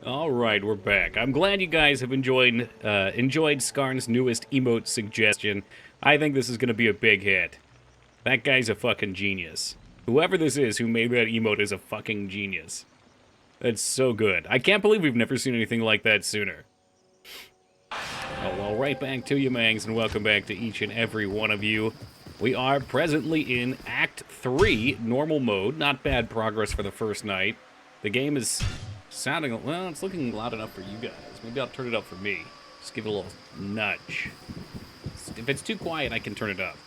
All right, we're back. I'm glad you guys have enjoyed Skarn's newest emote suggestion. I think this is going to be a big hit. That guy's a fucking genius. Whoever this is who made that emote is a fucking genius. That's so good. I can't believe we've never seen anything like that sooner. Oh, well, right back to you, Mangs, and welcome back to each and every one of you. We are presently in Act 3, normal mode. Not bad progress for the first night. The game is sounding, well, it's looking loud enough for you guys. Maybe I'll turn it up for me. Just give it a little nudge. If it's too quiet, I can turn it up.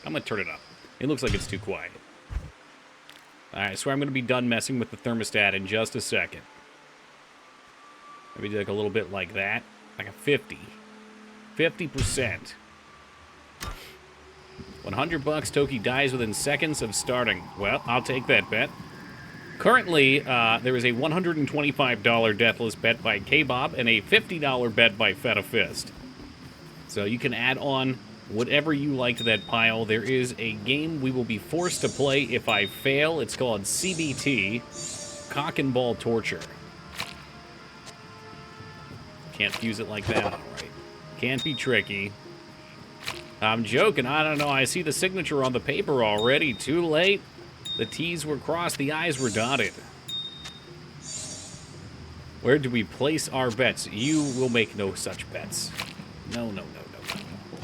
I'm gonna turn it up. It looks like it's too quiet. Alright, so I'm gonna be done messing with the thermostat in just a second. Maybe do like a little bit like that. Like a 50. 50%. 100 bucks, Toki dies within seconds of starting. Well, I'll take that bet. Currently, there is a $125 Deathless bet by K-Bob and a $50 bet by Feta Fist. So you can add on whatever you like to that pile. There is a game we will be forced to play if I fail. It's called CBT, Cock and Ball Torture. Can't fuse it like that, all right. Can't be tricky. I'm joking, I don't know. I see the signature on the paper already. Too late. The T's were crossed, the I's were dotted. Where do we place our bets? You will make no such bets. No, no, no,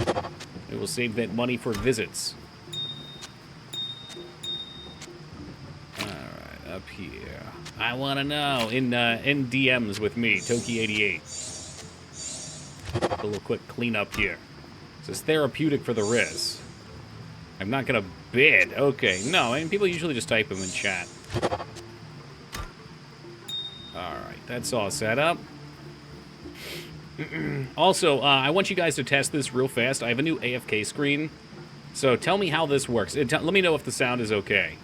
no, no. We will save that money for visits. Alright, up here. I want to know. In DMs with me, Toki88. A little quick cleanup here. It says therapeutic for the Riz. I'm not gonna bid. Okay, no, and people usually just type them in chat. Alright, that's all set up. Also, I want you guys to test this real fast. I have a new AFK screen. So tell me how this works. Let me know if the sound is okay.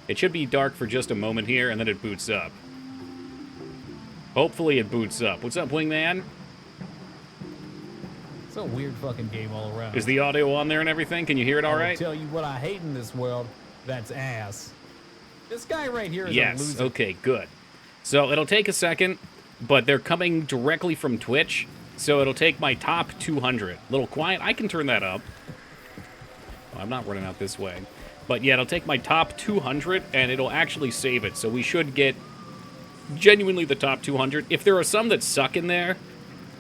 It should be dark for just a moment here, and then it boots up. Hopefully it boots up. What's up, Wingman? It's a weird fucking game all around. Is the audio on there and everything? Can you hear it all right? I'll tell you what I hate in this world. That's ass. This guy right here is a yes, loser. okay, good. So it'll take a second, but they're coming directly from Twitch, so it'll take my top 200. Little quiet, I can turn that up. Well, I'm not running out this way. But yeah, it'll take my top 200, and it'll actually save it, so we should get genuinely the top 200. If there are some that suck in there,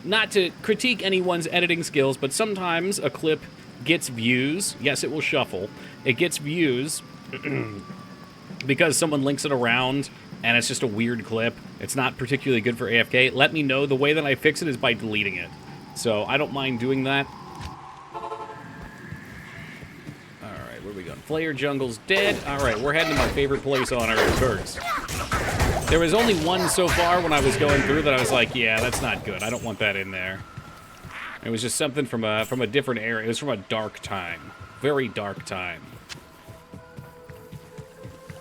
not to critique anyone's editing skills, but sometimes a clip gets views. Yes, it will shuffle. It gets views because someone links it around, and it's just a weird clip. It's not particularly good for AFK. Let me know. The way that I fix it is by deleting it. So I don't mind doing that. Alright, where are we going? Flayer Jungle's dead. Alright, we're heading to my favorite place on Earth, Turks. There was only one so far when I was going through that I was like, yeah, that's not good. I don't want that in there. It was just something from a different era. It was from a dark time. Very dark time.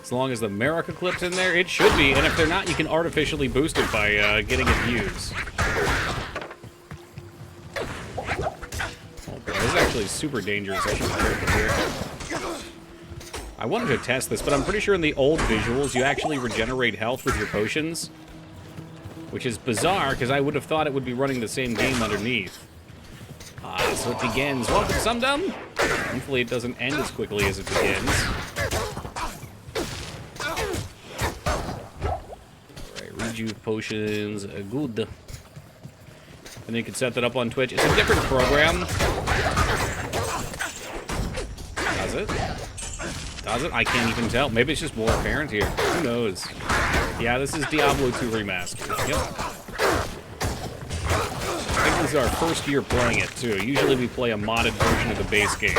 As long as the America clip's in there, it should be. And if they're not, you can artificially boost it by getting it views. Oh boy, this is actually super dangerous. I should be careful here. I wanted to test this, but I'm pretty sure in the old visuals, you actually regenerate health with your potions. Which is bizarre, because I would have thought it would be running the same game underneath. So it begins. Welcome, Sumdum! Hopefully it doesn't end as quickly as it begins. Alright, rejuve potions, good. And then you can set that up on Twitch. It's a different program. Does it? Does it? I can't even tell. Maybe it's just more apparent here. Who knows? Yeah, this is Diablo 2 Remastered. Yep. I think this is our first year playing it, too. Usually we play a modded version of the base game.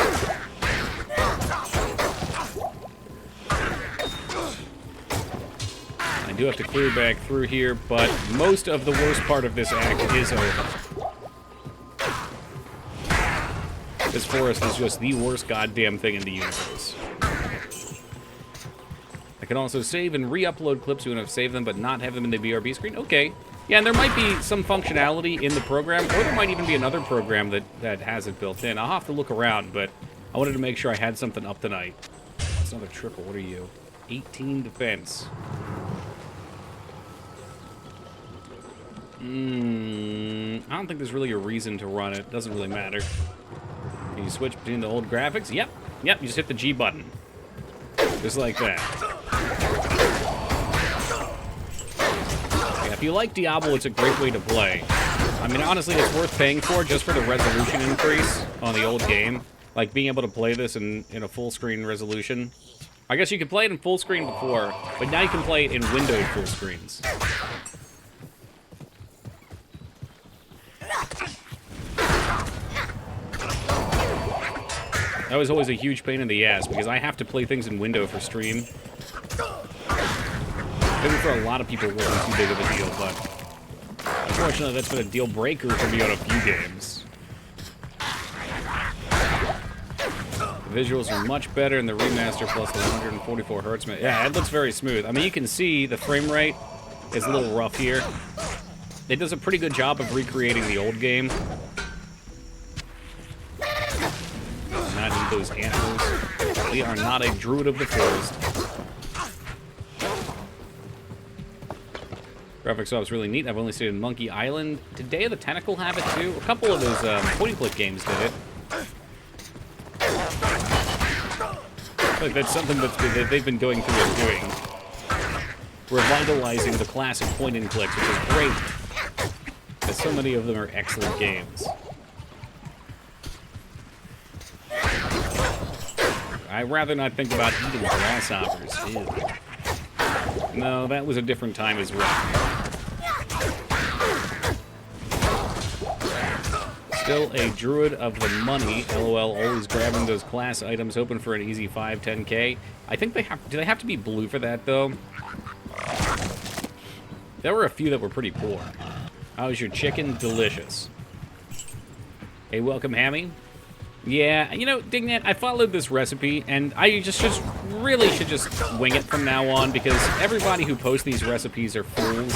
I do have to clear back through here, but most of the worst part of this act is over. This forest is just the worst goddamn thing in the universe. I can also save and re-upload clips when I've saved them, but not have them in the BRB screen. Okay. Yeah, and there might be some functionality in the program, or there might even be another program that has it built in. I'll have to look around, but I wanted to make sure I had something up tonight. That's another triple. What are you? 18 defense. I don't think there's really a reason to run it. Doesn't really matter. Can you switch between the old graphics? Yep. Yep, you just hit the G button. Just like that. Yeah, if you like Diablo, it's a great way to play. I mean, honestly, it's worth paying for just for the resolution increase on the old game. Like, being able to play this in a full-screen resolution. I guess you could play it in full screen before, but now you can play it in windowed full screens. That was always a huge pain in the ass, because I have to play things in window for stream. Maybe for a lot of people it wasn't too big of a deal, but unfortunately that's been a deal breaker for me on a few games. The visuals are much better in the remaster plus the 144 hertz. Yeah, it looks very smooth. I mean, you can see the frame rate is a little rough here. It does a pretty good job of recreating the old game. Not need those antlers. We are not a druid of the forest. Graphics ops really neat. I've only stayed in Monkey Island. Did Day of the Tentacle have it too? A couple of those point-and-click games did it. Like that's something that they've been going through and doing. Revitalizing the classic point-and-clicks, which is great. Because so many of them are excellent games. I'd rather not think about eating grasshoppers. Ew. No, that was a different time as well. Still a druid of the money. LOL, always grabbing those class items, hoping for an easy 5, 10K. I think they have... Do they have to be blue for that, though? There were a few that were pretty poor. How's your chicken? Delicious. Hey, welcome, Hammy. Yeah, you know, Dignet, I followed this recipe, and I just really should just wing it from now on, because everybody who posts these recipes are fools.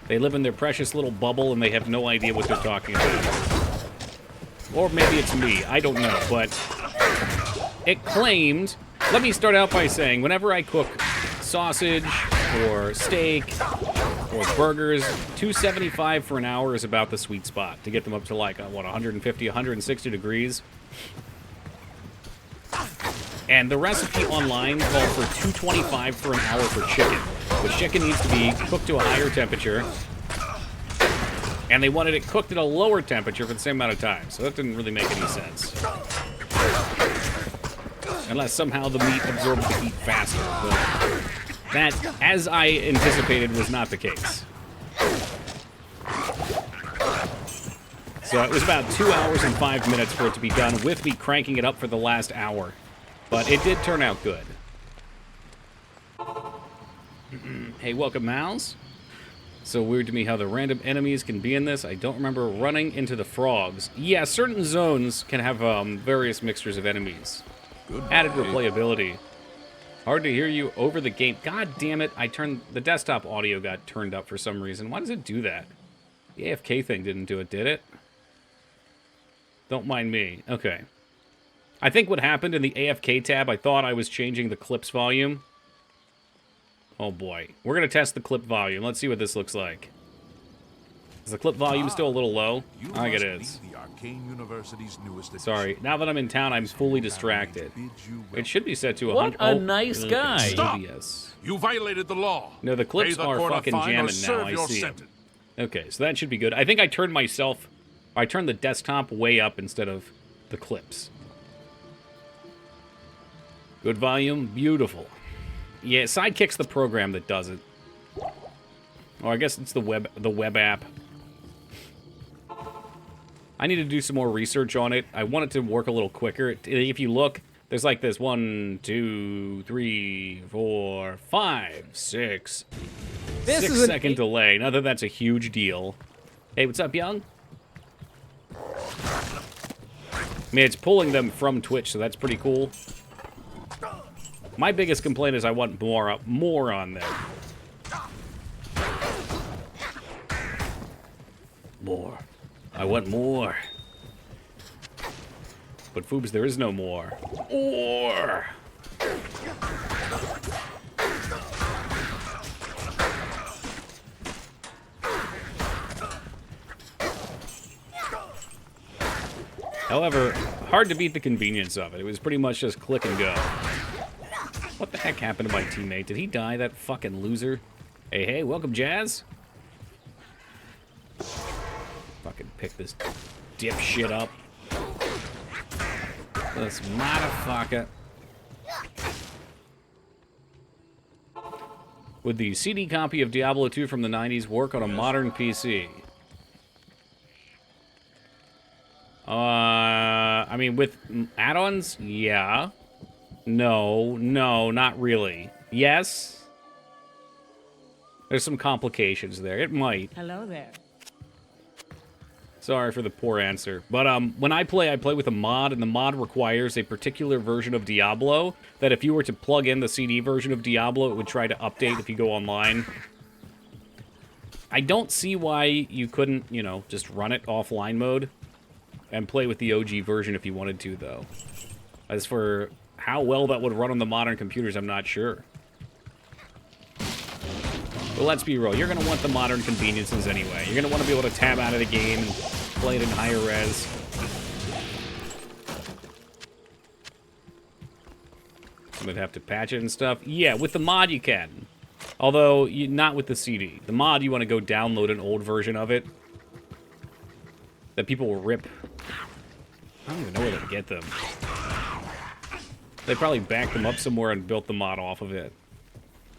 They live in their precious little bubble, and they have no idea what they're talking about. Or maybe it's me, I don't know, but it claimed... Let me start out by saying, whenever I cook sausage, or steak, or burgers, $275 for an hour is about the sweet spot, to get them up to like, what, 150, 160 degrees? And the recipe online called for $225 for an hour for chicken. The chicken needs to be cooked to a higher temperature, and they wanted it cooked at a lower temperature for the same amount of time, so that didn't really make any sense. Unless somehow the meat absorbs the heat faster, but that, as I anticipated, was not the case. So it was about 2 hours and 5 minutes for it to be done, with me cranking it up for the last hour. But it did turn out good. Hey, welcome, Mouse. So weird to me how the random enemies can be in this. I don't remember running into the frogs. Yeah, certain zones can have various mixtures of enemies. Added replayability. Hard to hear you over the game. God damn it, the desktop audio got turned up for some reason. Why does it do that? The AFK thing didn't do it, did it? Don't mind me. Okay. I think what happened in the AFK tab, I thought I was changing the clips volume. Oh boy. We're going to test the clip volume. Let's see what this looks like. Is the clip volume still a little low? I think it is. Sorry. Now that I'm in town, I'm fully distracted. It should be set to 100. What a nice guy. Stop! You violated the law. No, the clips are fucking jamming now. I see them. Okay, so that should be good. I think I turned I turned the desktop way up instead of the clips. Good volume, beautiful. Yeah, Sidekick's the program that does it. Oh, I guess it's the web app. I need to do some more research on it. I want it to work a little quicker. If you look, there's like this 1, 2, 3, 4, 5, 6. This 6 second delay. Not that that's a huge deal. Hey, what's up, Young? I mean, it's pulling them from Twitch, so that's pretty cool. My biggest complaint is I want more on there. More. I want more. But Foobs, there is no more. More! However, hard to beat the convenience of it. It was pretty much just click and go. What the heck happened to my teammate? Did he die, that fucking loser? Hey, hey, welcome, Jazz. Fucking pick this dipshit up. This motherfucker. Would the CD copy of Diablo 2 from the 90s work on a modern PC? I mean, with add-ons? Yeah. No, not really. Yes? There's some complications there. It might. Hello there. Sorry for the poor answer. But when I play with a mod, and the mod requires a particular version of Diablo that if you were to plug in the CD version of Diablo, it would try to update if you go online. I don't see why you couldn't, you know, just run it offline mode and play with the OG version if you wanted to, though. As for how well that would run on the modern computers, I'm not sure. But let's be real, you're going to want the modern conveniences anyway. You're going to want to be able to tab out of the game and play it in higher res. I'm going to have to patch it and stuff. Yeah, with the mod you can. Although, not with the CD. The mod, you want to go download an old version of it that people will rip. I don't even know where to get them. They probably backed them up somewhere and built the mod off of it.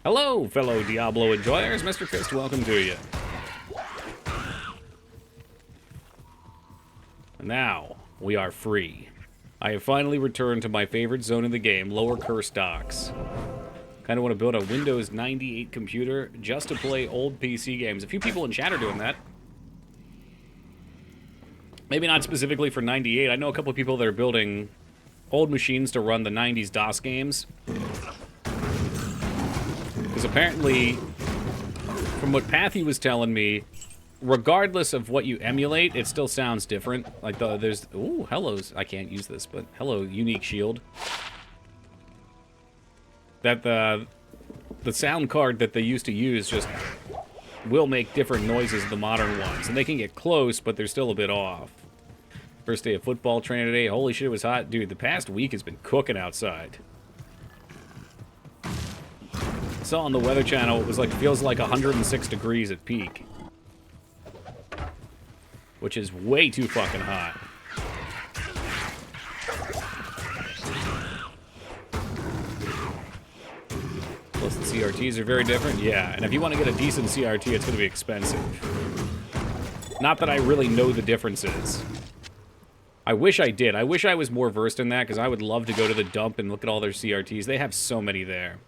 Hello, fellow Diablo enjoyers. Mr. Fist, welcome to you. Now, we are free. I have finally returned to my favorite zone in the game, Lower Curse Docks. Kind of want to build a Windows 98 computer just to play old PC games. A few people in chat are doing that. Maybe not specifically for 98. I know a couple of people that are building old machines to run the 90s DOS games. Because apparently, from what Pathy was telling me, regardless of what you emulate, it still sounds different. Like there's, ooh, hellos. I can't use this, but hello, unique shield. That the sound card that they used to use just will make different noises than the modern ones. And they can get close, but they're still a bit off. First day of football training today. Holy shit, it was hot. Dude, the past week has been cooking outside. I saw on the Weather Channel, it was like, feels like 106 degrees at peak. Which is way too fucking hot. Plus the CRTs are very different. Yeah, and if you want to get a decent CRT, it's going to be expensive. Not that I really know the differences. I wish I did. I wish I was more versed in that, because I would love to go to the dump and look at all their CRTs. They have so many there.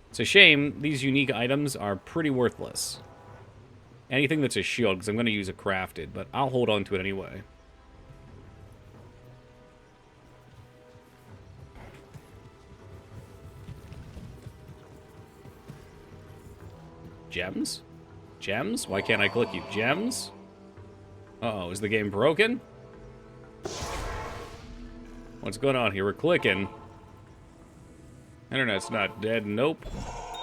It's a shame these unique items are pretty worthless. Anything that's a shield, because I'm going to use a crafted, but I'll hold on to it anyway. Gems? Gems? Why can't I click you? Gems? Uh-oh, is the game broken? What's going on here? We're clicking. Internet's not dead. Nope.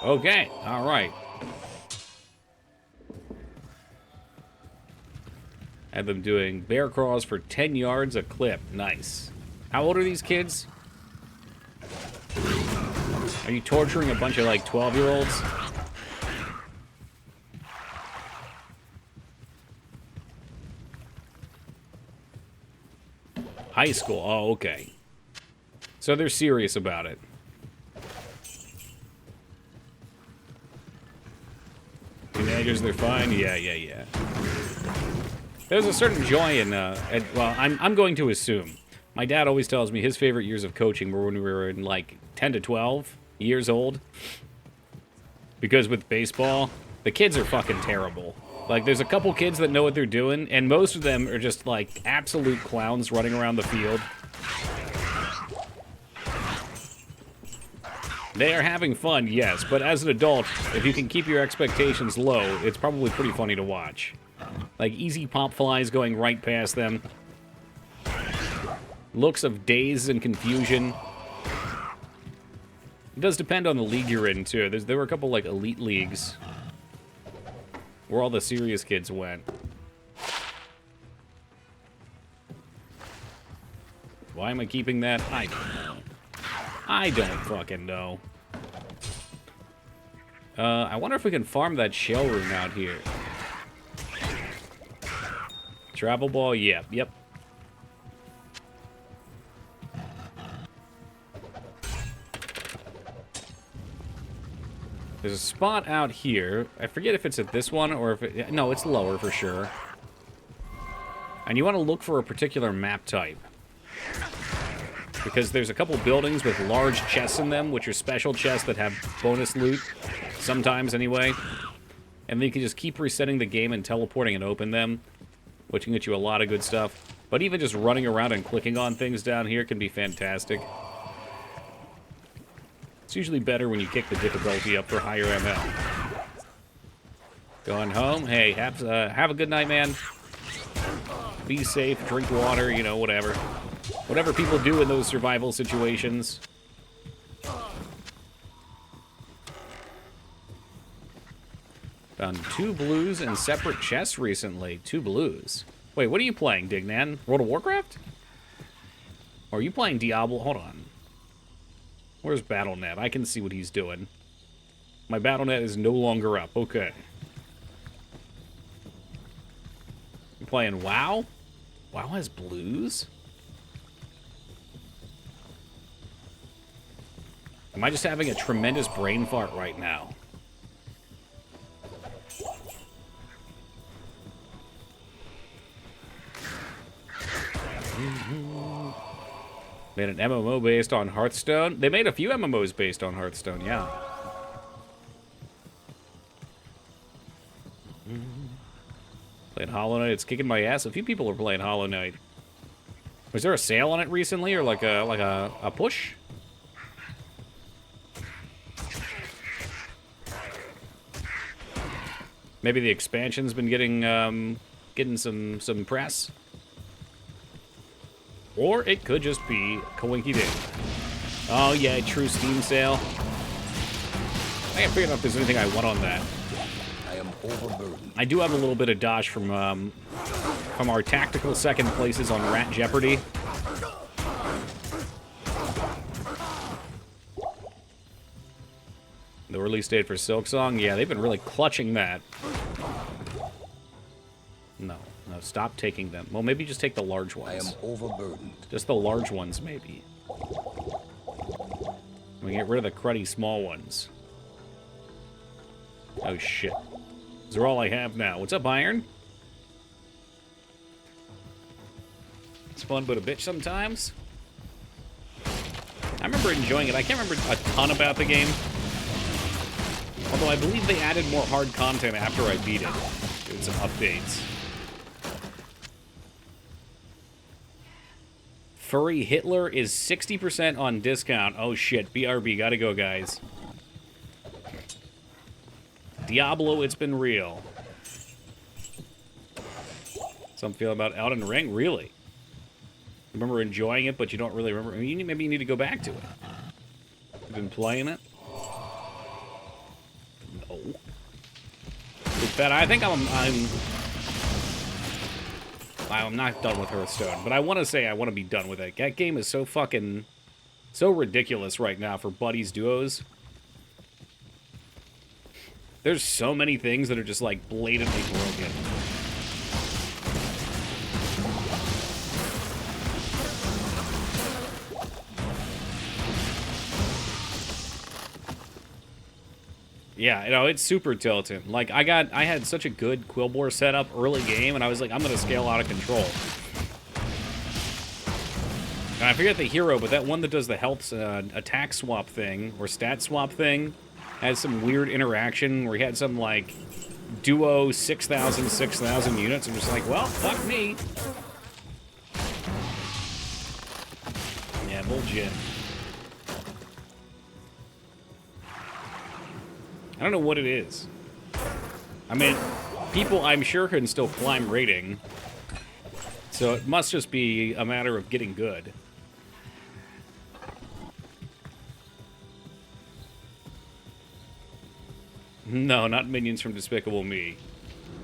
Okay, alright. Had them doing bear crawls for 10 yards a clip. Nice. How old are these kids? Are you torturing a bunch of, like, 12-year-olds? High school. Oh, okay. So they're serious about it. Teenagers, they're fine? Yeah. There's a certain joy in, well, I'm going to assume. My dad always tells me his favorite years of coaching were when we were in, like, 10 to 12 years old. Because with baseball, the kids are fucking terrible. Like, there's a couple kids that know what they're doing, and most of them are just, like, absolute clowns running around the field. They are having fun, yes, but as an adult, if you can keep your expectations low, it's probably pretty funny to watch. Like, easy pop flies going right past them. Looks of daze and confusion. It does depend on the league you're in, too. There were a couple, like, elite leagues where all the serious kids went. Why am I keeping that? I don't know. I don't fucking know. I wonder if we can farm that shell room out here. Travel ball? Yep, yep. There's a spot out here. I forget if it's at this one or if it... No, it's lower for sure. And you want to look for a particular map type. Because there's a couple buildings with large chests in them, which are special chests that have bonus loot. Sometimes, anyway. And then you can just keep resetting the game and teleporting and open them, which can get you a lot of good stuff. But even just running around and clicking on things down here can be fantastic. It's usually better when you kick the difficulty up for higher ML. Going home? Hey, have a good night, man. Be safe, drink water, you know, whatever. Whatever people do in those survival situations. Found 2 blues in separate chests recently. 2 blues. Wait, what are you playing, Dignan? World of Warcraft? Or are you playing Diablo? Hold on. Where's BattleNet? I can see what he's doing. My BattleNet is no longer up. Okay. You playing WoW? WoW has blues? Am I just having a tremendous brain fart right now? Made an MMO based on Hearthstone. They made a few MMOs based on Hearthstone, yeah. Playing Hollow Knight. It's kicking my ass. A few people are playing Hollow Knight. Was there a sale on it recently, or like a push? Maybe the expansion's been getting some press. Or it could just be coinky dink. Oh yeah, true Steam sale. I can't figure out if there's anything I want on that. I am overburdened. I do have a little bit of dodge from our tactical second places on Rat Jeopardy. The release date for Silksong, yeah, they've been really clutching that. No, stop taking them. Well, maybe just take the large ones. I am overburdened. Just the large ones, maybe. We get rid of the cruddy small ones. Oh, shit. These are all I have now. What's up, Iron? It's fun, but a bitch sometimes. I remember enjoying it. I can't remember a ton about the game. Although I believe they added more hard content after I beat it. Did some updates. Furry Hitler is 60% on discount. Oh shit, BRB, gotta go, guys. Diablo, it's been real. Some feel about Elden Ring? Really? Remember enjoying it, but you don't really remember. Maybe you need to go back to it. You've been playing it? No. It's bad. I think I'm not done with Hearthstone, but I want to say I want to be done with it. That game is so fucking... so ridiculous right now for buddies duos. There's so many things that are just, like, blatantly broken. Yeah, you know, it's super tilting. Like, I had such a good Quillbore setup early game, and I was like, I'm gonna scale out of control. And I forget the hero, but that one that does the health attack swap thing, or stat swap thing, has some weird interaction where he had some, like, duo 6,000 units. I'm just like, well, fuck me. Yeah, bullshit. I don't know what it is. I mean, people, I'm sure, can still climb rating. So it must just be a matter of getting good. No, not minions from Despicable Me.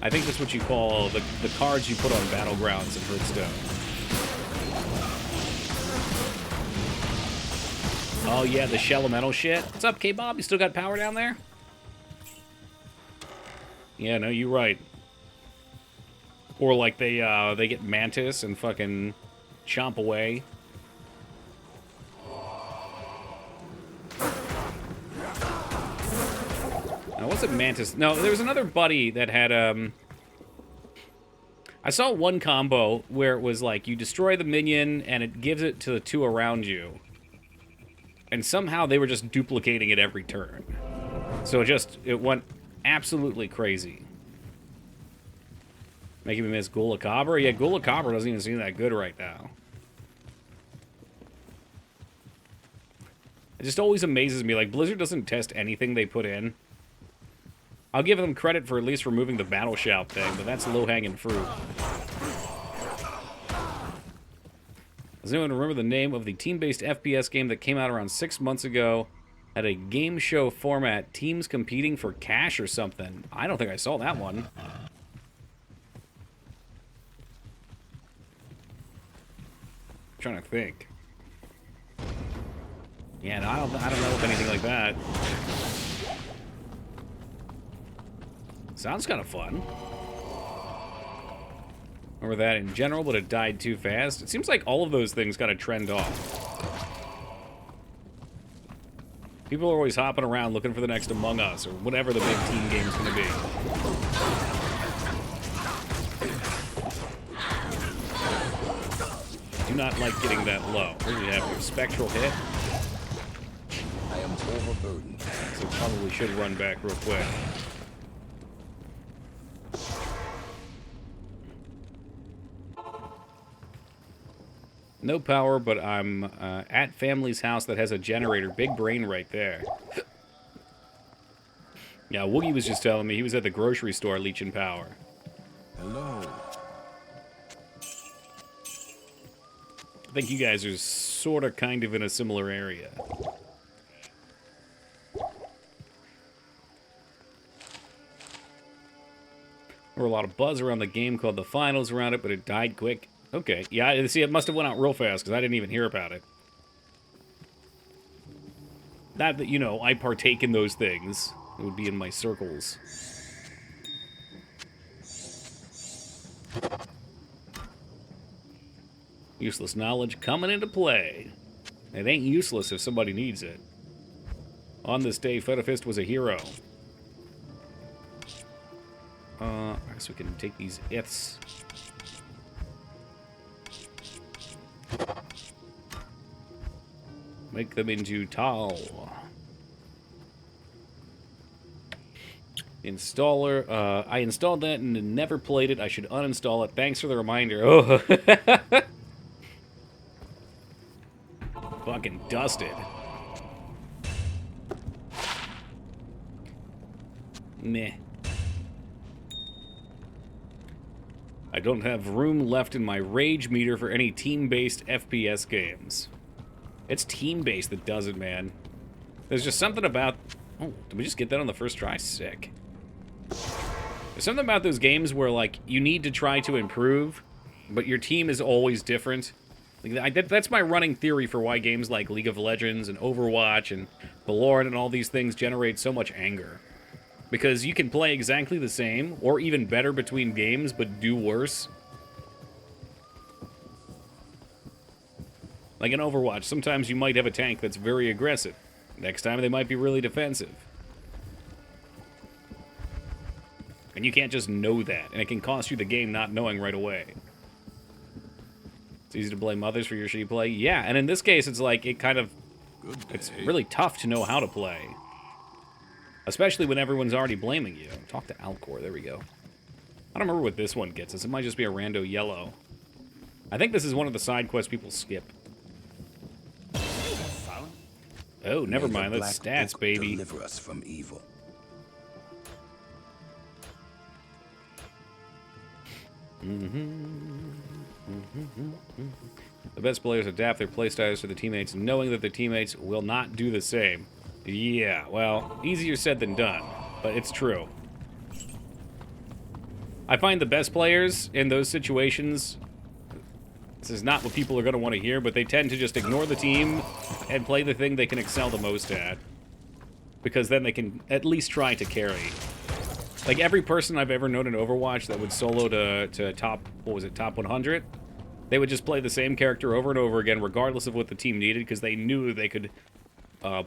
I think that's what you call the cards you put on Battlegrounds in Hearthstone. Oh, yeah, the shell elemental shit. What's up, K-Bob? You still got power down there? Yeah, no, you're right. Or like they get Mantis and fucking chomp away. Now, what's it Mantis? No, there was another buddy that had, I saw one combo where it was like you destroy the minion and it gives it to the two around you. And somehow they were just duplicating it every turn. So it went absolutely crazy. Making me miss Gula Cabra? Yeah, Gula Cabra doesn't even seem that good right now. It just always amazes me. Like, Blizzard doesn't test anything they put in. I'll give them credit for at least removing the battle shout thing, but that's low-hanging fruit. Does anyone remember the name of the team-based FPS game that came out around 6 months ago? Had a game show format, teams competing for cash or something. I don't think I saw that one. I'm trying to think. Yeah, no, I don't know of anything like that. Sounds kind of fun. Remember that in general, but it died too fast. It seems like all of those things got to trend off. People are always hopping around looking for the next Among Us or whatever the big team game's going to be. Do not like getting that low. What do you have here? Spectral hit? I am overburdened. So probably should run back real quick. No power, but I'm at family's house that has a generator. Big brain right there. Yeah, Woogie was just telling me he was at the grocery store leeching power. Hello. I think you guys are sort of kind of in a similar area. There were a lot of buzz around the game called the finals around it, but it died quick. Okay, yeah, see, it must have went out real fast, because I didn't even hear about it. Not that, you know, I partake in those things. It would be in my circles. Useless knowledge coming into play. It ain't useless if somebody needs it. On this day, Fetafist was a hero. I guess we can take these ifs. Make them into Tal. Installer. I installed that and never played it. I should uninstall it. Thanks for the reminder. Oh. Fucking dusted. Meh. I don't have room left in my rage meter for any team-based FPS games. It's team-based that does it, man. There's just something about... Oh, did we just get that on the first try? Sick. There's something about those games where, like, you need to try to improve, but your team is always different. Like, that's my running theory for why games like League of Legends and Overwatch and Valorant and all these things generate so much anger. Because you can play exactly the same, or even better between games, but do worse. Like in Overwatch, sometimes you might have a tank that's very aggressive. Next time they might be really defensive. And you can't just know that, and it can cost you the game not knowing right away. It's easy to blame others for your shitty play. Yeah, and in this case, it's like, it kind of... It's really tough to know how to play. Especially when everyone's already blaming you. Talk to Alcor, there we go. I don't remember what this one gets us. It might just be a rando yellow. I think this is one of the side quests people skip. Oh, never mind. That's stats, baby. Deliver us from evil. The best players adapt their playstyles to the teammates, knowing that their teammates will not do the same. Yeah, well, easier said than done, but it's true. I find the best players in those situations This is not what people are going to want to hear, but they tend to just ignore the team and play the thing they can excel the most at. Because then they can at least try to carry. Like, every person I've ever known in Overwatch that would solo to top, what was it, top 100? They would just play the same character over and over again, regardless of what the team needed, because they knew they could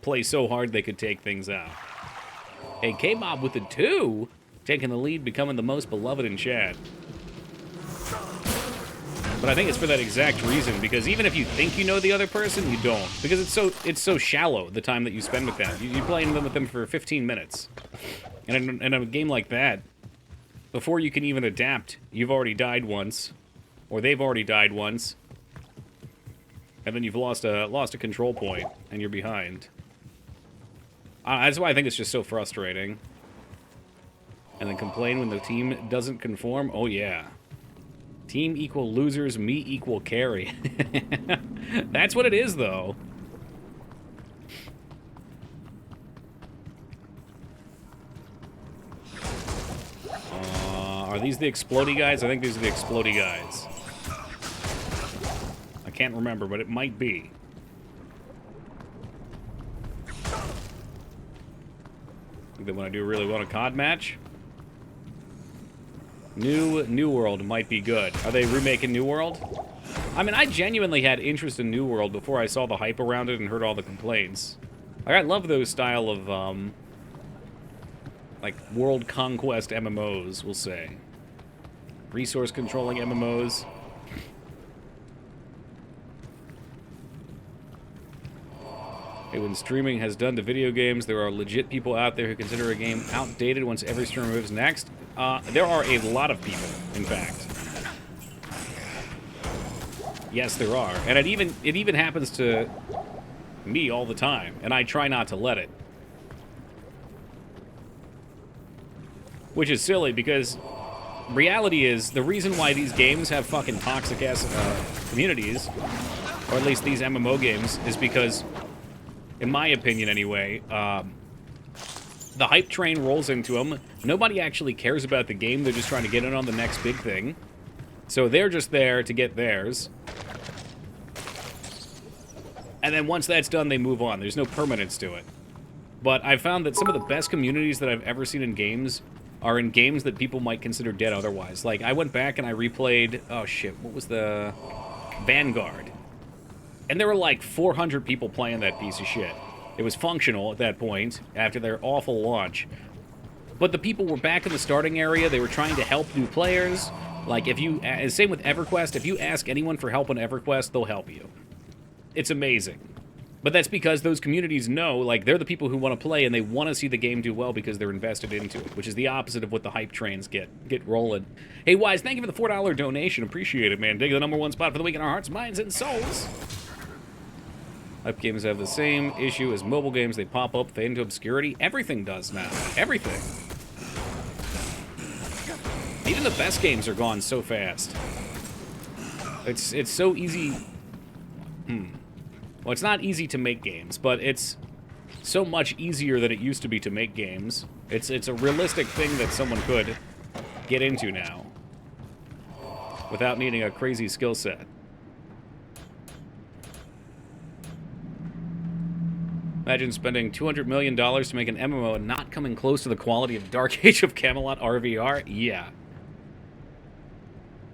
play so hard they could take things out. Hey, K-Mob with the 2, taking the lead, becoming the most beloved in chat. But I think it's for that exact reason, because even if you think you know the other person, you don't. Because it's so shallow, the time that you spend with them. You're playing with them for 15 minutes. And in a game like that, before you can even adapt, you've already died once. Or they've already died once. And then you've lost a control point, and you're behind. That's why I think it's just so frustrating. And then complain when the team doesn't conform? Oh, yeah. Team equal losers, me equal carry. That's what it is, though. Are these the explodey guys? I think these are the explodey guys. I can't remember, but it might be. I think they want to do really well in a COD match. New World might be good. Are they remaking New World? I mean, I genuinely had interest in New World before I saw the hype around it and heard all the complaints. Like, I love those style of, like, world conquest MMOs, we'll say. Resource controlling MMOs. Hey, when streaming has done to video games, there are legit people out there who consider a game outdated once every streamer moves next. There are a lot of people, in fact. Yes, there are. And it even happens to me all the time, and I try not to let it. Which is silly, because reality is, the reason why these games have fucking toxic-ass communities, or at least these MMO games, is because, in my opinion anyway, the hype train rolls into them. Nobody actually cares about the game. They're just trying to get in on the next big thing. So they're just there to get theirs. And then once that's done, they move on. There's no permanence to it. But I've found that some of the best communities that I've ever seen in games are in games that people might consider dead otherwise. Like, I went back and I replayed... Oh, shit. What was the... Vanguard. And there were like 400 people playing that piece of shit. It was functional at that point, after their awful launch. But the people were back in the starting area. They were trying to help new players. Like, if you... Same with EverQuest. If you ask anyone for help on EverQuest, they'll help you. It's amazing. But that's because those communities know, like, they're the people who want to play, and they want to see the game do well because they're invested into it, which is the opposite of what the hype trains get rolling. Hey, Wise, thank you for the $4 donation. Appreciate it, man. Dig the #1 spot for the week in our hearts, minds, and souls. Hype games have the same issue as mobile games. They pop up, fade into obscurity. Everything does now. Everything. Even the best games are gone so fast. It's so easy... Well, it's not easy to make games, but it's so much easier than it used to be to make games. It's a realistic thing that someone could get into now without needing a crazy skill set. Imagine spending $200 million to make an MMO and not coming close to the quality of Dark Age of Camelot RVR? Yeah.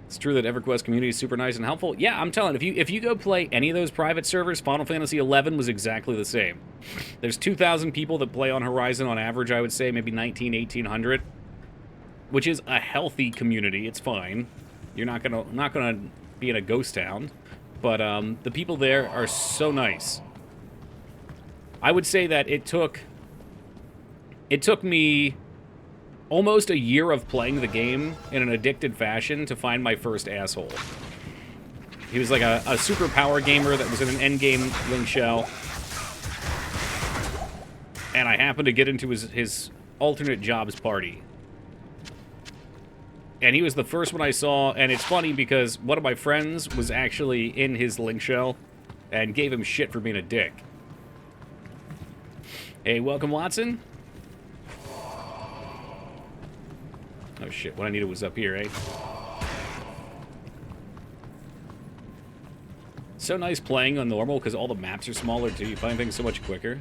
It's true that EverQuest community is super nice and helpful. Yeah, I'm telling you, if you go play any of those private servers, Final Fantasy XI was exactly the same. There's 2,000 people that play on Horizon on average, I would say, maybe 1,800, which is a healthy community. It's fine. You're not gonna be in a ghost town, but the people there are so nice. I would say that it took me almost a year of playing the game in an addicted fashion to find my first asshole. He was like a super power gamer that was in an endgame link shell. And I happened to get into his alternate jobs party. And he was the first one I saw, and it's funny because one of my friends was actually in his link shell and gave him shit for being a dick. Hey, welcome, Watson. Oh shit, what I needed was up here, eh? So nice playing on normal because all the maps are smaller too. You find things so much quicker.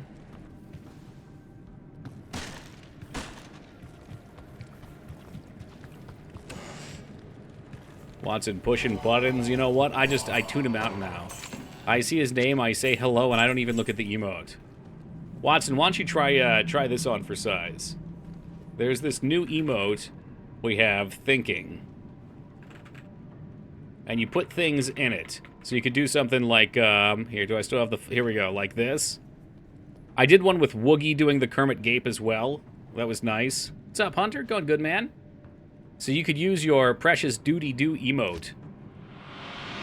Watson pushing buttons. You know what? I tune him out now. I see his name, I say hello, and I don't even look at the emote. Watson, why don't you try this on for size? There's this new emote we have, thinking. And you put things in it. So you could do something like, here, do I still have the, here we go, like this. I did one with Woogie doing the Kermit Gape as well. That was nice. What's up, Hunter? Going good, man? So you could use your precious doody-doo emote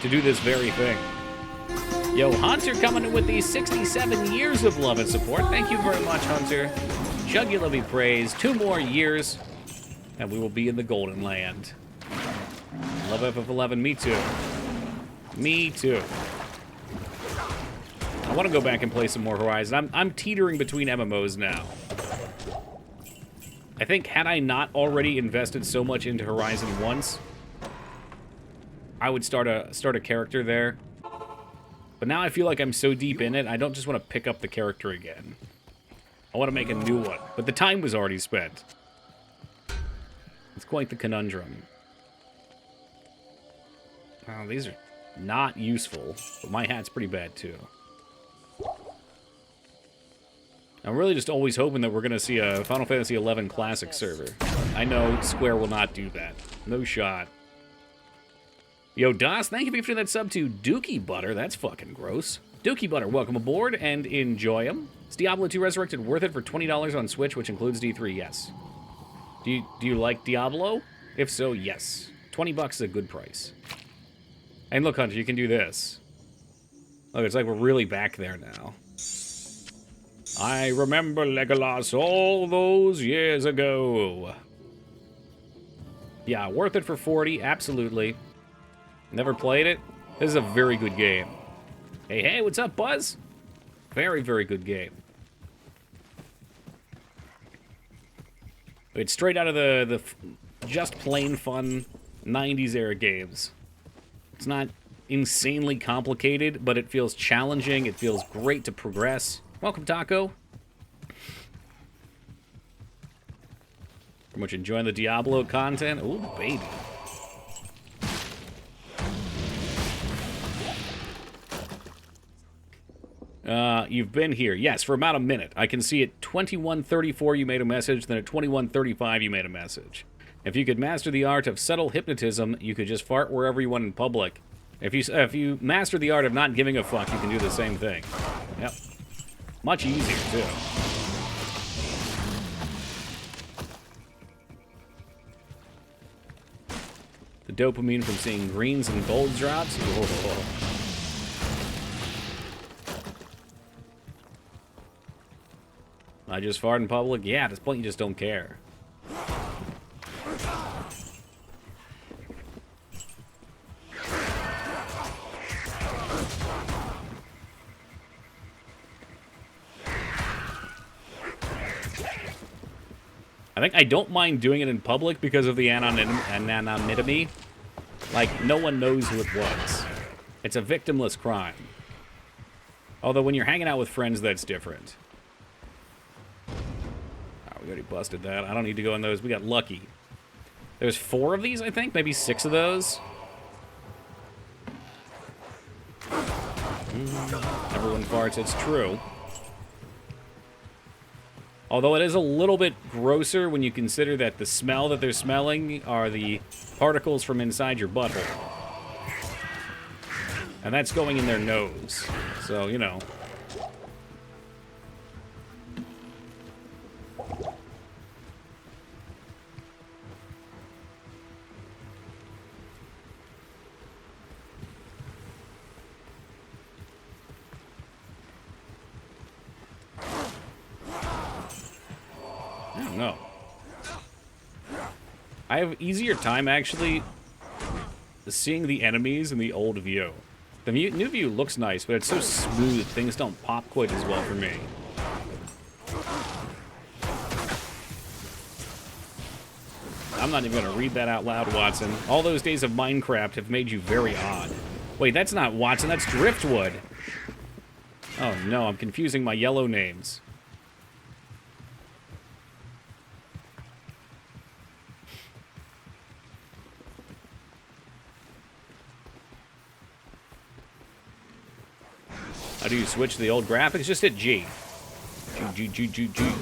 to do this very thing. Yo, Hunter coming in with these 67 years of love and support. Thank you very much, Hunter. Jugular be praised. 2 more years, and we will be in the Golden Land. Love FF11, me too. Me too. I want to go back and play some more Horizon. I'm teetering between MMOs now. I think had I not already invested so much into Horizon once, I would start a character there. But now I feel like I'm so deep in it, I don't just want to pick up the character again. I want to make a new one, but the time was already spent. It's quite the conundrum. Oh, these are not useful, but my hat's pretty bad too. I'm really just always hoping that we're going to see a Final Fantasy XI Classic server. I know Square will not do that. No shot. Yo, Das, thank you for gifting that sub to Dookie Butter. That's fucking gross. Dookie Butter, welcome aboard and enjoy them. Is Diablo 2 Resurrected worth it for $20 on Switch, which includes D3? Yes. Do you like Diablo? If so, yes. 20 bucks is a good price. And look, Hunter, you can do this. Look, it's like we're really back there now. I remember Legolas all those years ago. Yeah, worth it for 40, absolutely. Never played it? This is a very good game. Hey, what's up, Buzz? Very, very good game. It's straight out of the just plain fun 90s era games. It's not insanely complicated, but it feels challenging. It feels great to progress. Welcome, Taco. Very much enjoying the Diablo content. Ooh, baby. You've been here. Yes, for about a minute. I can see at 21:34 you made a message, then at 21:35 you made a message. If you could master the art of subtle hypnotism, you could just fart wherever you want in public. If you master the art of not giving a fuck, you can do the same thing. Yep. Much easier, too. The dopamine from seeing greens and gold drops? Whoa. I just fart in public? Yeah, at this point you just don't care. I think I don't mind doing it in public because of the anonymity. Like, no one knows who it was. It's a victimless crime. Although when you're hanging out with friends, that's different. Oh, we already busted that. I don't need to go in those. We got lucky. There's 4 of these, I think. Maybe 6 of those. Everyone farts. It's true. Although it is a little bit grosser when you consider that the smell that they're smelling are the particles from inside your butthole. And that's going in their nose. So, you know. I don't know. I have easier time, actually, seeing the enemies in the old view. The new view looks nice, but it's so smooth, things don't pop quite as well for me. I'm not even going to read that out loud, Watson. All those days of Minecraft have made you very odd. Wait, that's not Watson, that's Driftwood. Oh no, I'm confusing my yellow names. How do you switch to the old graphics? Just hit G. G, G, G, G, G.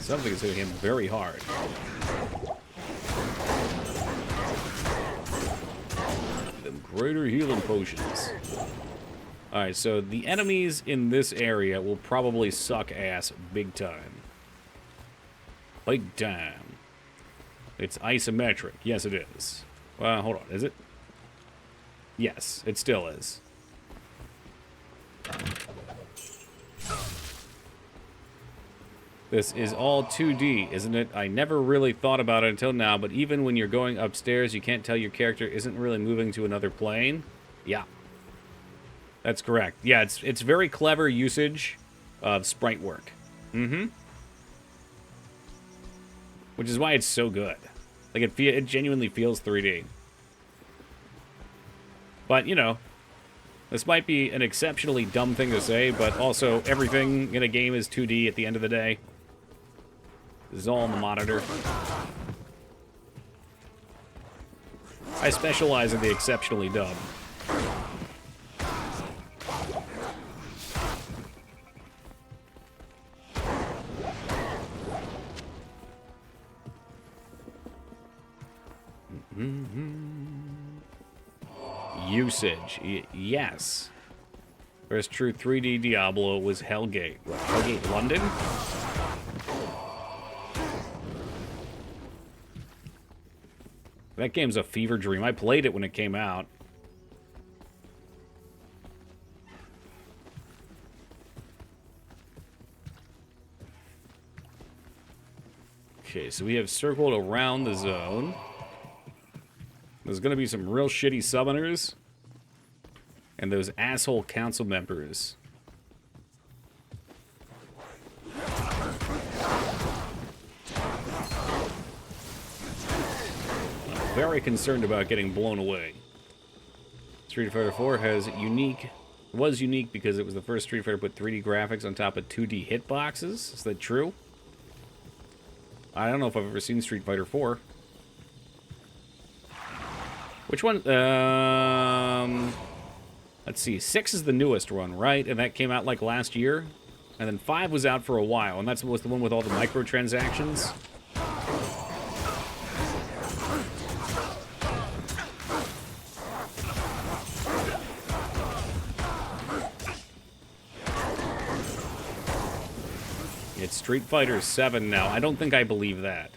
Something is hitting him very hard. Them greater healing potions. Alright, so the enemies in this area will probably suck ass big time. Big time. It's isometric. Yes, it is. Well, hold on. Is it? Yes, it still is. This is all 2D, isn't it? I never really thought about it until now, but even when you're going upstairs, you can't tell your character isn't really moving to another plane. Yeah. That's correct. Yeah, it's very clever usage of sprite work. Mm-hmm. Which is why it's so good. Like, it genuinely feels 3D. But, you know, this might be an exceptionally dumb thing to say, but also everything in a game is 2D at the end of the day. This is all on the monitor. I specialize in the exceptionally dumb. Usage. Yes. First true 3D Diablo was Hellgate. What, Hellgate London? That game's a fever dream. I played it when it came out. Okay, so we have circled around the zone. There's gonna be some real shitty summoners. And those asshole council members. I'm very concerned about getting blown away. Street Fighter 4 was unique because it was the first Street Fighter to put 3D graphics on top of 2D hitboxes. Is that true? I don't know if I've ever seen Street Fighter 4. Which one? Let's see. 6 is the newest one, right? And that came out like last year. And then 5 was out for a while, and that was the one with all the microtransactions. It's Street Fighter 7 now. I don't think I believe that.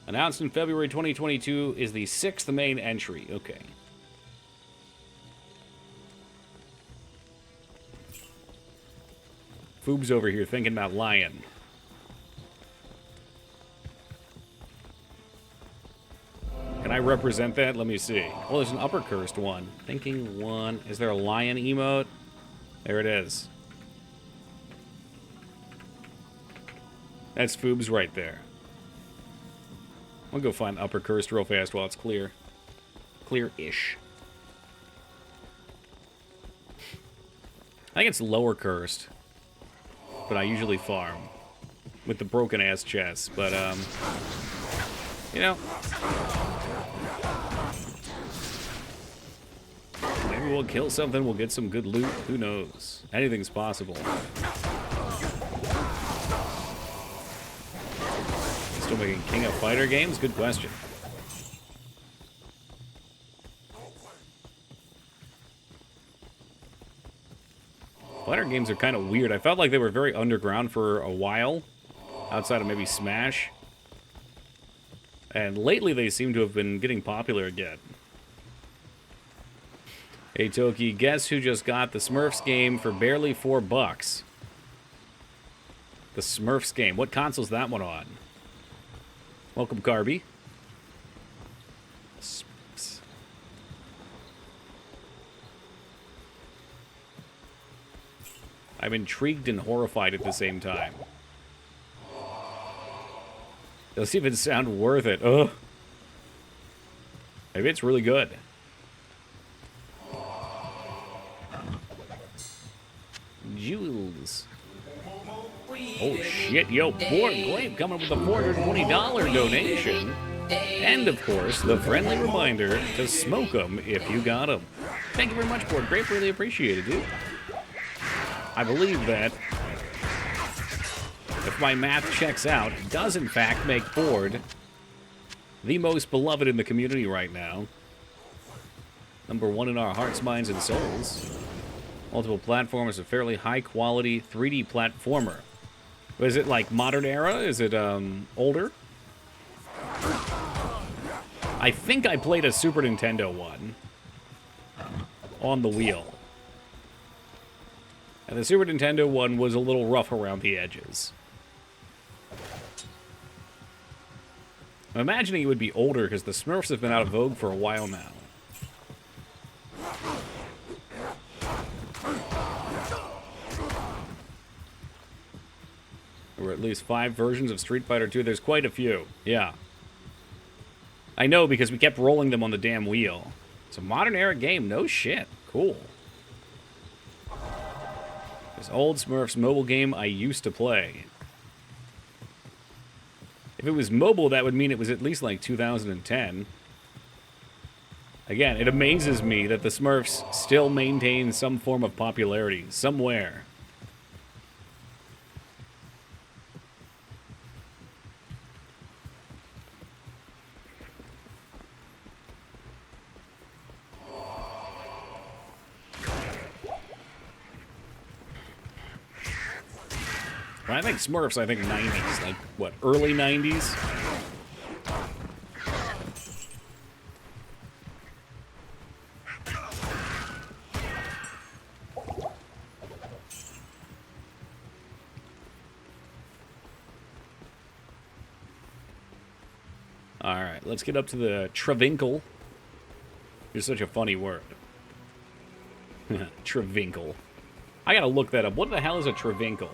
Announced in February 2022 is the 6th main entry. Okay. Foob's over here thinking about Lion. Can I represent that? Let me see. Oh, there's an upper cursed one. Thinking one. Is there a lion emote? There it is. That's Foob's right there. I'll go find upper cursed real fast while it's clear. Clear-ish. I think it's lower cursed. But I usually farm. With the broken-ass chests. But, you know. Maybe we'll kill something, we'll get some good loot. Who knows? Anything's possible. Still making King of Fighter games? Good question. Fighter games are kind of weird. I felt like they were very underground for a while, outside of maybe Smash. And lately they seem to have been getting popular again. Hey Toki, guess who just got the Smurfs game for barely $4? The Smurfs game. What console's that one on? Welcome, Carby. I'm intrigued and horrified at the same time. Doesn't even sound worth it. Ugh. Maybe it's really good. Jules. Oh shit, yo, Board Glaive coming up with a $420 donation. And of course, the friendly reminder to smoke 'em if you got 'em. Thank you very much, Board Glaive. Really appreciate it, dude. I believe that, if my math checks out, does in fact make Board the most beloved in the community right now. #1 in our hearts, minds, and souls. Multiple platforms, a fairly high-quality 3D platformer. Is it like modern era? Is it older? I think I played a Super Nintendo one on the wheel. And the Super Nintendo one was a little rough around the edges. I'm imagining it would be older because the Smurfs have been out of vogue for a while now. There were at least 5 versions of Street Fighter 2. There's quite a few. Yeah. I know because we kept rolling them on the damn wheel. It's a modern era game. No shit. Cool. This old Smurfs mobile game I used to play. If it was mobile, that would mean it was at least like 2010. Again, it amazes me that the Smurfs still maintain some form of popularity somewhere. When I think Smurfs, I think 90s. Like, what, early 90s? Alright, let's get up to the Trevinkle. It's such a funny word. Trevinkle. I gotta look that up. What the hell is a Trevinkle?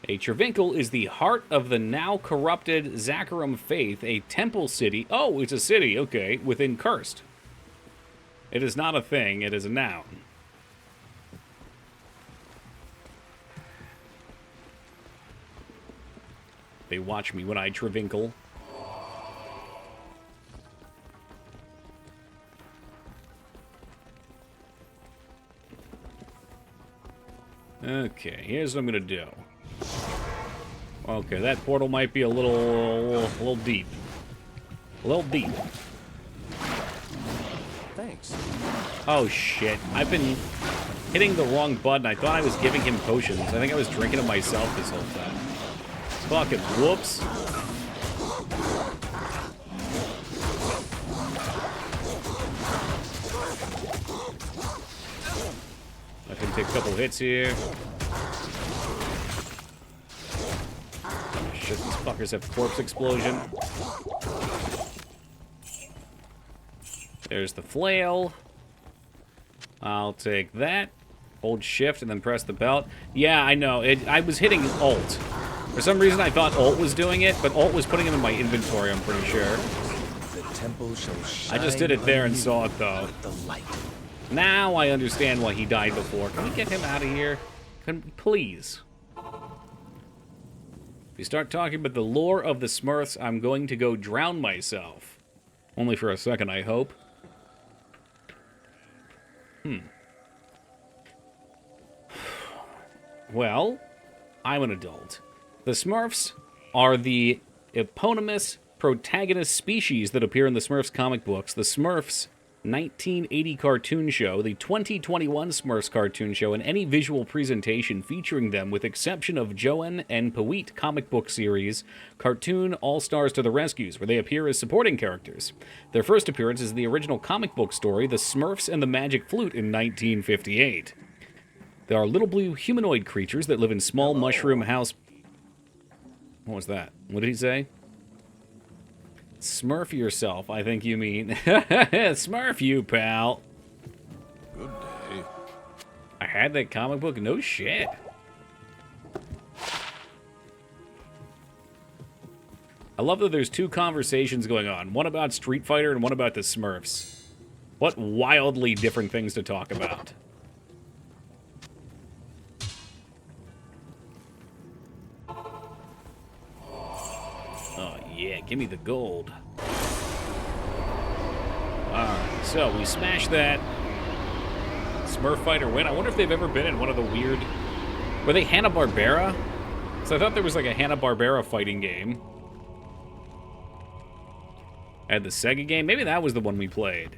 A Trevinkle is the heart of the now corrupted Zakarum faith, a temple city. Oh, it's a city, okay, within Cursed. It is not a thing, it is a noun. They watch me when I Trevinkle. Okay, here's what I'm gonna do. Okay, that portal might be a little deep. A little deep. Thanks. Oh shit, I've been hitting the wrong button. I thought I was giving him potions. I think I was drinking them myself this whole time. Fucking whoops. I can take a couple hits here. Shit, these fuckers have corpse explosion. There's the flail. I'll take that. Hold shift and then press the belt. Yeah, I know. I was hitting alt. For some reason, I thought alt was doing it, but alt was putting him in my inventory, I'm pretty sure. The temple shall shine. I just did it there and saw it, though. The light. Now I understand why he died before. Can we get him out of here? Please. If you start talking about the lore of the Smurfs, I'm going to go drown myself. Only for a second, I hope. Well, I'm an adult. The Smurfs are the eponymous protagonist species that appear in the Smurfs comic books. The Smurfs 1980 cartoon show, the 2021 Smurfs cartoon show, and any visual presentation featuring them, with exception of Joan and Pawit comic book series, Cartoon All-Stars to the Rescues, where they appear as supporting characters. Their first appearance is the original comic book story, The Smurfs and the Magic Flute, in 1958. There are little blue humanoid creatures that live in small mushroom house... What was that? What did he say? Smurf yourself, I think you mean. Smurf you, pal. Good day. I had that comic book? No shit. I love that there's two conversations going on. One about Street Fighter and one about the Smurfs. What wildly different things to talk about. Oh, yeah, give me the gold. Alright, so we smashed that. Smurf Fighter win. I wonder if they've ever been in one of the weird... Were they Hanna-Barbera? So I thought there was like a Hanna-Barbera fighting game. I had the Sega game. Maybe that was the one we played.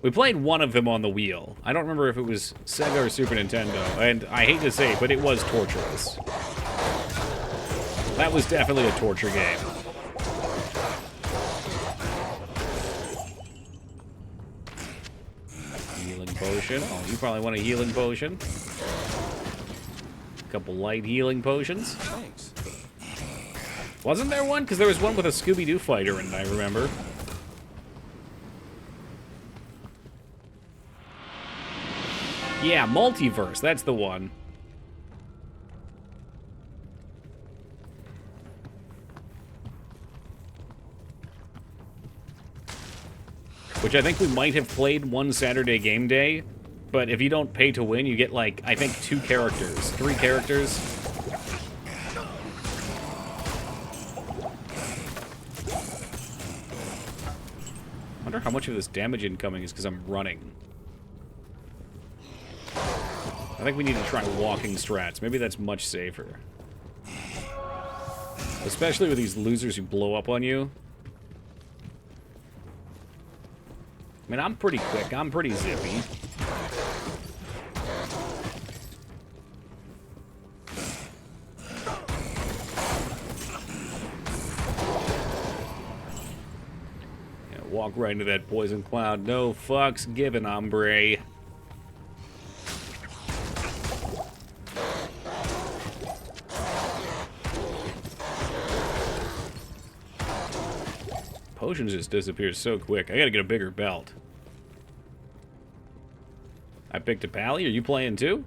We played one of them on the wheel. I don't remember if it was Sega or Super Nintendo. And I hate to say it, but it was torturous. That was definitely a torture game. Healing potion. Oh, you probably want a healing potion. A couple light healing potions. Thanks. Wasn't there one? Because there was one with a Scooby-Doo fighter in it, I remember. Yeah, Multiverse. That's the one. Which I think we might have played one Saturday game day. But if you don't pay to win, you get, like, I think 2 characters. 3 characters. I wonder how much of this damage incoming is because I'm running. I think we need to try walking strats. Maybe that's much safer. Especially with these losers who blow up on you. I mean, I'm pretty quick. I'm pretty zippy. Walk right into that poison cloud. No fucks given, hombre. Potions just disappear so quick. I gotta get a bigger belt. I picked a pally. Are you playing too?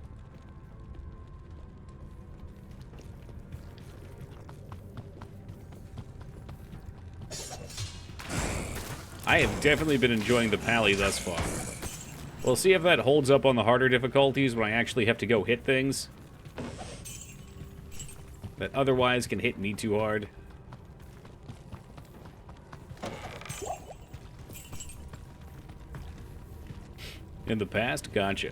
I have definitely been enjoying the pally thus far. We'll see if that holds up on the harder difficulties when I actually have to go hit things that otherwise can hit me too hard. In the past? Gotcha.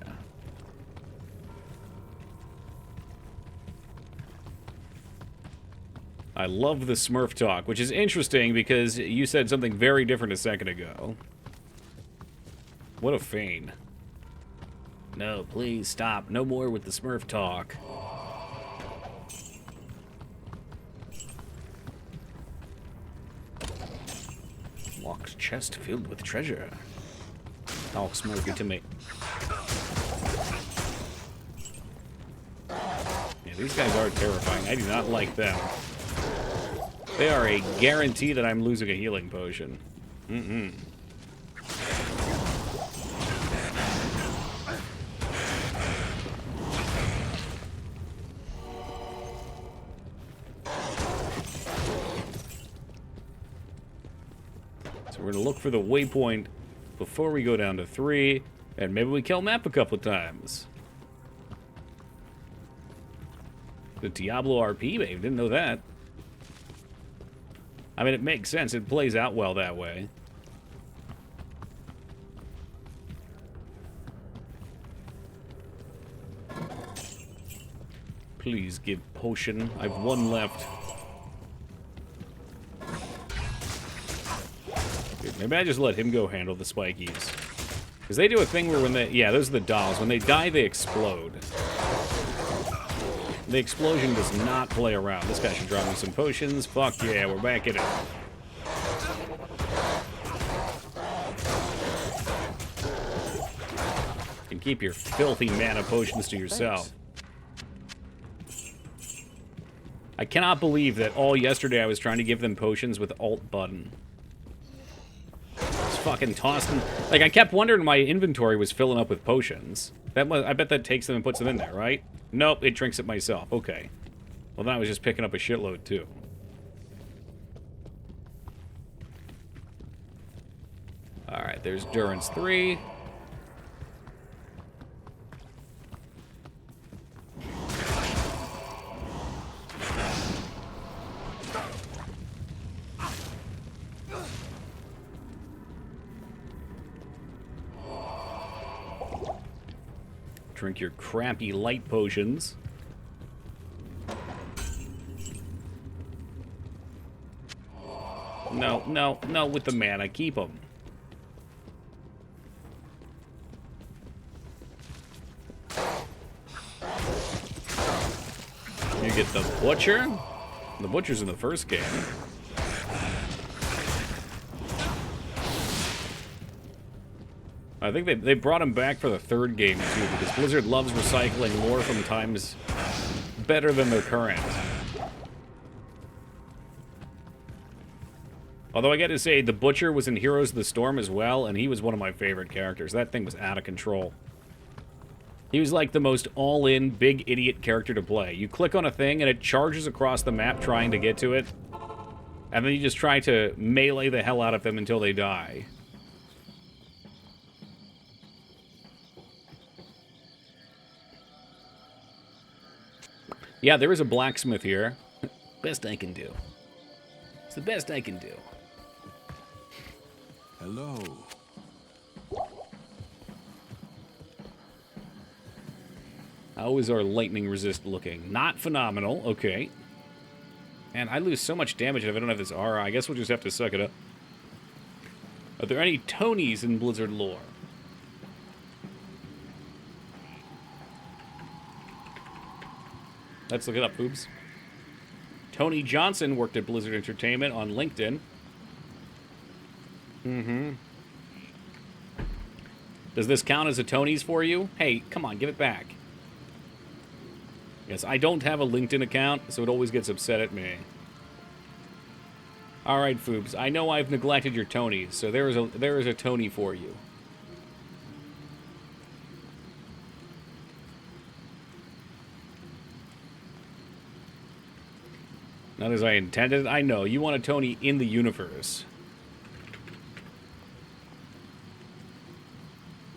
I love the Smurf talk, which is interesting because you said something very different a second ago. What a feign. No, please stop. No more with the Smurf talk. Locked chest filled with treasure. Talk Smurfy to me. Yeah, these guys are terrifying. I do not like them. They are a guarantee that I'm losing a healing potion. Mm-mm. So we're gonna look for the waypoint before we go down to 3, and maybe we kill map a couple of times. The Diablo RP, babe, didn't know that. I mean, it makes sense. It plays out well that way. Please give potion. I have 1 left. Dude, maybe I just let him go handle the spikies. Because they do a thing where when they... Yeah, those are the dolls. When they die, they explode. The explosion does not play around. This guy should drop me some potions. Fuck yeah, we're back in it. You can keep your filthy mana potions to yourself. I cannot believe that all yesterday I was trying to give them potions with Alt button. Just fucking tossed them. Like, I kept wondering my inventory was filling up with potions. I bet that takes them and puts them in there, right? Nope, it drinks it myself. Okay. Well, then I was just picking up a shitload, too. Alright, there's Durance 3. Drink your crappy light potions. No, no, no, with the mana. Keep them. You get the Butcher. The Butcher's in the first game. I think they brought him back for the third game, too, because Blizzard loves recycling lore from times better than their current. Although I gotta say, the Butcher was in Heroes of the Storm as well, and he was one of my favorite characters. That thing was out of control. He was like the most all-in, big idiot character to play. You click on a thing, and it charges across the map trying to get to it, and then you just try to melee the hell out of them until they die. Yeah, there is a blacksmith here. Best I can do. It's the best I can do. Hello. How is our lightning resist looking? Not phenomenal. Okay. And I lose so much damage if I don't have this aura. I guess we'll just have to suck it up. Are there any Tonys in Blizzard lore? Let's look it up, boobs. Tony Johnson worked at Blizzard Entertainment on LinkedIn. Mm-hmm. Does this count as a Tony's for you? Hey, come on, give it back. Yes, I don't have a LinkedIn account, so it always gets upset at me. Alright, Foobs, I know I've neglected your Tonys, so there is a Tony for you. Not as I intended. I know, you want a Tony in the universe.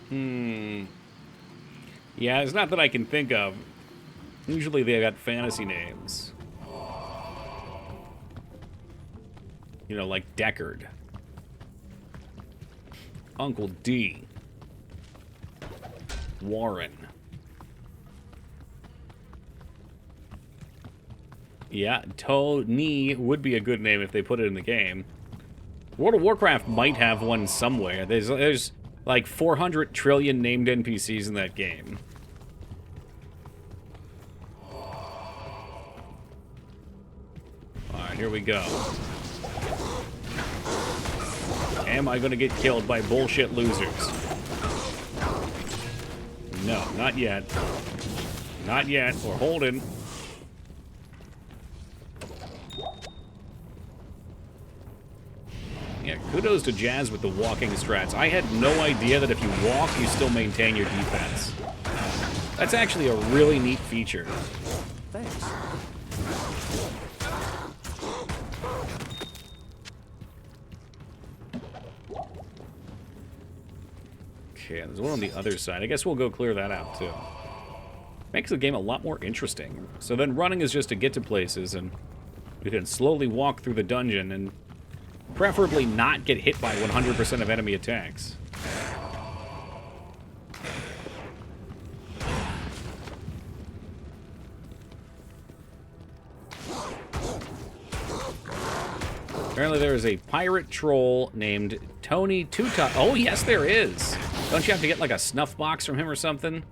Yeah, it's not that I can think of. Usually they got fantasy names. You know, like Deckard. Uncle D. Warren. Yeah, Tony would be a good name if they put it in the game. World of Warcraft might have one somewhere. There's like 400 trillion named NPCs in that game. Alright, here we go. Am I gonna get killed by bullshit losers? No, not yet. Not yet. We're holding. Yeah, kudos to Jazz with the walking strats. I had no idea that if you walk, you still maintain your defense. That's actually a really neat feature. Thanks. Okay, there's one on the other side. I guess we'll go clear that out, too. Makes the game a lot more interesting. So then running is just to get to places, and we can slowly walk through the dungeon and preferably not get hit by 100% of enemy attacks. Apparently there is a pirate troll named Tony Tuta. Oh, yes, there is. Don't you have to get like a snuff box from him or something?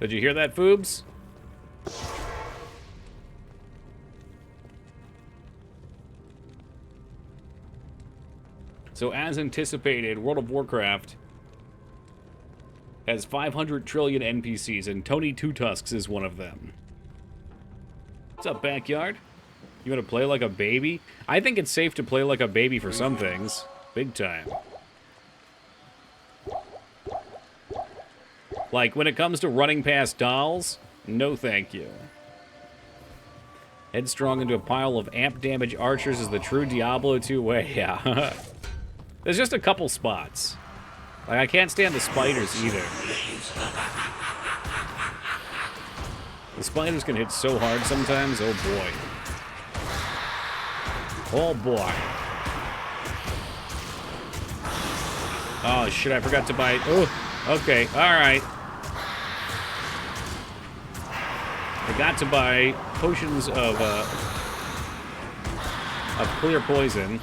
Did you hear that, Foobs? So as anticipated, World of Warcraft Has 500 trillion NPCs, and Tony Two Tusks is one of them. What's up, backyard? You want to play like a baby? I think it's safe to play like a baby for some things. Big time. Like, when it comes to running past dolls, no thank you. Headstrong into a pile of amp damage archers is the true Diablo 2 way. Yeah. There's just a couple spots. Like, I can't stand the spiders either. The spiders can hit so hard sometimes. Oh boy. Oh boy. Oh shit, I forgot to buy. Oh, okay, alright. I got to buy potions of clear poison.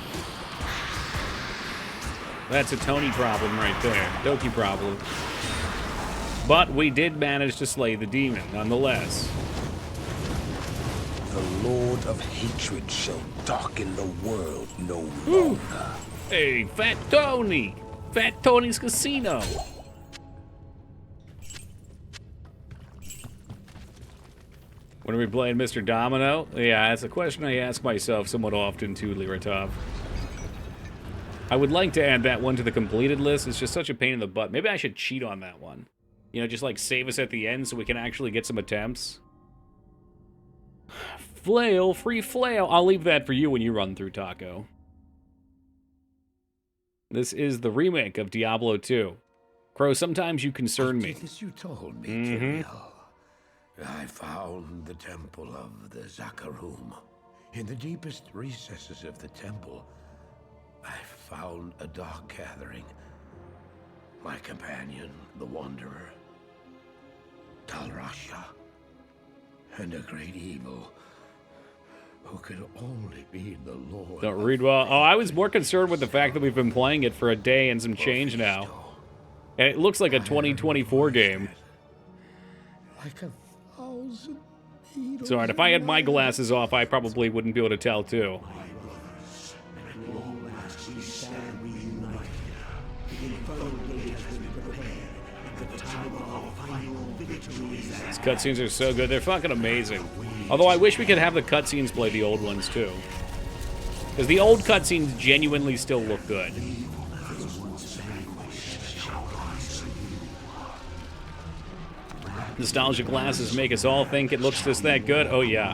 That's a Tony problem right there. Doki problem. But we did manage to slay the demon, nonetheless. The Lord of Hatred shall darken the world no longer. Hey, Fat Tony! Fat Tony's Casino! When are we playing Mr. Domino? Yeah, that's a question I ask myself somewhat often too, Liratov. I would like to add that one to the completed list. It's just such a pain in the butt. Maybe I should cheat on that one. You know, just like save us at the end so we can actually get some attempts. Flail, free flail. I'll leave that for you when you run through Taco. This is the remake of Diablo 2. Crow, sometimes you concern me. As you told me, Tyrael, I found the temple of the Zakarum. In the deepest recesses of the temple, I found a dark gathering. My companion, the Wanderer, Talrasha, and a great evil who could only be the Lord. Don't read well. Oh, I was more concerned with the fact that we've been playing it for a day and some change now. And it looks like a 2024 game. Like 1,000 needles. Sorry, if I had my glasses off, I probably wouldn't be able to tell too. These cutscenes are so good. They're fucking amazing. Although I wish we could have the cutscenes play the old ones too. Because the old cutscenes genuinely still look good. Nostalgia glasses make us all think it looks just that good. Oh yeah.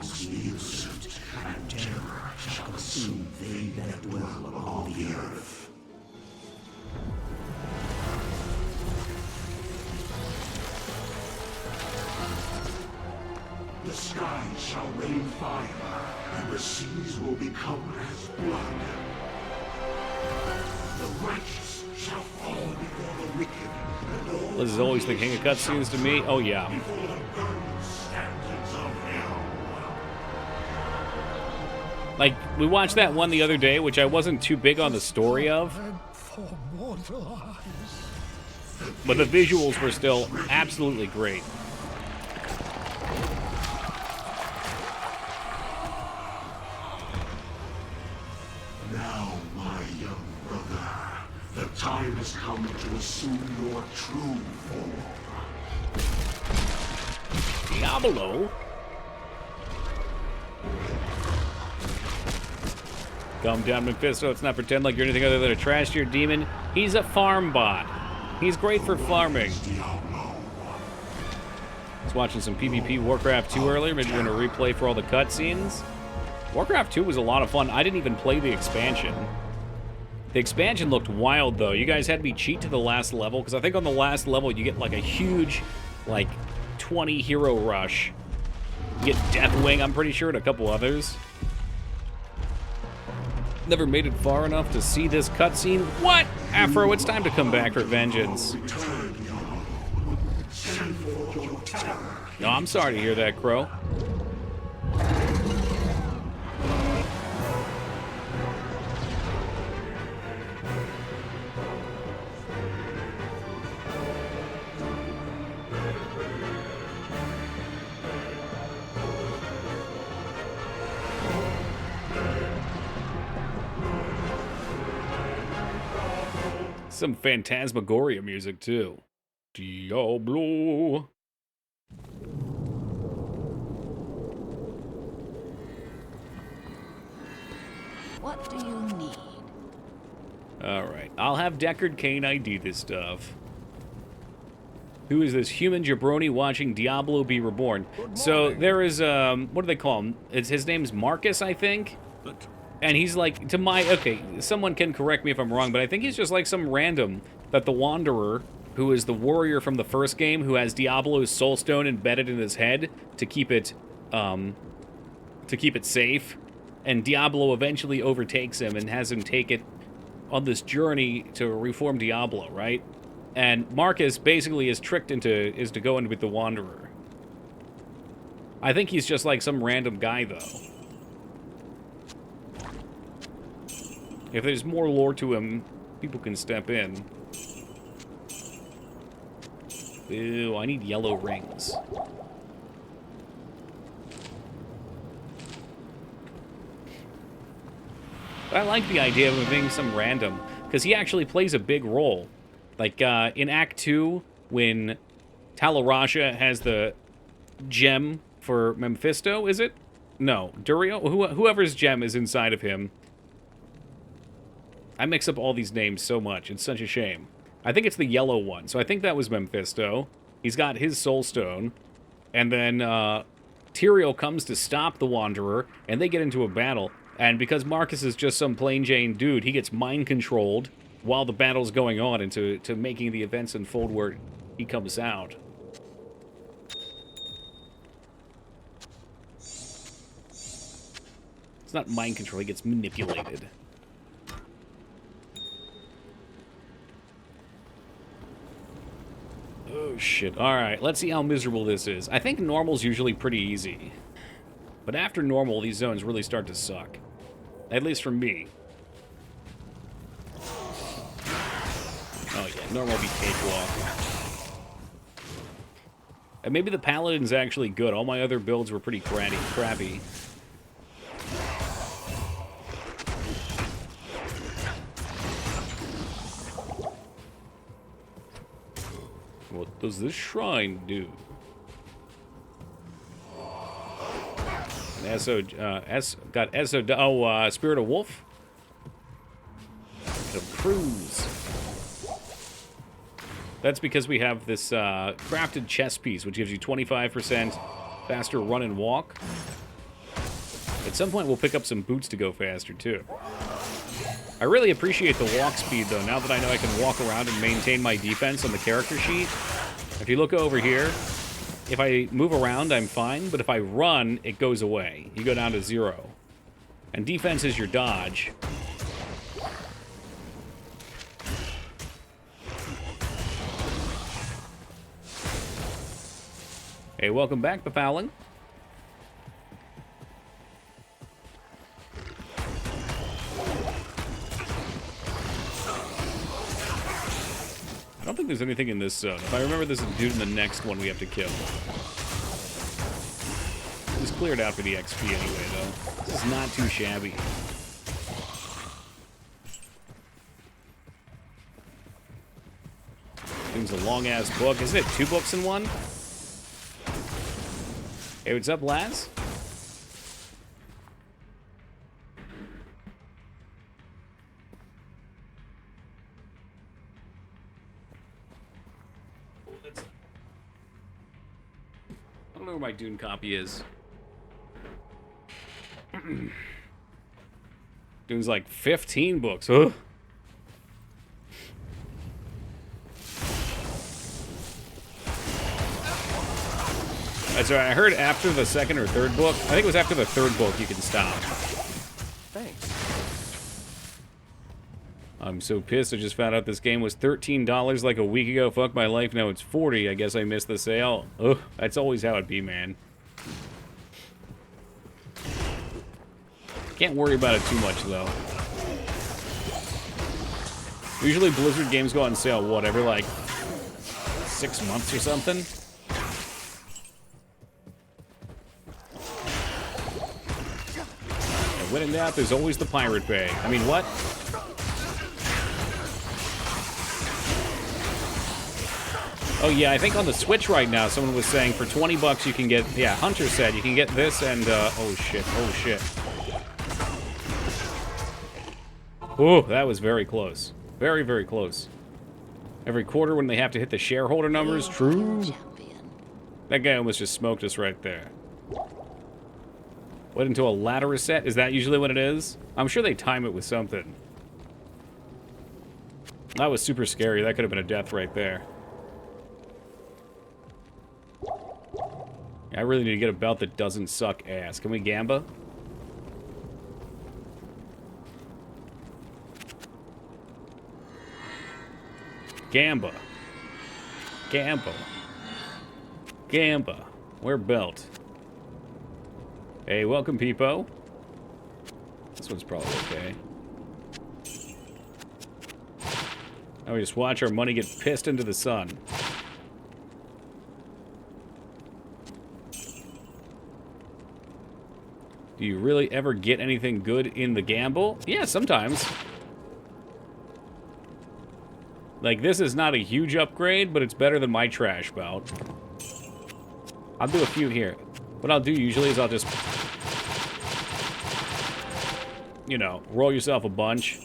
The skies shall rain fire, and the seas will become as blood. The righteous shall fall before the wicked, and all Liz is always the king of cutscenes to me. Oh yeah. before the burning standards of hell. Like, we watched that one the other day, which I wasn't too big on the story of. For mortal eyes. But the visuals were still absolutely great. Now, my young brother, the time has come to assume your true form. Diablo? Calm down, Mephisto. Let's not pretend like you're anything other than a trash-tier demon. He's a farm bot. He's great for farming. I was watching some PvP Warcraft 2 earlier. Maybe we're going to replay for all the cutscenes. Warcraft 2 was a lot of fun. I didn't even play the expansion. The expansion looked wild, though. You guys had me cheat to the last level, because I think on the last level you get, like, a huge, like, 20 hero rush. You get Deathwing, I'm pretty sure, and a couple others. Never made it far enough to see this cutscene. What? Afro, it's time to come back for vengeance. No, I'm sorry to hear that, Crow. Some Phantasmagoria music, too. Diablo. What do you need? Alright, I'll have Deckard Cain ID this stuff. Who is this human jabroni watching Diablo be reborn? So there is, what do they call him? His name's Marcus, I think? And he's like, to my, okay, someone can correct me if I'm wrong, but I think he's just like some random that the Wanderer, who is the warrior from the first game, who has Diablo's soulstone embedded in his head to keep it safe. And Diablo eventually overtakes him and has him take it on this journey to reform Diablo, right? And Marcus basically is tricked into, to go in with the Wanderer. I think he's just like some random guy, though. If there's more lore to him, people can step in. Ew, I need yellow rings. I like the idea of him being some random, because he actually plays a big role. Like, in Act 2, when Talarasha has the gem for Mephisto, is it? No, Durio? Whoever's gem is inside of him. I mix up all these names so much. It's such a shame. I think it's the yellow one, so I think that was Mephisto. He's got his soul stone. And then, Tyrael comes to stop the Wanderer, and they get into a battle. And because Marcus is just some plain Jane dude, he gets mind-controlled while the battle's going on into making the events unfold where he comes out. It's not mind control, he gets manipulated. Oh shit. Alright, let's see how miserable this is. I think normal's usually pretty easy. But after normal, these zones really start to suck. At least for me. Oh yeah, normal will be cakewalk. And maybe the Paladin's actually good. All my other builds were pretty crappy. What does this shrine do? Spirit of Wolf? Cruise. That's because we have this crafted chess piece, which gives you 25% faster run and walk. At some point, we'll pick up some boots to go faster, too. I really appreciate the walk speed, though, now that I know I can walk around and maintain my defense on the character sheet. If you look over here, if I move around, I'm fine, but if I run, it goes away. You go down to 0. And defense is your dodge. Hey, welcome back, Paladin. I don't think there's anything in this zone. If I remember, there's a dude in the next one we have to kill. Just cleared out for the XP anyway, though. This is not too shabby. Seems a long-ass book. Isn't it 2 books in one? Hey, what's up, Laz? I don't know where my Dune copy is. Dune's like 15 books. Huh? That's right. I heard after the 2nd or 3rd book. I think it was after the 3rd book you can stop. Thanks. I'm so pissed. I just found out this game was $13 like a week ago. Fuck my life. Now it's $40. I guess I missed the sale. Ugh, that's always how it be, man. Can't worry about it too much, though. Usually Blizzard games go on sale, what, every, like, 6 months or something? And when in doubt, there's always the Pirate Bay. I mean, what? Oh yeah, I think on the Switch right now, someone was saying for 20 bucks you can get, yeah, Hunter said you can get this and, oh shit, oh shit. Oh, that was very close. Very, very close. Every quarter when they have to hit the shareholder numbers, true. Champion. That guy almost just smoked us right there. Went into a ladder reset? Is that usually what it is? I'm sure they time it with something. That was super scary. That could have been a death right there. I really need to get a belt that doesn't suck ass. Can we gamba? Gamba. Gamba. Gamba. Wear belt. Hey, welcome, Peepo. This one's probably okay. Now we just watch our money get pissed into the sun. Do you really ever get anything good in the gamble? Yeah, sometimes. Like, this is not a huge upgrade, but it's better than my trash belt. I'll do a few here. What I'll do usually is I'll just, you know, roll yourself a bunch.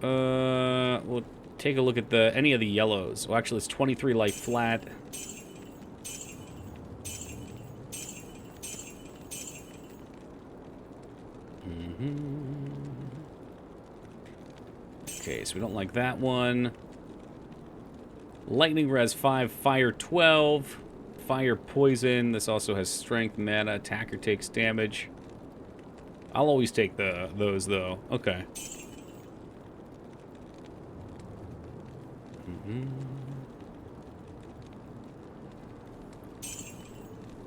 We'll take a look at any of the yellows. Well, actually, it's 23 life flat. Okay, so we don't like that one. Lightning res 5, fire 12, fire poison. This also has strength, mana, attacker takes damage. I'll always take those though. Okay.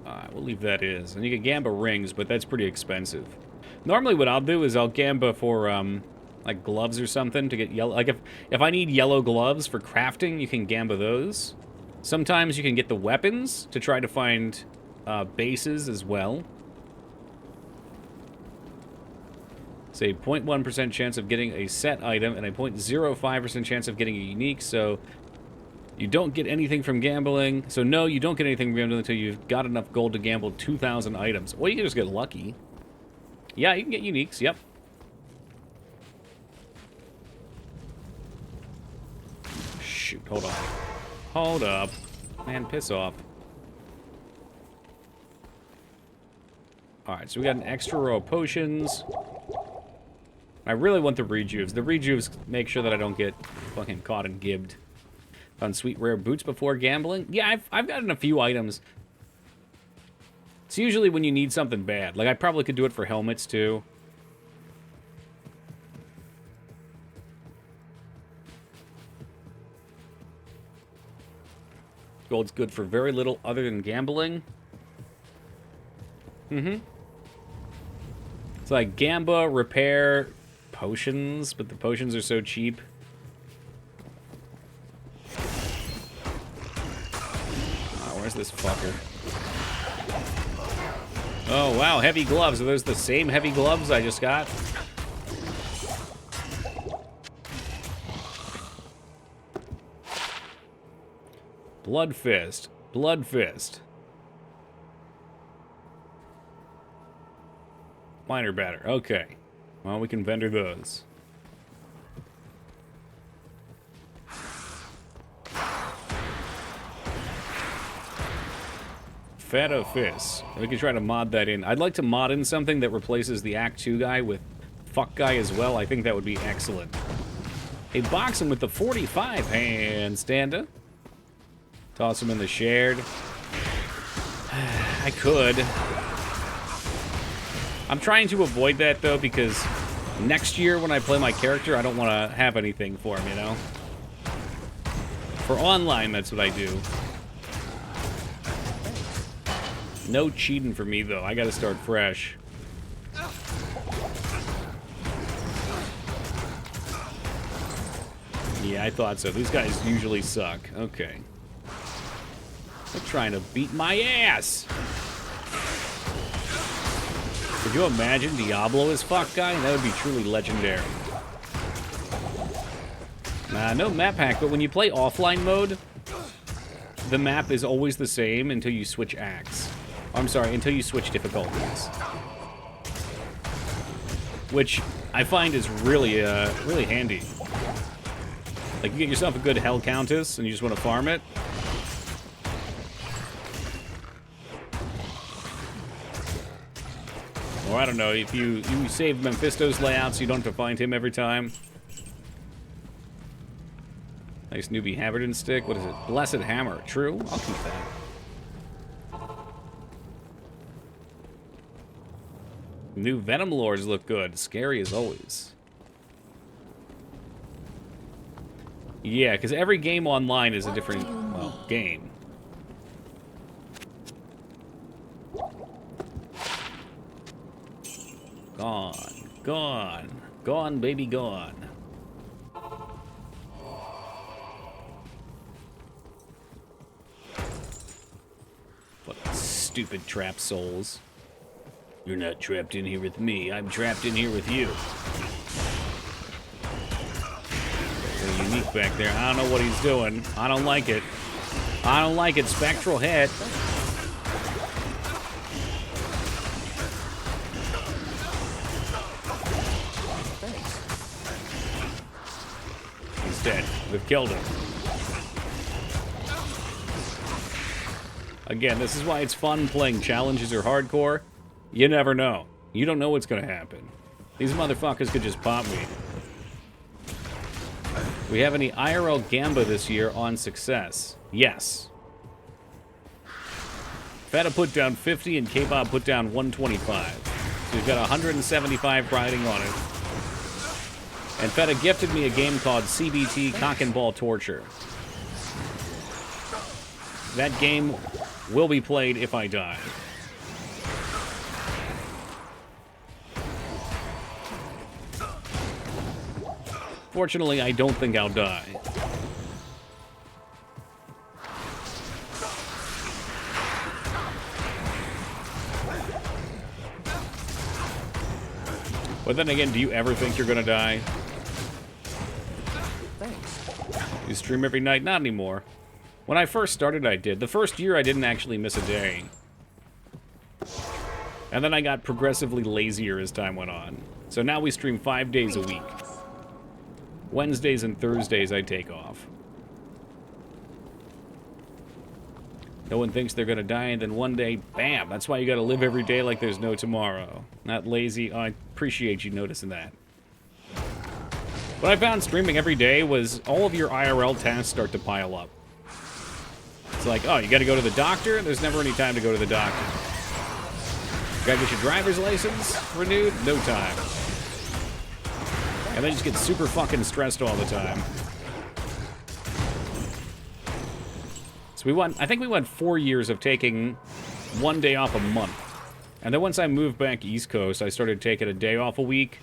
Alright, we'll leave that as. And you can gamba rings, but that's pretty expensive. Normally what I'll do is I'll gamba for like gloves or something to get yellow. Like if I need yellow gloves for crafting, you can gamba those. Sometimes you can get the weapons to try to find bases as well. It's a 0.1% chance of getting a set item and a 0.05% chance of getting a unique, so you don't get anything from gambling. So no, you don't get anything from gambling until you've got enough gold to gamble 2,000 items. Or you can just get lucky. Yeah, you can get uniques, yep. Shoot, hold on. Hold up. Man, piss off. Alright, so we got an extra row of potions. I really want the rejuves. The rejuves make sure that I don't get fucking caught and gibbed. Found sweet rare boots before gambling. Yeah, I've gotten a few items. It's usually when you need something bad. Like, I probably could do it for helmets, too. Gold's good for very little other than gambling. Mm-hmm. It's like gamba, repair, potions, but the potions are so cheap. Where's this fucker? Oh, wow, heavy gloves. Are those the same heavy gloves I just got? Blood fist. Blood fist. Minor batter. Okay. Well, we can vendor those. Feta Fist. We can try to mod that in. I'd like to mod in something that replaces the Act 2 guy with Fuck Guy as well. I think that would be excellent. Hey, box him with the 45 handstander. Toss him in the shared. I could. I'm trying to avoid that, though, because next year when I play my character, I don't want to have anything for him, you know? For online, that's what I do. No cheating for me, though. I gotta start fresh. Yeah, I thought so. These guys usually suck. Okay. They're trying to beat my ass! Could you imagine Diablo as fuck guy? That would be truly legendary. No map hack, but when you play offline mode, the map is always the same until you switch acts. I'm sorry, until you switch difficulties. Which I find is really, really handy. Like, you get yourself a good Hell Countess, and you just want to farm it. Or, I don't know, if you save Mephisto's layout so you don't have to find him every time. Nice newbie Haberden stick. What is it? Blessed Hammer. True? I'll keep that. New Venom lores look good. Scary as always. Yeah, because every game online is a different, well, game. Gone. Gone. Gone, baby, gone. Fucking stupid trap souls. You're not trapped in here with me. I'm trapped in here with you. There's a unique back there. I don't know what he's doing. I don't like it. I don't like it. Spectral hit. He's dead. We've killed him. Again, this is why it's fun playing challenges or hardcore. You never know. You don't know what's going to happen. These motherfuckers could just pop me. We have any IRL Gamba this year on success? Yes. Feta put down 50 and K-Bob put down 125. So we've got 175 riding on it. And Feta gifted me a game called CBT Cock and Ball Torture. That game will be played if I die. Fortunately, I don't think I'll die. But then again, do you ever think you're gonna die? Thanks. You stream every night? Not anymore. When I first started, I did. The first year, I didn't actually miss a day. And then I got progressively lazier as time went on. So now we stream 5 days a week. Wednesdays and Thursdays I take off. No one thinks they're gonna die, and then one day, bam! That's why you gotta live every day like there's no tomorrow. Not lazy. Oh, I appreciate you noticing that. What I found streaming every day was all of your IRL tasks start to pile up. It's like, oh, you gotta go to the doctor? There's never any time to go to the doctor. You gotta get your driver's license renewed? No time. And then just get super fucking stressed all the time. So I think we went 4 years of taking 1 day off a month. And then once I moved back East Coast, I started taking a day off a week.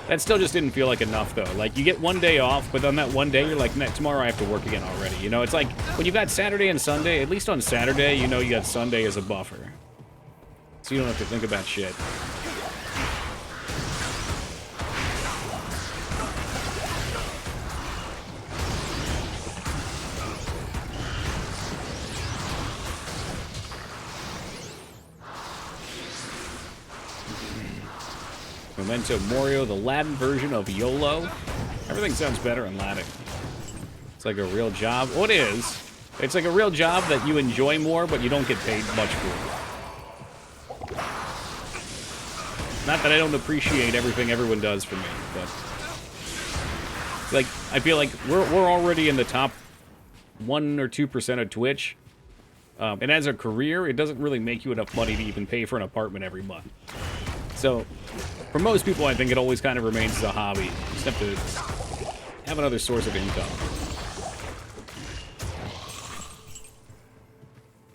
That still just didn't feel like enough, though. Like, you get 1 day off, but on that 1 day, you're like, tomorrow I have to work again already. You know, it's like, when you've got Saturday and Sunday, at least on Saturday, you know you got Sunday as a buffer. So you don't have to think about shit. Memento Mori, the Latin version of YOLO. Everything sounds better in Latin. It's like a real job. What is? It's like a real job that you enjoy more, but you don't get paid much for. Not that I don't appreciate everything everyone does for me, but like I feel like we're already in the top 1 or 2% of Twitch, and as a career, it doesn't really make you enough money to even pay for an apartment every month. So, for most people, I think it always kind of remains as a hobby. You just have to have another source of income.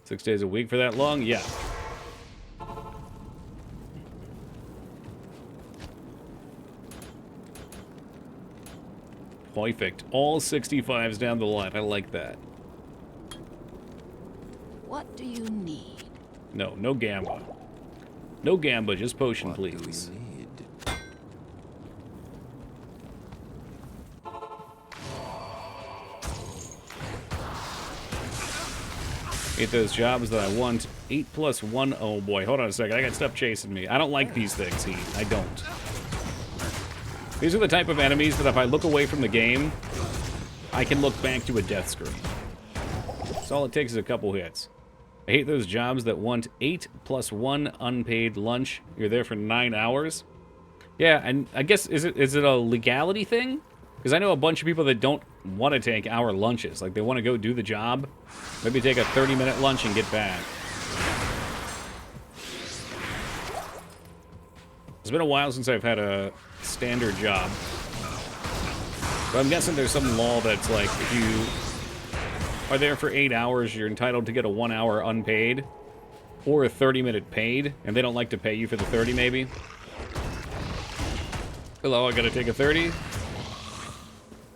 6 days a week for that long? Yeah. Perfect. All 65s down the line. I like that. What do you need? No, no Gamba. No Gamba, just potion, please. Hate those jobs that I want. 8 plus 1. Oh boy, hold on a second. I got stuff chasing me. I don't like these things, Heat. I don't. These are the type of enemies that if I look away from the game, I can look back to a death screen. So all it takes is a couple hits. I hate those jobs that want 8 plus 1 unpaid lunch. You're there for 9 hours. Yeah, and I guess, is it a legality thing? Because I know a bunch of people that don't want to take hour lunches. Like, they want to go do the job, maybe take a 30-minute lunch and get back. It's been a while since I've had a standard job. But I'm guessing there's some law that's like, if you are there for 8 hours, you're entitled to get a 1 hour unpaid, or a 30-minute paid, and they don't like to pay you for the 30, maybe. Hello, I gotta take a 30.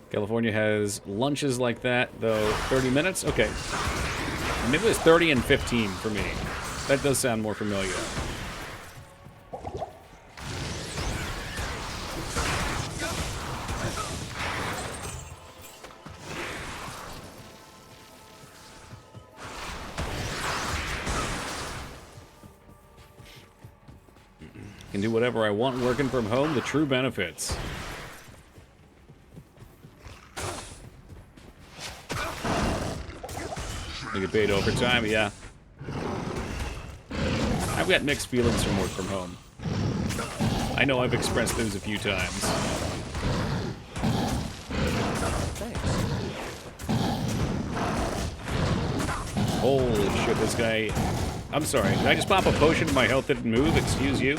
California has lunches like that, though. 30 minutes? Okay. Maybe it was 30 and 15 for me. That does sound more familiar. Can do whatever I want working from home. The true benefits. You get paid overtime, yeah. I've got mixed feelings from work from home. I know I've expressed those a few times. Thanks. Holy shit, this guy... I'm sorry, did I just pop a potion and my health didn't move? Excuse you?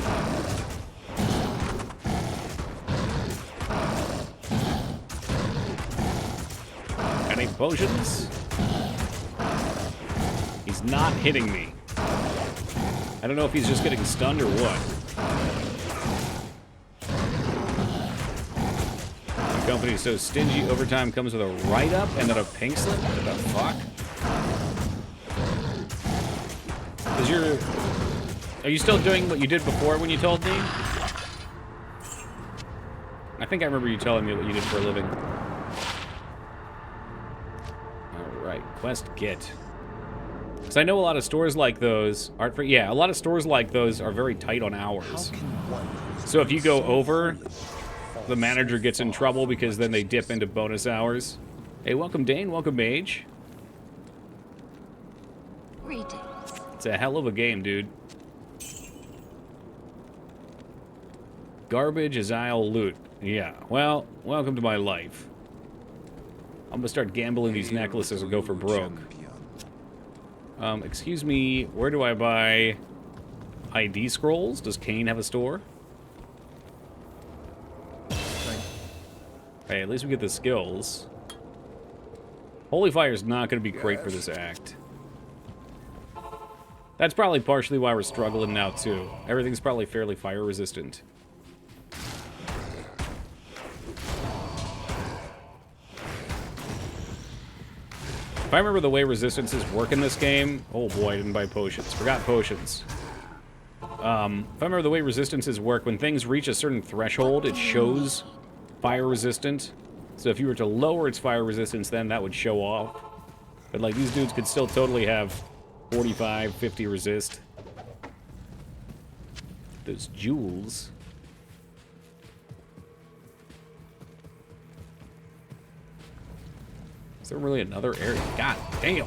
Any potions? He's not hitting me. I don't know if he's just getting stunned or what. The company's so stingy, overtime comes with a write-up and then a pink slip? What the fuck? Are you still doing what you did before when you told me? I think I remember you telling me what you did for a living. Alright, quest get. Because I know a lot of stores like those aren't for... Yeah, a lot of stores like those are very tight on hours. So if you go over, the manager gets in trouble because then they dip into bonus hours. Hey, welcome Dane, welcome Mage. Greetings. It's a hell of a game, dude. Garbage is aisle loot. Yeah, well, welcome to my life. I'm gonna start gambling these necklaces and go for broke. Excuse me, where do I buy ID scrolls? Does Kane have a store? Hey, at least we get the skills. Holy Fire's not gonna be great for this act. That's probably partially why we're struggling now, too. Everything's probably fairly fire resistant. If I remember the way resistances work in this game... Oh boy, I didn't buy potions. Forgot potions. If I remember the way resistances work, when things reach a certain threshold, it shows fire resistant. So if you were to lower its fire resistance, then that would show off. But, like, these dudes could still totally have 45, 50 resist. Those jewels. Is there really another area? God damn.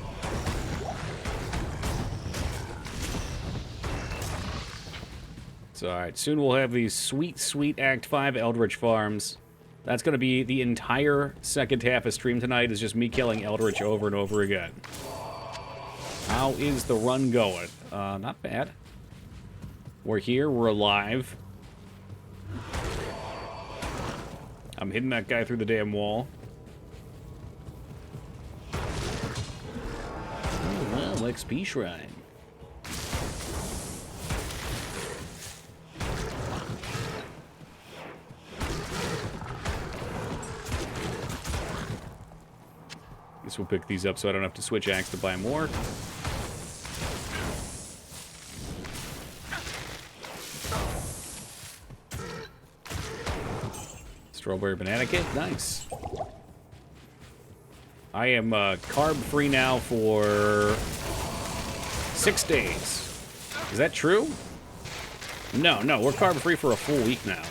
So, alright, soon we'll have these sweet, sweet Act 5 Eldritch farms. That's going to be the entire second half of stream tonight, is just me killing Eldritch over and over again. How is the run going? Not bad. We're here, we're alive. I'm hitting that guy through the damn wall. Oh, wow, XP shrine. Guess we'll pick these up so I don't have to switch axe to buy more. Strawberry banana kit, nice. I am carb free now for 6 days. Is that true? No, we're carb-free for a full week now.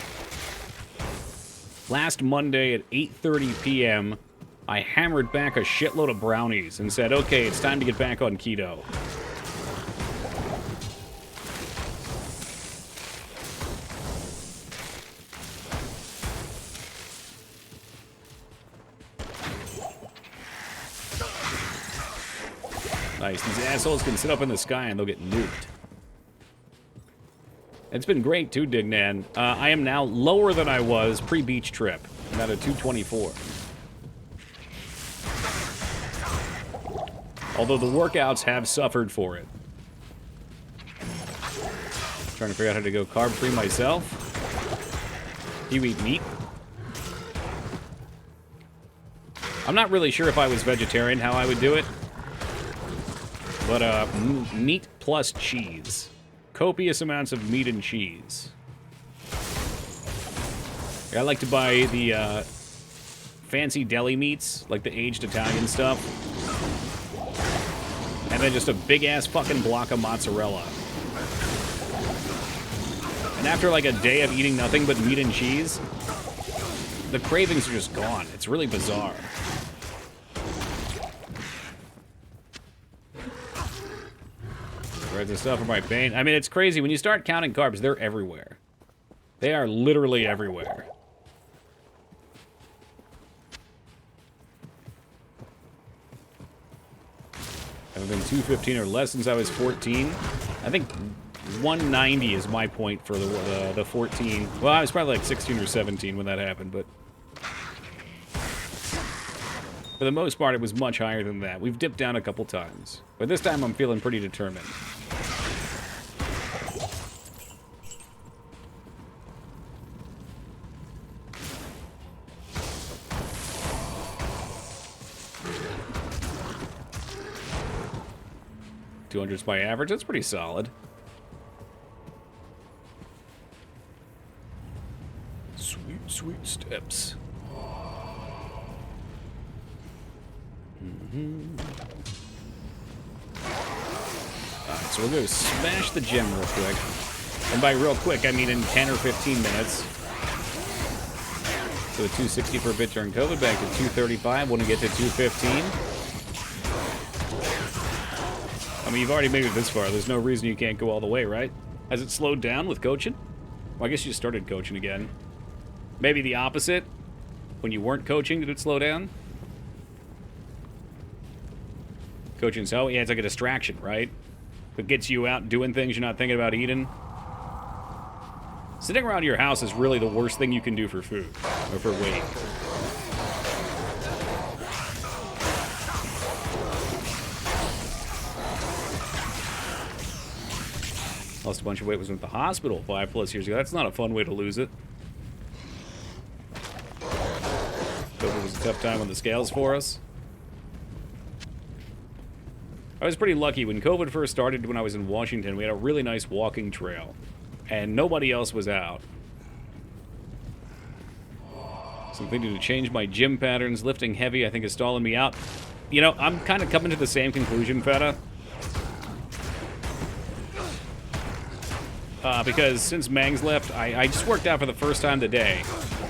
Last Monday at 8:30 p.m., I hammered back a shitload of brownies and said, okay, it's time to get back on keto. Nice. These assholes can sit up in the sky and they'll get nuked. It's been great, too, Dignan. I am now lower than I was pre-beach trip. I'm at a 224. Although the workouts have suffered for it. Trying to figure out how to go carb-free myself. You eat meat? I'm not really sure if I was vegetarian how I would do it. But, meat plus cheese. Copious amounts of meat and cheese. I like to buy the, fancy deli meats, like the aged Italian stuff. And then just a big-ass fucking block of mozzarella. And after, like, a day of eating nothing but meat and cheese, the cravings are just gone. It's really bizarre. Right, the stuff for my pain. I mean, it's crazy. When you start counting carbs, they're everywhere. They are literally everywhere. I've been 215 or less since I was 14. I think 190 is my point for the 14. Well, I was probably like 16 or 17 when that happened, but for the most part, it was much higher than that. We've dipped down a couple times, but this time I'm feeling pretty determined. $200's my average. That's pretty solid. Sweet, sweet steps. Alright, so we'll go smash the gym real quick. And by real quick, I mean in 10 or 15 minutes. So 260 for a bit during COVID, back to 235. Want to get to 215. I mean, you've already made it this far. There's no reason you can't go all the way, right? Has it slowed down with coaching? Well, I guess you started coaching again. Maybe the opposite. When you weren't coaching, did it slow down? Coaching, so yeah, it's like a distraction, right? It gets you out doing things you're not thinking about eating. Sitting around your house is really the worst thing you can do for food, or for weight. Lost a bunch of weight, was at the hospital 5+ years ago. That's not a fun way to lose it. COVID was a tough time on the scales for us. I was pretty lucky. When COVID first started, when I was in Washington, we had a really nice walking trail. And nobody else was out. So I'm thinking to change my gym patterns. Lifting heavy, I think, is stalling me out. You know, I'm kind of coming to the same conclusion, Feta. Because since Mangs left, I just worked out for the first time today.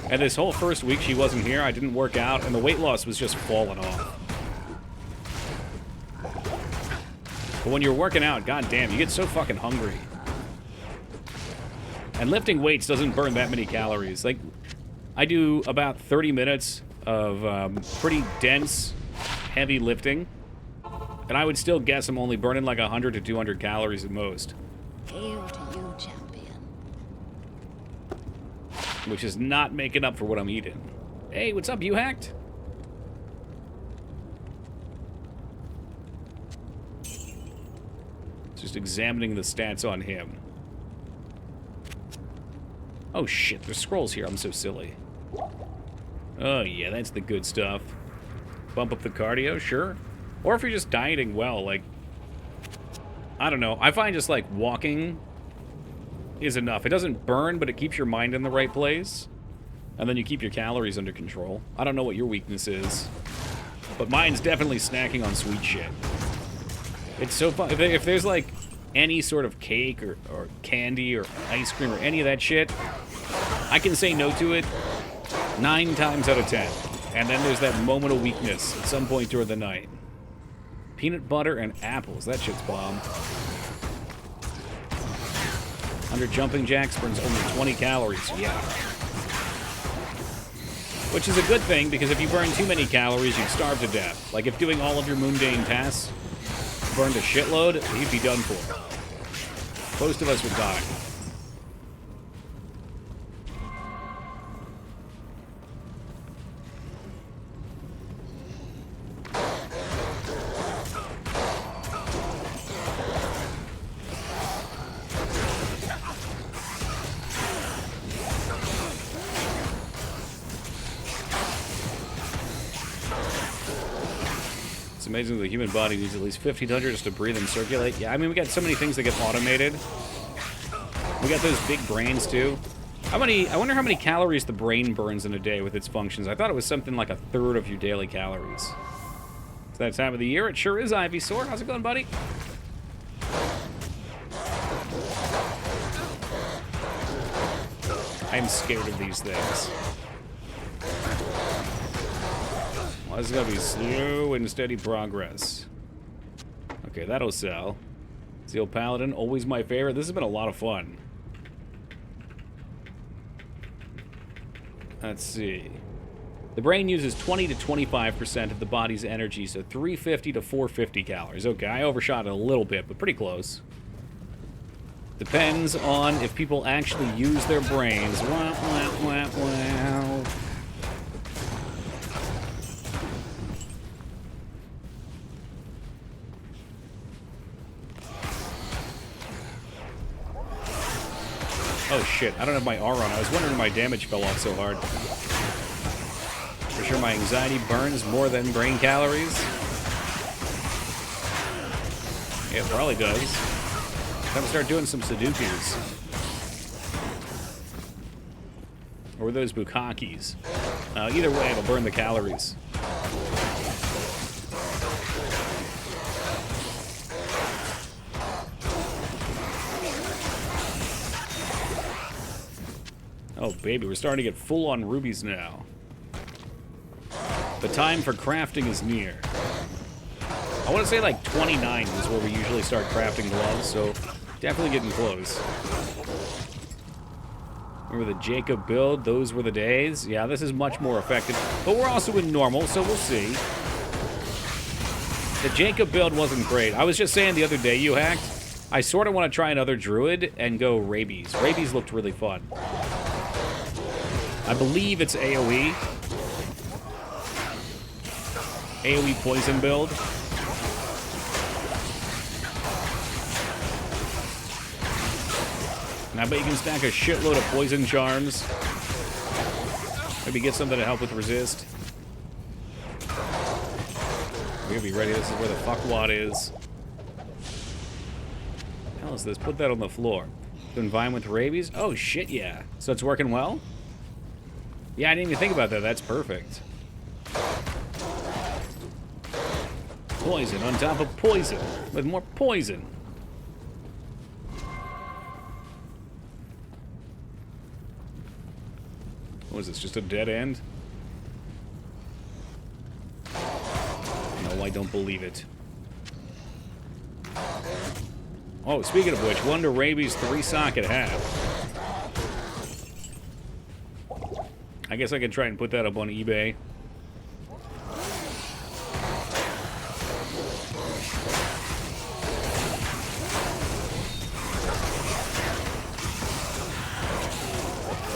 And this whole first week she wasn't here, I didn't work out, and the weight loss was just falling off. But when you're working out, goddamn, you get so fucking hungry. And lifting weights doesn't burn that many calories. Like, I do about 30 minutes of pretty dense, heavy lifting. And I would still guess I'm only burning like 100 to 200 calories at most. Hail to you, champion. Which is not making up for what I'm eating. Hey, what's up, you hacked? Just examining the stats on him. Oh shit, there's scrolls here. I'm so silly. Oh yeah, that's the good stuff. Bump up the cardio, sure. Or if you're just dieting well, like, I don't know. I find just like walking is enough. It doesn't burn, but it keeps your mind in the right place. And then you keep your calories under control. I don't know what your weakness is, but mine's definitely snacking on sweet shit. It's so fun. If there's like any sort of cake or candy or ice cream or any of that shit, I can say no to it 9 times out of 10. And then there's that moment of weakness at some point during the night. Peanut butter and apples. That shit's bomb. 100 jumping jacks burns only 20 calories. Yeah. Which is a good thing, because if you burn too many calories, you'd starve to death. Like, if doing all of your mundane tasks burned a shitload, you'd be done for. Most of us would die. It's amazing the human body needs at least 1,500 just to breathe and circulate. Yeah, I mean, we got so many things that get automated. We got those big brains, too. I wonder how many calories the brain burns in a day with its functions. I thought it was something like 1/3 of your daily calories. It's that time of the year. It sure is, Ivysaur. How's it going, buddy? I'm scared of these things. Well, this is gonna be slow and steady progress. Okay, that'll sell. Seal Paladin, always my favorite. This has been a lot of fun. Let's see. The brain uses 20 to 25% of the body's energy, so 350 to 450 calories. Okay, I overshot it a little bit, but pretty close. Depends on if people actually use their brains. Wow, wow, wow, wow. Oh shit, I don't have my R on. I was wondering my damage fell off so hard. For sure my anxiety burns more than brain calories. Yeah, it probably does. Time to start doing some Sudokus. Or those Bukakis. Either way, it'll burn the calories. Oh, baby, we're starting to get full-on rubies now. The time for crafting is near. I want to say like 29 is where we usually start crafting gloves, so definitely getting close. Remember the Jacob build? Those were the days. Yeah, this is much more effective, but we're also in normal, so we'll see. The Jacob build wasn't great. I was just saying the other day, you hacked, I sort of want to try another druid and go rabies. Rabies looked really fun. I believe it's AoE. AoE poison build. And I bet you can stack a shitload of poison charms. Maybe get something to help with resist. We're gonna be ready. This is where the fuckwad is. What the hell is this? Put that on the floor. Doing Vine with rabies? Oh shit, yeah. So it's working well? Yeah, I didn't even think about that. That's perfect. Poison on top of poison with more poison. What is this, just a dead end? No, I don't believe it. Oh, speaking of which, 1 to rabies, 3 socket half. I guess I could try and put that up on eBay.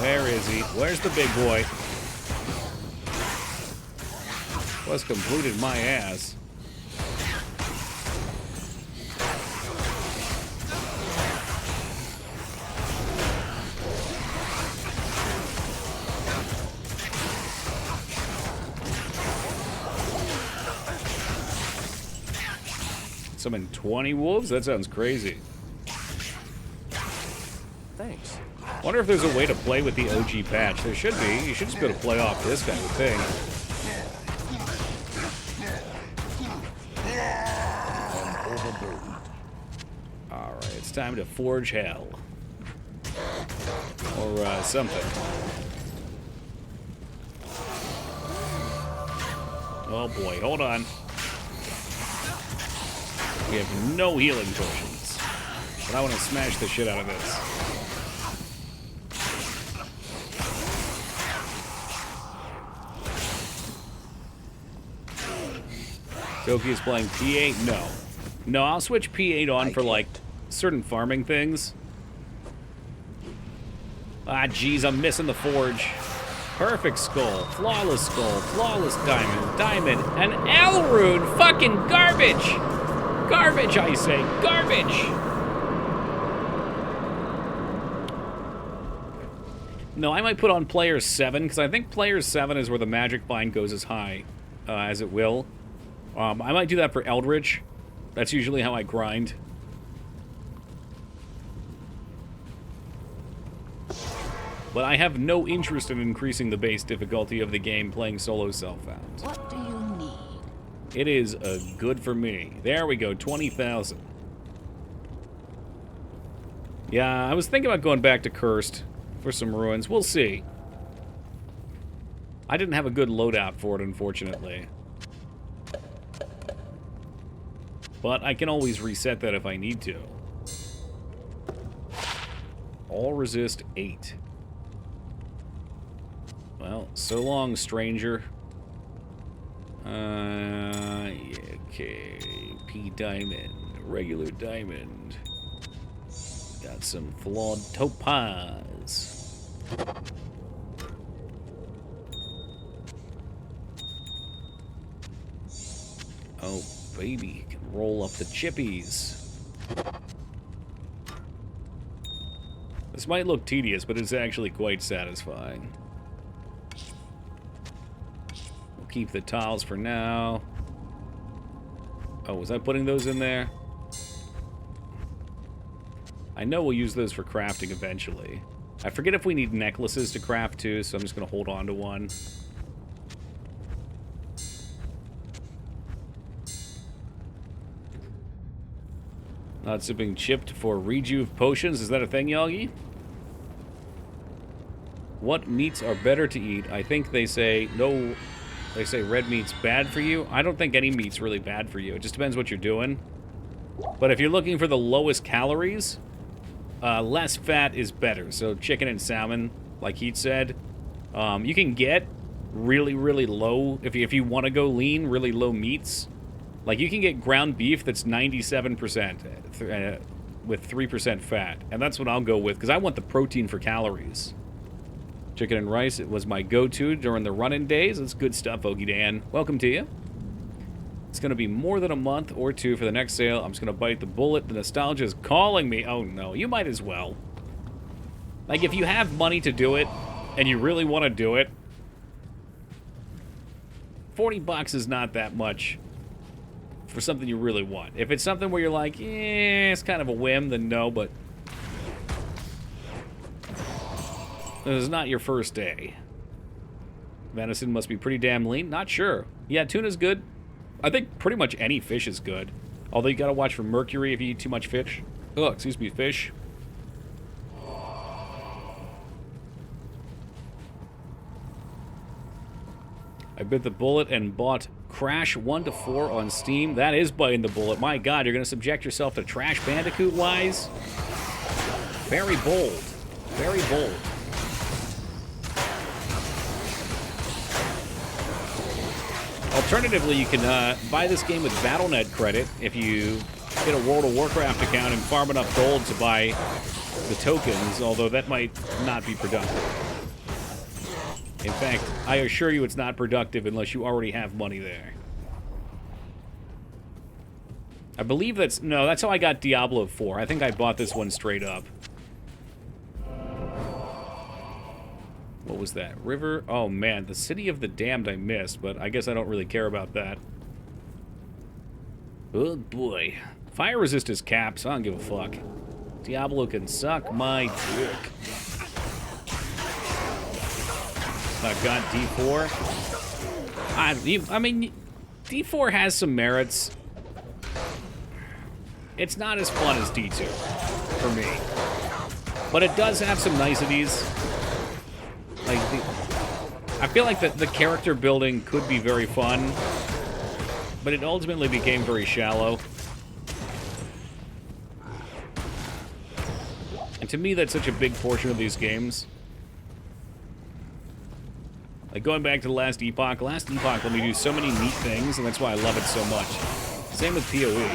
Where is he? Where's the big boy? What's completed my ass? Summon 20 wolves? That sounds crazy. Thanks. Wonder if there's a way to play with the OG patch. There should be. You should just be able to play off this guy, I would think. I'm overburdened. time to forge hell. Or, something. Oh boy, hold on. We have no healing potions. But I want to smash the shit out of this. Toki is playing P8? No. No, I'll switch P8 on for, like, certain farming things. Ah, jeez, I'm missing the forge. Perfect skull, flawless diamond, and Elrune! Fucking garbage! Garbage, I say, garbage! No, I might put on player 7, because I think player 7 is where the magic bind goes as high as it will. I might do that for Eldritch. That's usually how I grind. But I have no interest in increasing the base difficulty of the game playing solo self-found. What do you need? It is good for me. There we go, 20,000. Yeah, I was thinking about going back to Cursed for some ruins. We'll see. I didn't have a good loadout for it, unfortunately. But I can always reset that if I need to. All resist 8. Well, so long, stranger. Yeah, okay. P diamond, regular diamond. Got some flawed topaz. Oh, baby, can roll up the chippies. This might look tedious, but it's actually quite satisfying. We'll keep the tiles for now. Oh, was I putting those in there? I know we'll use those for crafting eventually. I forget if we need necklaces to craft too, so I'm just going to hold on to one. Not sipping chipped for rejuve potions. Is that a thing, Yagi? What meats are better to eat? I think they say no. They say red meat's bad for you. I don't think any meat's really bad for you. It just depends what you're doing. But if you're looking for the lowest calories, less fat is better. So chicken and salmon, like Heat said, you can get really, really low, if you want to go lean, really low meats. Like, you can get ground beef that's 97% with 3% fat. And that's what I'll go with, because I want the protein for calories. Chicken and rice, it was my go-to during the run-in days. It's good stuff, Ogie Dan. Welcome to you. It's going to be more than a month or two for the next sale. I'm just going to bite the bullet. The nostalgia is calling me. Oh, no. You might as well. Like, if you have money to do it, and you really want to do it, $40 is not that much for something you really want. If it's something where you're like, eh, it's kind of a whim, then no, but this is not your first day. Venison must be pretty damn lean. Not sure. Yeah, tuna's good. I think pretty much any fish is good. Although you gotta watch for mercury if you eat too much fish. Oh, excuse me, fish. I bit the bullet and bought Crash 1 to 4 on Steam. That is biting the bullet. My God, you're going to subject yourself to Trash Bandicoot-wise? Very bold. Very bold. Alternatively, you can buy this game with Battle.net credit if you get a World of Warcraft account and farm enough gold to buy the tokens, although that might not be productive. In fact, I assure you it's not productive unless you already have money there. I believe that's... No, that's how I got Diablo 4. I think I bought this one straight up. What was that? River? Oh, man. The City of the Damned I missed, but I guess I don't really care about that. Oh, boy. Fire resist is caps. I don't give a fuck. Diablo can suck my dick. I've got D4. I mean, D4 has some merits. It's not as fun as D2. for me. But it does have some niceties. Like, I feel like the character building could be very fun, but it ultimately became very shallow. And to me, that's such a big portion of these games. Like, going back to the last Epoch let me do so many neat things, and that's why I love it so much. Same with PoE.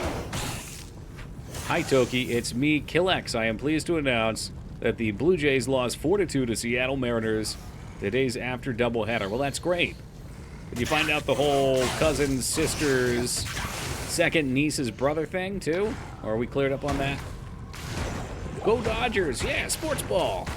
Hi, Toki. It's me, Killex. I am pleased to announce that the Blue Jays lost 4-2 to Seattle Mariners the days after doubleheader. Well, that's great. Did you find out the whole cousin's, sister's, second niece's brother thing, too? Or are we cleared up on that? Go Dodgers! Yeah, sports ball!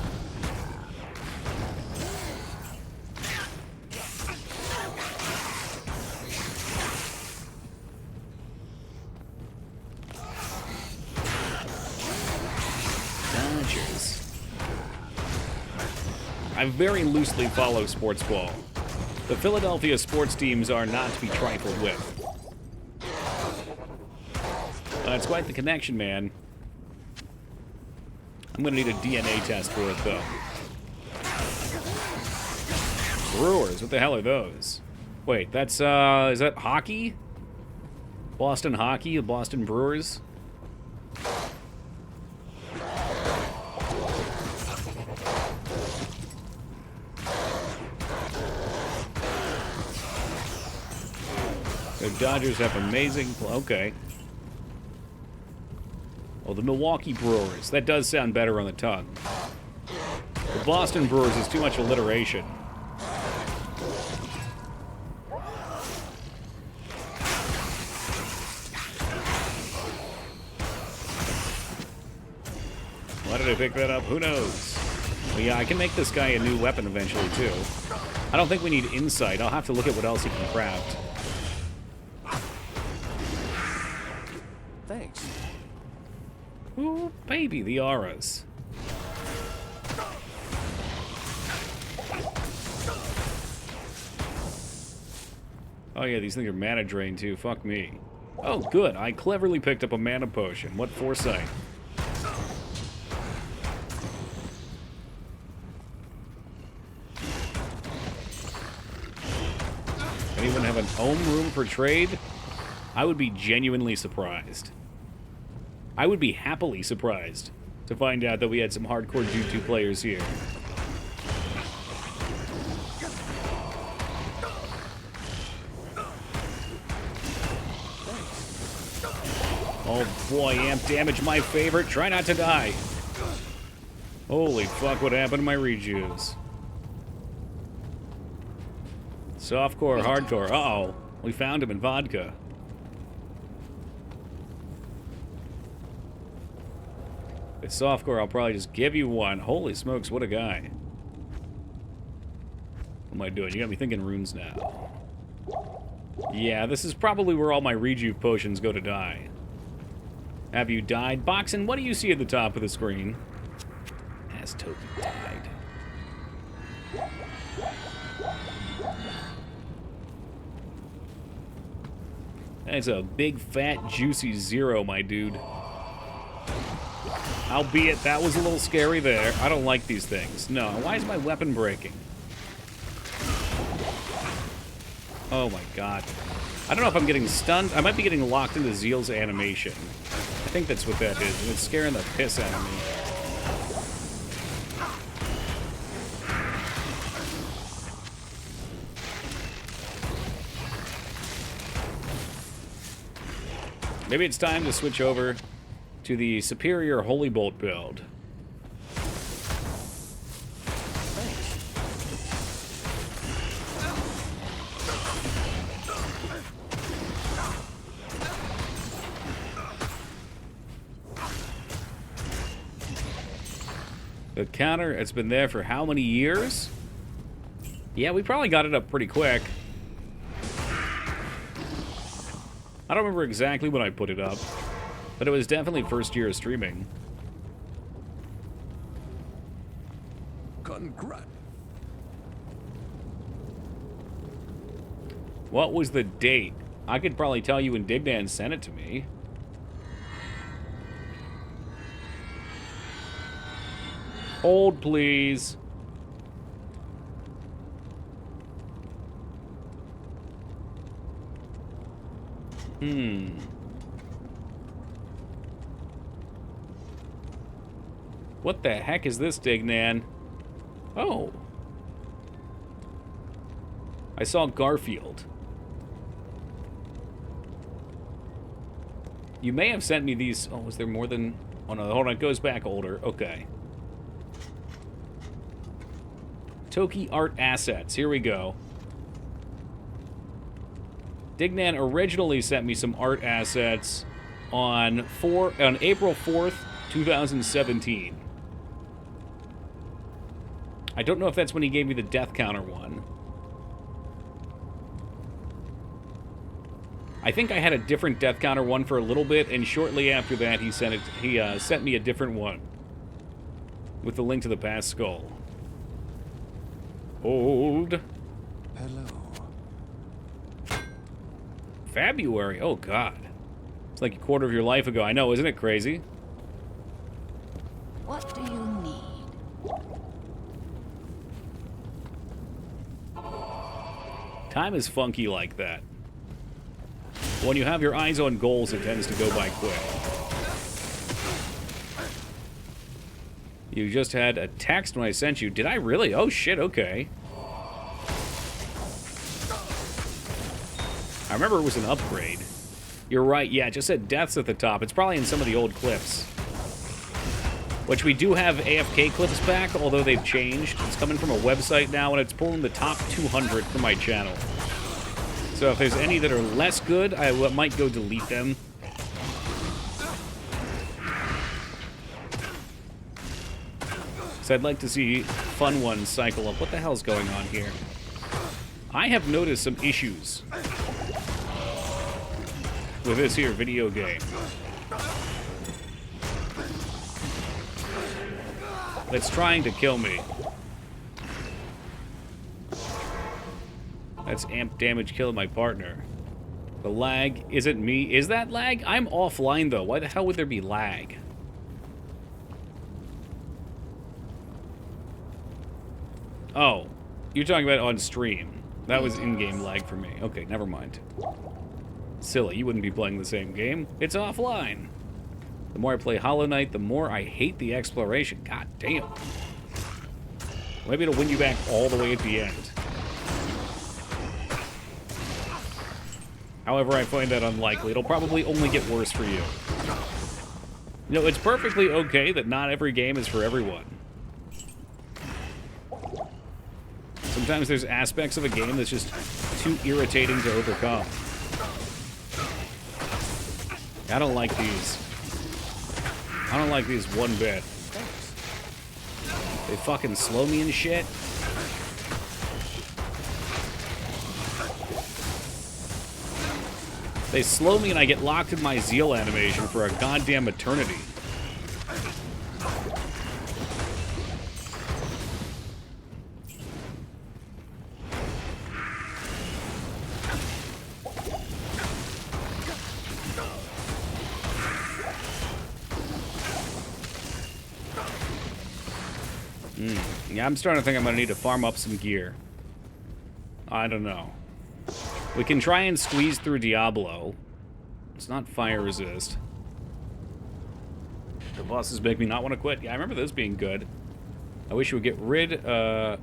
Dodgers. I very loosely follow sports ball. The Philadelphia sports teams are not to be trifled with. It's quite the connection, man. I'm gonna need a DNA test for it, though. Brewers, what the hell are those? Wait, that's, is that hockey? Boston hockey, the Boston Brewers? The Dodgers have amazing... Okay. Oh, the Milwaukee Brewers. That does sound better on the tongue. The Boston Brewers is too much alliteration. Why did I pick that up? Who knows? Well, yeah, I can make this guy a new weapon eventually, too. I don't think we need insight. I'll have to look at what else he can craft. Thanks. Ooh, baby, the auras. Oh yeah, these things are mana drain too. Fuck me. Oh, good. I cleverly picked up a mana potion. What foresight. Anyone have an ohm room for trade? I would be genuinely surprised. I would be happily surprised to find out that we had some hardcore G2 players here. Oh boy, amp damage, my favorite. Try not to die. Holy fuck, what happened to my rejuves? Softcore, hardcore. Uh-oh. We found him in vodka. It's softcore, I'll probably just give you one. Holy smokes, what a guy. What am I doing? You got me thinking runes now. Yeah, this is probably where all my rejuve potions go to die. Have you died? Boxin, what do you see at the top of the screen? Has Toki died? That's a big, fat, juicy 0, my dude. Albeit, that was a little scary there. I don't like these things. No, why is my weapon breaking? Oh my god. I don't know if I'm getting stunned. I might be getting locked into Zeal's animation. I think that's what that is, and it's scaring the piss out of me. Maybe it's time to switch over to the superior Holy Bolt build. The counter, it's been there for how many years? Yeah, we probably got it up pretty quick. I don't remember exactly when I put it up, but it was definitely first year of streaming. Congrats. What was the date? I could probably tell you when Dignan sent it to me. Hold, please. What the heck is this, Dignan? Oh. I saw Garfield. You may have sent me these... Oh, was there more than... Oh, no, hold on. It goes back older. Okay. Toki Art Assets. Here we go. Dignan originally sent me some art assets on April 4th, 2017. I don't know if that's when he gave me the death counter one. I think I had a different death counter one for a little bit, and shortly after that he sent me a different one with the link to the past skull. Hold. Hello. February. Oh God. It's like a quarter of your life ago. I know, isn't it crazy? What do you need? Time is funky like that. When you have your eyes on goals, it tends to go by quick. You just had a text when I sent you. Did I really? Oh shit, okay. I remember it was an upgrade. You're right, yeah, it just said deaths at the top. It's probably in some of the old clips. Which we do have AFK clips back, although they've changed. It's coming from a website now, and it's pulling the top 200 for my channel. So if there's any that are less good, I might go delete them. So I'd like to see fun ones cycle up. What the hell's going on here? I have noticed some issues with this here video game. That's trying to kill me. That's amp damage killing my partner. The lag isn't me. Is that lag? I'm offline though. Why the hell would there be lag? Oh, you're talking about on stream. That was in-game lag for me. Okay, never mind. Silly, you wouldn't be playing the same game. It's offline. The more I play Hollow Knight, the more I hate the exploration. God damn. Maybe it'll win you back all the way at the end. However, I find that unlikely. It'll probably only get worse for you. You know, it's perfectly okay that not every game is for everyone. Sometimes there's aspects of a game that's just too irritating to overcome. I don't like these. I don't like these one bit. They fucking slow me and shit. They slow me and I get locked in my Zeal animation for a goddamn eternity. Yeah, I'm starting to think I'm gonna need to farm up some gear. I don't know. We can try and squeeze through Diablo. It's not fire resist. The bosses make me not want to quit. Yeah, I remember this being good. I wish you would get rid of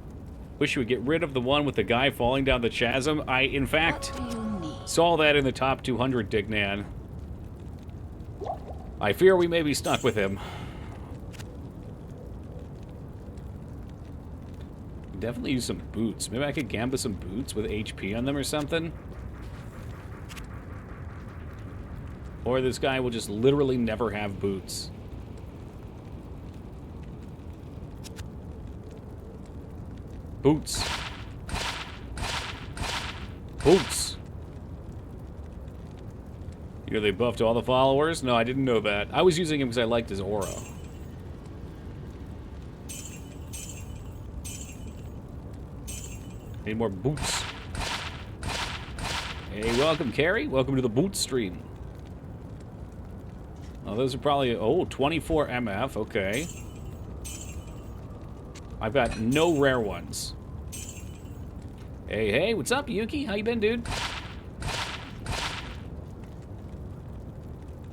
the one with the guy falling down the chasm. I, in fact, saw that in the top 200, Dignan. I fear we may be stuck with him. Definitely use some boots. Maybe I could gamba some boots with HP on them or something. Or this guy will just literally never have boots. Boots. Boots. You know they buffed all the followers? No, I didn't know that. I was using him because I liked his aura. Need more boots. Hey, welcome, Carrie. Welcome to the boot stream. Oh, those are probably... Oh, 24 MF. Okay. I've got no rare ones. Hey, hey, what's up, Yuki? How you been, dude?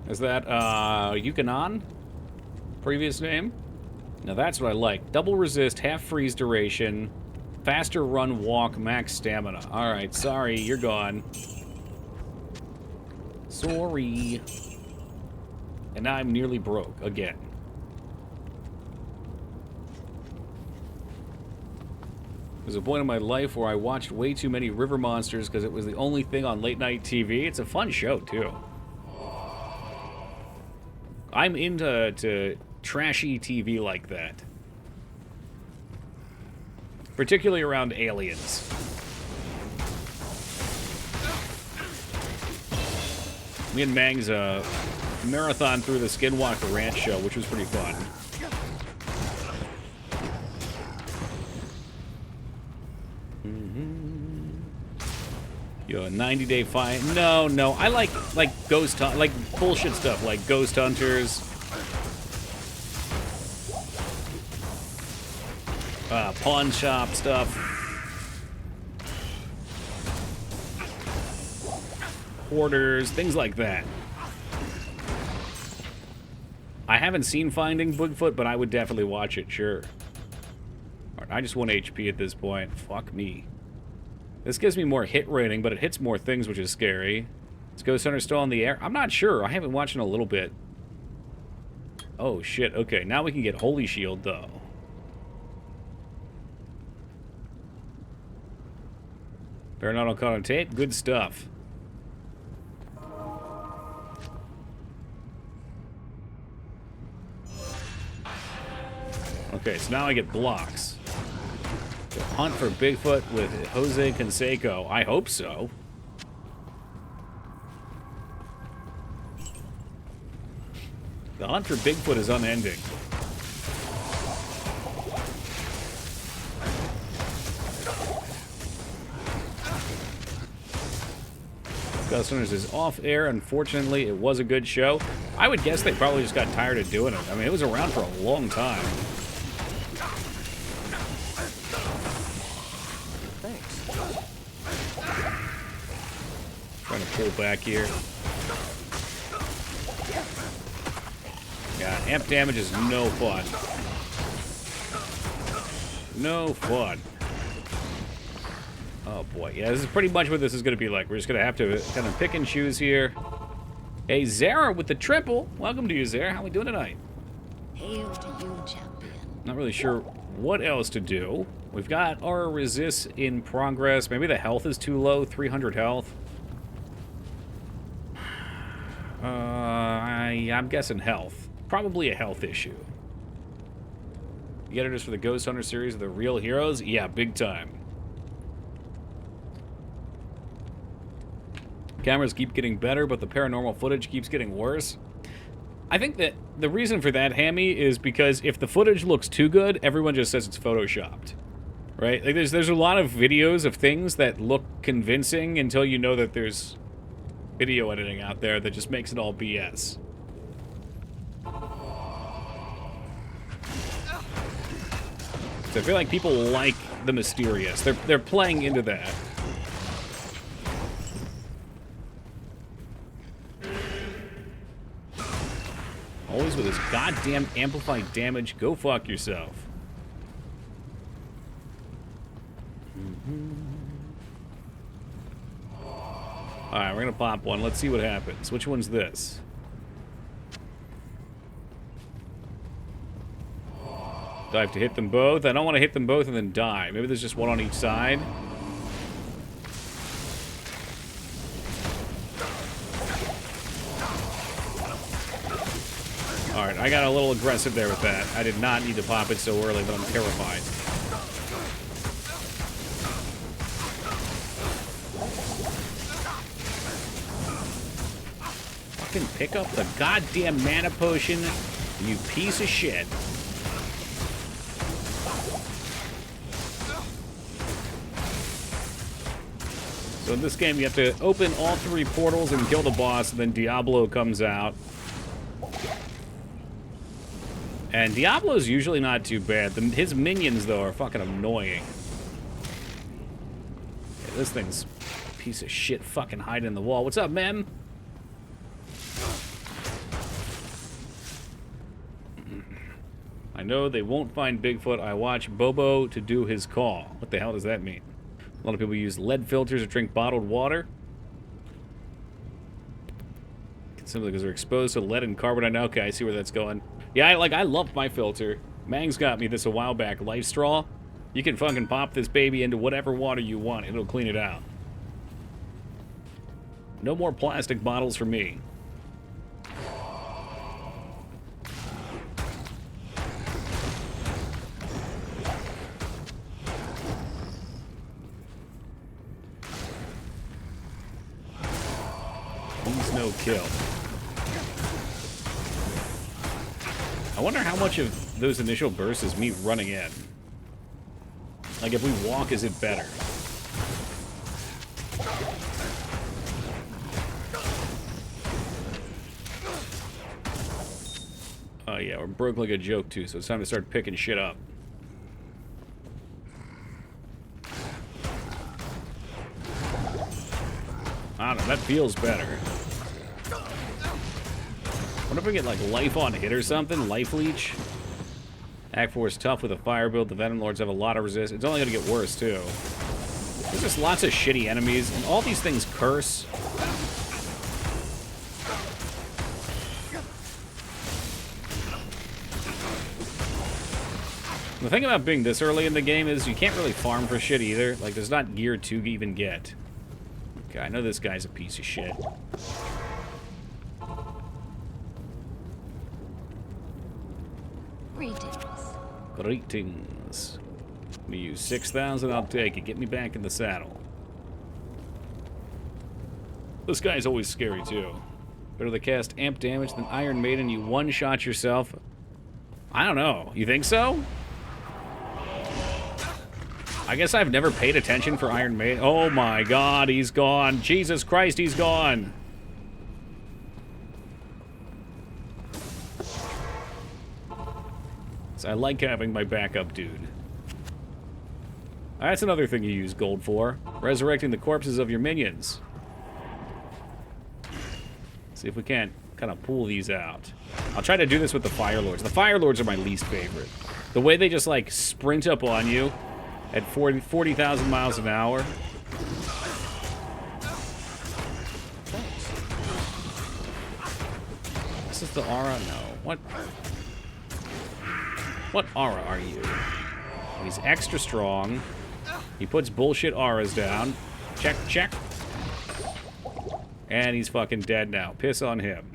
Is that, Yukanon? Previous name? Now that's what I like. Double resist, half freeze duration, faster run, walk, max stamina. Alright, sorry, you're gone. Sorry. And now I'm nearly broke again. There's a point in my life where I watched way too many river monsters because it was the only thing on late night TV. It's a fun show, too. I'm into trashy TV like that. Particularly around aliens. Me and Mangs marathon through the Skinwalker Ranch show, which was pretty fun. Yo, a 90-day fight? No, no. I like ghost hunt, like bullshit stuff, like Ghost Hunters. Pawn shop stuff. Hoarders, things like that. I haven't seen Finding Bigfoot, but I would definitely watch it, sure. Alright, I just want HP at this point. Fuck me. This gives me more hit rating, but it hits more things, which is scary. Is Ghost Hunter still in the air? I'm not sure. I haven't watched in a little bit. Oh, shit. Okay, now we can get Holy Shield, though. Paranormal caught on tape. Good stuff. Okay, so now I get blocks. The hunt for Bigfoot with Jose Canseco. I hope so. The hunt for Bigfoot is unending. Ghost Hunters is off air. Unfortunately, it was a good show. I would guess they probably just got tired of doing it. I mean, it was around for a long time. Trying to pull back here. Yeah, amp damage is no fun. No fun. Oh boy, yeah, this is pretty much what this is going to be like. We're just going to have to kind of pick and choose here. Hey, Zara with the triple. Welcome to you, Zara. How are we doing tonight? Hail to you, champion. Not really sure what else to do. We've got our resist in progress. Maybe the health is too low. 300 health. I'm guessing health. Probably a health issue. You get it just for the Ghost Hunter series of the real heroes? Yeah, big time. Cameras keep getting better, but the paranormal footage keeps getting worse. I think that the reason for that, Hammy, is because if the footage looks too good, everyone just says it's photoshopped. Right? Like there's a lot of videos of things that look convincing until you know that there's video editing out there that just makes it all BS. So I feel like people like the mysterious. They're playing into that. Always with his goddamn amplified damage. Go fuck yourself. Alright, we're gonna pop one. Let's see what happens. Which one's this? Do I have to hit them both? I don't want to hit them both and then die. Maybe there's just one on each side. Alright, I got a little aggressive there with that. I did not need to pop it so early, but I'm terrified. Fucking pick up the goddamn mana potion, you piece of shit. So in this game, you have to open all 3 portals and kill the boss, and then Diablo comes out. And Diablo's usually not too bad. His minions, though, are fucking annoying. Yeah, this thing's a piece of shit fucking hiding in the wall. What's up, Mem? I know they won't find Bigfoot. I watch Bobo to do his call. What the hell does that mean? A lot of people use lead filters or drink bottled water. Simply because they're exposed to lead and carbon. Okay, I see where that's going. Yeah, I love my filter. Mang's got me this a while back. Life Straw. You can fucking pop this baby into whatever water you want. It'll clean it out. No more plastic bottles for me. He's no kill. I wonder how much of those initial bursts is me running in. Like, if we walk, is it better? Oh, yeah, we're broke like a joke, too, so it's time to start picking shit up. I don't know, that feels better. What if we get, like, life on hit or something? Life leech? Act 4 is tough with a fire build. The Venom Lords have a lot of resist. It's only going to get worse, too. There's just lots of shitty enemies, and all these things curse. The thing about being this early in the game is you can't really farm for shit either. Like, there's not gear to even get. Okay, I know this guy's a piece of shit. Greetings. Let me use 6,000, I'll take it. Get me back in the saddle. This guy's always scary, too. Better to cast amp damage than Iron Maiden. You one-shot yourself. I don't know. You think so? I guess I've never paid attention for Iron Maiden. Oh my god, he's gone. Jesus Christ, he's gone. So I like having my backup dude. That's another thing you use gold for. Resurrecting the corpses of your minions. See if we can't kind of pull these out. I'll try to do this with the Fire Lords. The Fire Lords are my least favorite. The way they just, like, sprint up on you at 40,000 miles an hour. This is the aura? No. What? What aura are you? He's extra strong. He puts bullshit auras down. Check, check. And he's fucking dead now. Piss on him.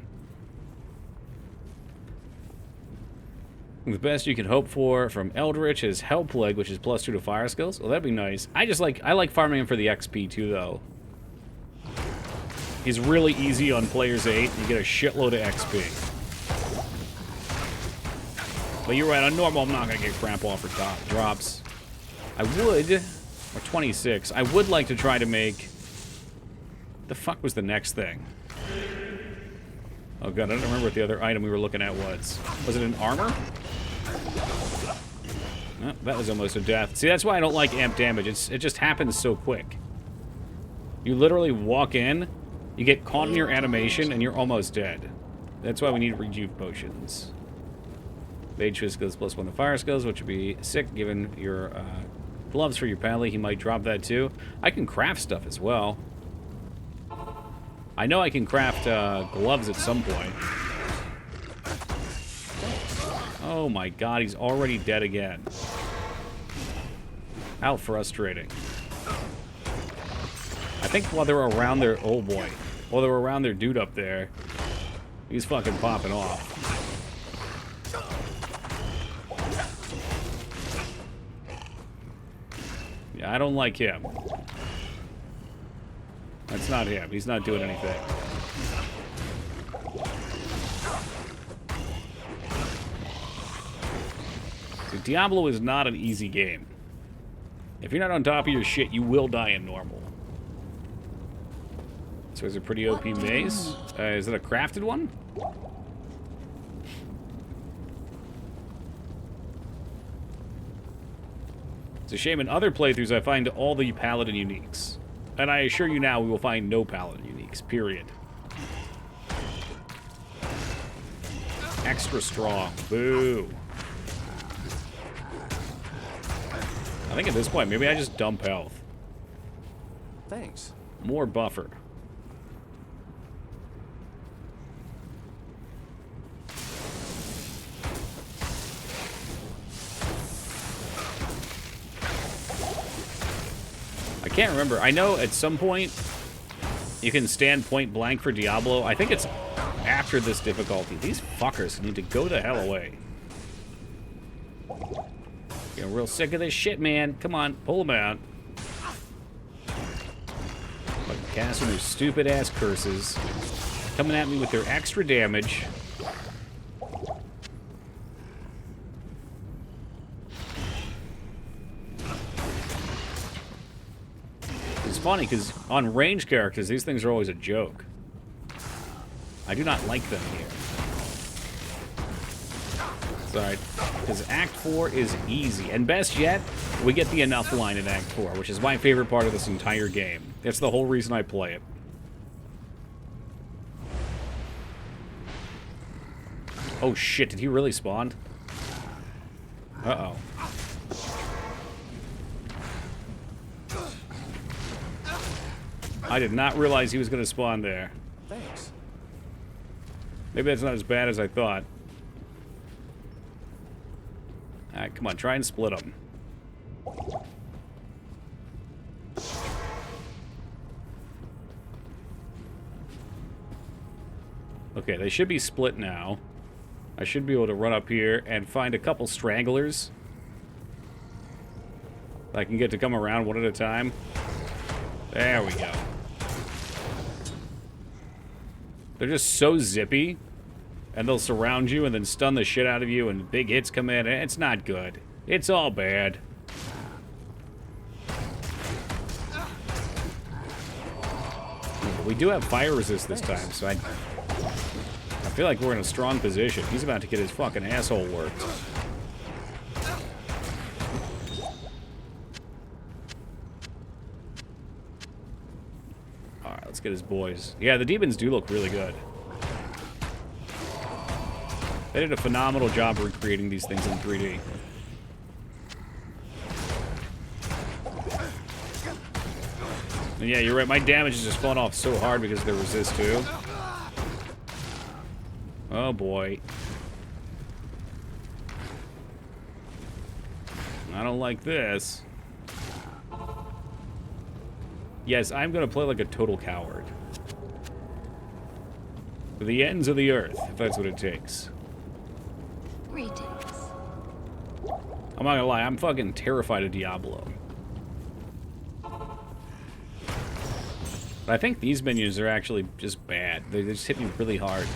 The best you can hope for from Eldritch is Hell Plague, which is +2 to fire skills. Well, that'd be nice. I like farming him for the XP too, though. He's really easy on Players 8. You get a shitload of XP. But you're right, on normal, I'm not going to get crap off for drops. I would, or 26, I would like to try to make... The fuck was the next thing? Oh god, I don't remember what the other item we were looking at was. Was it an armor? Oh, that was almost a death. See, that's why I don't like amp damage. It just happens so quick. You literally walk in, you get caught in your animation, and you're almost dead. That's why we need rejuve potions. Mage Fist skills +1 to fire skills, which would be sick given your gloves for your pally. He might drop that too. I can craft stuff as well. I know I can craft gloves at some point. Oh my god, he's already dead again. How frustrating. I think while they were around their... Oh boy. While they were around their dude up there, he's fucking popping off. Yeah, I don't like him. That's not him. He's not doing anything. So Diablo is not an easy game. If you're not on top of your shit, you will die in normal. So it's a pretty OP maze. Is it a crafted one? It's a shame in other playthroughs I find all the Paladin uniques. And I assure you now we will find no Paladin uniques, period. Extra strong. Boo. I think at this point, maybe I just dump health. Thanks. More buffer. I can't remember. I know at some point you can stand point blank for Diablo. I think it's after this difficulty. These fuckers need to go the hell away. Getting real sick of this shit, man. Come on, pull them out. Fucking casting their stupid ass curses. Coming at me with their extra damage. It's funny, because on range characters, these things are always a joke. I do not like them here. Sorry, because Act 4 is easy. And best yet, we get the enough line in Act 4, which is my favorite part of this entire game. That's the whole reason I play it. Oh shit, did he really spawn? Uh-oh. I did not realize he was going to spawn there. Thanks. Maybe that's not as bad as I thought. Alright, come on, try and split them. Okay, they should be split now. I should be able to run up here and find a couple stragglers. I can get to come around one at a time. There we go. They're just so zippy. And they'll surround you and then stun the shit out of you and big hits come in. It's not good. It's all bad. We do have fire resist this time, so I feel like we're in a strong position. He's about to get his fucking asshole worked. Alright, let's get his boys. Yeah, the demons do look really good. They did a phenomenal job recreating these things in 3D. And yeah, you're right, my damage is just falling off so hard because of the resist too. Oh boy. I don't like this. Yes, I'm gonna play like a total coward. To the ends of the earth, if that's what it takes. Greetings. I'm not gonna lie, I'm fucking terrified of Diablo. But I think these minions are actually just bad. They just hit me really hard.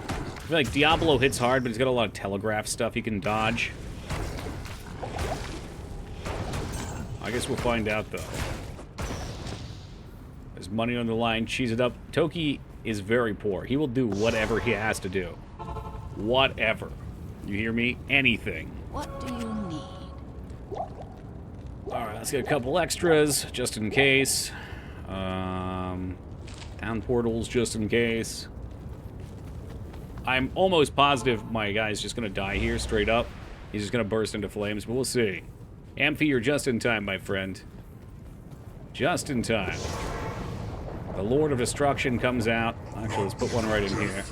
I feel like Diablo hits hard, but he's got a lot of telegraph stuff he can dodge. I guess we'll find out, though. There's money on the line. Cheese it up. Toki is very poor. He will do whatever he has to do. Whatever. You hear me? Anything. What do you need? Alright, let's get a couple extras, just in case. Town portals, just in case. I'm almost positive my guy's just gonna die here, straight up. He's just gonna burst into flames, but we'll see. Amphi, you're just in time, my friend. Just in time. The Lord of Destruction comes out. Actually, let's put one right in here.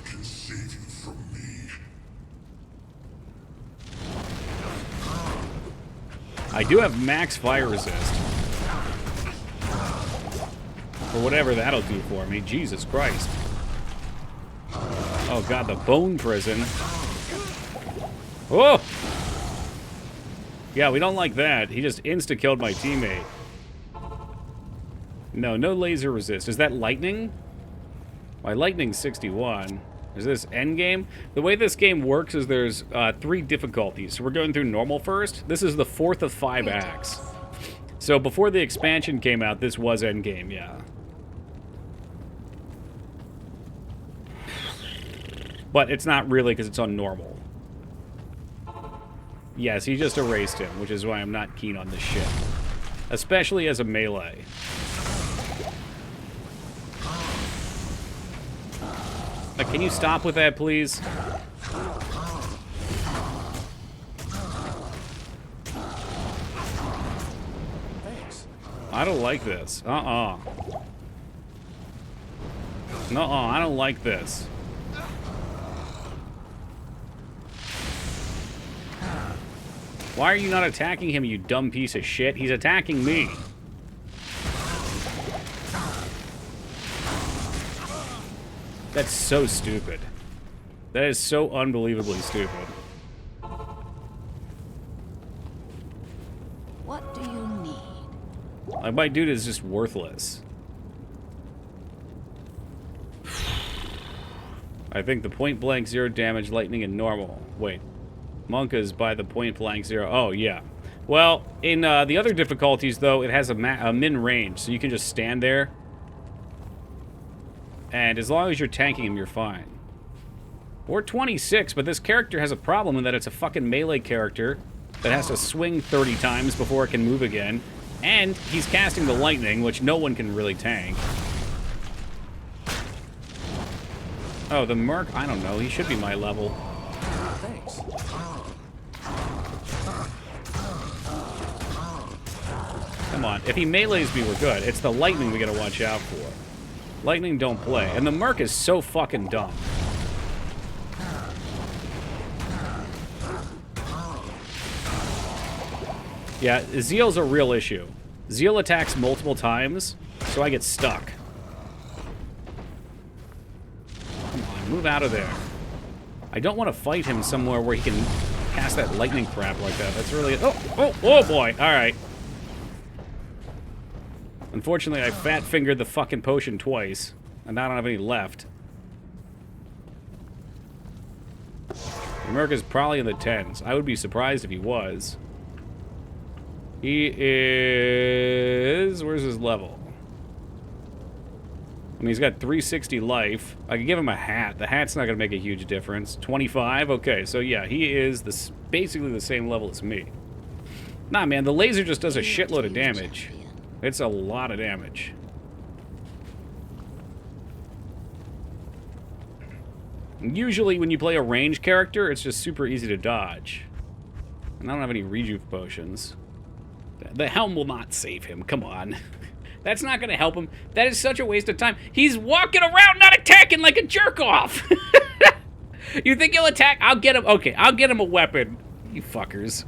I do have max fire resist. For whatever that'll do for me. Jesus Christ. Oh god, the bone prison. Oh! Yeah, we don't like that. He just insta-killed my teammate. No, no laser resist. Is that lightning? My lightning's 61. Is this endgame? The way this game works is there's 3 difficulties. So we're going through normal first. This is the 4th of 5 acts. So before the expansion came out, this was endgame, yeah. But it's not really because it's on normal. Yes, he just erased him, which is why I'm not keen on this shit. Especially as a melee. Can you stop with that, please? Thanks. I don't like this. Uh-uh. Nuh-uh, I don't like this. Why are you not attacking him, you dumb piece of shit? He's attacking me. That's so stupid. That is so unbelievably stupid. What do you need? Like, my dude is just worthless. I think the point blank 0 damage, lightning, and normal. Wait. Monk is by the point blank 0. Oh, yeah. Well, in the other difficulties, though, it has a min range, so you can just stand there. And as long as you're tanking him, you're fine. Or 26, but this character has a problem in that it's a fucking melee character that has to swing 30 times before it can move again. And he's casting the lightning, which no one can really tank. Oh, the Merc? I don't know. He should be my level. Thanks. Come on. If he melees me, we're good. It's the lightning we gotta watch out for. Lightning don't play. And the Merc is so fucking dumb. Yeah, Zeal's a real issue. Zeal attacks multiple times, so I get stuck. Come on, move out of there. I don't want to fight him somewhere where he can cast that lightning crap like that. That's really... Oh boy. All right. Unfortunately, I fat-fingered the fucking potion twice, and I don't have any left. America's probably in the 10s. I would be surprised if he was. He is... Where's his level? I mean, he's got 360 life. I could give him a hat. The hat's not going to make a huge difference. 25? Okay, so yeah, he is basically the same level as me. Nah, man, the laser just does a shitload of damage. It's a lot of damage. Usually, when you play a ranged character, it's just super easy to dodge. And I don't have any rejuve potions. The helm will not save him. Come on. That's not going to help him. That is such a waste of time. He's walking around not attacking like a jerk-off. You think he'll attack? I'll get him. Okay, I'll get him a weapon. You fuckers.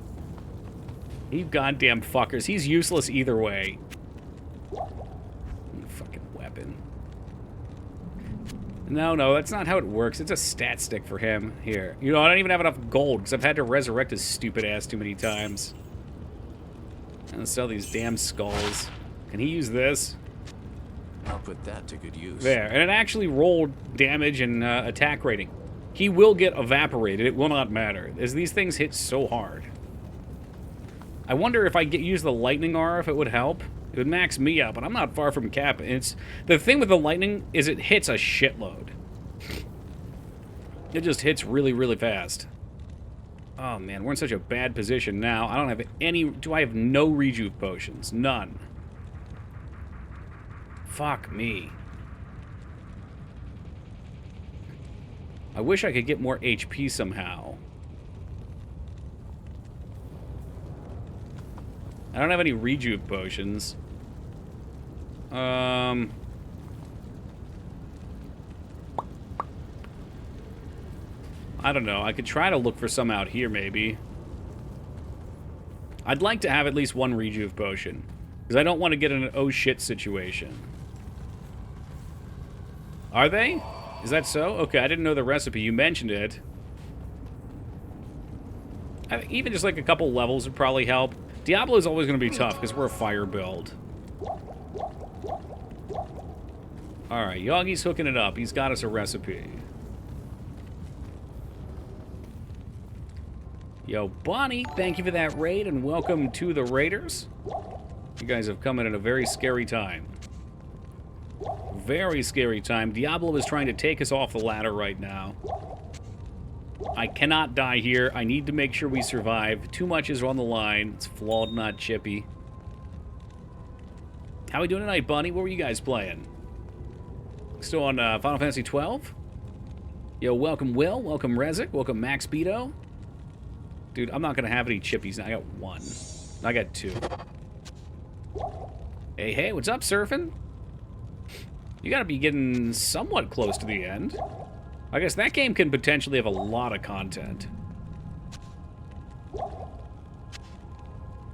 You goddamn fuckers. He's useless either way. Fucking weapon. No, that's not how it works. It's a stat stick for him. Here. You know, I don't even have enough gold because I've had to resurrect his stupid ass too many times. I'm gonna sell these damn skulls. Can he use this? I'll put that to good use. There, and it actually rolled damage and attack rating. He will get evaporated. It will not matter, as these things hit so hard. I wonder if I use the lightning aura, if it would help. It would max me up, and I'm not far from cap. It's the thing with the lightning is it hits a shitload. It just hits really, really fast. Oh man, we're in such a bad position now. I don't have any. I have no rejuve potions? None. Fuck me. I wish I could get more HP somehow. I don't have any rejuve potions. I don't know. I could try to look for some out here, maybe. I'd like to have at least one rejuve potion, because I don't want to get in an oh shit situation. Are they? Is that so? Okay, I didn't know the recipe. You mentioned it. Even just like a couple levels would probably help. Diablo is always going to be tough, because we're a fire build. Alright, Yogi's hooking it up. He's got us a recipe. Yo, Bonnie, thank you for that raid, and welcome to the Raiders. You guys have come in at a very scary time. Very scary time. Diablo is trying to take us off the ladder right now. I cannot die here. I need to make sure we survive. Too much is on the line. It's flawed, not chippy. How we doing tonight, Bunny? What were you guys playing? Still on Final Fantasy 12? Yo, welcome Will. Welcome Rezik. Welcome Max Beto. Dude, I'm not going to have any chippies now. I got one. I got two. Hey, hey, what's up, Surfing? You got to be getting somewhat close to the end. I guess that game can potentially have a lot of content.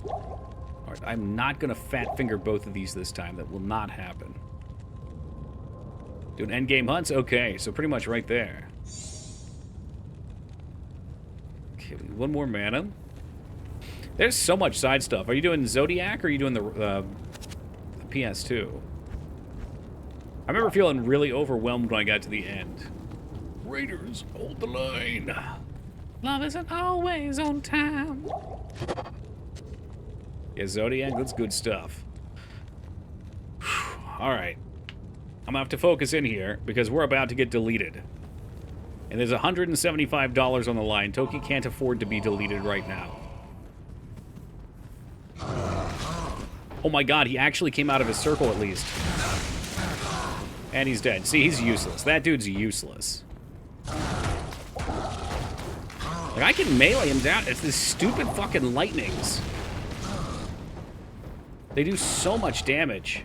Alright, I'm not going to fat finger both of these this time. That will not happen. Doing endgame hunts? Okay, so pretty much right there. Okay, one more mana. There's so much side stuff. Are you doing Zodiac or are you doing the PS2? I remember feeling really overwhelmed when I got to the end. Raiders, hold the line. Love isn't always on time. Yeah, Zodiac, that's good stuff. Alright. I'm gonna have to focus in here because we're about to get deleted. And there's $175 on the line. Toki can't afford to be deleted right now. Oh my god, he actually came out of his circle at least. And he's dead. See, he's useless. That dude's useless. Like, I can melee him down. It's these stupid fucking lightnings. They do so much damage.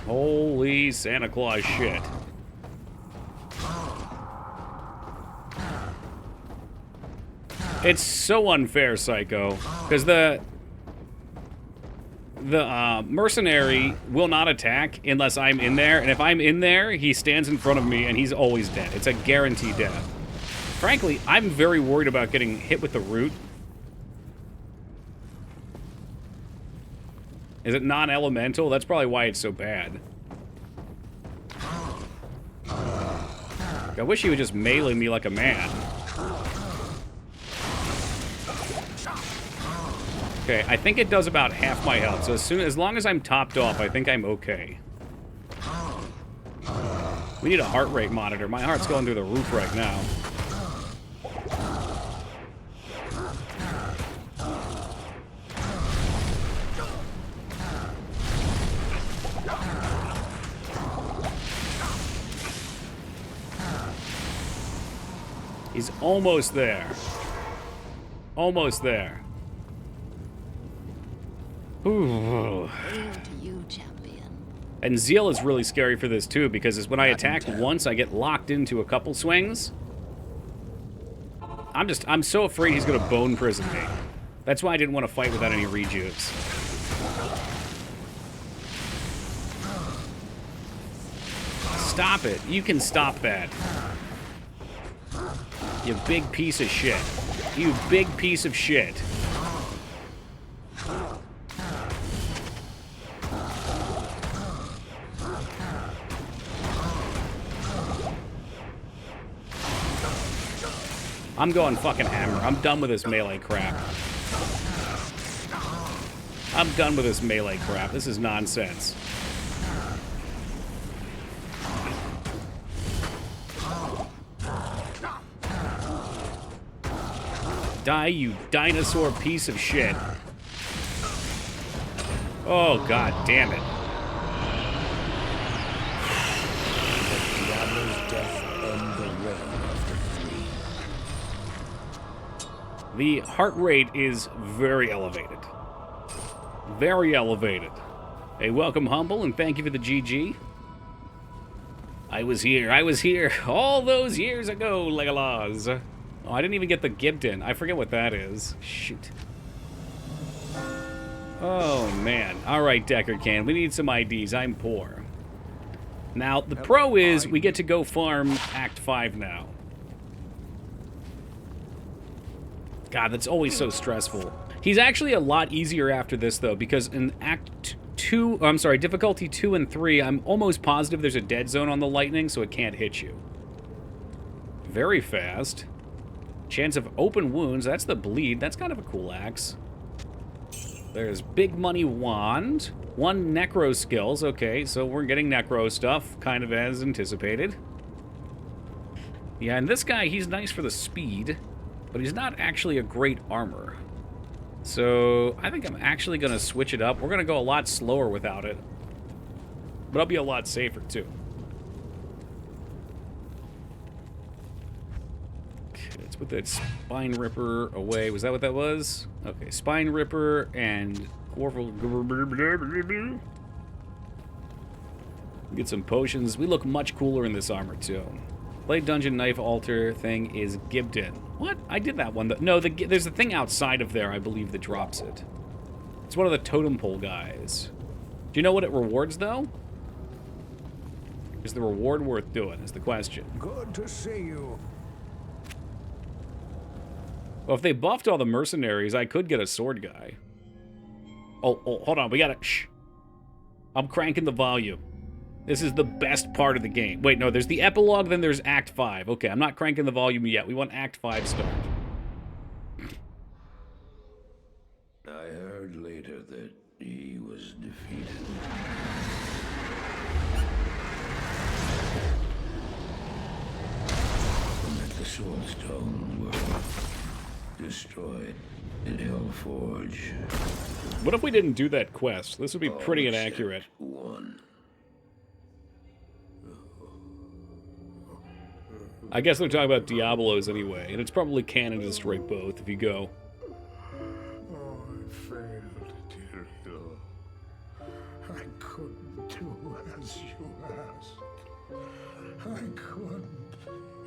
Holy Santa Claus shit. It's so unfair, Psycho, because the mercenary will not attack unless I'm in there, and if I'm in there, he stands in front of me, and he's always dead. It's a guaranteed death. Frankly, I'm very worried about getting hit with the root. Is it non-elemental? That's probably why it's so bad. I wish he would just melee me like a man. Okay, I think it does about half my health, so as long as I'm topped off, I think I'm okay. We need a heart rate monitor. My heart's going through the roof right now. He's almost there. Almost there. Ooh. Hail to you, champion. And Zeal is really scary for this too, because when I attack once, I get locked into a couple swings. I'm so afraid he's gonna bone prison me. That's why I didn't want to fight without any rejuves. Stop it. You can stop that. You big piece of shit. You big piece of shit. I'm going fucking hammer. I'm done with this melee crap. I'm done with this melee crap. This is nonsense. Die, you dinosaur piece of shit. Oh, god damn it. Diablo's death and the reign of the three. The heart rate is very elevated. Very elevated. Hey, welcome, Humble, and thank you for the GG. I was here all those years ago, Legolas. Oh, I didn't even get the Gibden. I forget what that is. Shoot. Oh, man. All right, Deckard Can. We need some IDs. I'm poor. Now, the pro is we get to go farm Act 5 now. God, that's always so stressful. He's actually a lot easier after this, though, because in Act 2... I'm sorry, difficulty 2 and 3, I'm almost positive there's a dead zone on the lightning, so it can't hit you. Very fast. Chance of open wounds, that's the bleed. That's kind of a cool axe. There's Big Money Wand. 1 Necro Skills. Okay, so we're getting Necro stuff, kind of as anticipated. Yeah, and this guy, he's nice for the speed, but he's not actually a great armor. So I think I'm actually going to switch it up. We're going to go a lot slower without it. But I'll be a lot safer, too. Okay, let's put that Spine Ripper away. Was that what that was? Okay, Spine Ripper and... Get some potions. We look much cooler in this armor, too. Blade Dungeon Knife Altar thing is Gibden. What? I did that one. No, there's a thing outside of there, I believe, that drops it. It's one of the totem pole guys. Do you know what it rewards, though? Is the reward worth doing, is the question. Good to see you. Well, if they buffed all the mercenaries, I could get a sword guy. Oh, hold on. We gotta... Shh. I'm cranking the volume. This is the best part of the game. Wait, no, there's the epilogue, then there's Act 5. Okay, I'm not cranking the volume yet. We want Act 5 start. I heard later that he was defeated. And that the Soul Stone were destroyed in Hellforge. What if we didn't do that quest? This would be pretty All inaccurate. except one. I guess they're talking about Diablos anyway, and it's probably canon to destroy both if you go. Oh, I failed, dear Hill. I couldn't do as you asked. I couldn't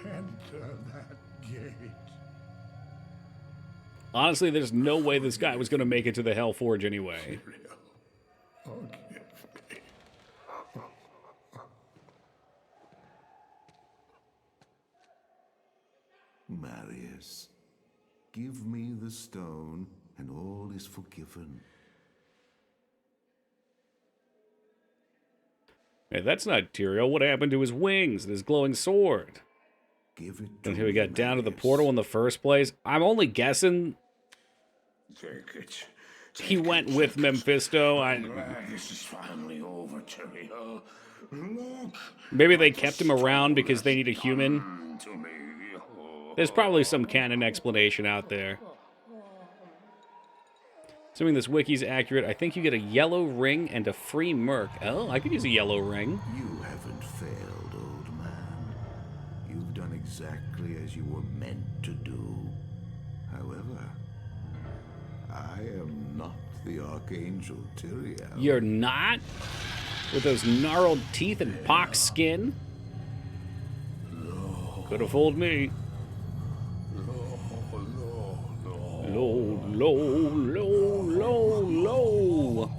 enter that gate. Honestly, there's no way this guy was going to make it to the Hellforge anyway. Forgive me. Marius, give me the stone, and all is forgiven. Hey, that's not Tyrael. What happened to his wings and his glowing sword? Give it to Until we got down to the Marius. portal in the first place. I'm only guessing Take it. he went with Mephisto. Glad this is finally over, Tyrael. Look. Maybe they kept him around because they need a human. To me. There's probably some canon explanation out there. Assuming this wiki's accurate, I think you get a yellow ring and a free merc. Oh, I could use a yellow ring. You haven't failed, old man. You've done exactly as you were meant to do. However, I am not the Archangel Tyrael. You're not? With those gnarled teeth and pox skin? Could have fooled me. Low, low, low, low, low.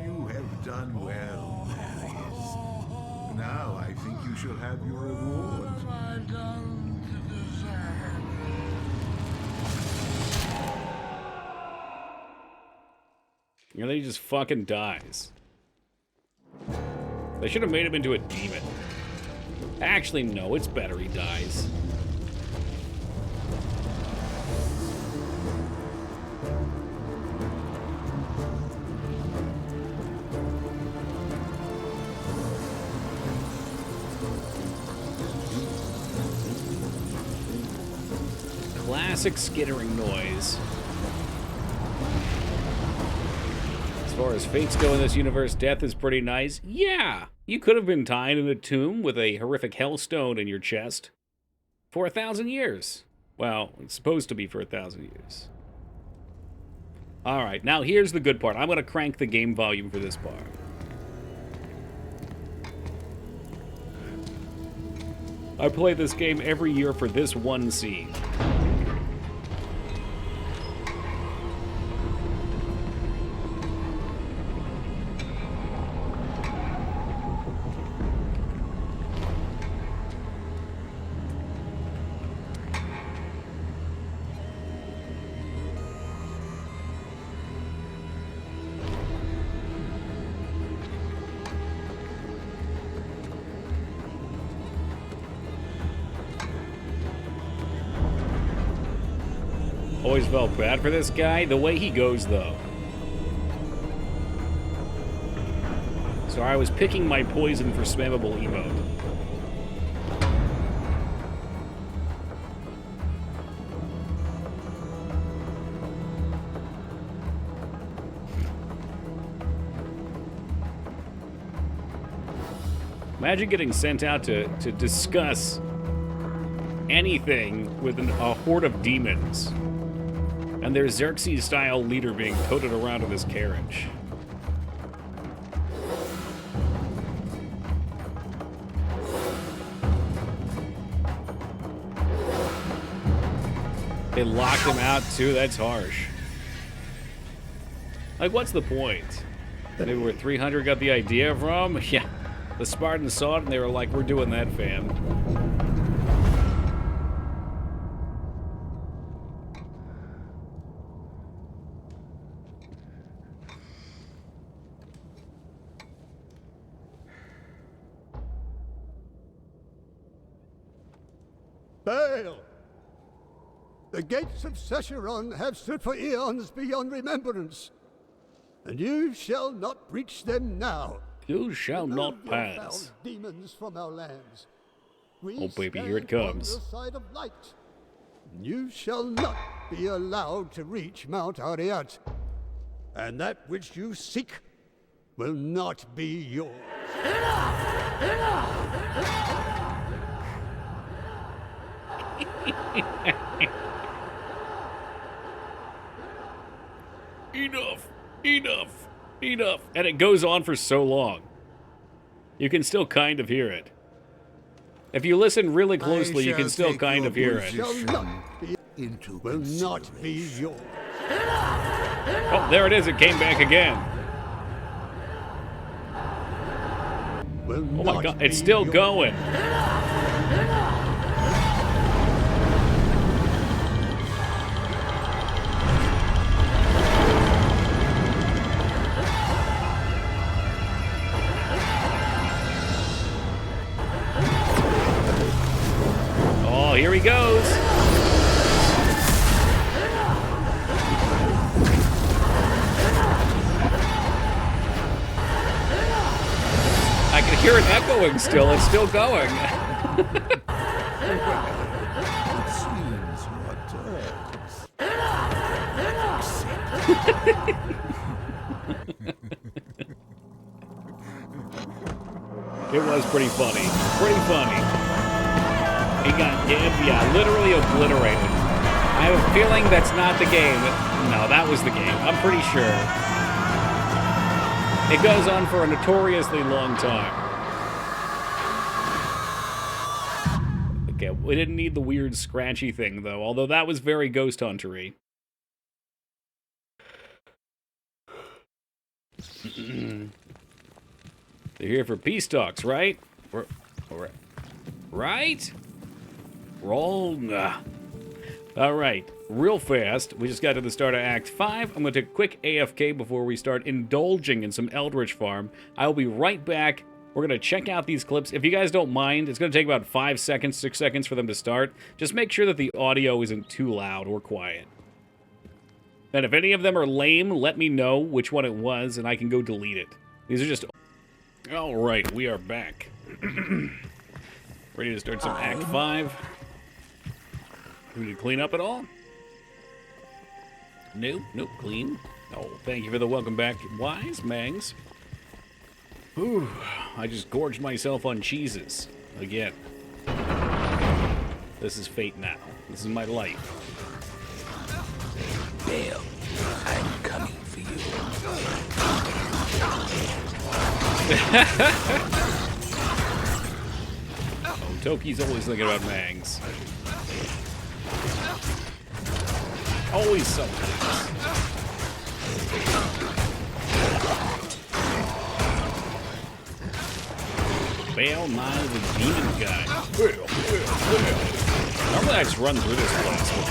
You have done well, Marius. Now I think you shall have your reward. And then he just fucking dies. They should have made him into a demon. Actually, no, it's better he dies. Classic skittering noise. As far as fates go in this universe, death is pretty nice. Yeah, you could have been tied in a tomb with a horrific hellstone in your chest for 1,000 years. Well, it's supposed to be for 1,000 years. Alright, now here's the good part. I'm going to crank the game volume for this part. I play this game every year for this one scene. Always felt bad for this guy. The way he goes, though. So I was picking my poison for spammable emote. Imagine getting sent out to discuss anything with a horde of demons, and their Xerxes-style leader being toted around in this carriage. They locked him out too? That's harsh. Like, what's the point? Maybe where 300 got the idea from? Yeah. The Spartans saw it and they were like, we're doing that, fam. Fail! The gates of Secheron have stood for eons beyond remembrance, and you shall not breach them now. You shall not Remove your pass. foul demons from our lands. We Oh, baby, here it stand on comes. your side of light. You shall not be allowed to reach Mount Ariat, and that which you seek will not be yours. Enough! Enough! Enough! And it goes on for so long. You can still kind of hear it. If you listen really closely, you can still kind of hear it. Shall not be, will not be yours. Oh, there it is. It came back again. Will Oh my not god, be it's still yours. going. Oh, here he goes. I can hear it echoing still. It's still going. It seems your It was pretty funny. Pretty funny. He got, yeah, literally obliterated. I have a feeling that's not the game. No, that was the game. I'm pretty sure. It goes on for a notoriously long time. Okay, we didn't need the weird scratchy thing, though, although that was very Ghost Hunter-y. They're here for peace talks, right? Right? Wrong. All right, real fast. We just got to the start of Act 5. I'm going to take a quick AFK before we start indulging in some Eldritch Farm. I'll be right back. We're going to check out these clips. If you guys don't mind, it's going to take about 5 seconds, 6 seconds for them to start. Just make sure that the audio isn't too loud or quiet. And if any of them are lame, let me know which one it was, and I can go delete it. These are just... All right, we are back. Ready to start some Act 5. We need to clean up at all? Nope, nope, clean. Oh, thank you for the welcome back, Wise Mangs. Whew, I just gorged myself on cheeses. Again. This is fate now. This is my life. Bale, I'm coming for you. Oh, Toki's always thinking about Mangs. Always something. Bale, Nye, the demon guy. Normally I just run through this place with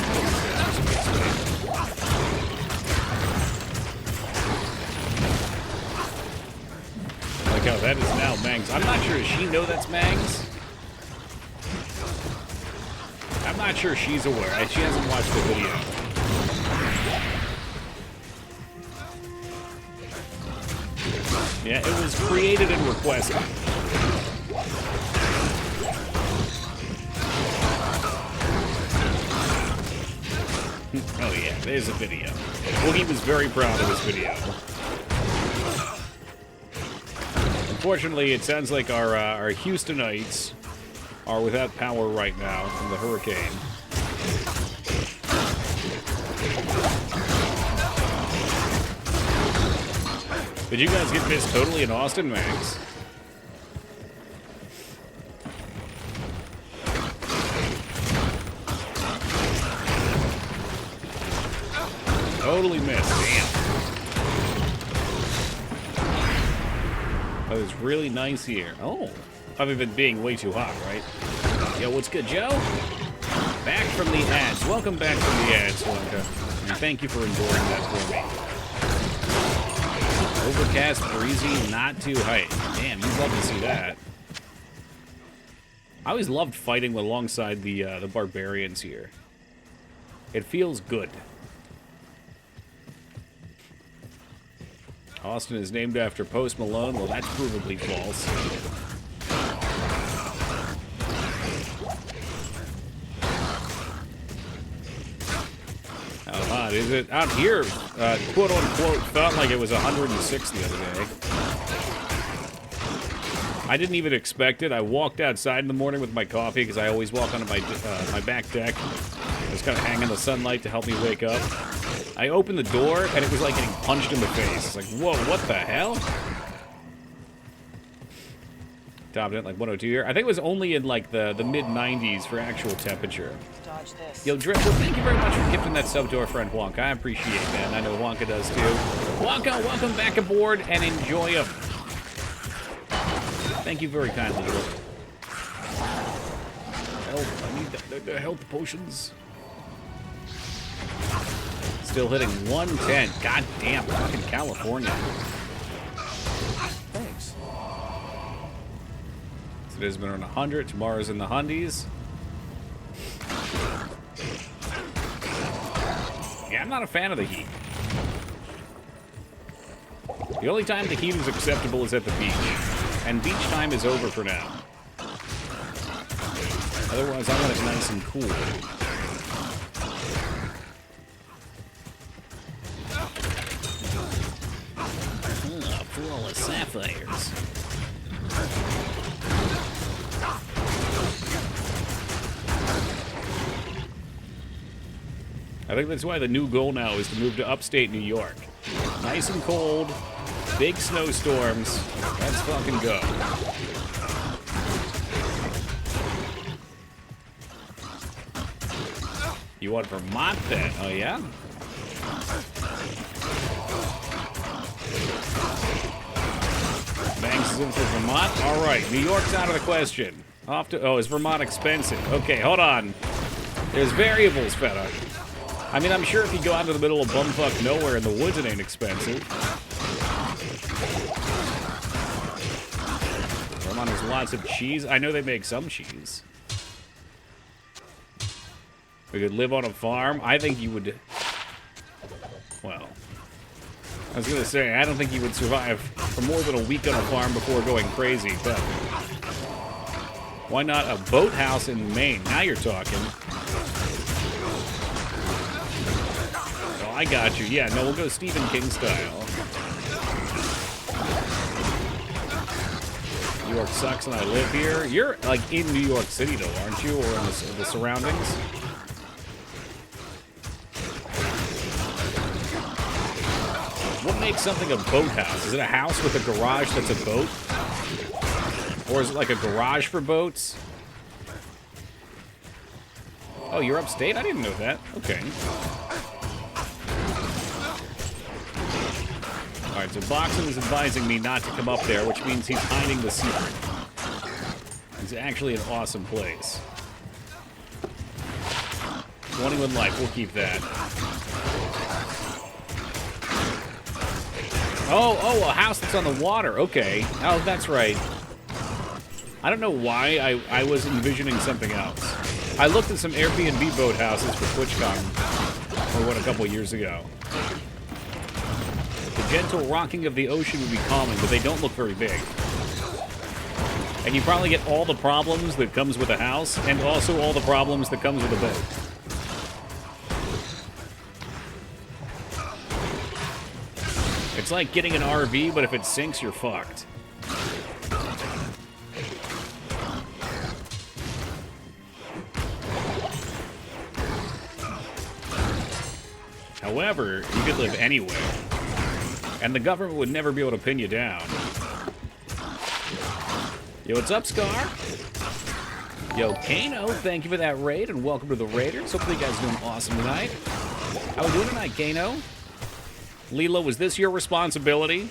I like how that is now Mangs. I'm not sure, does she know that's Mangs? I'm not sure she's aware. She hasn't watched the video. Yeah, it was created and requested. Oh yeah, there's a video. Woogie was very proud of this video. Unfortunately, it sounds like our Houstonites are without power right now from the hurricane. Did you guys get missed totally in Austin, Max? Totally missed. Damn. Oh, it's really nice here. Oh, other than being way too hot, right? Yo, what's good, Joe? Back from the ads. Welcome back from the ads, Wonka. And thank you for enduring that for me. Overcast, breezy, not too high. Damn, you'd love to see that. I always loved fighting alongside the barbarians here. It feels good. Austin is named after Post Malone. Well, that's provably false. How hot is it? Out here, quote-unquote, felt like it was 106 the other day. I didn't even expect it. I walked outside in the morning with my coffee because I always walk onto my back deck. I was kind of hanging in the sunlight to help me wake up. I opened the door, and it was like getting punched in the face. It's like, whoa, what the hell? Topped it at like 102 here. I think it was only in like the mid-90s for actual temperature. Dodge this. Yo, Drip, well, thank you very much for gifting that sub to our friend Wonka. I appreciate it, man. I know Wonka does too. Wonka, welcome back aboard, and enjoy a... Thank you very kindly, Drip. Help, I need the health potions. Still hitting 110. God damn, fucking California. Thanks. Today's been on 100. Tomorrow's in the hundies. Yeah, I'm not a fan of the heat. The only time the heat is acceptable is at the beach. And beach time is over for now. Otherwise, I want it nice and cool. Flawless sapphires. I think that's why the new goal now is to move to upstate New York. Nice and cold, big snowstorms. Let's fucking go. You want Vermont then? Oh yeah? Banks is in for Vermont. All right, New York's out of the question. Off to, oh, is Vermont expensive? Okay, hold on. There's variables, fella. I mean, I'm sure if you go out to the middle of bumfuck nowhere in the woods, it ain't expensive. Vermont has lots of cheese. I know they make some cheese. We could live on a farm. I think you would... Well... I was gonna say, I don't think you would survive for more than a week on a farm before going crazy, but... Why not a boathouse in Maine? Now you're talking. Oh, I got you. Yeah, no, we'll go Stephen King style. New York sucks and I live here. You're, like, in New York City, though, aren't you? Or in the surroundings? What makes something a boathouse? Is it a house with a garage that's a boat? Or is it like a garage for boats? Oh, you're upstate? I didn't know that. Okay. Alright, so Boxon is advising me not to come up there, which means he's hiding the secret. It's actually an awesome place. 21 life, we'll keep that. Oh, a house that's on the water. Okay. Oh, that's right. I don't know why I was envisioning something else. I looked at some Airbnb boat houses for TwitchCon a couple years ago. gentle rocking of the ocean would be calming, but they don't look very big. And you probably get all the problems that comes with a house, and also all the problems that comes with a boat. It's like getting an RV, but if it sinks, you're fucked. However, you could live anywhere, and the government would never be able to pin you down. Yo, what's up, Scar? Yo, Kano, thank you for that raid, and welcome to the Raiders. Hopefully you guys are doing awesome tonight. How we doing tonight, Kano? Leela, was this your responsibility?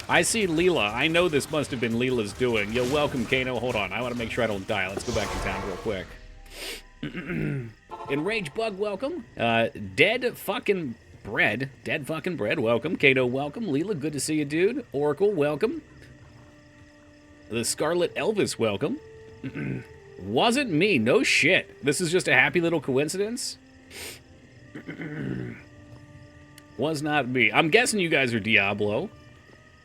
I see Leela. I know this must have been Leela's doing. Yo, welcome, Kano. Hold on. I want to make sure I don't die. Let's go back to town real quick. Enraged Bug, welcome. Dead fucking bread, welcome. Kano, welcome. Leela, good to see you, dude. Oracle, welcome. The Scarlet Elvis, welcome. Wasn't me, no shit. This is just a happy little coincidence. Was not me. I'm guessing you guys are Diablo.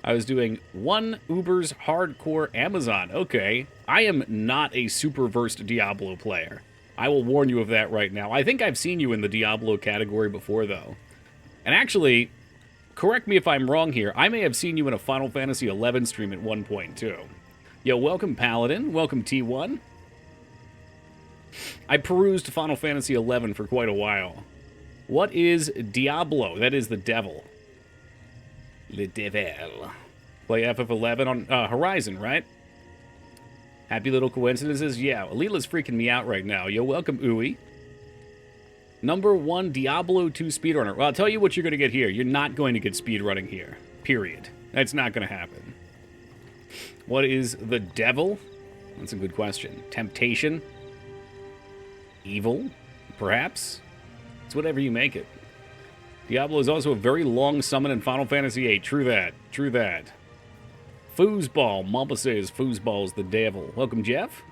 I was doing one Uber's hardcore Amazon. Okay. I am not a super versed Diablo player. I will warn you of that right now. I think I've seen you in the Diablo category before, though. And actually, correct me if I'm wrong here, I may have seen you in a Final Fantasy XI stream at one point, too. Yo, welcome, Paladin. Welcome, T1. I perused Final Fantasy XI for quite a while. What is Diablo? That is the devil. Le devil. Play FF11 on Horizon, right? Happy little coincidences? Yeah, Leela's freaking me out right now. Yo, welcome, Uwe. Number 1 Diablo 2 speedrunner. Well, I'll tell you what you're going to get here. You're not going to get speedrunning here. Period. That's not going to happen. What is the devil? That's a good question. Temptation? Evil? Perhaps? It's whatever you make it. Diablo is also a very long summon in Final Fantasy VIII. True that. True that. Foosball. Mamba says Foosball's the devil. Welcome, Jeff.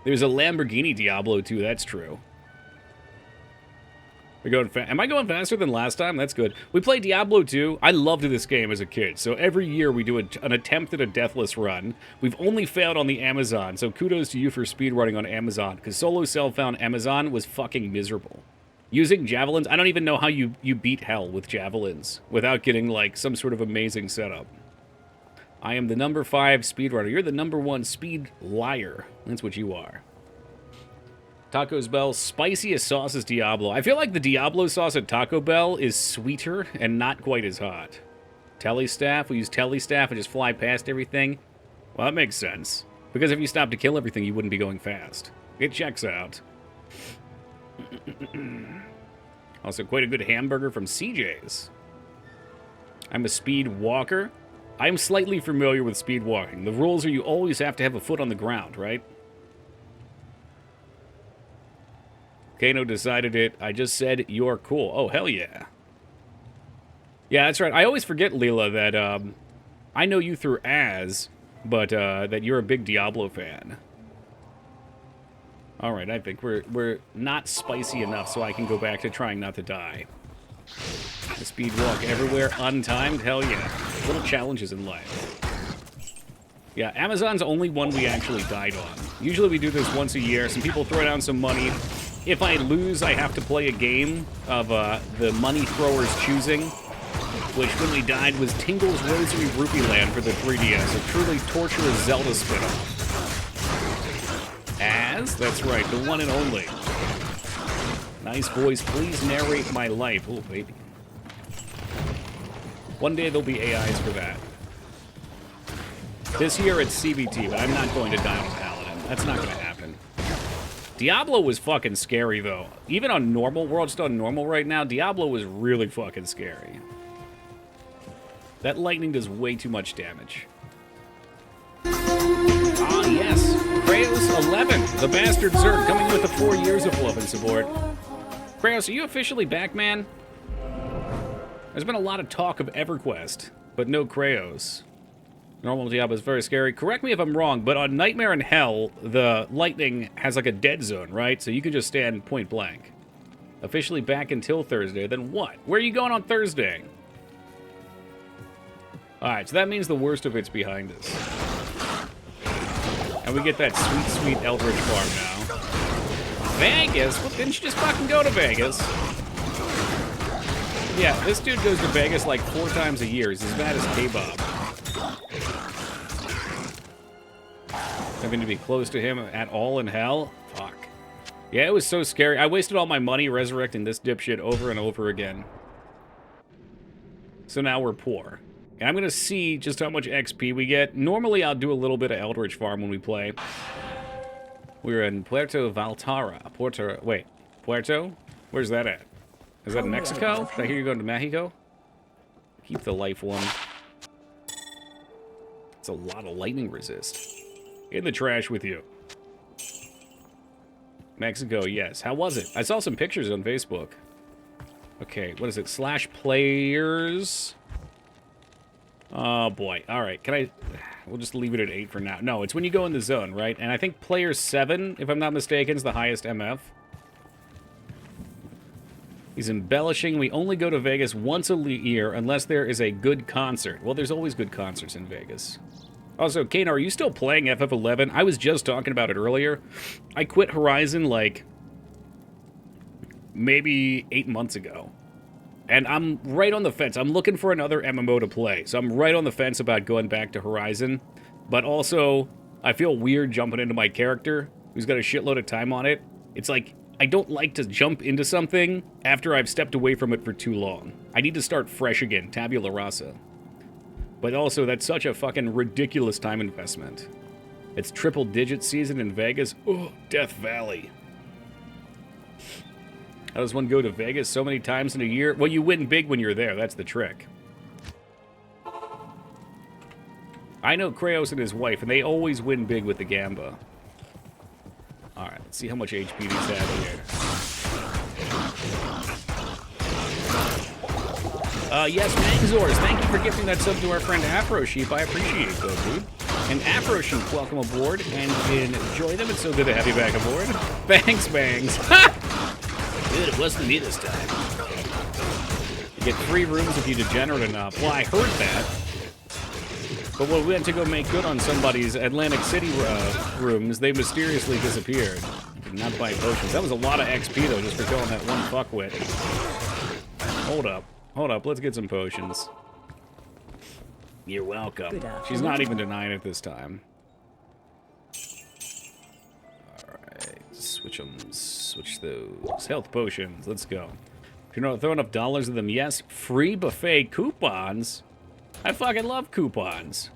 There's a Lamborghini Diablo too. That's true. We're going am I going faster than last time? That's good. We played Diablo 2. I loved this game as a kid. So every year we do an attempt at a Deathless run. We've only failed on the Amazon. So kudos to you for speedrunning on Amazon. Because solo self-found Amazon was fucking miserable. Using javelins, I don't even know how you beat hell with javelins without getting like some sort of amazing setup. I am the number 5 speedrunner. You're the number 1 speed liar. That's what you are. Taco's Bell, spiciest sauce is Diablo. I feel like the Diablo sauce at Taco Bell is sweeter and not quite as hot. Telestaff, we use Telestaff and just fly past everything. Well, that makes sense. Because if you stop to kill everything, you wouldn't be going fast. It checks out. Also, quite a good hamburger from CJ's. I'm a speed walker. I'm slightly familiar with speed walking. The rules are you always have to have a foot on the ground, right? Kano decided it. I just said you're cool. Oh, hell yeah. Yeah, that's right. I always forget, Leela, that I know you through Az, but that you're a big Diablo fan. All right, I think we're not spicy enough, so I can go back to trying not to die. The speed walk everywhere, untimed. Hell yeah. Little challenges in life. Yeah, Amazon's only one we actually died on. Usually we do this once a year. Some people throw down some money. If I lose, I have to play a game of the money throwers choosing, which when we died was Tingle's Rosary Rupee Land for the 3DS, a truly torturous Zelda spin-off. Az? That's right, the one and only. Nice voice, please narrate my life. Oh, baby. One day there'll be AIs for that. This year it's CBT, but I'm not going to die on Paladin. That's not going to happen. Diablo was fucking scary, though. Even on normal, we're just on normal right now, Diablo was really fucking scary. That lightning does way too much damage. Ah, yes. Kraos 11, the bastard Zerg, coming with the 4 years of love and support. Kraos, are you officially back, man? There's been a lot of talk of EverQuest, but no Kraos. Normal Diablo is very scary. Correct me if I'm wrong, but on Nightmare in Hell, the lightning has like a dead zone, right? So you can just stand point blank. Officially back until Thursday, then what? Where are you going on Thursday? Alright, so that means the worst of it's behind us. And we get that sweet, sweet Eldritch farm now. Vegas? Well, didn't you just fucking go to Vegas? Yeah, this dude goes to Vegas like 4 times a year. He's as bad as K-Bob. Having to be close to him at all in hell? Fuck. Yeah, it was so scary. I wasted all my money resurrecting this dipshit over and over again. So now we're poor. And I'm gonna see just how much XP we get. Normally I'll do a little bit of Eldritch Farm when we play. We're in Puerto Valtara. Puerto? Where's that at? Is that in Mexico? Did I hear you going to Mexico? Keep the life one. It's a lot of lightning resist. In the trash with you. Mexico, yes. How was it? I saw some pictures on Facebook. Okay, what is it? /players. Oh, boy. All right, can I... We'll just leave it at 8 for now. No, it's when you go in the zone, right? And I think player 7, if I'm not mistaken, is the highest MF. He's embellishing. We only go to Vegas once a year unless there is a good concert. Well, there's always good concerts in Vegas. Also, Kano, are you still playing FF11? I was just talking about it earlier. I quit Horizon, like, maybe 8 months ago. And I'm right on the fence. I'm looking for another MMO to play. So I'm right on the fence about going back to Horizon. But also, I feel weird jumping into my character, who's got a shitload of time on it. It's like, I don't like to jump into something after I've stepped away from it for too long. I need to start fresh again, tabula rasa. But also, that's such a fucking ridiculous time investment. It's triple-digit season in Vegas. Oh, Death Valley. How does one go to Vegas so many times in a year? Well, you win big when you're there. That's the trick. I know Kraos and his wife, and they always win big with the Gamba. Alright, let's see how much HP these have here. Yes, Mangzors, thank you for gifting that sub to our friend Afro Sheep. I appreciate it, though, dude. And Afro Sheep, welcome aboard, and enjoy them. It's so good to have you back aboard. Thanks, Bangs. Dude, it wasn't me this time. You get 3 rooms if you degenerate enough. Well, I heard that. But when we went to go make good on somebody's Atlantic City rooms, they mysteriously disappeared. Did not buy potions. That was a lot of XP, though, just for killing that one fuckwit. Hold up. Hold up. Let's get some potions. You're welcome. She's not even denying it this time. Alright. Switch them. Switch those. Health potions. Let's go. If you're not throwing enough dollars in them, yes. Free buffet coupons. I fucking love coupons.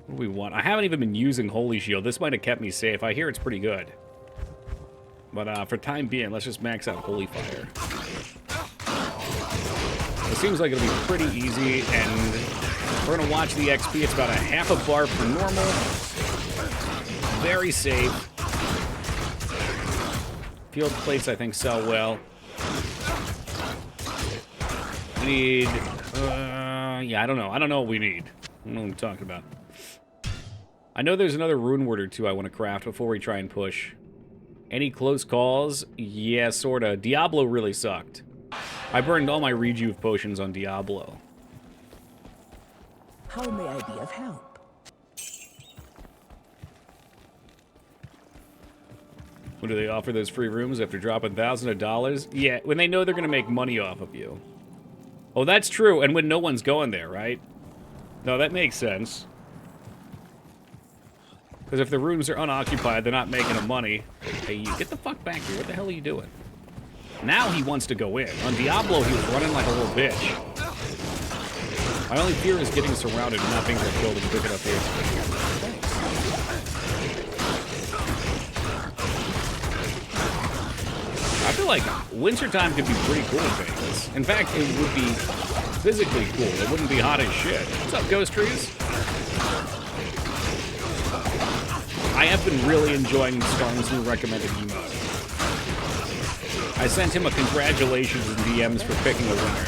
What do we want? I haven't even been using Holy Shield. This might have kept me safe. I hear it's pretty good. But for time being, let's just max out Holy Fire. It seems like it'll be pretty easy, and we're going to watch the XP. It's about a half a bar for normal. Very safe. Field plates, I think, sell well. We need... yeah, I don't know. I don't know what we need. I don't know what I'm talking about. I know there's another rune word or two I want to craft before we try and push. Any close calls? Yeah, sorta. Diablo really sucked. I burned all my rejuve potions on Diablo. How may I be of help? When do they offer those free rooms after dropping thousands of dollars? Yeah, when they know they're going to make money off of you. Oh, that's true, and when no one's going there, right? No, that makes sense. Because if the rooms are unoccupied, they're not making them money. Hey, you get the fuck back here. What the hell are you doing? Now he wants to go in. On Diablo, he was running like a little bitch. My only fear is getting surrounded and not being able to kill and pick it up here. I feel like wintertime could be pretty cool in Vegas. In fact, it would be physically cool. It wouldn't be hot as shit. What's up, Ghost Trees? I have been really enjoying Storm's new recommended emote. I sent him a congratulations in DMs for picking a winner.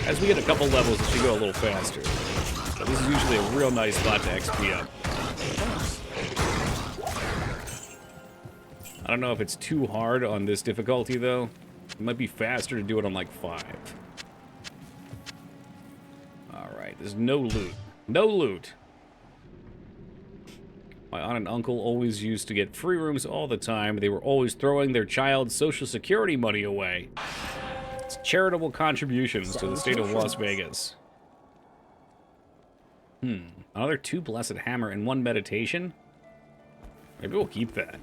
As we get a couple levels, it should go a little faster. But this is usually a real nice spot to XP up. don't know if it's too hard on this difficulty, though. It might be faster to do it on, like, 5. Alright, there's no loot. No loot! My aunt and uncle always used to get free rooms all the time. They were always throwing their child's Social Security money away. It's charitable contributions to the state of Las Vegas. Another 2 Blessed Hammer and 1 Meditation? Maybe we'll keep that.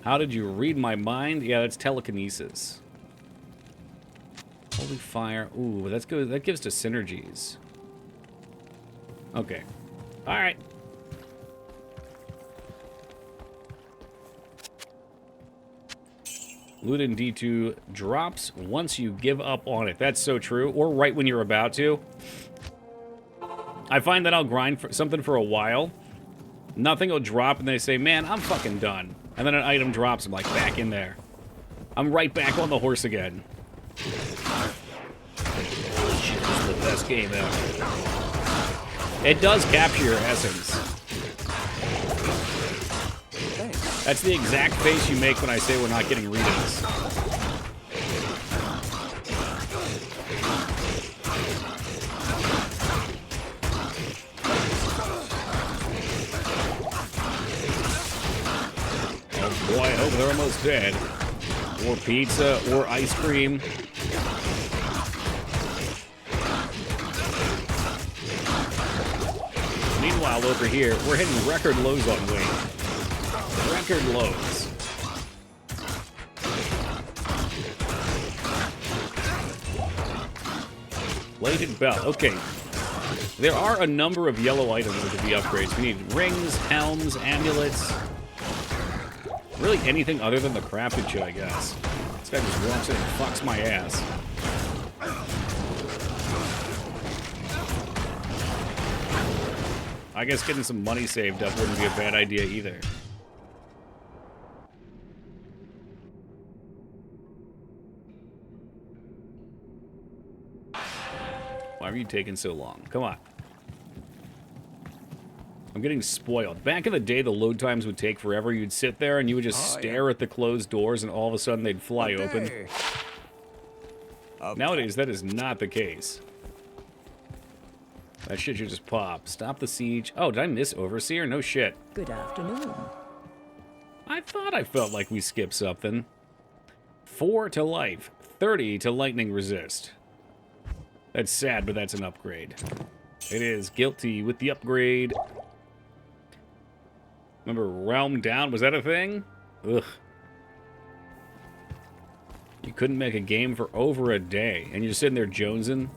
How did you read my mind? Yeah, that's telekinesis. Holy fire. Ooh, that's good. That gives to synergies. Okay. Alright. Loot in D2 drops once you give up on it. That's so true. Or right when you're about to. I find that I'll grind for something for a while. Nothing will drop and they say, man, I'm fucking done. And then an item drops, I'm like, back in there. I'm right back on the horse again. Shit, this is the best game ever. It does capture your essence. That's the exact face you make when I say we're not getting readings. Oh boy, I hope they're almost dead. Or pizza, or ice cream. Meanwhile, over here, we're hitting record lows on weight. Record lows. Bladed belt. Okay. There are a number of yellow items that could be upgrades. We need rings, helms, amulets. Really anything other than the crafted shit, I guess. This guy just walks in and fucks my ass. I guess getting some money saved up wouldn't be a bad idea either. Why are you taking so long? Come on. I'm getting spoiled. Back in the day, the load times would take forever. You'd sit there and you would just stare at the closed doors and all of a sudden they'd fly open. Nowadays, that is not the case. That shit should just pop. Stop the siege. Oh, did I miss Overseer? No shit. Good afternoon. I thought I felt like we skipped something. 4 to life. 30 to lightning resist. That's sad, but that's an upgrade. It is. Guilty with the upgrade. Remember Realm Down? Was that a thing? Ugh. You couldn't make a game for over a day, and you're sitting there jonesing,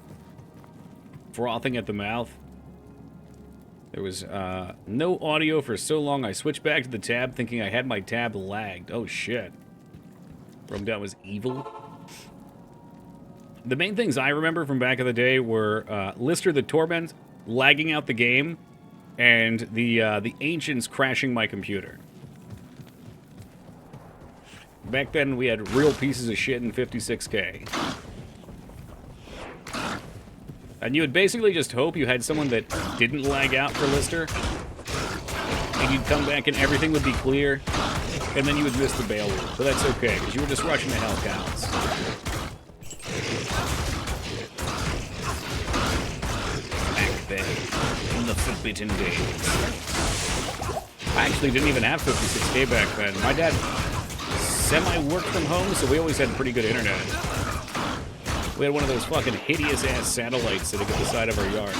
frothing at the mouth. There was no audio for so long, I switched back to the tab thinking I had my tab lagged. Oh, shit. Realm Down was evil. The main things I remember from back in the day were Lister the Torment lagging out the game and the Ancients crashing my computer. Back then, we had real pieces of shit in 56K. And you would basically just hope you had someone that didn't lag out for Lister. And you'd come back and everything would be clear. And then you would miss the bail loop. But that's okay, because you were just rushing to Hell Counts. Back then, in the forbidden days. I actually didn't even have 56K back then. My dad semi-worked from home, so we always had pretty good internet. We had one of those fucking hideous-ass satellites sitting at the side of our yard.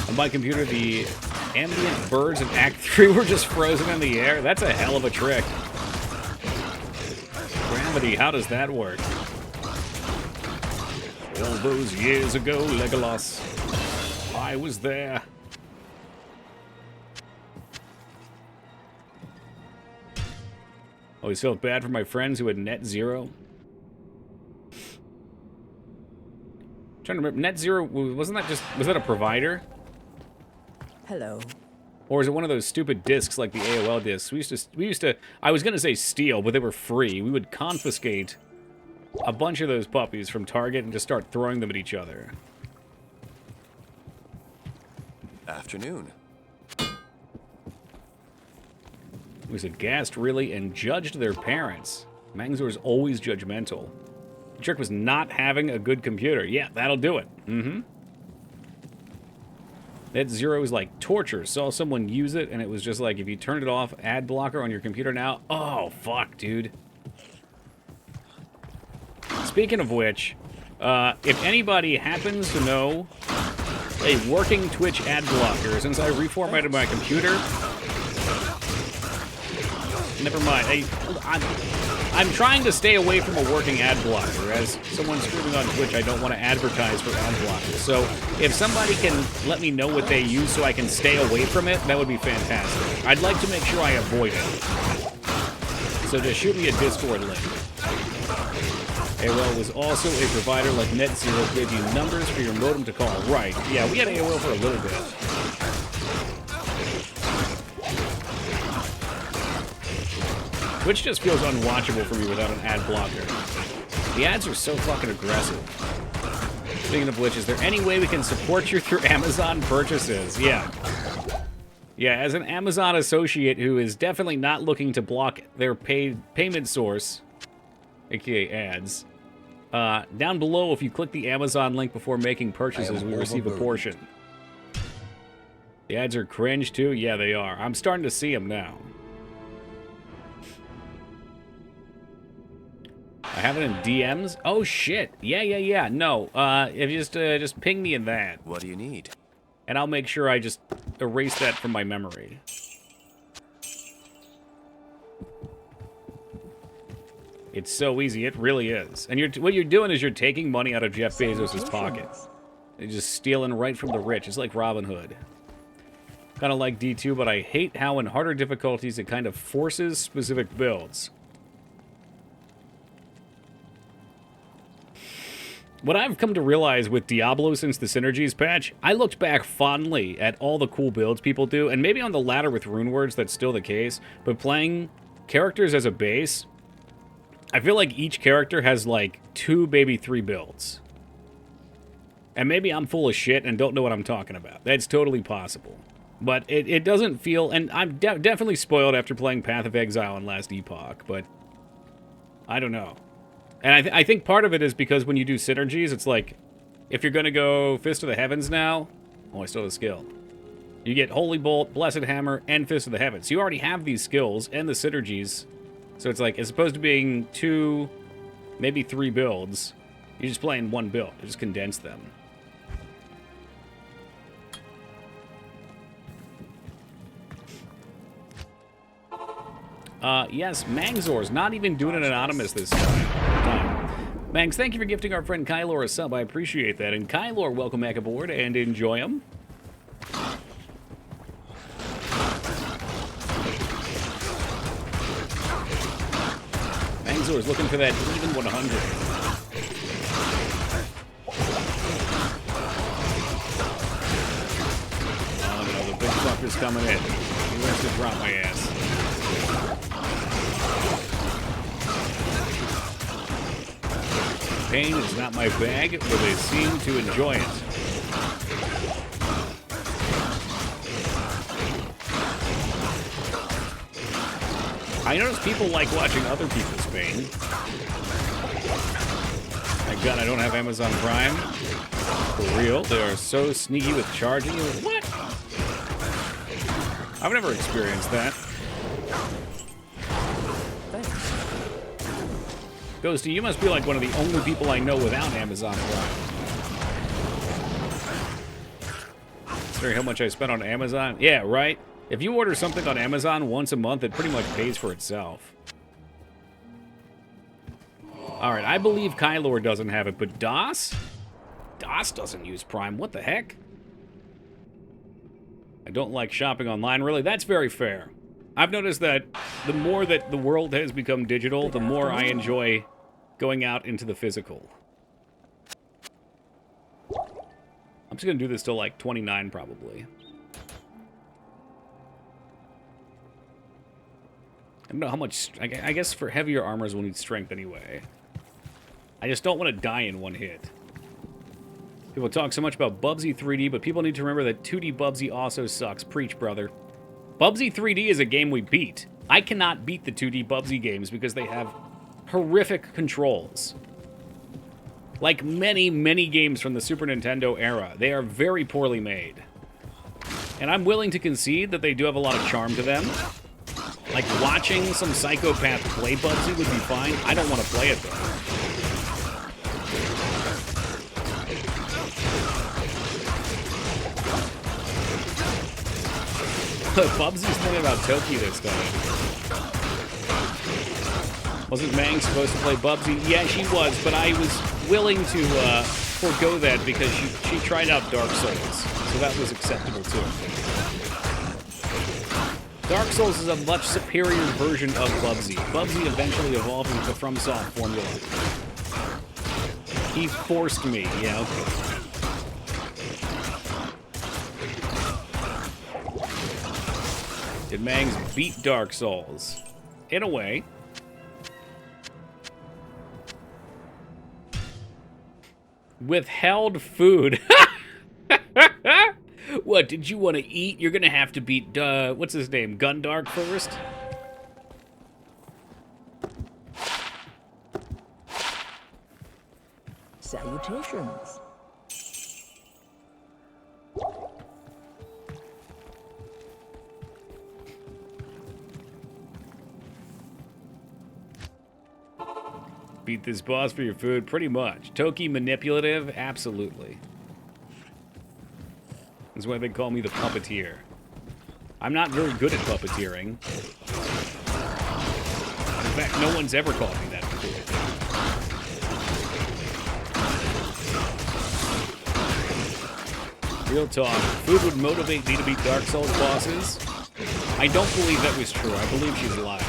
On my computer, the ambient birds in Act 3 were just frozen in the air. That's a hell of a trick. Gravity, how does that work? All those years ago, Legolas, I was there. Always felt bad for my friends who had net zero. I'm trying to remember, net zero, wasn't that just, was that a provider? Hello. Or is it one of those stupid discs like the AOL discs? We used to, I was gonna say steal, but they were free. We would confiscate a bunch of those puppies from Target and just start throwing them at each other. Afternoon. Was aghast, really, and judged their parents. Mangzor's always judgmental. The trick was not having a good computer. Yeah, that'll do it. Mm-hmm. Net Zero is like torture. Saw someone use it, and it was just like, if you turned it off, ad blocker on your computer now. Oh, fuck, dude. Speaking of which, if anybody happens to know a working Twitch ad blocker, since I reformatted my computer... Never mind. I'm trying to stay away from a working ad blocker. As someone streaming on Twitch, I don't want to advertise for ad blockers. So if somebody can let me know what they use so I can stay away from it, that would be fantastic. I'd like to make sure I avoid it. So just shoot me a Discord link. AOL was also a provider like NetZero, gave you numbers for your modem to call. Right. Yeah, we had AOL for a little bit. Which just feels unwatchable for me without an ad blocker. The ads are so fucking aggressive. Speaking of which, is there any way we can support you through Amazon purchases? Yeah. Yeah, as an Amazon associate who is definitely not looking to block their payment source, aka ads, down below, if you click the Amazon link before making purchases, we receive a portion. The ads are cringe too? Yeah, they are. I'm starting to see them now. I have it in DMs. Oh shit! Yeah. No, if you just ping me in that. What do you need? And I'll make sure I just erase that from my memory. It's so easy. It really is. And what you're doing is you're taking money out of Jeff Bezos' pocket. You're just stealing right from the rich. It's like Robin Hood. Kind of like D2, but I hate how in harder difficulties it kind of forces specific builds. What I've come to realize with Diablo since the Synergies patch, I looked back fondly at all the cool builds people do, and maybe on the ladder with Runewords that's still the case, but playing characters as a base, I feel like each character has like 2, maybe 3 builds. And maybe I'm full of shit and don't know what I'm talking about. That's totally possible. But it doesn't feel, and I'm definitely spoiled after playing Path of Exile and Last Epoch, but I don't know. And I think part of it is because when you do synergies, it's like, if you're going to go Fist of the Heavens now, oh, I still have the skill. You get Holy Bolt, Blessed Hammer, and Fist of the Heavens. So you already have these skills and the synergies. So it's like, as opposed to being 2, maybe 3 builds, you're just playing 1 build. You just condense them. Yes, Mangzor's not even doing it anonymous this time. Mangs, thank you for gifting our friend Kylor a sub. I appreciate that. And Kylor, welcome back aboard and enjoy him. Mangzor's looking for that even 100. Oh no, the big fucker's coming in. He wants to drop my ass. Pain is not my bag, but they seem to enjoy it. I notice people like watching other people's pain. Thank God I don't have Amazon Prime. For real, they are so sneaky with charging you. What? I've never experienced that. Ghosty, you must be like one of the only people I know without Amazon Prime. Considering how much I spent on Amazon? Yeah, right? If you order something on Amazon once a month, it pretty much pays for itself. Alright, I believe Kylor doesn't have it, but DOS? DOS doesn't use Prime. What the heck? I don't like shopping online, really. That's very fair. I've noticed that the more that the world has become digital, the more I enjoy going out into the physical. I'm just going to do this till like 29 probably. I don't know how much... I guess for heavier armors we'll need strength anyway. I just don't want to die in one hit. People talk so much about Bubsy 3D, but people need to remember that 2D Bubsy also sucks. Preach, brother. Bubsy 3D is a game we beat. I cannot beat the 2D Bubsy games because they have horrific controls. Like many, many games from the Super Nintendo era, they are very poorly made. And I'm willing to concede that they do have a lot of charm to them. Like, watching some psychopath play Bubsy would be fine. I don't want to play it, though. Bubsy's thinking about Toki this time. Wasn't Mang supposed to play Bubsy? Yeah, she was, but I was willing to forego that because she tried out Dark Souls, so that was acceptable too. Dark Souls is a much superior version of Bubsy. Bubsy eventually evolved into the FromSoft formula. He forced me, yeah, okay. Did Mangs beat Dark Souls? In a way. Withheld food. What, did you want to eat? You're gonna have to beat, what's his name? Gundark first? Salutations. Beat this boss for your food? Pretty much. Toki manipulative? Absolutely. That's why they call me the puppeteer. I'm not very good at puppeteering. In fact, no one's ever called me that before. Real talk. Food would motivate me to beat Dark Souls bosses? I don't believe that was true. I believe she's lying.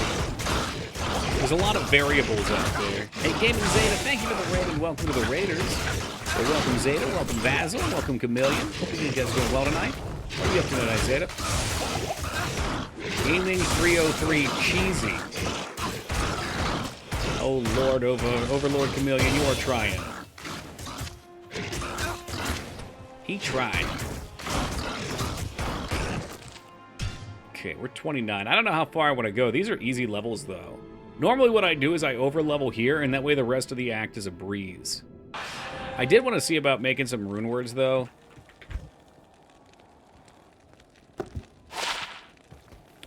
There's a lot of variables out there. Hey, Gaming Zeta, thank you for the raid and welcome to the Raiders. So welcome Zeta, welcome Basil, welcome Chameleon. Hope you guys are doing well tonight. What are you up to tonight, Zeta? Gaming 303 Cheesy. Oh Lord, Overlord Chameleon, you are trying. He tried. Okay, we're 29. I don't know how far I want to go. These are easy levels, though. Normally what I do is I overlevel here, and that way the rest of the act is a breeze. I did want to see about making some rune words, though.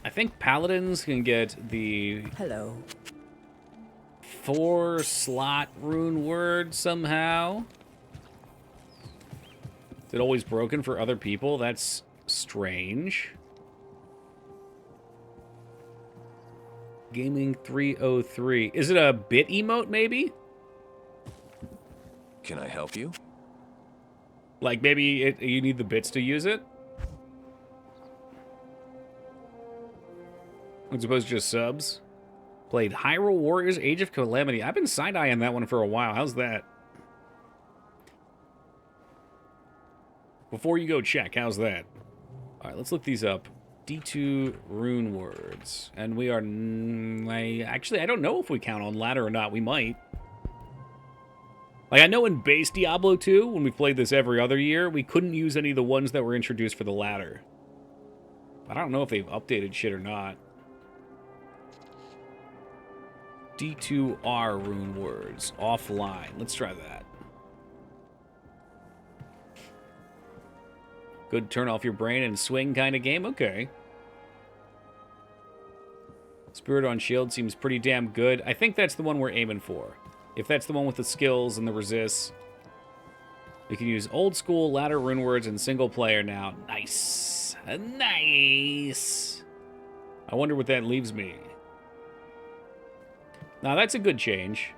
I think paladins can get the... Hello. 4-slot rune word somehow. Is it always broken for other people? That's strange. Gaming 303. Is it a bit emote, maybe? Can I help you? Like, maybe you need the bits to use it? As opposed to just subs? Played Hyrule Warriors Age of Calamity. I've been side-eyeing that one for a while. How's that? Before you go check, how's that? Alright, let's look these up. D2 rune words. And we are... Actually, I don't know if we count on ladder or not. We might. Like, I know in base Diablo 2, when we played this every other year, we couldn't use any of the ones that were introduced for the ladder. I don't know if they've updated shit or not. D2R rune words. Offline. Let's try that. Good turn off your brain and swing kind of game? Okay. Spirit on Shield seems pretty damn good. I think that's the one we're aiming for. If that's the one with the skills and the resists. We can use old school ladder rune words in single player now. Nice. Nice. I wonder what that leaves me. Now, that's a good change.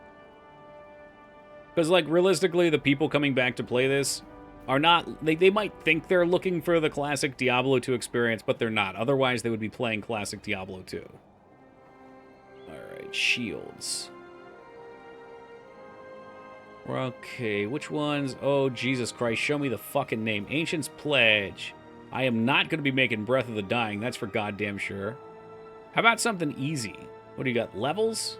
Because, like, realistically, the people coming back to play this are not... They might think they're looking for the classic Diablo 2 experience, but they're not. Otherwise, they would be playing classic Diablo 2. Alright, shields. Okay, which ones? Oh, Jesus Christ, show me the fucking name. Ancient's Pledge. I am not going to be making Breath of the Dying, that's for goddamn sure. How about something easy? What do you got, levels?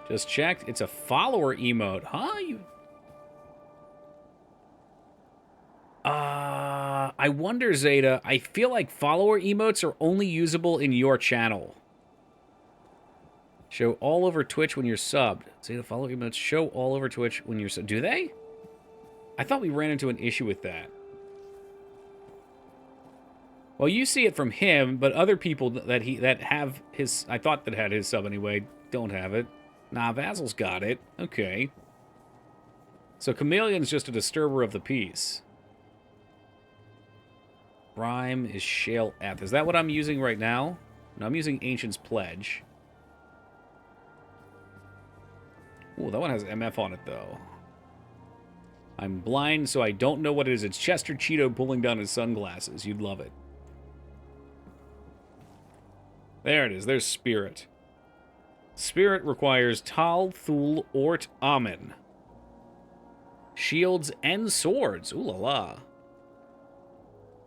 Just checked. It's a follower emote. Huh? I wonder, Zeta, I feel like follower emotes are only usable in your channel. Show all over Twitch when you're subbed. Zeta, follower emotes show all over Twitch when you're subbed. Do they? I thought we ran into an issue with that. Well, you see it from him, but other people that have his, I thought that had his sub anyway, don't have it. Nah, Vasil's got it. Okay. So Chameleon's just a disturber of the peace. Rhyme is Shale Eth. Is that what I'm using right now? No, I'm using Ancient's Pledge. Ooh, that one has MF on it, though. I'm blind, so I don't know what it is. It's Chester Cheeto pulling down his sunglasses. You'd love it. There it is. There's Spirit. Spirit requires Tal, Thul, Ort, Amen. Shields and swords. Ooh la la.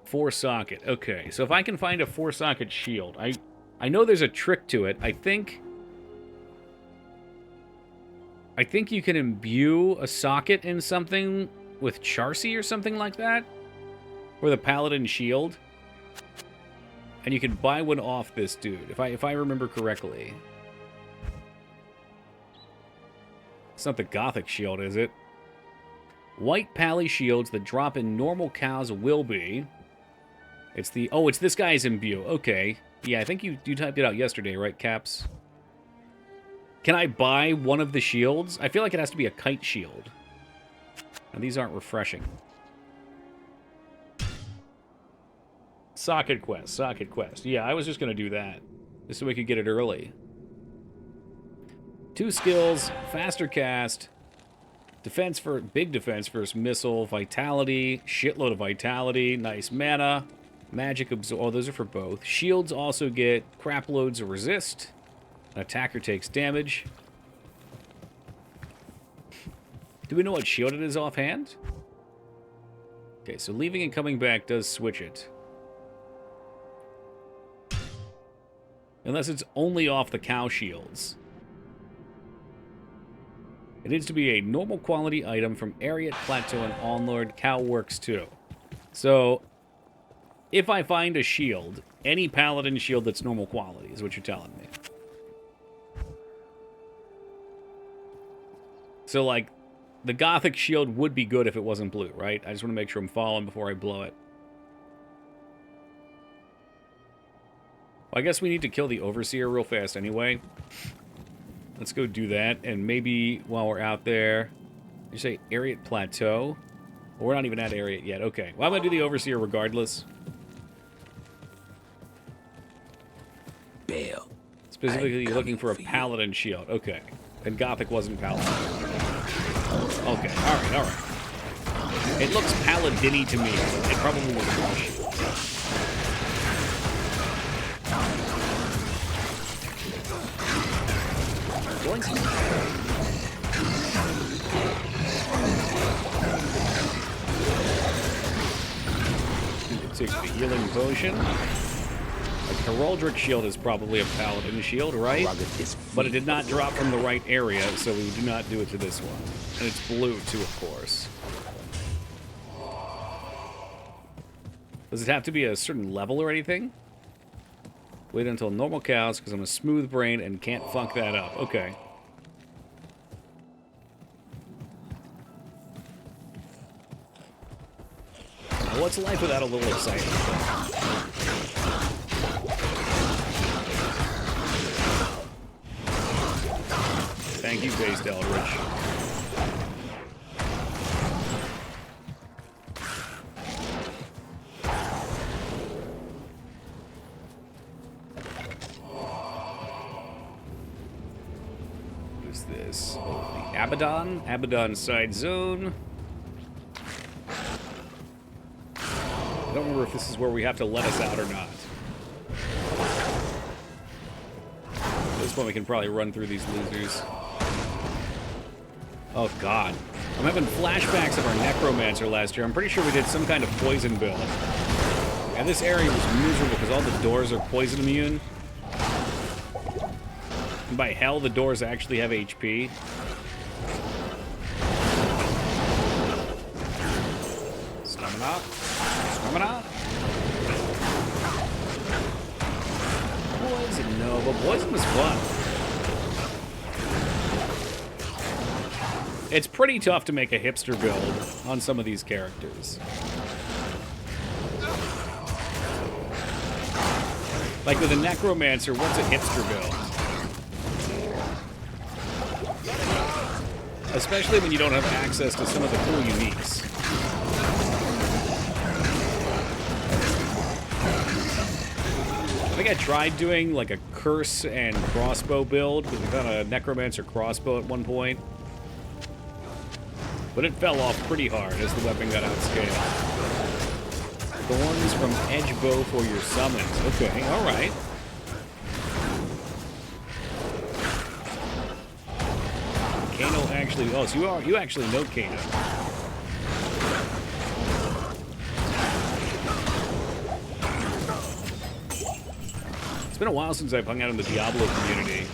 4-socket. Okay, so if I can find a 4-socket shield, I know there's a trick to it. I think you can imbue a socket in something with Charcy or something like that, or the Paladin shield, and you can buy one off this dude. If I remember correctly, it's not the Gothic shield, is it? White Pally shields that drop in normal cows will be. It's the... Oh, it's this guy's imbue. Okay. Yeah, I think you typed it out yesterday, right, Caps? Can I buy one of the shields? I feel like it has to be a kite shield. Now, these aren't refreshing. Socket quest, socket quest. Yeah, I was just going to do that. Just so we could get it early. 2 skills, faster cast, defense for big defense versus missile, vitality, shitload of vitality, nice mana. Magic absorb. Oh, those are for both. Shields also get crap loads of resist. An attacker takes damage. Do we know what shield it is offhand? Okay, so leaving and coming back does switch it. Unless it's only off the cow shields. It needs to be a normal quality item from Ariat Plateau and Onlord. Cow works too. So, if I find a shield, any Paladin shield that's normal quality is what you're telling me. So, like, the Gothic shield would be good if it wasn't blue, right? I just want to make sure I'm following before I blow it. Well, I guess we need to kill the Overseer real fast anyway. Let's go do that, and maybe while we're out there... You say Ariat Plateau? Well, we're not even at Ariat yet. Okay. Well, I'm going to do the Overseer regardless. Bail. Specifically looking for a Paladin shield. Okay. And Gothic wasn't Paladin. Okay. Alright, alright. It looks Paladin-y to me. It probably was a shield. Take the healing potion. A Heraldric shield is probably a Paladin shield, right? But it did not drop from the right area, so we do not do it to this one. And it's blue, too, of course. Does it have to be a certain level or anything? Wait until normal cows, because I'm a smooth brain and can't fuck that up. Okay. Now, what's life without a little excitement? Thank you, Based Eldritch. What is this? Oh, the Abaddon? Abaddon side zone. I don't remember if this is where we have to let us out or not. At this point, we can probably run through these losers. Oh, God. I'm having flashbacks of our Necromancer last year. I'm pretty sure we did some kind of poison build. And this area was miserable because all the doors are poison immune. And by hell, the doors actually have HP. Stamina. Coming on. Poison, no, but poison was fun. It's pretty tough to make a hipster build on some of these characters. Like with a necromancer, what's a hipster build? Especially when you don't have access to some of the cool uniques. I think I tried doing like a curse and crossbow build, because we found a necromancer crossbow at one point. But it fell off pretty hard as the weapon got outscaled. Thorns from edge bow for your summons. Okay, alright. Kano actually... Oh, so you actually know Kano. It's been a while since I've hung out in the Diablo community.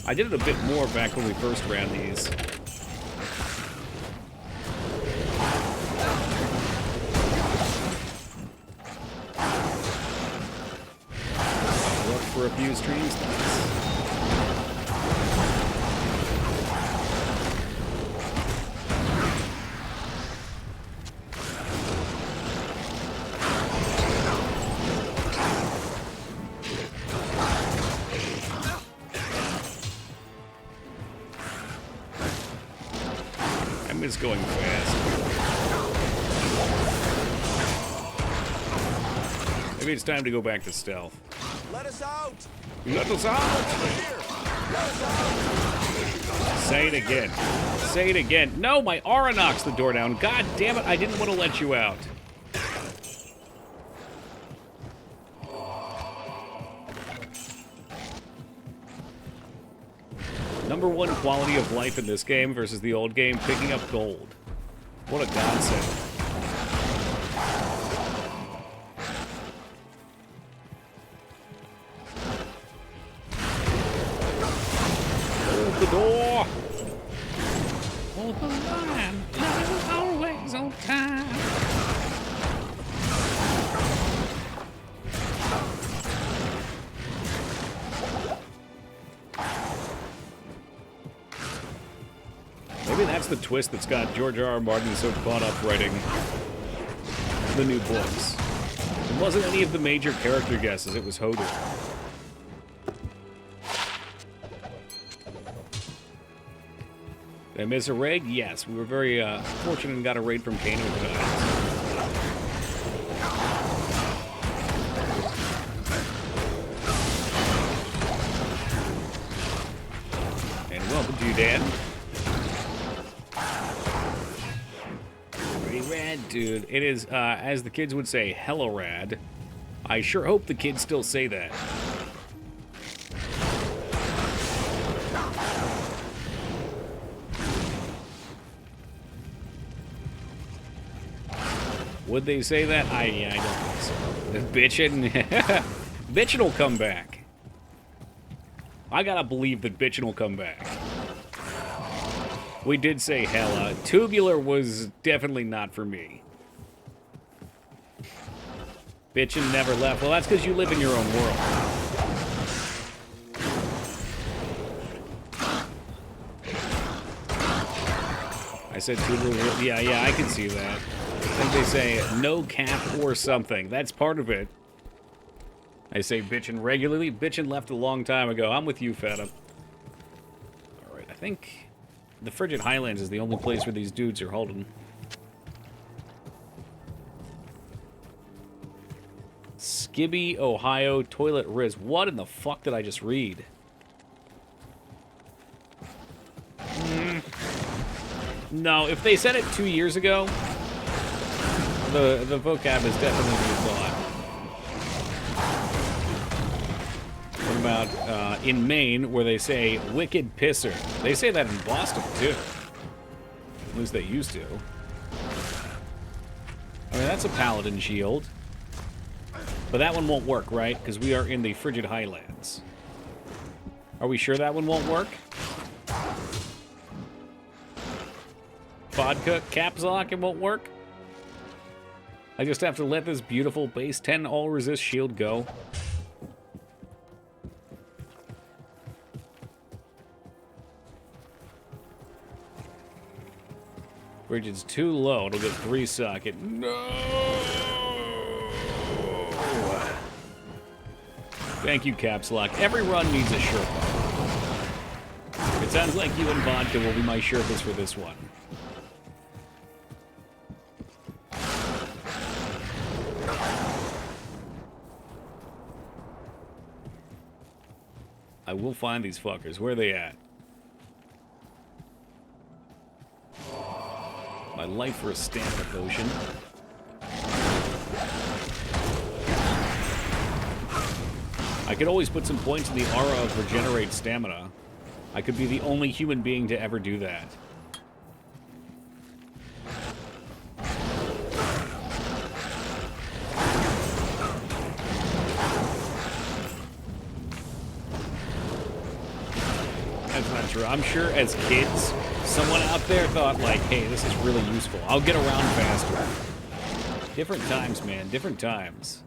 I did it a bit more back when we first ran these. For a few streams. I miss going fast. Maybe it's time to go back to stealth. Let us out! Let us out! Say it again. Say it again. No, my aura knocks the door down. God damn it, I didn't want to let you out. #1 quality of life in this game versus the old game, picking up gold. What a godsend. The door. Hold the line. Love always on time. Maybe that's the twist that's got George R.R. Martin so caught up writing the new books. It wasn't any of the major character guesses, it was Hodor. Did I miss a raid? Yes, we were very fortunate and got a raid from Kano tonight. And welcome to you, Dan. Pretty rad, dude. It is, as the kids would say, hella rad. I sure hope the kids still say that. Would they say that? I don't think so. Bitchin'? Bitchin' will come back. I gotta believe that Bitchin' will come back. We did say hella. Tubular was definitely not for me. Bitchin' never left. Well, that's because you live in your own world. I said tubular. Yeah, I can see that. I think they say no cap or something. That's part of it. I say bitchin' regularly. Bitchin' left a long time ago. I'm with you, Feta. Alright, I think the Frigid Highlands is the only place where these dudes are holding. Skibby, Ohio, Toilet Riz. What in the fuck did I just read? No, if they said it 2 years ago, the vocab is definitely moved on. What about in Maine, where they say wicked pisser? They say that in Boston, too. At least they used to. I mean, that's a Paladin shield. But that one won't work, right? Because we are in the Frigid Highlands. Are we sure that one won't work? Vodka, caps lock, it won't work? I just have to let this beautiful base 10 all-resist shield go. Bridge is too low. It'll get 3 socket. No! Thank you, Caps Lock. Every run needs a Sherpa. It sounds like you and Vodka will be my Sherpas for this one. I will find these fuckers. Where are they at? My life for a stamina potion. I could always put some points in the aura of regenerate stamina. I could be the only human being to ever do that. That's not true. I'm sure as kids, someone out there thought like, hey, this is really useful. I'll get around faster. Different times, man. Different times.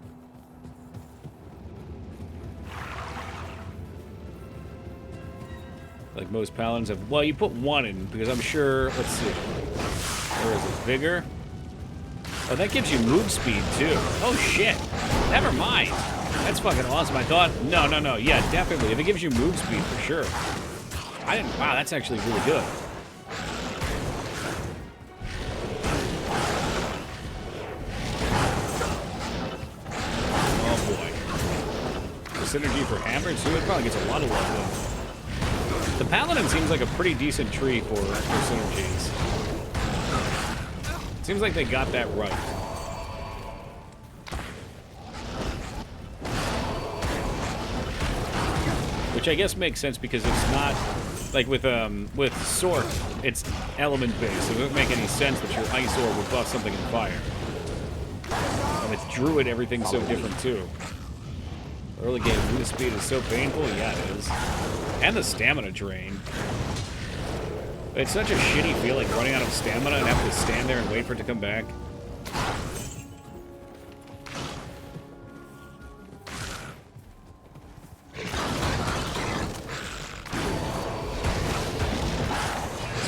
Like most paladins have... Well, you put 1 in, because I'm sure... Let's see. Where is it? Vigor? Oh, that gives you move speed, too. Oh, shit. Never mind. That's fucking awesome. I thought... No. Yeah, definitely. If it gives you move speed, for sure. I didn't... Wow, that's actually really good. Oh, boy. The synergy for hammers, too, it probably gets a lot of love, though. The Paladin seems like a pretty decent tree for synergies. Seems like they got that right. Which I guess makes sense because it's not like with Sword, it's element based. So it doesn't make any sense that your Ice Orb would buff something in fire. And with Druid, everything's so different too. Early game move speed is so painful. Yeah, it is. And the stamina drain. It's such a shitty feeling running out of stamina and having to stand there and wait for it to come back.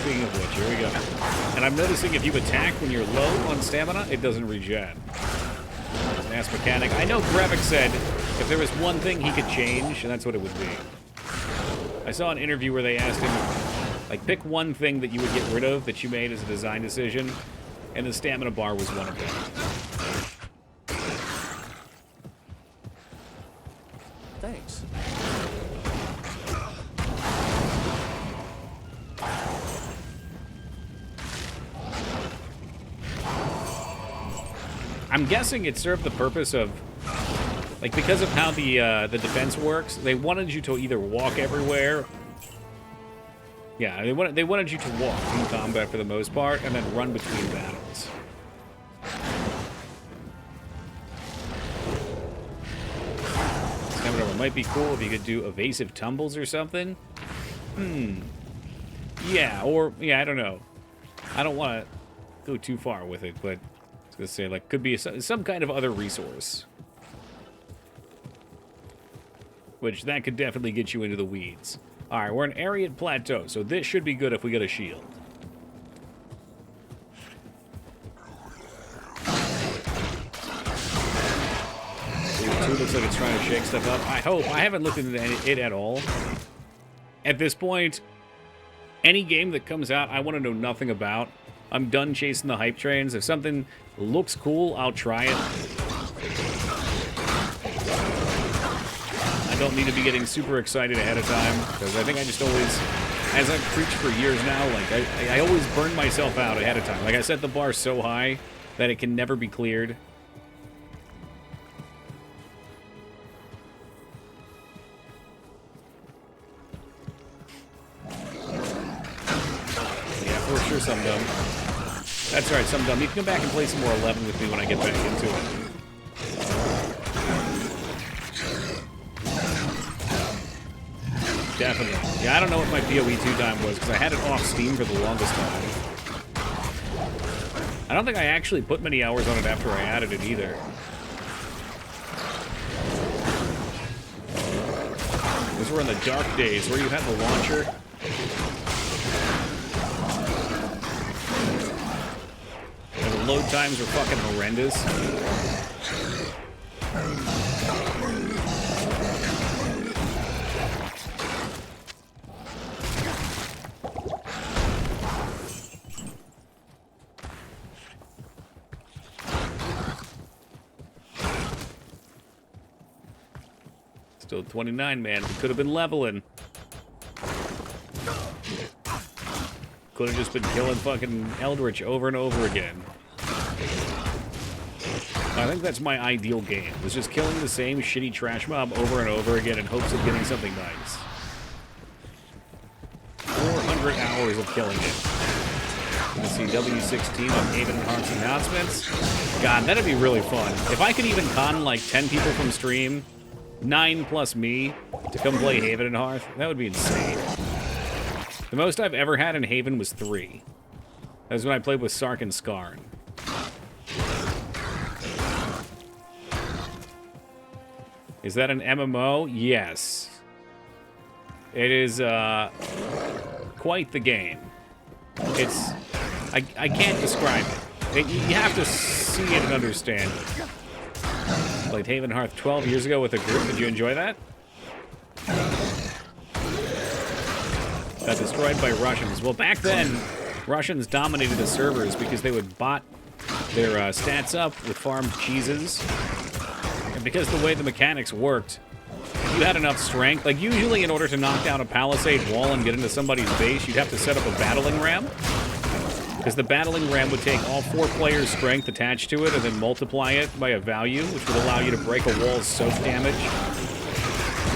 Speaking of which, here we go. And I'm noticing if you attack when you're low on stamina, it doesn't regen. It's an ass mechanic. I know Brevik said if there was one thing he could change, and that's what it would be. I saw an interview where they asked him, like, pick one thing that you would get rid of that you made as a design decision, and the stamina bar was one of them. Thanks. I'm guessing it served the purpose of, like, because of how the defense works, they wanted you to either walk everywhere. Yeah, they wanted you to walk in combat for the most part, and then run between battles. Stamina might be cool if you could do evasive tumbles or something. Yeah, I don't know. I don't want to go too far with it, but I was gonna say, like, could be some kind of other resource. Which, that could definitely get you into the weeds. Alright, we're in Ariad Plateau, so this should be good if we get a shield. Two looks like it's trying to shake stuff up. I hope. I haven't looked into it at all. At this point, any game that comes out, I want to know nothing about. I'm done chasing the hype trains. If something looks cool, I'll try it. I don't need to be getting super excited ahead of time, because I think I just always, as I've preached for years now, like, I always burn myself out ahead of time. Like, I set the bar so high that it can never be cleared. Yeah, for sure, some dumb. That's right, some dumb. You can come back and play some more 11 with me when I get back into it. Definitely. Yeah, I don't know what my PoE 2 time was, because I had it off Steam for the longest time. I I don't think I actually put many hours on it after I added it either. Those were in the dark days where you had the launcher. And the load times were fucking horrendous. Still 29, man. We could have been leveling. Could have just been killing fucking Eldritch over and over again. I think that's my ideal game. It's just killing the same shitty trash mob over and over again in hopes of getting something nice. 400 hours of killing it. Let's see, W16 on Haven and Heart's announcements. God, that'd be really fun. If I could even con like 10 people from stream, 9 plus me, to come play Haven and Hearth, that would be insane. The most I've ever had in Haven was 3. That was when I played with Sark and Skarn. Is that an MMO? Yes. It is, quite the game. It's... I can't describe it. You have to see it and understand it. Played Haven Hearth 12 years ago with a group. Did you enjoy that? Got destroyed by Russians. Well, back then, Russians dominated the servers because they would bot their stats up with farmed cheeses. And because the way the mechanics worked, if you had enough strength, like usually in order to knock down a palisade wall and get into somebody's base, you'd have to set up a battling ram. Because the battling ram would take all 4 players' strength attached to it and then multiply it by a value, which would allow you to break a wall's soak damage.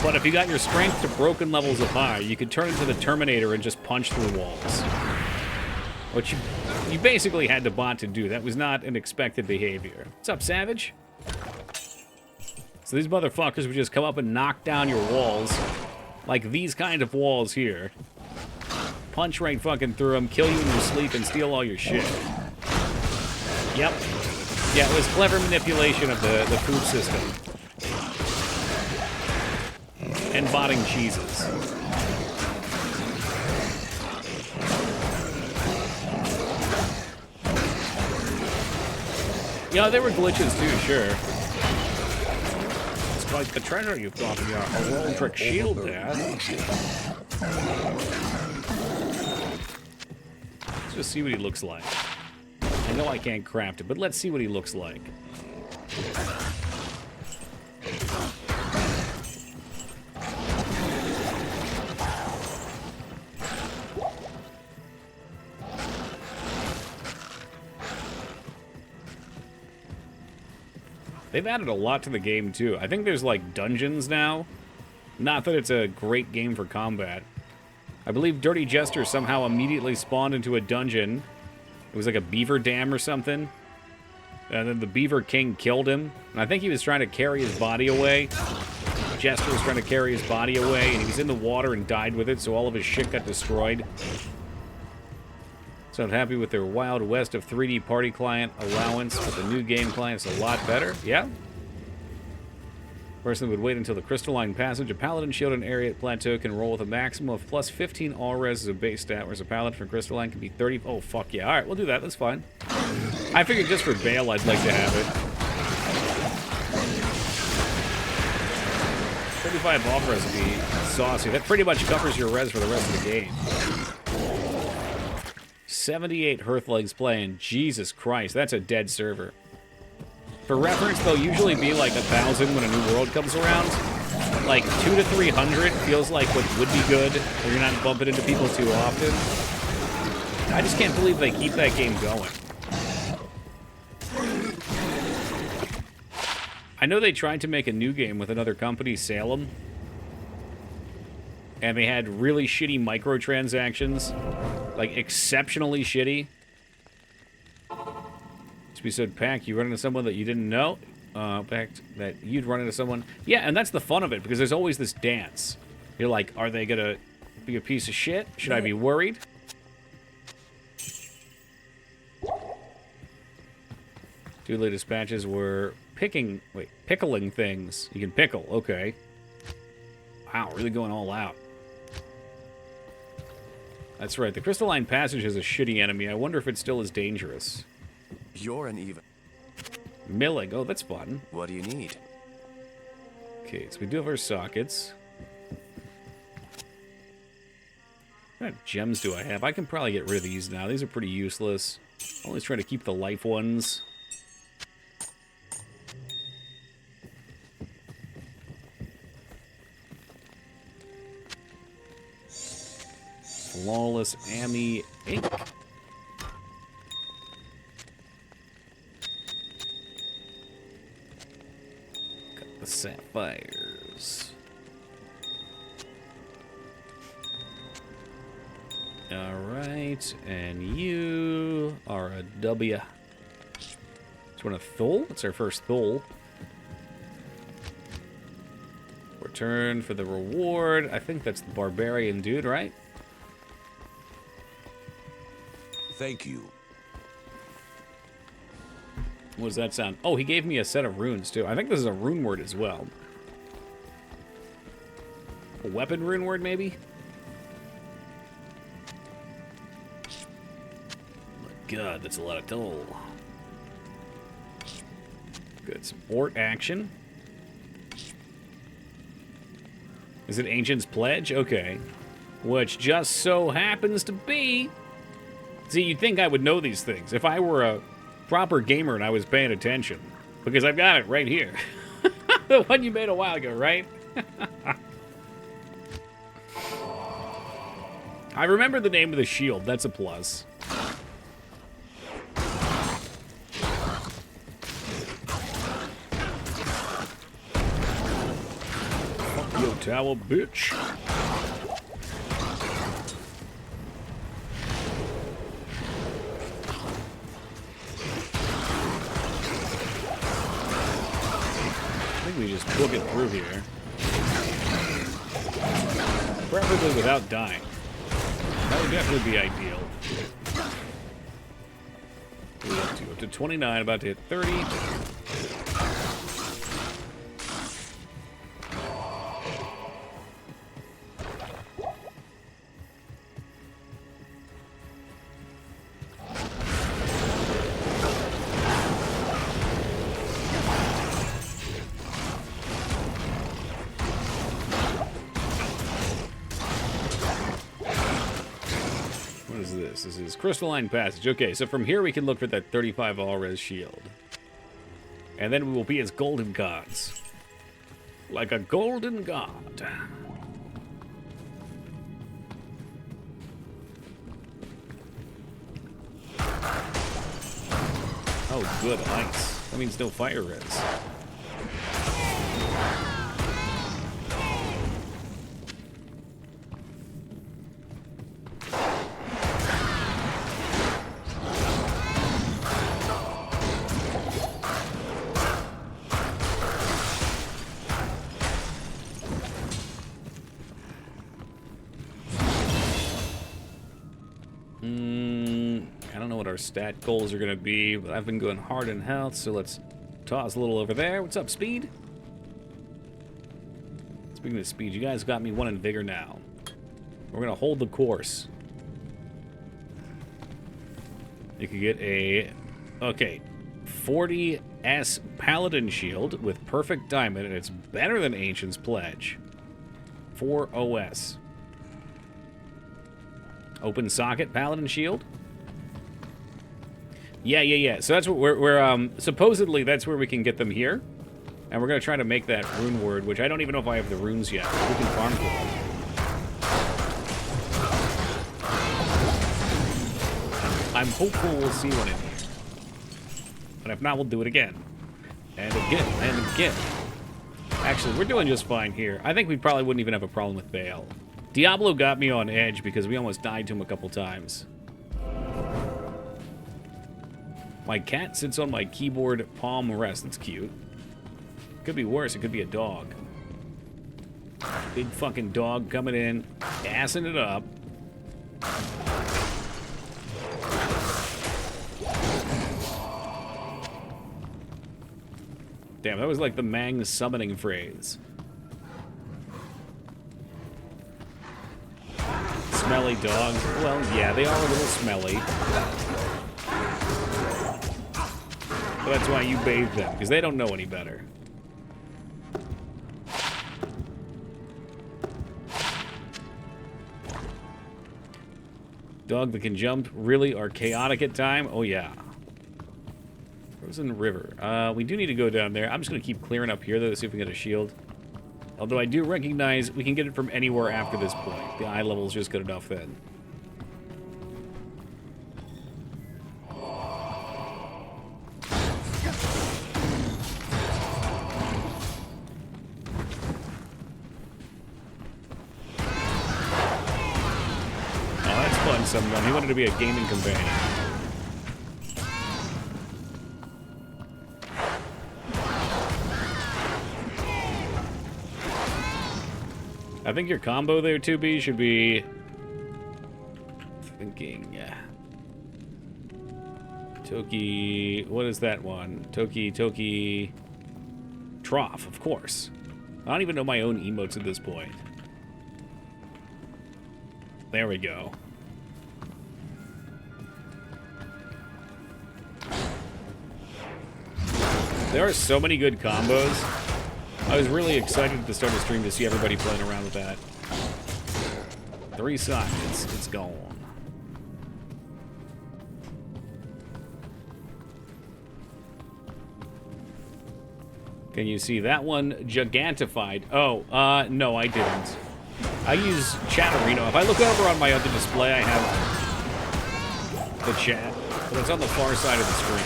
But if you got your strength to broken levels of high, you could turn into the Terminator and just punch through walls. Which you basically had to bot to do. That was not an expected behavior. What's up, Savage? So these motherfuckers would just come up and knock down your walls. Like these kind of walls here. Punch right fucking through them, kill you in your sleep, and steal all your shit. Yep. Yeah, it was clever manipulation of the food system. And botting cheeses. Yeah, there were glitches too, sure. It's like the treasure you've got in your roll trick shield there. Let's just see what he looks like. I know I can't craft it, but let's see what he looks like. They've added a lot to the game, too. I think there's, like, dungeons now. Not that it's a great game for combat. I believe Dirty Jester somehow immediately spawned into a dungeon. It was like a beaver dam or something. And then the Beaver King killed him. And I think he was trying to carry his body away. Jester was trying to carry his body away, and he was in the water and died with it, so all of his shit got destroyed. So I'm happy with their Wild West of 3D Party Client allowance, but the new game client's a lot better. Yeah. Person would wait until the Crystalline Passage. A Paladin Shield and Ariat Plateau can roll with a maximum of plus 15 all res as a base stat, whereas a Paladin from Crystalline can be 30. Oh, fuck yeah. Alright, we'll do that. That's fine. I figured just for Bale, I'd like to have it. 35 off res would be saucy. That pretty much covers your res for the rest of the game. 78 Hearthlegs playing. Jesus Christ, that's a dead server. For reference, they'll usually be like 1,000 when a new world comes around. Like 200 to 300 feels like what would be good, where you're not bumping into people too often. I just can't believe they keep that game going. I know they tried to make a new game with another company, Salem. And they had really shitty microtransactions. Like, exceptionally shitty. We said, Pack, you run into someone that you didn't know? Pack, that you'd run into someone. Yeah, and that's the fun of it, because there's always this dance. You're like, are they gonna be a piece of shit? Should I be worried? Duly dispatches were pickling things. You can pickle, okay. Wow, really going all out. That's right, the Crystalline Passage is a shitty enemy. I wonder if it still is dangerous. You're an even. Milling, oh, that's fun. What do you need? Okay, so we do have our sockets. What kind of gems do I have? I can probably get rid of these now. These are pretty useless. Always trying to keep the life ones. Flawless Ami ink. Got the sapphires. Alright, and you are a W. Just want a Thul? That's our first Thul. Return for the reward. I think that's the barbarian dude, right? Thank you. What does that sound? Oh, he gave me a set of runes, too. I think this is a rune word as well. A weapon rune word, maybe? God, that's a lot of toll. Good support action. Is it Ancient's Pledge? Okay. Which just so happens to be... See, you'd think I would know these things if I were a proper gamer and I was paying attention. Because I've got it right here. The one you made a while ago, right? I remember the name of the shield. That's a plus. Yo, tower, bitch. I think we just book it through here. Preferably without dying. That would definitely be ideal. We're up to 29, about to hit 30. This is Crystalline Passage. Okay, so from here we can look for that 35 all-res shield. And then we will be as golden gods. Like a golden god. Oh, good, ice. That means no fire res. I don't know what our stat goals are going to be, but I've been going hard in health, so let's toss a little over there. What's up, speed? Speaking of speed, you guys got me one in vigor now. We're going to hold the course. You can get a, okay, 40S Paladin shield with perfect diamond, and it's better than Ancient's Pledge. 4 OS. Open socket Paladin shield. Yeah. So that's what we're supposedly that's where we can get them here. And we're going to try to make that rune word, which I don't even know if I have the runes yet. We can farm for them. I'm hopeful we'll see one in here. But if not, we'll do it again. And again, and again. Actually, we're doing just fine here. I think we probably wouldn't even have a problem with Baal. Diablo got me on edge because we almost died to him a couple times. My cat sits on my keyboard palm rest. That's cute. Could be worse. It could be a dog. Big fucking dog coming in, assing it up. Damn, that was like the Mang summoning phrase. Smelly dogs. Well, yeah, they are a little smelly. But that's why you bathe them, because they don't know any better. Dog that can jump really are chaotic at time. Oh, yeah. Frozen River. We do need to go down there. I'm just going to keep clearing up here, though, to see if we can get a shield. Although I do recognize we can get it from anywhere after this point. The eye level is just good enough then. Someone. He wanted to be a gaming companion. I think your combo there, 2B, should be... Thinking... Toki... What is that one? Toki... Trough, of course. I don't even know my own emotes at this point. There we go. There are so many good combos. I was really excited at the start of the stream to see everybody playing around with that. 3 sockets, it's gone. Can you see that one gigantified? Oh, no, I didn't. I use Chatterino. If I look over on my other display, I have the chat, but it's on the far side of the screen.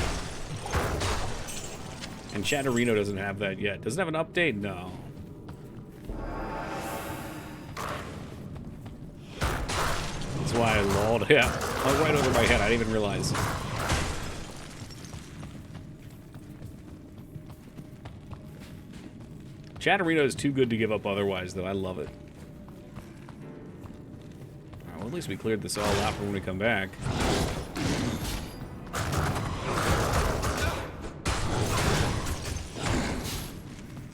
And Chatterino doesn't have that yet. Doesn't have an update? No. That's why I lulled. Yeah, oh, right over my head. I didn't even realize. Chatterino is too good to give up otherwise, though. I love it. All right, well, at least we cleared this all out for when we come back.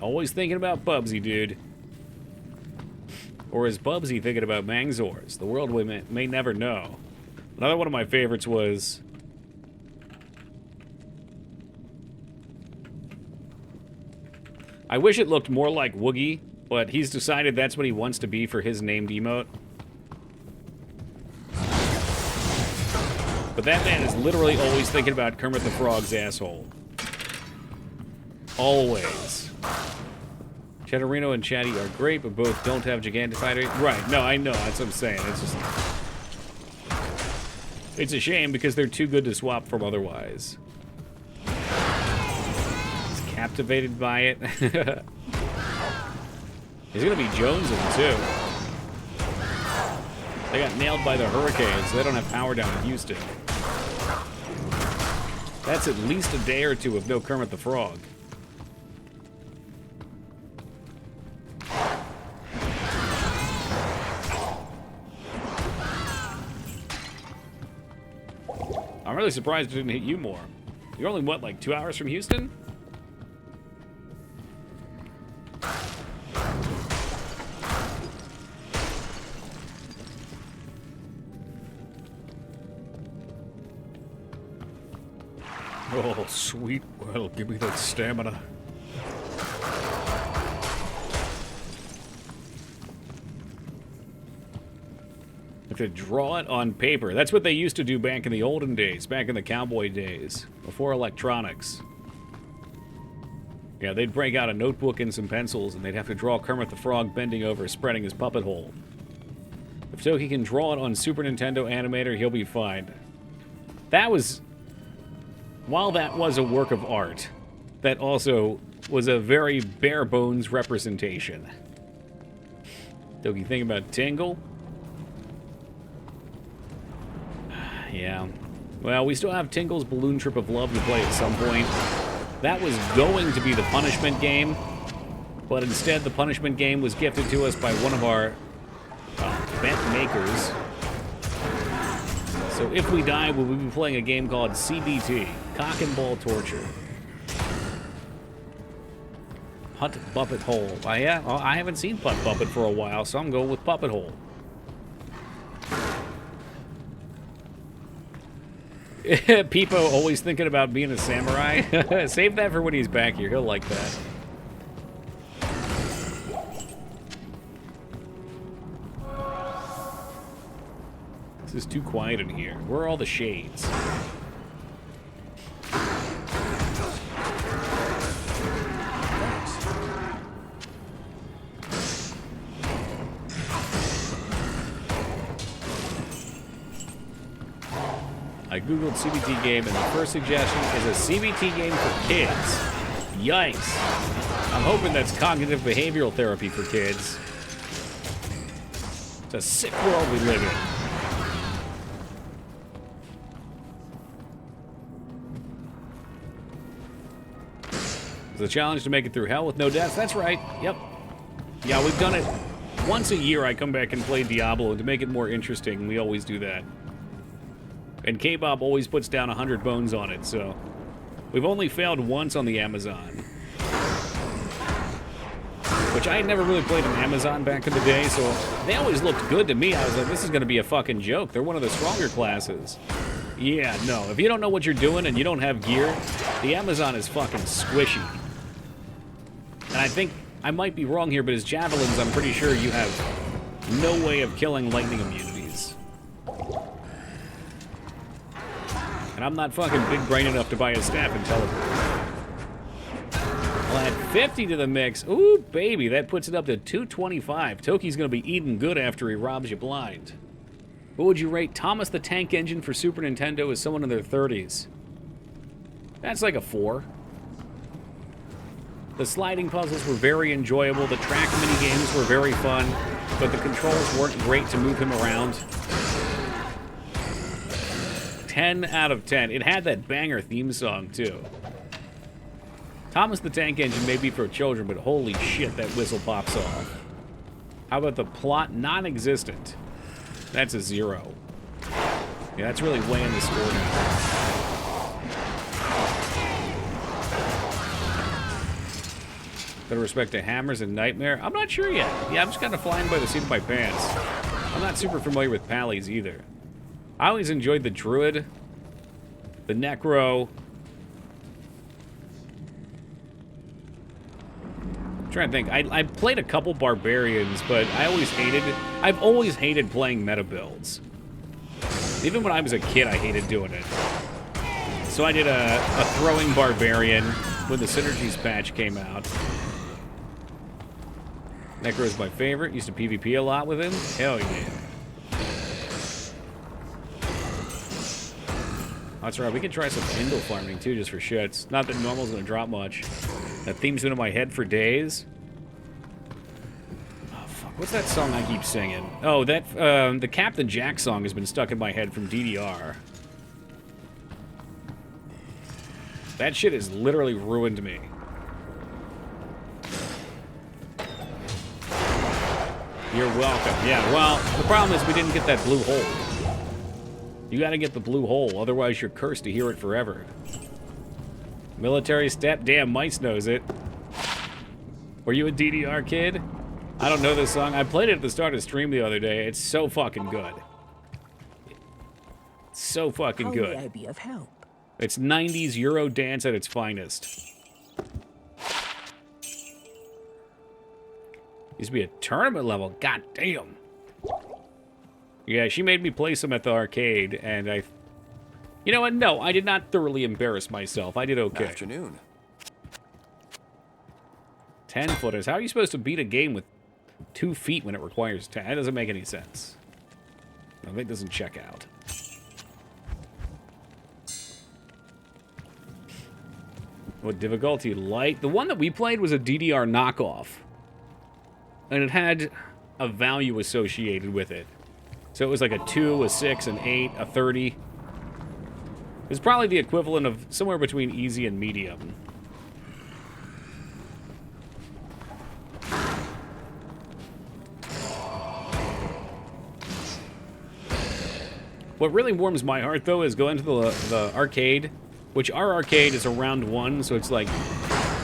Always thinking about Bubsy, dude. Or is Bubsy thinking about Mangzors? The world we may never know. Another one of my favorites was... I wish it looked more like Woogie, but he's decided that's what he wants to be for his named emote. But that man is literally always thinking about Kermit the Frog's asshole. Always. Chatterino and Chatty are great, but both don't have gigantified. Right, no, I know, that's what I'm saying. It's just... It's a shame because they're too good to swap from otherwise. He's captivated by it. He's gonna be jonesing, too. They got nailed by the hurricane, so they don't have power down in Houston. That's at least a day or two of no Kermit the Frog. I'm really surprised it didn't hit you more. You're only, what, like 2 hours from Houston? Oh, sweet. Well, give me that stamina. To draw it on paper. That's what they used to do back in the olden days, back in the cowboy days, before electronics. Yeah, they'd break out a notebook and some pencils, and they'd have to draw Kermit the Frog bending over, spreading his puppet hole. If Toki can draw it on Super Nintendo Animator, he'll be fine. That was... While that was a work of art, that also was a very bare-bones representation. Toki, think about Tingle? Yeah. Well, we still have Tingle's Balloon Trip of Love to play at some point. That was going to be the punishment game, but instead the punishment game was gifted to us by one of our event makers. So if we die, we will be playing a game called CBT, Cock and Ball Torture. Putt Buppet Hole. Yeah, well, I haven't seen Putt Buppet for a while, so I'm going with Puppet Hole. Peepo always thinking about being a samurai. Save that for when he's back here. He'll like that. This is too quiet in here. Where are all the shades? I googled CBT game, and the first suggestion is a CBT game for kids. Yikes. I'm hoping that's cognitive behavioral therapy for kids. It's a sick world we live in. It's a challenge to make it through hell with no deaths. That's right. Yep. Yeah, we've done it. Once a year I come back and play Diablo, and to make it more interesting, we always do that. And K-Bob always puts down 100 bones on it, so... We've only failed once on the Amazon. Which I had never really played on Amazon back in the day, so they always looked good to me. I was like, this is going to be a fucking joke. They're one of the stronger classes. Yeah, no. If you don't know what you're doing and you don't have gear, the Amazon is fucking squishy. And I think... I might be wrong here, but as javelins, I'm pretty sure you have no way of killing lightning immunities. And I'm not fucking big brain enough to buy a staff and teleport. I'll add 50 to the mix. Ooh, baby, that puts it up to 225. Toki's gonna be eating good after he robs you blind. What would you rate Thomas the Tank Engine for Super Nintendo as someone in their 30s? That's like a 4. The sliding puzzles were very enjoyable. The track mini-games were very fun, but the controls weren't great to move him around. 10 out of 10. It had that banger theme song, too. Thomas the Tank Engine may be for children, but holy shit, that whistle pops off. How about the plot? Non-existent. That's a 0. Yeah, that's really weighing the score now. With respect to hammers and nightmare, I'm not sure yet. Yeah, I'm just kind of flying by the seat of my pants. I'm not super familiar with pallies either. I always enjoyed the druid, the necro. I'm trying to think. I played a couple barbarians, but I've always hated playing meta builds. Even when I was a kid, I hated doing it. So I did a throwing barbarian when the Synergies patch came out. Necro is my favorite. Used to PvP a lot with him. Hell yeah. That's right. We can try some Indle farming too, just for shits. Not that normal's gonna drop much. That theme's been in my head for days. Oh fuck! What's that song I keep singing? Oh, that the Captain Jack song has been stuck in my head from DDR. That shit has literally ruined me. You're welcome. Yeah, well, the problem is we didn't get that blue hole. You gotta get the blue hole, otherwise you're cursed to hear it forever. Military step? Damn, Mice knows it. Were you a DDR kid? I don't know this song. I played it at the start of stream the other day. It's so fucking good. It's so fucking good. How may I be of help? It's 90s Euro dance at its finest. Used to be a tournament level. God damn. Yeah, she made me play some at the arcade, and I... You know what? No, I did not thoroughly embarrass myself. I did okay. Afternoon. 10-footers. How are you supposed to beat a game with 2 feet when it requires 10? That doesn't make any sense. No, that doesn't check out. What difficulty? Light? The one that we played was a DDR knockoff. And it had a value associated with it. So it was like a 2, a 6, an 8, a 30. It's probably the equivalent of somewhere between easy and medium. What really warms my heart, though, is going to the arcade, which our arcade is a round 1, so it's like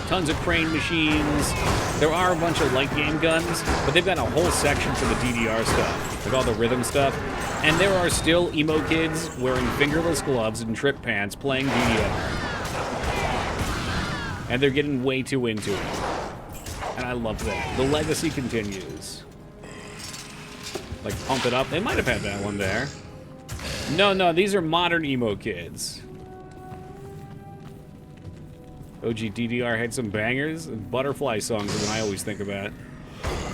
tons of crane machines. There are a bunch of light game guns, but they've got a whole section for the DDR stuff, like all the rhythm stuff. And there are still emo kids wearing fingerless gloves and trip pants playing DDR. And they're getting way too into it. And I love that. The legacy continues. Like, Pump It Up. They might have had that one there. No, these are modern emo kids. OG DDR had some bangers. Butterfly songs are what I always think about.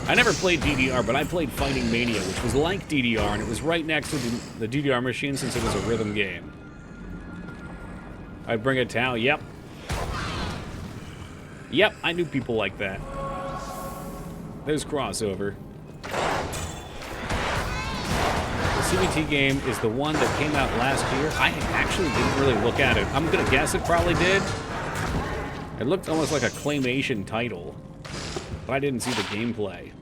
I never played DDR, but I played Fighting Mania, which was like DDR, and it was right next to the DDR machine since it was a rhythm game. I'd bring a towel. Yep. Yep, I knew people like that. There's crossover. The CBT game is the one that came out last year. I actually didn't really look at it. I'm gonna guess it probably did. It looked almost like a claymation title, but I didn't see the gameplay.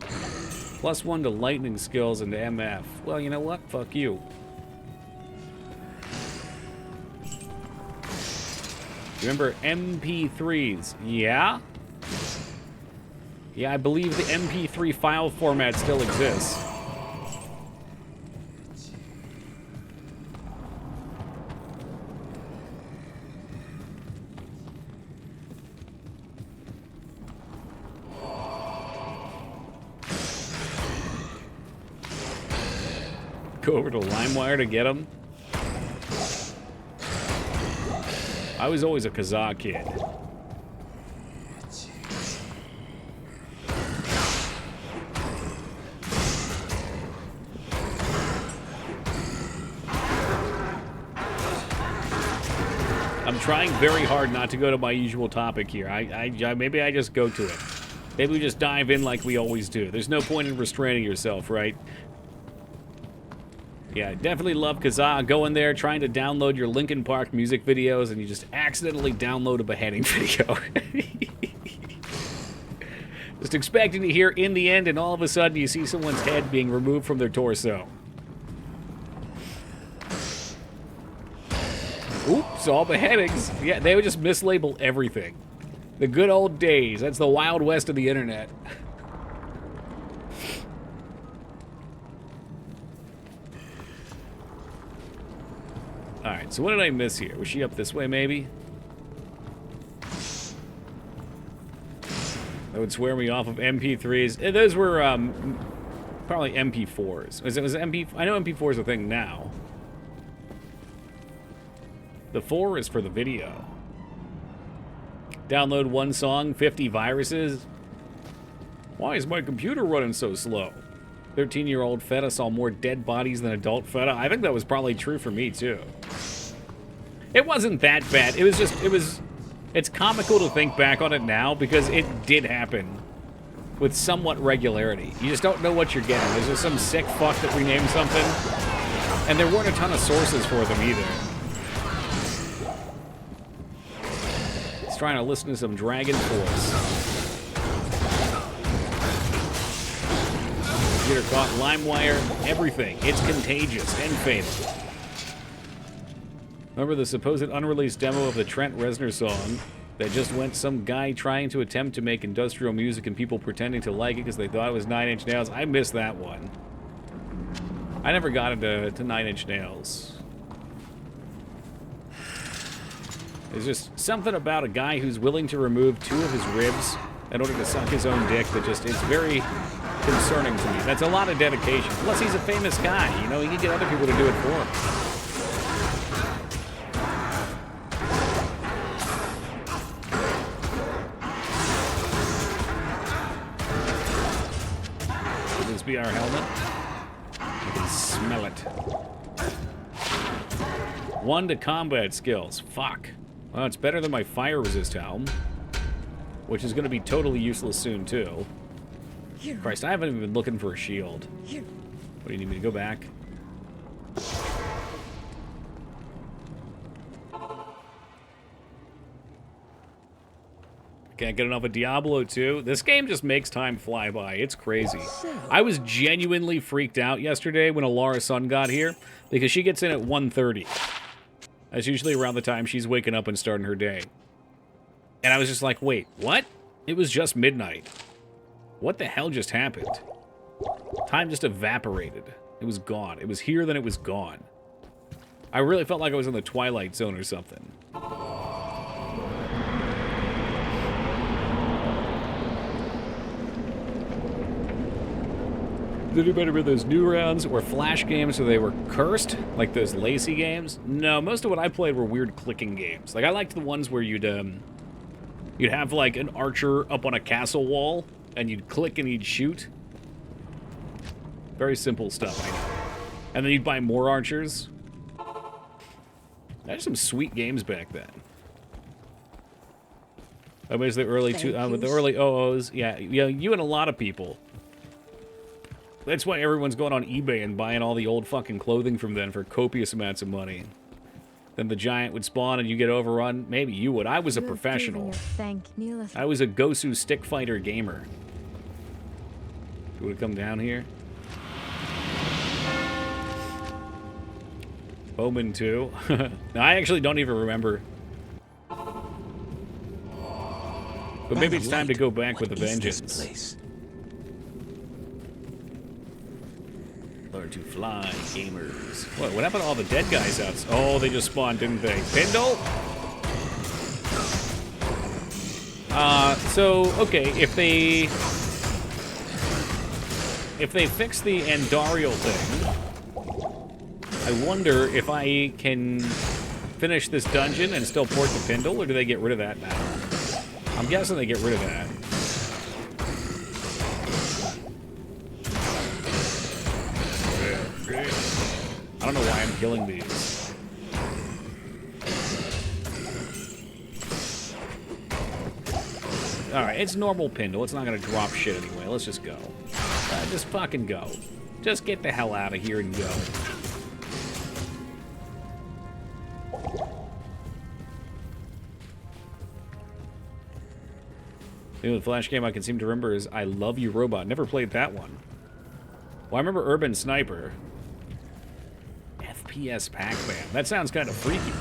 +1 to lightning skills and to MF. Well, you know what? Fuck you. Remember MP3s? Yeah? Yeah, I believe the MP3 file format still exists. Go over to LimeWire to get them. I was always a Kazaa kid. I'm trying very hard not to go to my usual topic here. Maybe I just go to it. Maybe we just dive in like we always do. There's no point in restraining yourself, right? Yeah, definitely love Kazaa. Go in there trying to download your Linkin Park music videos and you just accidentally download a beheading video. Just expecting to hear in the end and all of a sudden you see someone's head being removed from their torso. Oops, all beheadings. Yeah, they would just mislabel everything. The good old days. That's the Wild West of the internet. Alright, so what did I miss here? Was she up this way, maybe? That would swear me off of MP3s. Those were, probably MP4s. Was it MP... I know MP4 is a thing now. The 4 is for the video. Download one song, 50 viruses. Why is my computer running so slow? 13-year-old feta saw more dead bodies than adult feta. I think that was probably true for me, too. It wasn't that bad. It was just, it's comical to think back on it now because it did happen with somewhat regularity. You just don't know what you're getting. There's just some sick fuck that renamed something, and there weren't a ton of sources for them either. He's trying to listen to some Dragon Force. Computer caught LimeWire, everything. It's contagious and fatal. Remember the supposed unreleased demo of the Trent Reznor song that just went some guy trying to attempt to make industrial music and people pretending to like it because they thought it was 9 Inch Nails? I missed that one. I never got into 9 Inch Nails. There's just something about a guy who's willing to remove 2 of his ribs in order to suck his own dick that just, it's very concerning to me. That's a lot of dedication. Plus, he's a famous guy. You know, he can get other people to do it for him. Would this be our helmet? I can smell it. 1 to combat skills. Fuck. Well, it's better than my fire resist helm, which is going to be totally useless soon, too. Christ, I haven't even been looking for a shield. What, do you need me to go back? Can't get enough of Diablo 2. This game just makes time fly by. It's crazy. I was genuinely freaked out yesterday when Alara's son got here, because she gets in at 1:30. That's usually around the time she's waking up and starting her day. And I was just like, wait, what? It was just midnight. What the hell just happened? Time just evaporated. It was gone. It was here, then it was gone. I really felt like I was in the Twilight Zone or something. Did anybody remember those new rounds or flash games where they were cursed? Like those lacy games? No, most of what I played were weird clicking games. Like, I liked the ones where you'd have, like, an archer up on a castle wall, and you'd click and he'd shoot. Very simple stuff, I know. And then you'd buy more archers. There's some sweet games back then. I was the early with the early OOs. Yeah, you and a lot of people. That's why everyone's going on eBay and buying all the old fucking clothing from then for copious amounts of money. Then the giant would spawn and you get overrun. Maybe you would. I was a professional. I was a Gosu stick fighter gamer. Would it come down here? Omen 2. Now, I actually don't even remember. But maybe it's time to go back with a vengeance. Learn to fly, gamers. What happened to all the dead guys out? Oh, they just spawned, didn't they? Pindle? So, okay, if they fix the Andariel thing, I wonder if I can finish this dungeon and still port the Pindle, or do they get rid of that now? I'm guessing they get rid of that. I don't know why I'm killing these. Alright, it's normal Pindle. It's not gonna drop shit anyway. Let's just go. Just fucking go. Just get the hell out of here and go. The only Flash game I can seem to remember is I Love You Robot. Never played that one. Well, I remember Urban Sniper. FPS Pac-Man. That sounds kind of freaky.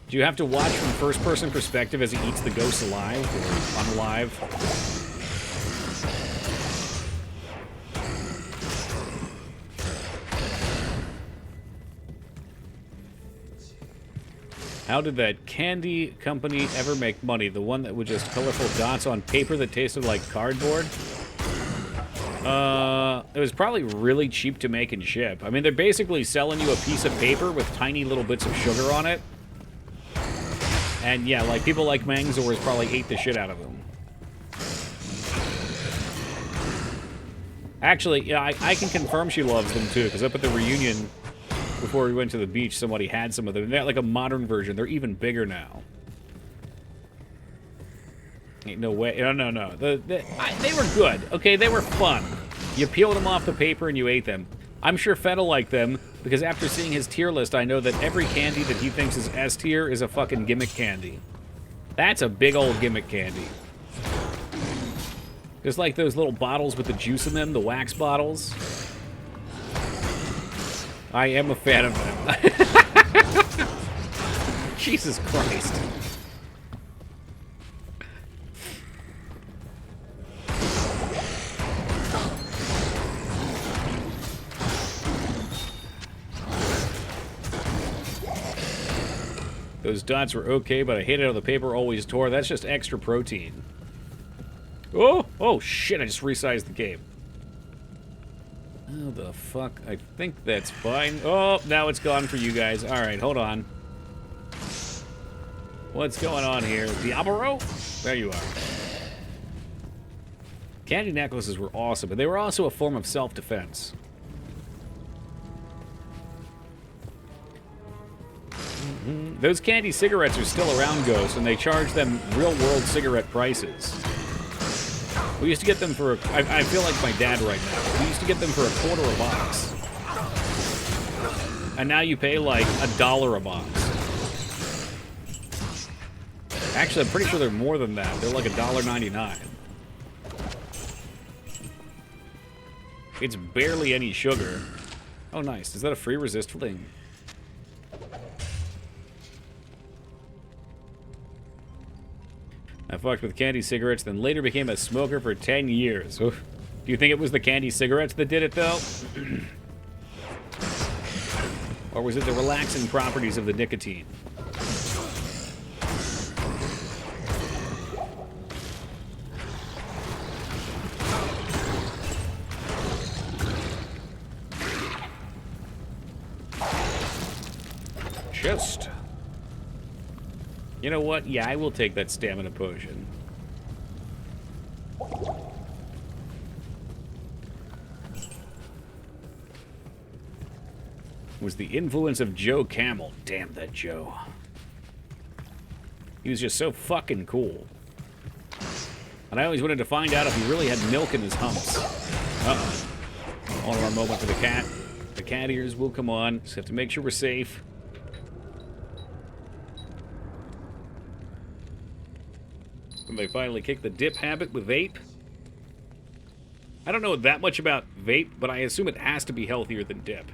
Do you have to watch from first-person perspective as he eats the ghosts alive or unalive? How did that candy company ever make money? The one that was just colorful dots on paper that tasted like cardboard? It was probably really cheap to make and ship. I mean, they're basically selling you a piece of paper with tiny little bits of sugar on it. And yeah, like, people like Mangzors probably ate the shit out of them. Actually, yeah, I can confirm she loves them too, because up at the reunion, before we went to the beach, somebody had some of them. They're like a modern version. They're even bigger now. Ain't no way. No. They were good. Okay, they were fun. You peeled them off the paper and you ate them. I'm sure Feta liked them, because after seeing his tier list, I know that every candy that he thinks is S tier is a fucking gimmick candy. That's a big old gimmick candy. Just like those little bottles with the juice in them, the wax bottles. I am a fan of them. Jesus Christ. Those dots were okay, but I hated how the paper always tore. That's just extra protein. Oh shit, I just resized the game. Oh, the fuck? I think that's fine. Oh, now it's gone for you guys. Alright, hold on. What's going on here? Diablo? There you are. Candy necklaces were awesome, but they were also a form of self-defense. Those candy cigarettes are still around, Ghost, and they charge them real-world cigarette prices. We used to get them for, I feel like my dad right now. We used to get them for $0.25 a box. And now you pay like $1 a box. Actually, I'm pretty sure they're more than that. They're like $1.99. It's barely any sugar. Oh, nice. Is that a free resist thing? I fucked with candy cigarettes, then later became a smoker for 10 years. Oof. Do you think it was the candy cigarettes that did it, though? Or was it the relaxing properties of the nicotine? Just. You know what? Yeah, I will take that stamina potion. Was the influence of Joe Camel. Damn that Joe. He was just so fucking cool. And I always wanted to find out if he really had milk in his humps. Uh-oh. All of our moment for the cat. The cat ears will come on. Just have to make sure we're safe. When they finally kick the dip habit with vape. I don't know that much about vape, but I assume it has to be healthier than dip.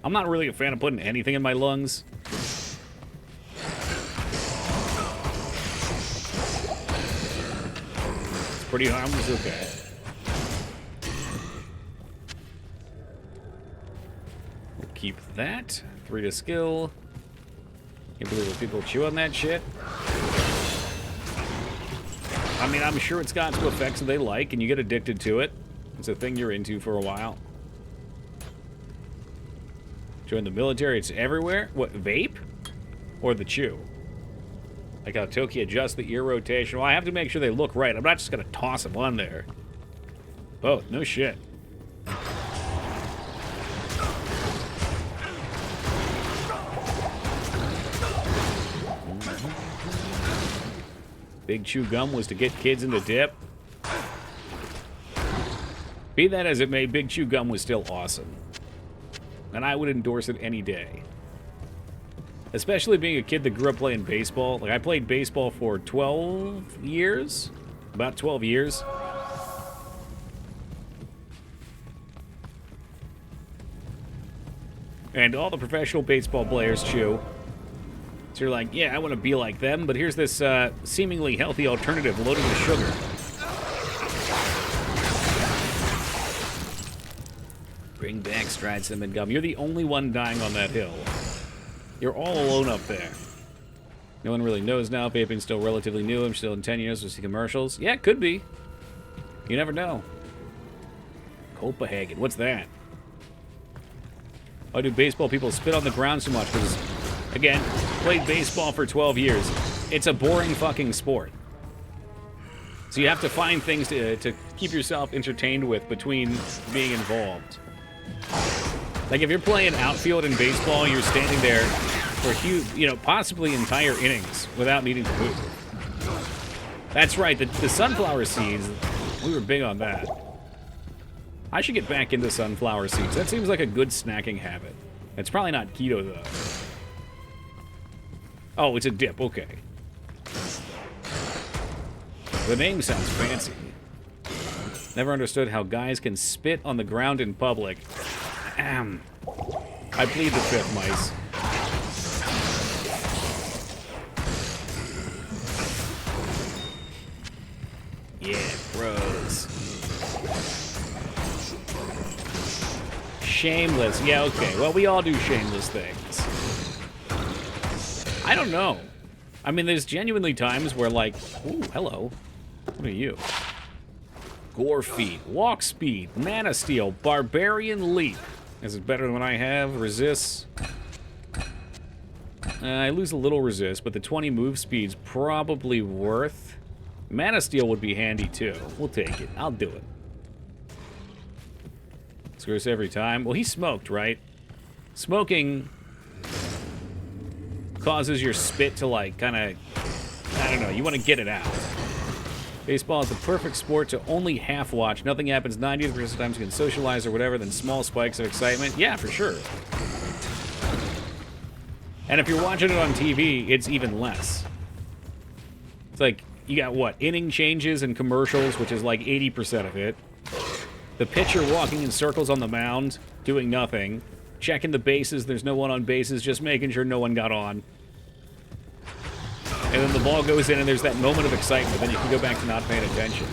I'm not really a fan of putting anything in my lungs. It's pretty harmless, okay. We'll keep that. 3 to skill. Can't believe what people chew on that shit. I mean, I'm sure it's got some effects that they like, and you get addicted to it. It's a thing you're into for a while. Join the military, it's everywhere? What, vape? Or the chew? Like how Toki adjusts the ear rotation. Well, I have to make sure they look right. I'm not just going to toss them on there. Both, no shit. Big Chew Gum was to get kids into dip. Be that as it may, Big Chew Gum was still awesome. And I would endorse it any day. Especially being a kid that grew up playing baseball. Like, I played baseball for 12 years? About 12 years. And all the professional baseball players chew. So you're like, yeah, I want to be like them, but here's this seemingly healthy alternative loaded with sugar. Bring back Stride Cinnamon Gum. You're the only one dying on that hill. You're all alone up there. No one really knows now. Vaping's still relatively new. I'm still in 10 years. We'll see commercials. Yeah, it could be. You never know. Copenhagen. What's that? Why do baseball people spit on the ground so much? Because, again, played baseball for 12 years. It's a boring fucking sport. So you have to find things to keep yourself entertained with between being involved. Like, if you're playing outfield in baseball, you're standing there for huge, possibly entire innings without needing to move. That's right, the sunflower seeds, we were big on that. I should get back into sunflower seeds. That seems like a good snacking habit. It's probably not keto, though. Oh, it's a dip, okay. The name sounds fancy. Never understood how guys can spit on the ground in public. I plead the fifth, mice. Yeah, bros. Shameless. Yeah, okay. Well, we all do shameless things. I don't know. I mean, there's genuinely times where, like... Ooh, hello. What are you? Gore Feet, Walk Speed, Mana Steel, Barbarian Leap. Is it better than what I have? Resist. I lose a little resist, but the 20 move speed's probably worth. Mana Steel would be handy too. We'll take it. I'll do it. Screws every time. Well, he smoked, right? Smoking causes your spit to, like, kind of... I don't know. You want to get it out. Baseball is the perfect sport to only half-watch. Nothing happens 90% of the times. You can socialize or whatever, then small spikes of excitement. Yeah, for sure. And if you're watching it on TV, it's even less. It's like, you got, what, inning changes and commercials, which is like 80% of it. The pitcher walking in circles on the mound, doing nothing. Checking the bases, there's no one on bases, just making sure no one got on. And then the ball goes in and there's that moment of excitement. Then you can go back to not paying attention.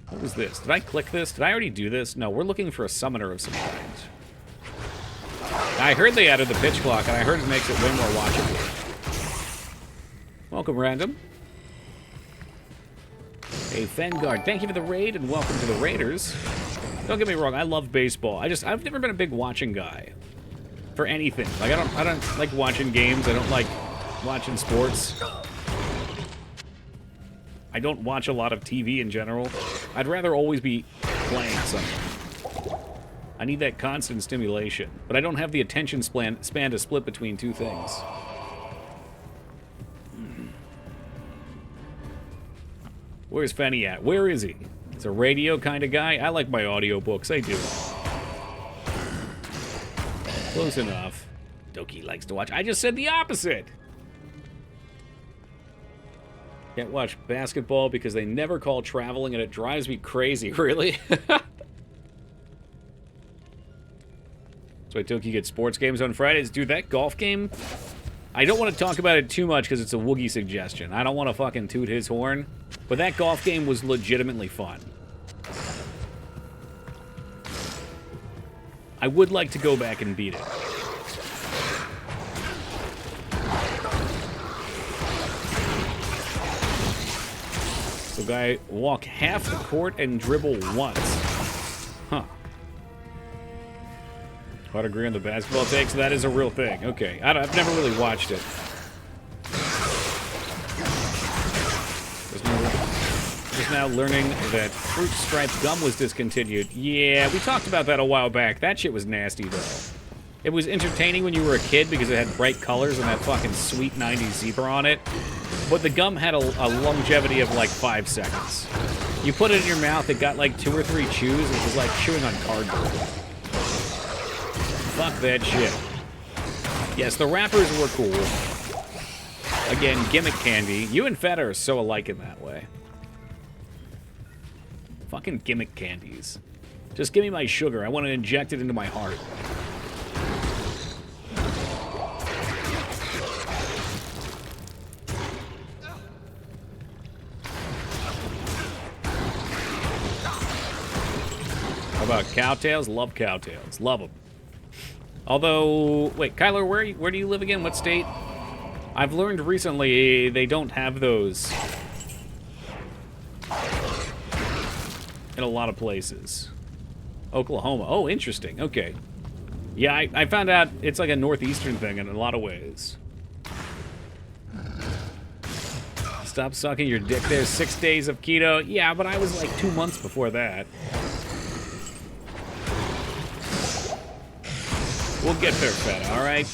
What was this? Did I click this? Did I already do this? No, we're looking for a summoner of some kind. I heard they added the pitch clock, and I heard it makes it way more watchable. Welcome, Random. Hey, Fengard, thank you for the raid, and welcome to the Raiders. Don't get me wrong, I love baseball. I've never been a big watching guy for anything. Like, I don't like watching games. I don't like watching sports. I don't watch a lot of TV in general. I'd rather always be playing something. I need that constant stimulation, but I don't have the attention span to split between two things. Where's Fenny at? Where is he? He's a radio kind of guy? I like my audiobooks, I do. Close enough. Doki likes to watch. I just said the opposite! Can't watch basketball because they never call traveling and it drives me crazy. Really? That's why Toki gets sports games on Fridays. Dude, that golf game, I don't want to talk about it too much because it's a Woogie suggestion. I don't want to fucking toot his horn. But that golf game was legitimately fun. I would like to go back and beat it. So guy walk half the court and dribble once. Huh. I'd agree on the basketball take, so that is a real thing. Okay, I've never really watched it. Just now learning that fruit striped gum was discontinued. Yeah, we talked about that a while back. That shit was nasty, though. It was entertaining when you were a kid because it had bright colors and that fucking sweet 90s zebra on it. But the gum had a longevity of like 5 seconds. You put it in your mouth, it got like 2 or 3 chews, and it was like chewing on cardboard. Fuck that shit. Yes, the wrappers were cool. Again, gimmick candy. You and Feta are so alike in that way. Fucking gimmick candies. Just give me my sugar. I want to inject it into my heart. How about cowtails? Love cowtails. Love them. Although, wait, Kyler, where do you live again? What state? I've learned recently they don't have those in a lot of places. Oklahoma. Oh, interesting. Okay. Yeah, I found out it's like a northeastern thing in a lot of ways. Stop sucking your dick there. 6 days of keto. Yeah, but I was like 2 months before that. We'll get there, Feta, all right?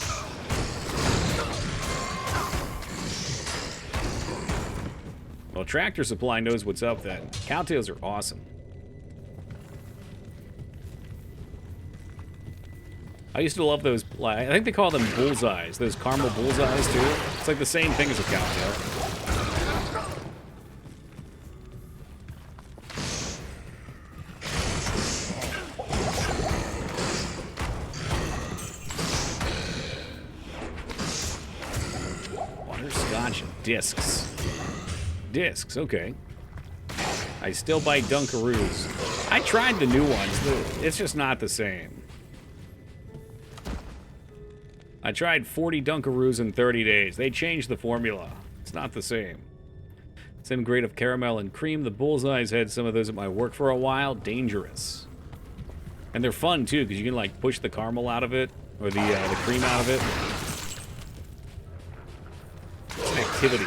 Well, Tractor Supply knows what's up then. Cowtails are awesome. I used to love those, I think they call them bullseyes, those caramel bullseyes too. It's like the same thing as a cowtail. Butterscotch discs. Discs, okay. I still buy Dunkaroos. I tried the new ones. It's just not the same. I tried 40 Dunkaroos in 30 days. They changed the formula. It's not the same. Same grade of caramel and cream. The Bullseyes had some of those at my work for a while. Dangerous. And they're fun, too, because you can, like, push the caramel out of it, or the cream out of it. It's an activity.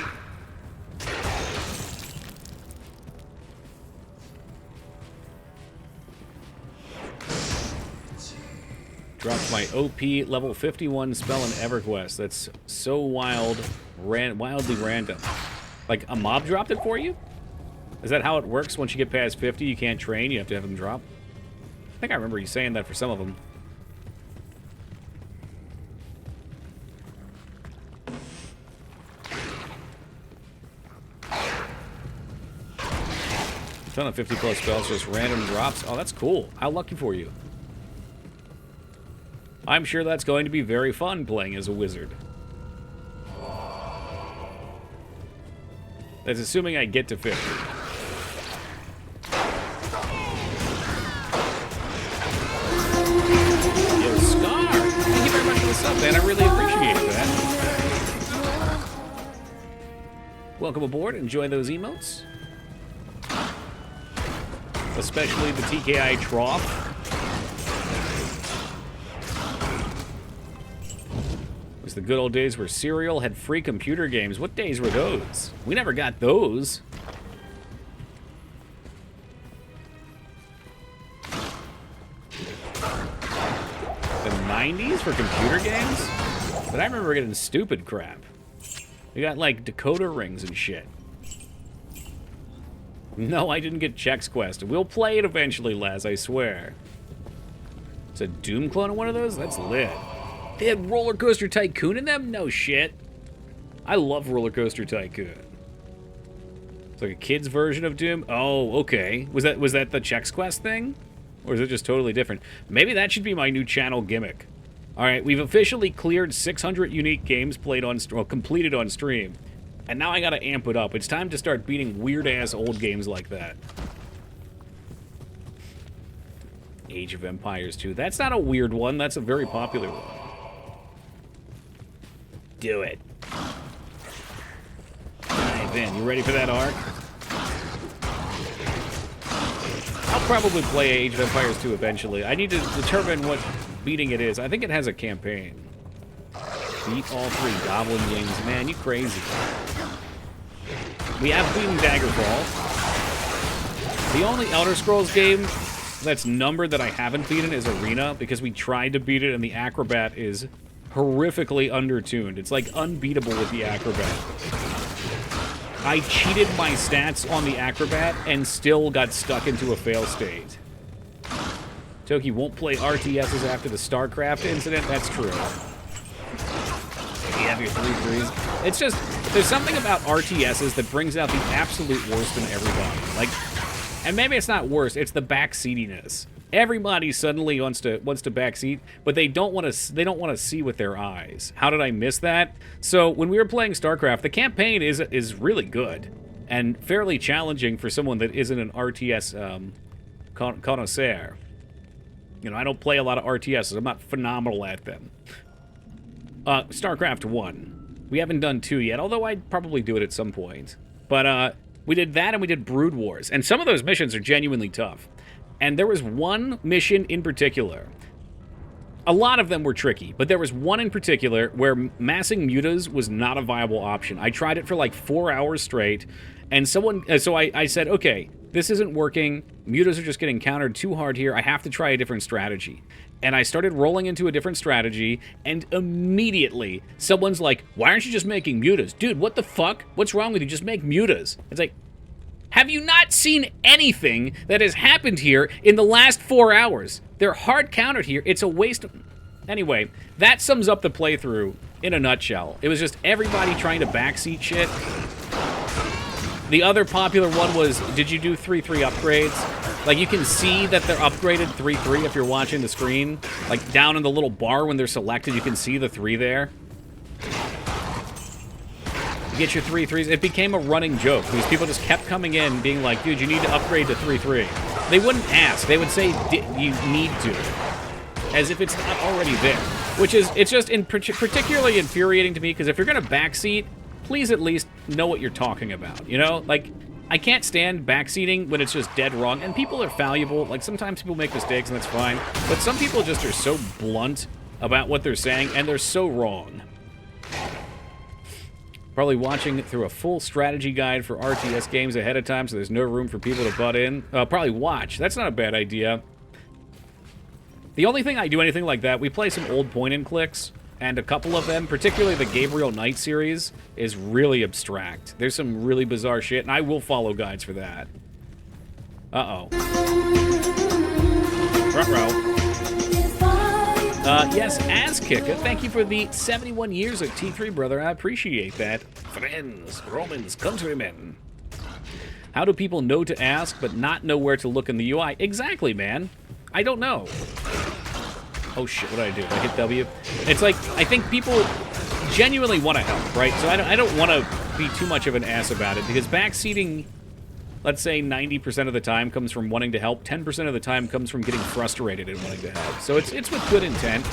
Dropped my OP level 51 spell in EverQuest. That's so wildly random. Like, a mob dropped it for you? Is that how it works? Once you get past 50, you can't train, you have to have them drop? I think I remember you saying that for some of them. A ton of 50 plus spells, just random drops. Oh, that's cool. How lucky for you. I'm sure that's going to be very fun playing as a wizard. That's assuming I get to 50. Yo, Scar! Thank you very much for the sub, man. I really appreciate that. Welcome aboard. Enjoy those emotes. Especially the TKI trough. It was the good old days where Serial had free computer games. What days were those? We never got those. The 90s for computer games? But I remember getting stupid crap. We got, like, decoder rings and shit. No, I didn't get Chex Quest. We'll play it eventually, Les, I swear. It's a Doom clone of one of those? That's lit. They had Roller Coaster Tycoon in them? No shit. I love Roller Coaster Tycoon. It's like a kid's version of Doom? Oh, okay. Was that the Chex Quest thing? Or is it just totally different? Maybe that should be my new channel gimmick. Alright, we've officially cleared 600 unique games played on completed on stream. And now I gotta amp it up. It's time to start beating weird-ass old games like that. Age of Empires 2. That's not a weird one. That's a very popular one. Do it. Alright, Ben, you ready for that arc? I'll probably play Age of Empires 2 eventually. I need to determine what beating it is. I think it has a campaign. Beat all 3 Goblin games. Man, you crazy. We have beaten Daggerfall. The only Elder Scrolls game that's numbered that I haven't beaten is Arena, because we tried to beat it and the Acrobat is horrifically undertuned. It's like unbeatable with the Acrobat. I cheated my stats on the Acrobat and still got stuck into a fail state. Toki won't play RTSs after the StarCraft incident. That's true. You have your 3-3s. It's just, there's something about RTSs that brings out the absolute worst in everybody. Like, and maybe it's not worse, it's the backseatiness. Everybody suddenly wants to backseat, but they don't want to see with their eyes. How did I miss that? So when we were playing StarCraft, the campaign is really good and fairly challenging for someone that isn't an RTS connoisseur. You know, I don't play a lot of RTSs. I'm not phenomenal at them. StarCraft 1. We haven't done 2 yet, although I'd probably do it at some point. But we did that and we did Brood Wars, and some of those missions are genuinely tough. And there was one mission in particular. A lot of them were tricky, but there was one in particular where massing mutas was not a viable option. I tried it for like 4 hours straight, and so I said, okay, this isn't working. Mutas are just getting countered too hard here. I have to try a different strategy. And I started rolling into a different strategy, and immediately someone's like, why aren't you just making mutas? Dude, what the fuck? What's wrong with you? Just make mutas. It's like, have you not seen anything that has happened here in the last 4 hours? They're hard countered here. It's a waste of... Anyway, that sums up the playthrough in a nutshell. It was just everybody trying to backseat shit. The other popular one was, did you do 3-3 upgrades? Like, you can see that they're upgraded 3-3 if you're watching the screen. Like, down in the little bar when they're selected, you can see the 3 there. Get your 3-3s. It became a running joke because people just kept coming in being like, dude, you need to upgrade to 3-3. They wouldn't ask. They would say, you need to. As if it's not already there. Which is, it's just particularly infuriating to me because if you're going to backseat, please at least know what you're talking about. You know? Like, I can't stand backseating when it's just dead wrong. And people are fallible. Like, sometimes people make mistakes and that's fine. But some people just are so blunt about what they're saying and they're so wrong. Probably watching through a full strategy guide for RTS games ahead of time so there's no room for people to butt in. Probably watch. That's not a bad idea. The only thing I do anything like that, we play some old point-and-clicks, and a couple of them, particularly the Gabriel Knight series, is really abstract. There's some really bizarre shit, and I will follow guides for that. Uh-oh. Ruh-roh. Yes, Azkick, thank you for the 71 years of T3, brother. I appreciate that. Friends, Romans, countrymen. How do people know to ask but not know where to look in the UI? Exactly, man. I don't know. Oh shit, what did I do? Did I hit W? It's like, I think people genuinely want to help, right? So I don't want to be too much of an ass about it, because backseating, let's say 90% of the time comes from wanting to help, 10% of the time comes from getting frustrated and wanting to help. So it's with good intent.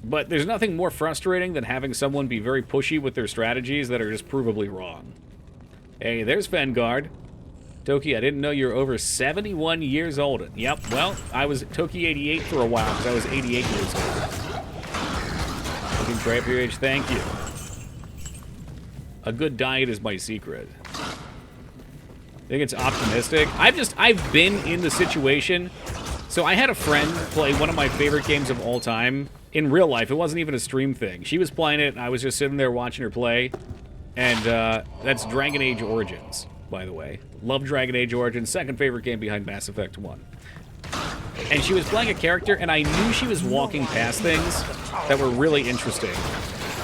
But there's nothing more frustrating than having someone be very pushy with their strategies that are just provably wrong. Hey, there's Vanguard. Toki, I didn't know you were over 71 years old. Yep, well, I was Toki 88 for a while because I was 88 years old. Looking great for your age, thank you. A good diet is my secret. I think it's optimistic. I've been in the situation. So I had a friend play one of my favorite games of all time in real life. It wasn't even a stream thing. She was playing it, and I was just sitting there watching her play. And that's Dragon Age Origins, by the way. Love Dragon Age Origins, second favorite game behind Mass Effect 1. And she was playing a character, and I knew she was walking past things that were really interesting.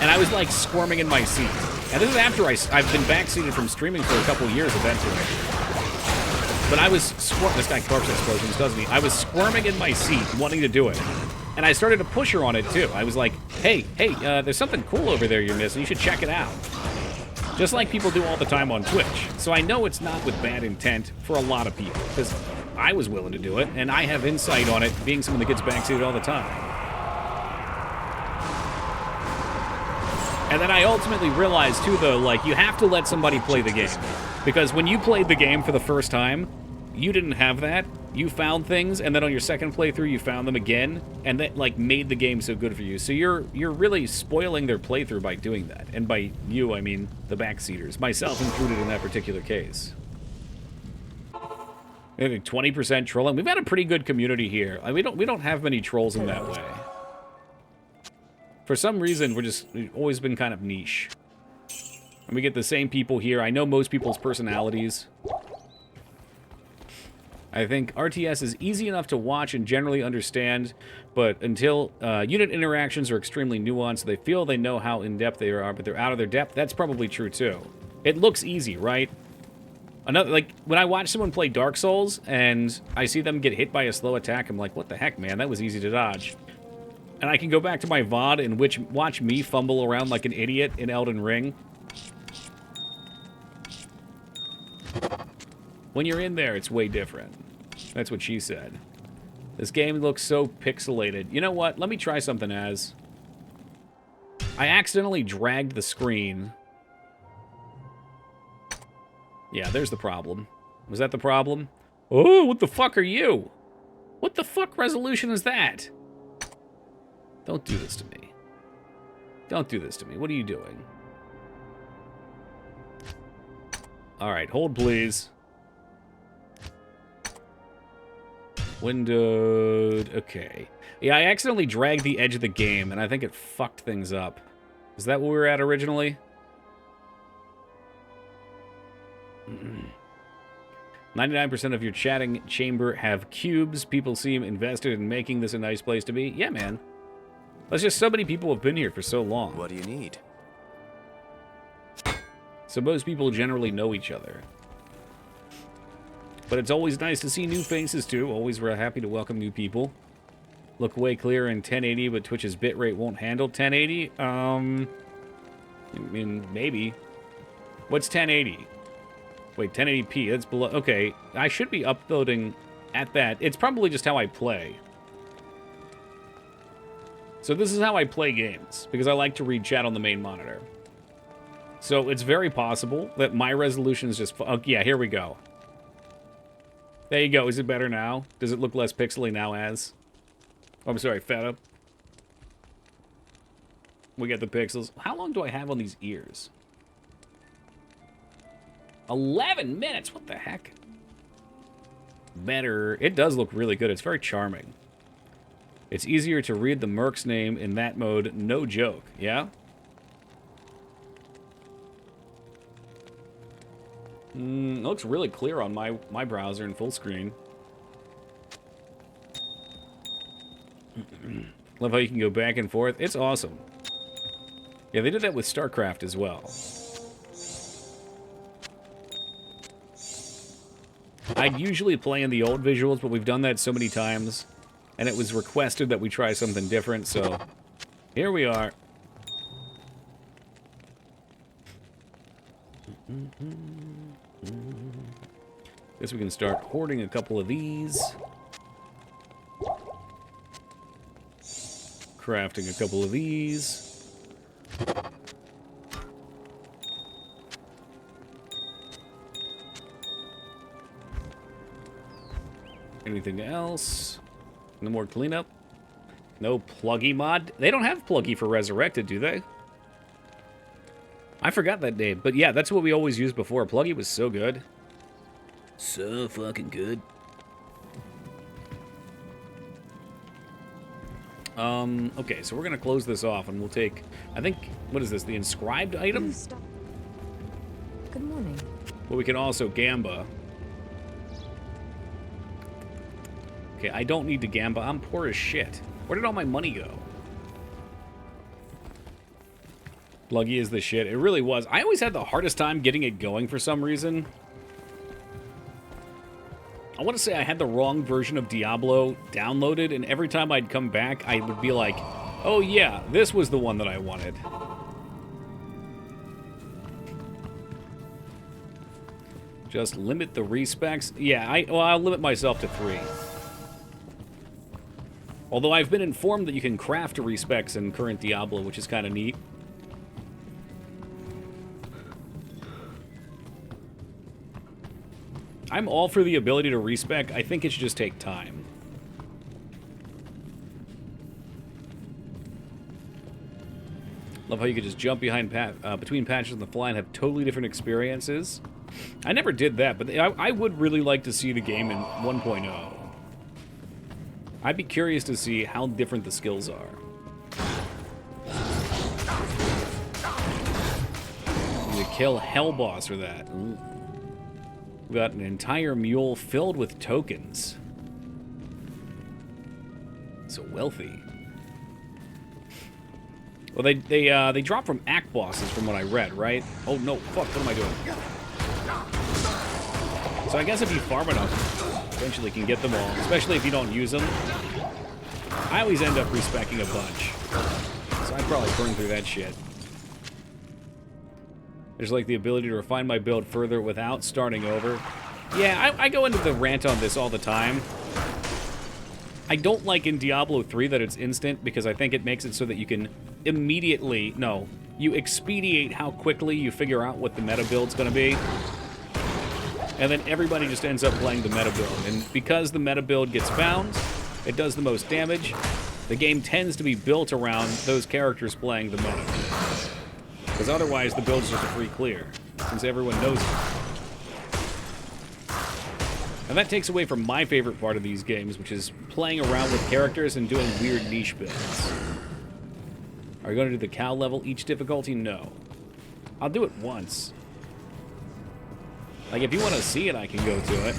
And I was, like, squirming in my seat. And this is after I've been backseated from streaming for a couple years eventually. But I was squirming. This guy corpse explosions, doesn't he? I was squirming in my seat, wanting to do it. And I started to push her on it, too. I was like, hey, there's something cool over there you're missing. You should check it out. Just like people do all the time on Twitch. So I know it's not with bad intent for a lot of people, because I was willing to do it, and I have insight on it, being someone that gets backseated all the time. And then I ultimately realized, too, though, like, you have to let somebody play the game. Because when you played the game for the first time, you didn't have that. You found things, and then on your second playthrough, you found them again, and that, like, made the game so good for you. So you're really spoiling their playthrough by doing that. And by you, I mean the backseaters, myself included in that particular case. Maybe 20% trolling. We've had a pretty good community here. We don't have many trolls in that way. For some reason, we've always been kind of niche. And we get the same people here. I know most people's personalities. I think RTS is easy enough to watch and generally understand, but until unit interactions are extremely nuanced, they feel they know how in-depth they are, but they're out of their depth. That's probably true, too. It looks easy, right? Like, when I watch someone play Dark Souls, and I see them get hit by a slow attack, I'm like, what the heck, man? That was easy to dodge. And I can go back to my VOD and watch me fumble around like an idiot in Elden Ring. When you're in there, it's way different. That's what she said. This game looks so pixelated. You know what? Let me try something as. I accidentally dragged the screen. Yeah, there's the problem. Was that the problem? Oh, what the fuck are you? What the fuck resolution is that? Don't do this to me. Don't do this to me. What are you doing? Alright, hold please. Windowed. Okay. Yeah, I accidentally dragged the edge of the game, and I think it fucked things up. Is that where we were at originally? 99% of your chatting chamber have cubes. People seem invested in making this a nice place to be. Yeah, man. That's just so many people have been here for so long. What do you need? So most people generally know each other. But it's always nice to see new faces, too. Always real happy to welcome new people. Look way clearer in 1080, but Twitch's bitrate won't handle 1080? I mean, maybe. What's 1080? Wait, 1080p, that's below... Okay, I should be uploading at that. It's probably just how I play. So this is how I play games, because I like to read chat on the main monitor. So it's very possible that my resolution is just... Oh, yeah, here we go. There you go. Is it better now? Does it look less pixely now as? Oh, I'm sorry, fed up. We get the pixels. How long do I have on these ears? 11 minutes? What the heck? Better. It does look really good. It's very charming. It's easier to read the Merc's name in that mode. No joke. Yeah? It looks really clear on my browser in full screen. Love how you can go back and forth. It's awesome. Yeah, they did that with StarCraft as well. I'd usually play in the old visuals, but we've done that so many times, and it was requested that we try something different, so here we are. Guess we can start hoarding a couple of these. Crafting a couple of these. Anything else? No more cleanup? No Pluggy mod? They don't have Pluggy for Resurrected, do they? I forgot that name, but yeah, that's what we always used before. Pluggy was so good. So fucking good. Okay, so we're gonna close this off and we'll take, I think, what is this, the inscribed item? Good morning. Well, we can also gamba. Okay, I don't need to gamba. I'm poor as shit. Where did all my money go? Pluggy is the shit. It really was. I always had the hardest time getting it going for some reason. I want to say I had the wrong version of Diablo downloaded, and every time I'd come back, I would be like, oh yeah, this was the one that I wanted. Just limit the respecs. Yeah, I'll limit myself to 3. Although I've been informed that you can craft respecs in current Diablo, which is kind of neat. I'm all for the ability to respec. I think it should just take time. Love how you could just jump behind between patches on the fly and have totally different experiences. I never did that, but I would really like to see the game in 1.0. I'd be curious to see how different the skills are. You need to kill Hell Boss for that. Ooh. We got an entire mule filled with tokens. So wealthy. Well, they drop from act bosses, from what I read, right? Oh no! Fuck! What am I doing? So I guess if you farm enough, eventually you can get them all. Especially if you don't use them. I always end up respecking a bunch, so I'd probably burn through that shit. There's like the ability to refine my build further without starting over. Yeah, I go into the rant on this all the time. I don't like in Diablo 3 that it's instant, because I think it makes it so that you can immediately... No, you expedite how quickly you figure out what the meta build's going to be. And then everybody just ends up playing the meta build. And because the meta build gets found, it does the most damage, the game tends to be built around those characters playing the meta. Because otherwise, the build's just a free clear, since everyone knows it. And that takes away from my favorite part of these games, which is playing around with characters and doing weird niche builds. Are you going to do the cow level each difficulty? No. I'll do it once. Like, if you want to see it, I can go to it.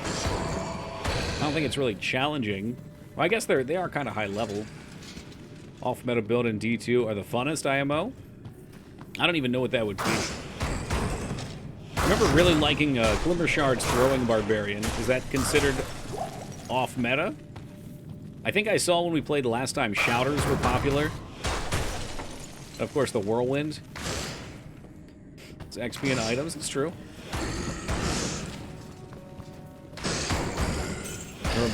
I don't think it's really challenging. Well, I guess they are kind of high level. Off-meta build and D2 are the funnest IMO. I don't even know what that would be. I remember really liking Glimmershard's Throwing Barbarian. Is that considered off-meta? I think I saw when we played last time, Shouters were popular. Of course, the Whirlwind. It's XP and items, it's true.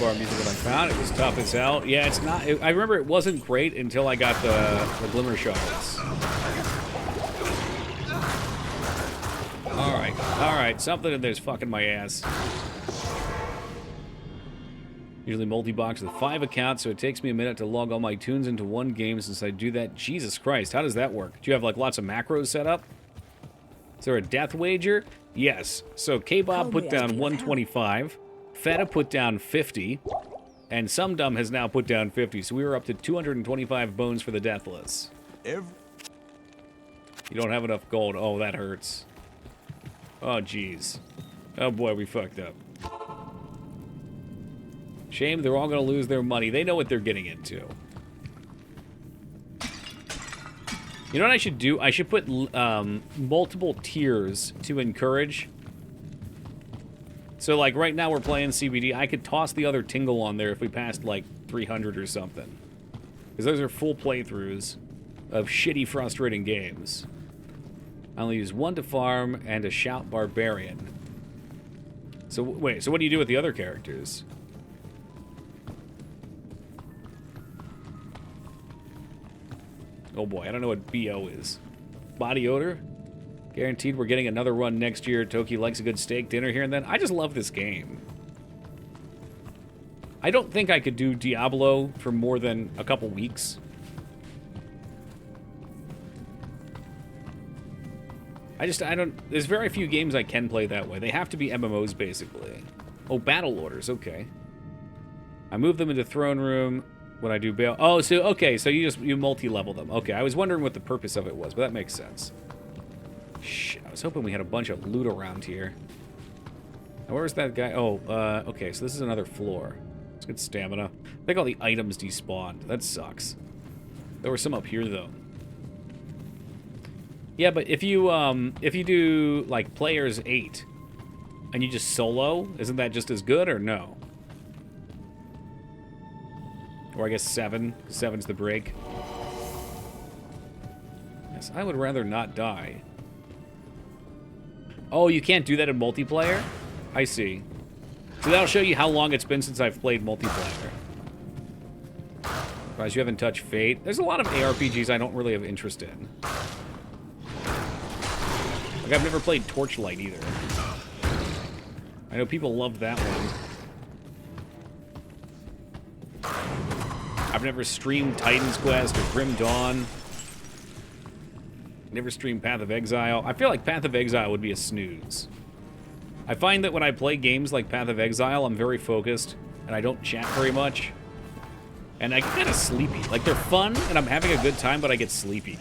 Bar music that I found, it was tough as hell. Yeah, it's not... I remember it wasn't great until I got the Glimmer Shards. Alright, something in there's fucking my ass. Usually multi-box with 5 accounts, so it takes me a minute to log all my tunes into one game since I do that. Jesus Christ, how does that work? Do you have, like, lots of macros set up? Is there a death wager? Yes. So K-Bob put down 125. Feta put down 50, and Some Dumb has now put down 50, so we were up to 225 bones for the Deathless. You don't have enough gold. Oh, that hurts. Oh, jeez. Oh, boy, we fucked up. Shame, they're all going to lose their money. They know what they're getting into. You know what I should do? I should put multiple tiers to encourage... So, like, right now we're playing CBD. I could toss the other Tingle on there if we passed, like, 300 or something. Because those are full playthroughs of shitty, frustrating games. I only use one to farm and a Shout Barbarian. So, wait, so what do you do with the other characters? Oh boy, I don't know what BO is. Body odor? Guaranteed we're getting another run next year. Toki likes a good steak dinner here and then. I just love this game. I don't think I could do Diablo for more than a couple weeks. I don't... There's very few games I can play that way. They have to be MMOs, basically. Oh, battle orders, okay. I move them into throne room when I do bail. Oh, so, okay, so you multi-level them. Okay, I was wondering what the purpose of it was, but that makes sense. Shit, I was hoping we had a bunch of loot around here. Now, where's that guy? Oh, okay, so this is another floor. Let's get stamina. I think all the items despawned. That sucks. There were some up here, though. Yeah, but if you do, like, players 8, and you just solo, isn't that just as good, or no? Or I guess 7. 7's the break. Yes, I would rather not die. Oh, you can't do that in multiplayer? I see. So that'll show you how long it's been since I've played multiplayer. Surprised you haven't touched Fate. There's a lot of ARPGs I don't really have interest in. Like, I've never played Torchlight either. I know people love that one. I've never streamed Titan's Quest or Grim Dawn. Never streamed Path of Exile. I feel like Path of Exile would be a snooze. I find that when I play games like Path of Exile, I'm very focused, and I don't chat very much. And I get kind of sleepy. Like, they're fun, and I'm having a good time, but I get sleepy.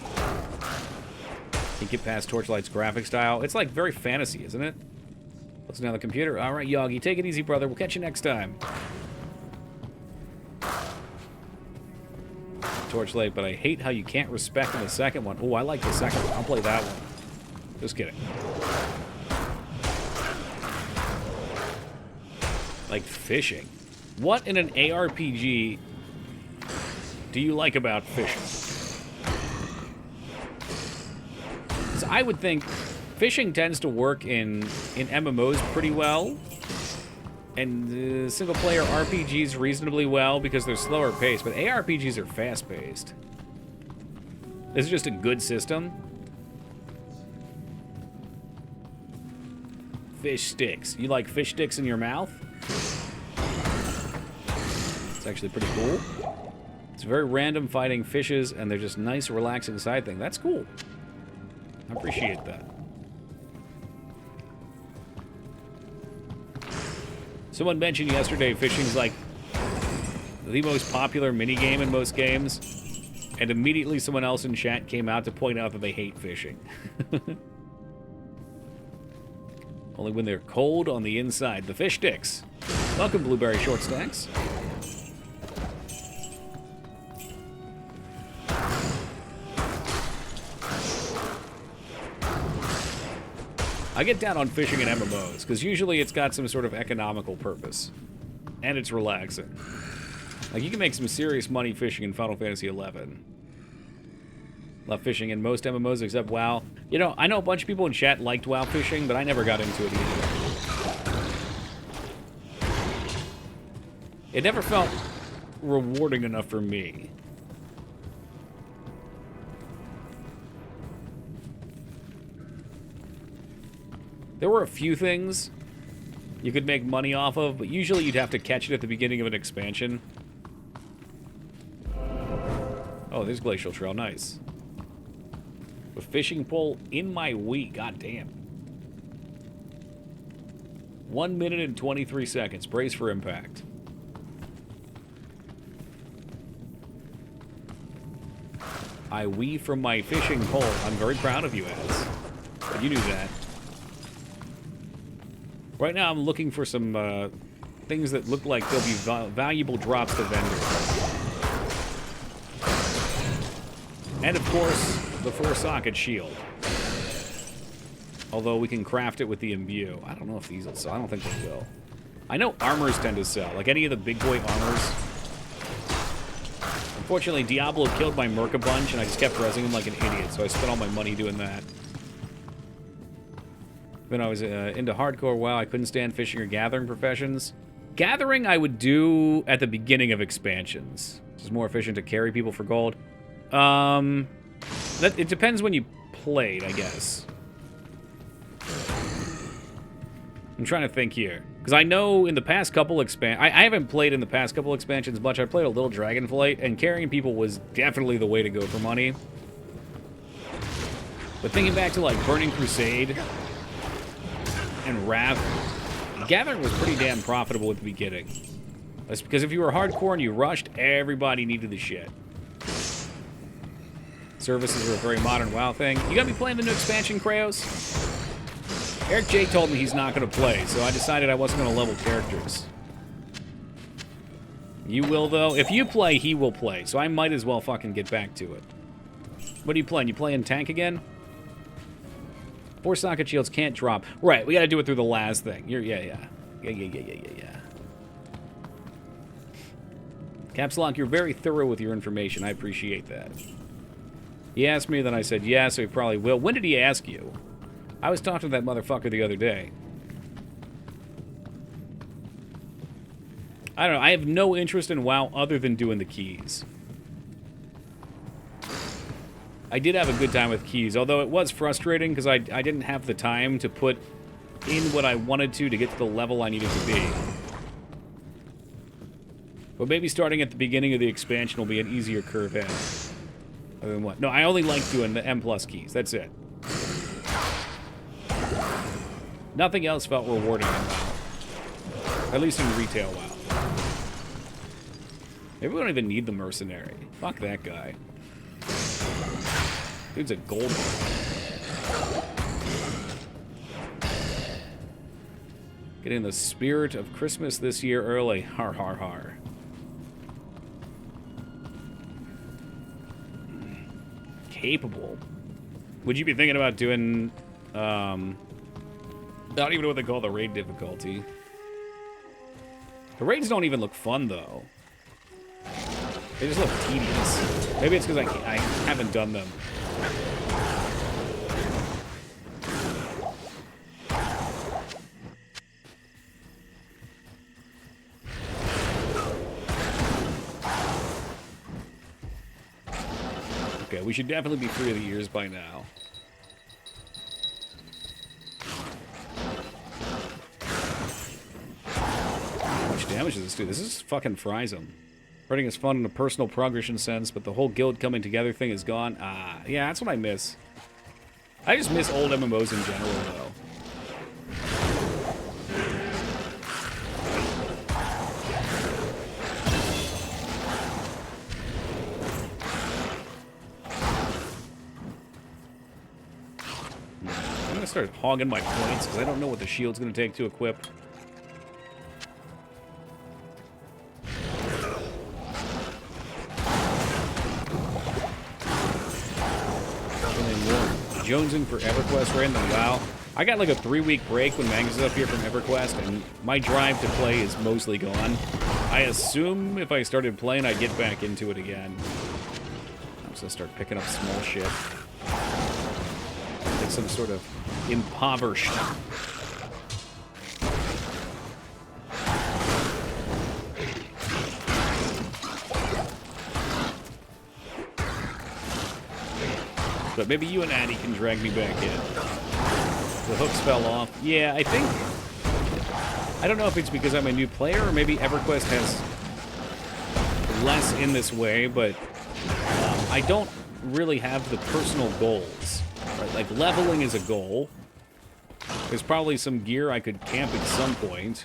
Can't get past Torchlight's graphic style. It's like very fantasy, isn't it? What's now the computer? All right, Yogi, take it easy, brother. We'll catch you next time. Torchlight, but I hate how you can't respect in the second one. Oh, I like the second one. I'll play that one. Just kidding. Like fishing. What in an ARPG do you like about fishing? I would think fishing tends to work in MMOs pretty well, and single-player RPGs reasonably well because they're slower paced, but ARPGs are fast-paced. This is just a good system. Fish sticks. You like fish sticks in your mouth? It's actually pretty cool. It's very random fighting fishes, and they're just nice, relaxing side thing. That's cool. I appreciate that. Someone mentioned yesterday fishing's like the most popular minigame in most games, and immediately someone else in chat came out to point out that they hate fishing. Only when they're cold on the inside. The fish sticks. Welcome, Blueberry Short Stacks. I get down on fishing in MMOs, because usually it's got some sort of economical purpose. And it's relaxing. Like, you can make some serious money fishing in Final Fantasy XI. Love fishing in most MMOs except WoW. You know, I know a bunch of people in chat liked WoW fishing, but I never got into it either. It never felt rewarding enough for me. There were a few things you could make money off of, but usually you'd have to catch it at the beginning of an expansion. Oh, there's Glacial Trail. Nice. A fishing pole in my Wii. God damn. 1 minute and 23 seconds. Brace for impact. I Wii from my fishing pole. I'm very proud of you, Az. But you knew that. Right now, I'm looking for some things that look like they'll be valuable drops to vendors. And, of course, the 4-socket shield. Although we can craft it with the imbue. I don't know if these will sell. I don't think they will. I know armors tend to sell. Like any of the big boy armors. Unfortunately, Diablo killed my Merc a bunch, and I just kept resing him like an idiot, so I spent all my money doing that. When I was into hardcore WoW, I couldn't stand fishing or gathering professions. Gathering I would do at the beginning of expansions. It's more efficient to carry people for gold. It depends when you played, I guess. I'm trying to think here. Because I know in the past couple I haven't played in the past couple expansions much. I played a little Dragonflight, and carrying people was definitely the way to go for money. But thinking back to, like, Burning Crusade and Wrath, gathering was pretty damn profitable at the beginning. That's because if you were hardcore and you rushed, everybody needed the shit. Services are a very modern WoW thing. You gotta be playing the new expansion, Kraos? Eric J told me he's not gonna play, so I decided I wasn't gonna level characters. You will, though? If you play, he will play, so I might as well fucking get back to it. What are you playing? You playing tank again? 4 socket shields can't drop. Right, we gotta do it through the last thing. Yeah. Caps Lock, you're very thorough with your information. I appreciate that. He asked me, then I said yes, so he probably will. When did he ask you? I was talking to that motherfucker the other day. I don't know. I have no interest in WoW other than doing the keys. I did have a good time with keys, although it was frustrating because I didn't have the time to put in what I wanted to get to the level I needed to be. But maybe starting at the beginning of the expansion will be an easier curve in. Other than what? No, I only like doing the M+ keys. That's it. Nothing else felt rewarding in WoW. At least in retail WoW. Maybe we don't even need the mercenary. Fuck that guy. Dude's a gold one. Getting the spirit of Christmas this year early. Har har har. Capable. Would you be thinking about doing not even what they call the raid difficulty? The raids don't even look fun though. They just look tedious. Maybe it's because I haven't done them. Okay, we should definitely be free of the ears by now. How much damage does this do? This is fucking fries him. Running is fun in a personal progression sense, but the whole guild coming together thing is gone. Ah, yeah, that's what I miss. I just miss old MMOs in general, though. I'm gonna start hogging my points, because I don't know what the shield's gonna take to equip. Jonesing for EverQuest ran than WoW. I got like a 3-week break when Magnus is up here from EverQuest, and my drive to play is mostly gone. I assume if I started playing, I'd get back into it again. I'm just gonna start picking up small shit. Like some sort of impoverished. But maybe you and Addy can drag me back in. The hooks fell off. Yeah, I think... I don't know if it's because I'm a new player, or maybe EverQuest has less in this way, but I don't really have the personal goals. Right? Like, leveling is a goal. There's probably some gear I could camp at some point.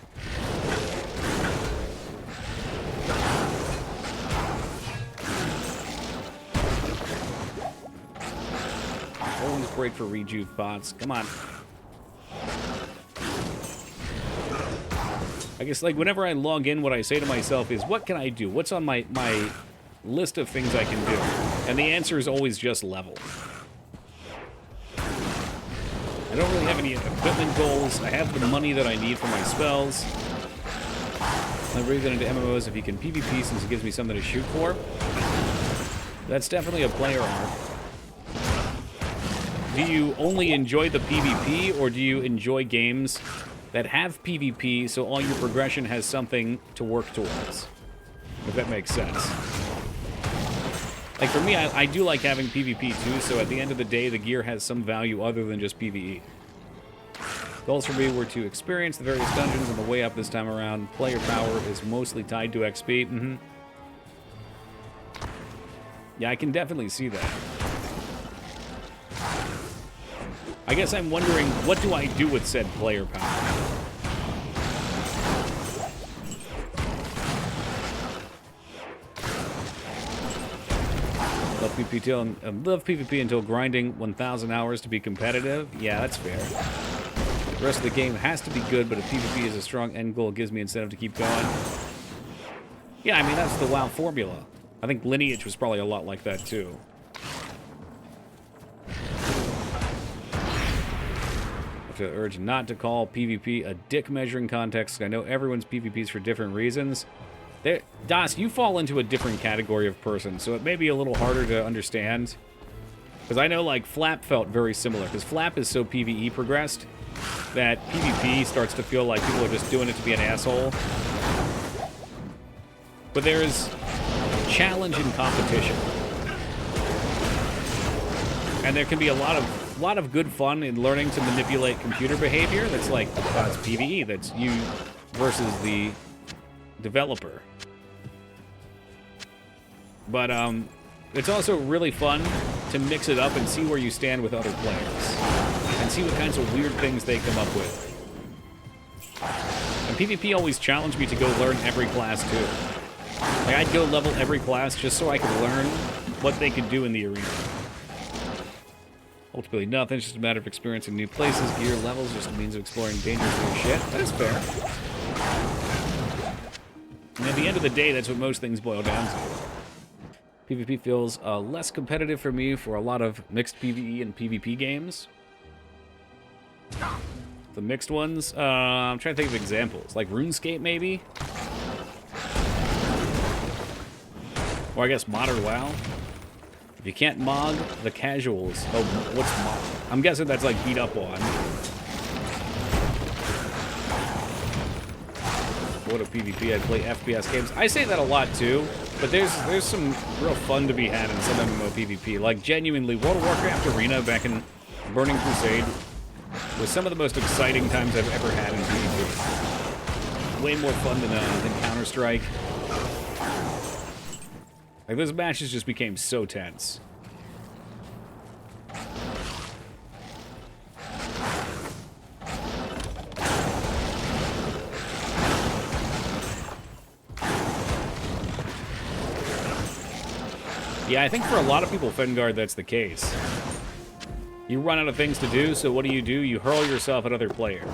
Always break for rejuve bots. Come on. I guess, like, whenever I log in, what I say to myself is, what can I do? What's on my list of things I can do? And the answer is always just level. I don't really have any equipment goals. I have the money that I need for my spells. I'm really into MMOs if you can PvP since it gives me something to shoot for. That's definitely a player arc. Do you only enjoy the PvP, or do you enjoy games that have PvP so all your progression has something to work towards? If that makes sense. Like, for me, I do like having PvP too, so at the end of the day, the gear has some value other than just PvE. Goals for me were to experience the various dungeons on the way up this time around. Player power is mostly tied to XP. Yeah, I can definitely see that. I guess I'm wondering, what do I do with said player power? Love PvP until grinding 1,000 hours to be competitive. Yeah, that's fair. The rest of the game has to be good, but if PvP is a strong end goal, it gives me incentive to keep going. Yeah, I mean, that's the WoW formula. I think Lineage was probably a lot like that, too. I have to urge not to call PvP a dick measuring contest. I know everyone's PvPs for different reasons. Das, you fall into a different category of person, so it may be a little harder to understand. Because I know, like, Flap felt very similar, because Flap is so PvE progressed that PvP starts to feel like people are just doing it to be an asshole. But there's challenge and competition. And there can be a lot of good fun in learning to manipulate computer behavior. That's like, that's PvE, that's you versus the developer. But it's also really fun to mix it up and see where you stand with other players and see what kinds of weird things they come up with. And PvP always challenged me to go learn every class too. Like, I'd go level every class just so I could learn what they could do in the arena. Ultimately nothing, it's just a matter of experiencing new places, gear, levels, just a means of exploring dangerous new shit. That is fair. And at the end of the day, that's what most things boil down to. PvP feels less competitive for me for a lot of mixed PvE and PvP games. The mixed ones, I'm trying to think of examples. Like RuneScape, maybe? Or I guess Modern WoW. If you can't mog, the casuals. Oh, what's mog? I'm guessing that's like beat up on. What a PvP, I'd play FPS games. I say that a lot too, but there's some real fun to be had in some MMO PvP. Like, genuinely, World of Warcraft Arena back in Burning Crusade was some of the most exciting times I've ever had in PvP. Way more fun than Counter-Strike. Like, those matches just became so tense. Yeah, I think for a lot of people, Fengard, that's the case. You run out of things to do, so what do? You hurl yourself at other players.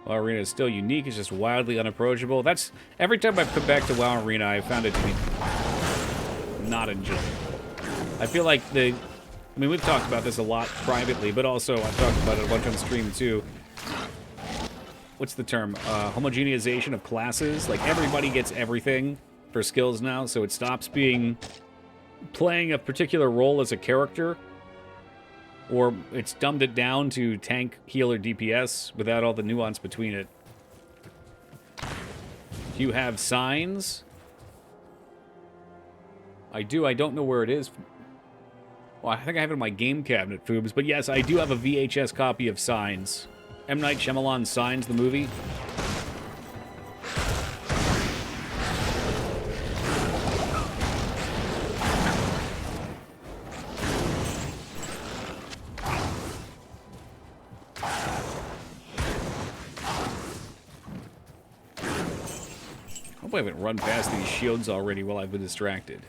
WoW Arena is still unique, it's just wildly unapproachable. That's, every time I've come back to WoW Arena, I've found it to be not enjoyable. I feel like I mean, we've talked about this a lot privately, but also I've talked about it a bunch on stream too. What's the term? Homogenization of classes. Like, everybody gets everything for skills now, so it stops being playing a particular role as a character, or it's dumbed it down to tank, heal, or DPS without all the nuance between it. Do you have signs? I do. I don't know where it is. Well, I think I have it in my game cabinet, Foobs, but yes, I do have a VHS copy of Signs. M. Night Shyamalan's Signs, the movie. Hope I haven't run past these shields already while I've been distracted.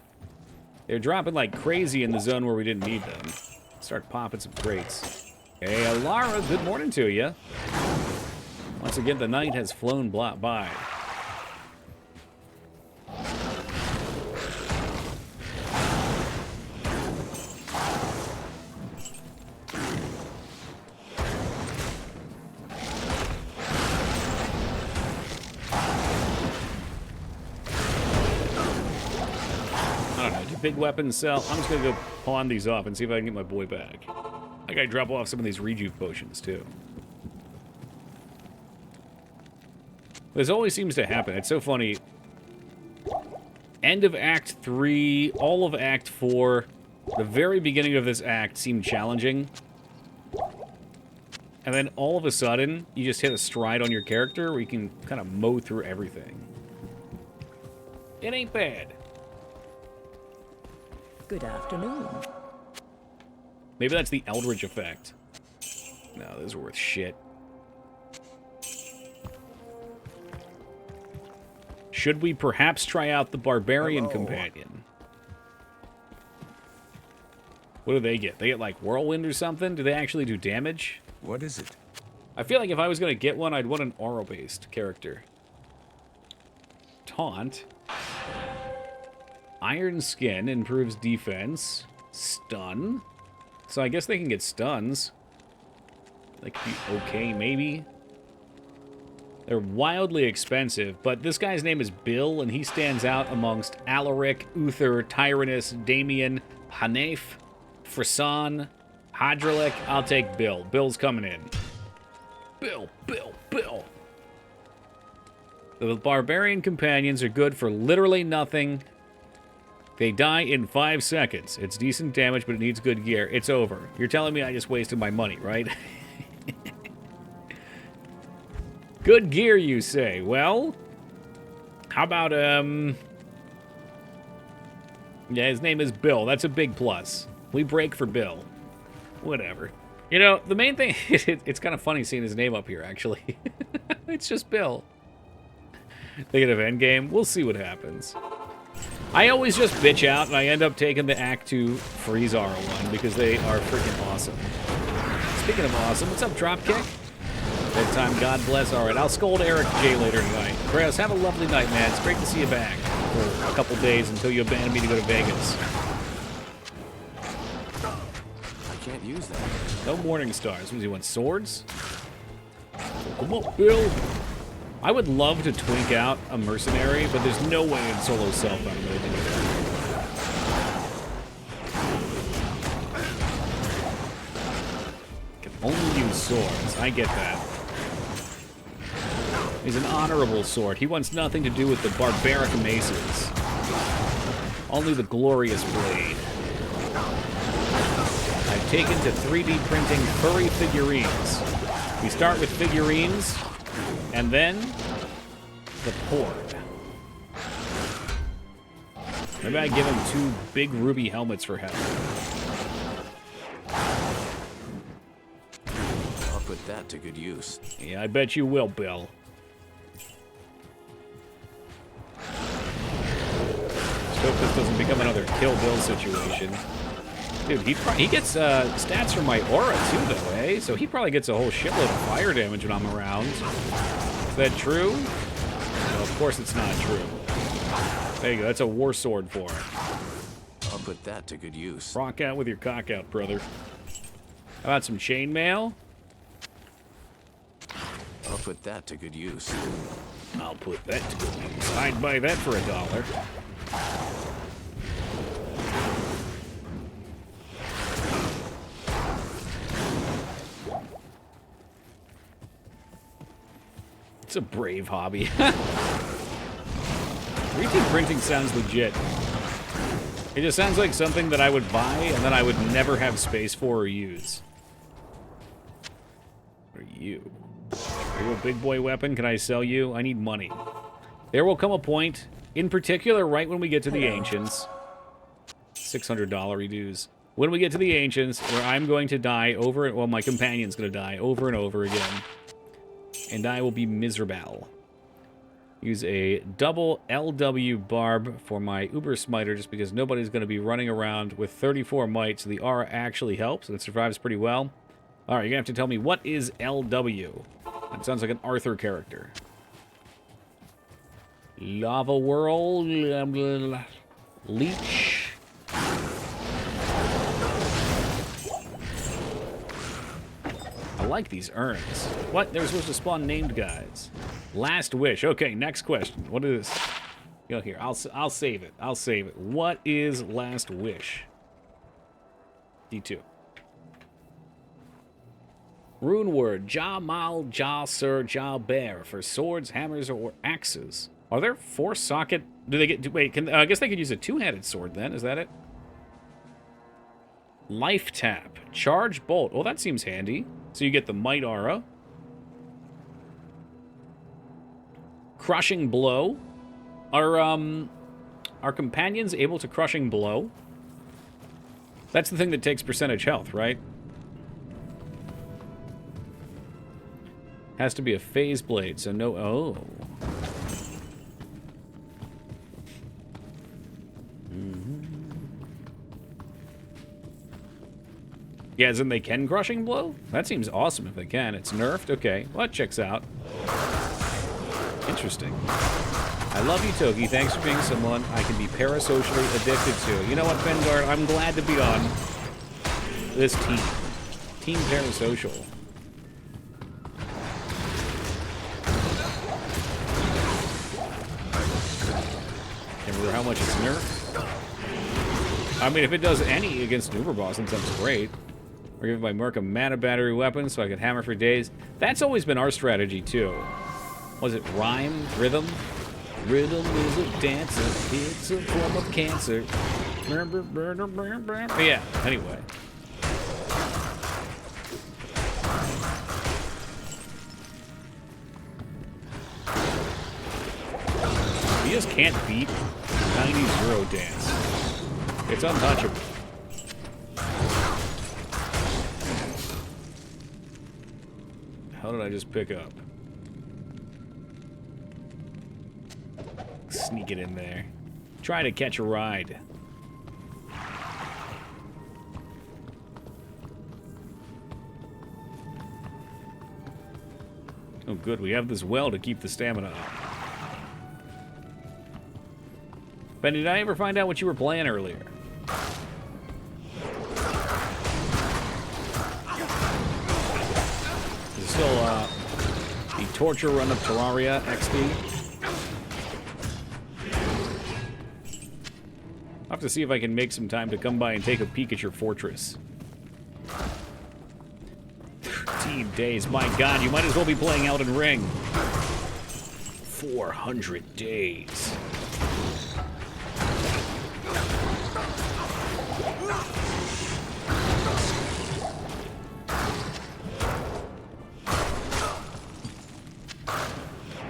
They're dropping like crazy in the zone where we didn't need them. Start popping some crates. Hey, Alara, good morning to you. Once again, the night has flown by. big weapons sell. I'm just gonna go pawn these off and see if I can get my boy back. I gotta drop off some of these rejuve potions, too. This always seems to happen. It's so funny. End of Act 3, all of Act 4, the very beginning of this act seemed challenging. And then all of a sudden, you just hit a stride on your character where you can kind of mow through everything. It ain't bad. Good afternoon. Maybe that's the Eldritch effect. No, those are worth shit. Should we perhaps try out the Barbarian Companion? What do they get? They get, like, Whirlwind or something? Do they actually do damage? What is it? I feel like if I was going to get one, I'd want an aura-based character. Taunt. Iron Skin improves defense. Stun. So I guess they can get stuns. That could be okay, maybe. They're wildly expensive, but this guy's name is Bill, and he stands out amongst Alaric, Uther, Tyrannus, Damien, Hanef, Frisson, Hydralic. I'll take Bill. Bill's coming in. Bill, Bill, Bill. The Barbarian Companions are good for literally nothing. They die in 5 seconds. It's decent damage, but it needs good gear. It's over. You're telling me I just wasted my money, right? Good gear, you say. Well, how about, yeah, his name is Bill. That's a big plus. We break for Bill. Whatever. You know, the main thing, it's kind of funny seeing his name up here, actually. It's just Bill. Thinking of Endgame? We'll see what happens. I always just bitch out, and I end up taking the Act 2 Freezar one, because they are freaking awesome. Speaking of awesome, what's up, Dropkick? Bedtime, God bless. All right, I'll scold Eric J later tonight. Chris, have a lovely night, man. It's great to see you back for a couple days until you abandon me to go to Vegas. I can't use that. No Morning Stars. What do you want, swords? Come on, Bill. I would love to twink out a mercenary, but there's no way in solo self I'm going to do that. Can only use swords. I get that. He's an honorable sword. He wants nothing to do with the barbaric maces. Only the glorious blade. I've taken to 3D printing furry figurines. We start with figurines, and then the horde. Maybe I give him 2 big ruby helmets for hell. I'll put that to good use. Yeah, I bet you will, Bill. Hope this doesn't become another Kill Bill situation. Dude, he gets stats from my aura too, though, eh? So he probably gets a whole shitload of fire damage when I'm around. Is that true? No, of course it's not true. There you go. That's a war sword for him. I'll put that to good use. Rock out with your cock out, brother. How about some chainmail? I'll put that to good use. I'll put that to good use. I'd buy that for $1. It's a brave hobby. 3D printing sounds legit. It just sounds like something that I would buy and then I would never have space for or use. What are you? Are you a big boy weapon? Can I sell you? I need money. There will come a point, in particular right when we get to the Ancients, $600 dues. When we get to the Ancients, where I'm going to die over, well, my companion's going to die over and over again. And I will be miserable. Use a double LW barb for my Uber Smiter just because nobody's going to be running around with 34 might, so the aura actually helps, and it survives pretty well. Alright, you're going to have to tell me, what is LW? That sounds like an Arthur character. Lava Whirl, Leech. I like these urns. What? They were supposed to spawn named guys. Last Wish. Okay, next question. What is this? Go here. I'll save it. I'll save it. What is last wish? D2. Rune word: Ja Mal, Ja Sir, Ja Bear for swords, hammers, or axes. Are there 4 socket? Do they get? Wait, I guess they could use a 2-handed sword then. Is that it? Life tap, charge bolt. Well, that seems handy. So you get the might aura. Crushing blow. Are companions able to crushing blow? That's the thing that takes percentage health, right? Has to be a phase blade, so no... Oh. Yeah, as in they can crushing blow? That seems awesome if they can. It's nerfed? Okay. Well, that checks out. Interesting. I love you, Togi. Thanks for being someone I can be parasocially addicted to. You know what, Vanguard? I'm glad to be on this team. Team Parasocial. Can't remember how much it's nerfed. I mean, if it does any against Uber Boss, then that's great. Or give my Merc a mana battery weapon so I can hammer for days. That's always been our strategy, too. Was it rhyme? Rhythm? Rhythm is a dancer. It's a form of cancer. Yeah, anyway. You just can't beat 90-0 dance. It's untouchable. How did I just pick up? Sneak it in there. Try to catch a ride. Oh, good. We have this well to keep the stamina up. Benny, did I ever find out what you were playing earlier? Is it still the torture run of Terraria XD? I'll have to see if I can make some time to come by and take a peek at your fortress. 13 days. My God, you might as well be playing Elden Ring. 400 days.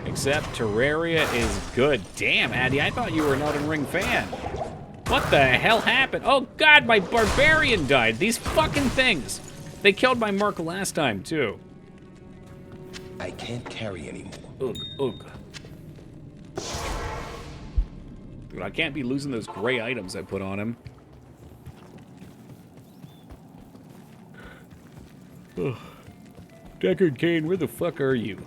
Except Terraria is good. Damn, Addy, I thought you were an Elden Ring fan. What the hell happened? Oh, God, my barbarian died. These fucking things. They killed my Merc last time, too. I can't carry anymore. Ugh, ugh. Dude, I can't be losing those gray items I put on him. Ugh. Deckard Cain, where the fuck are you?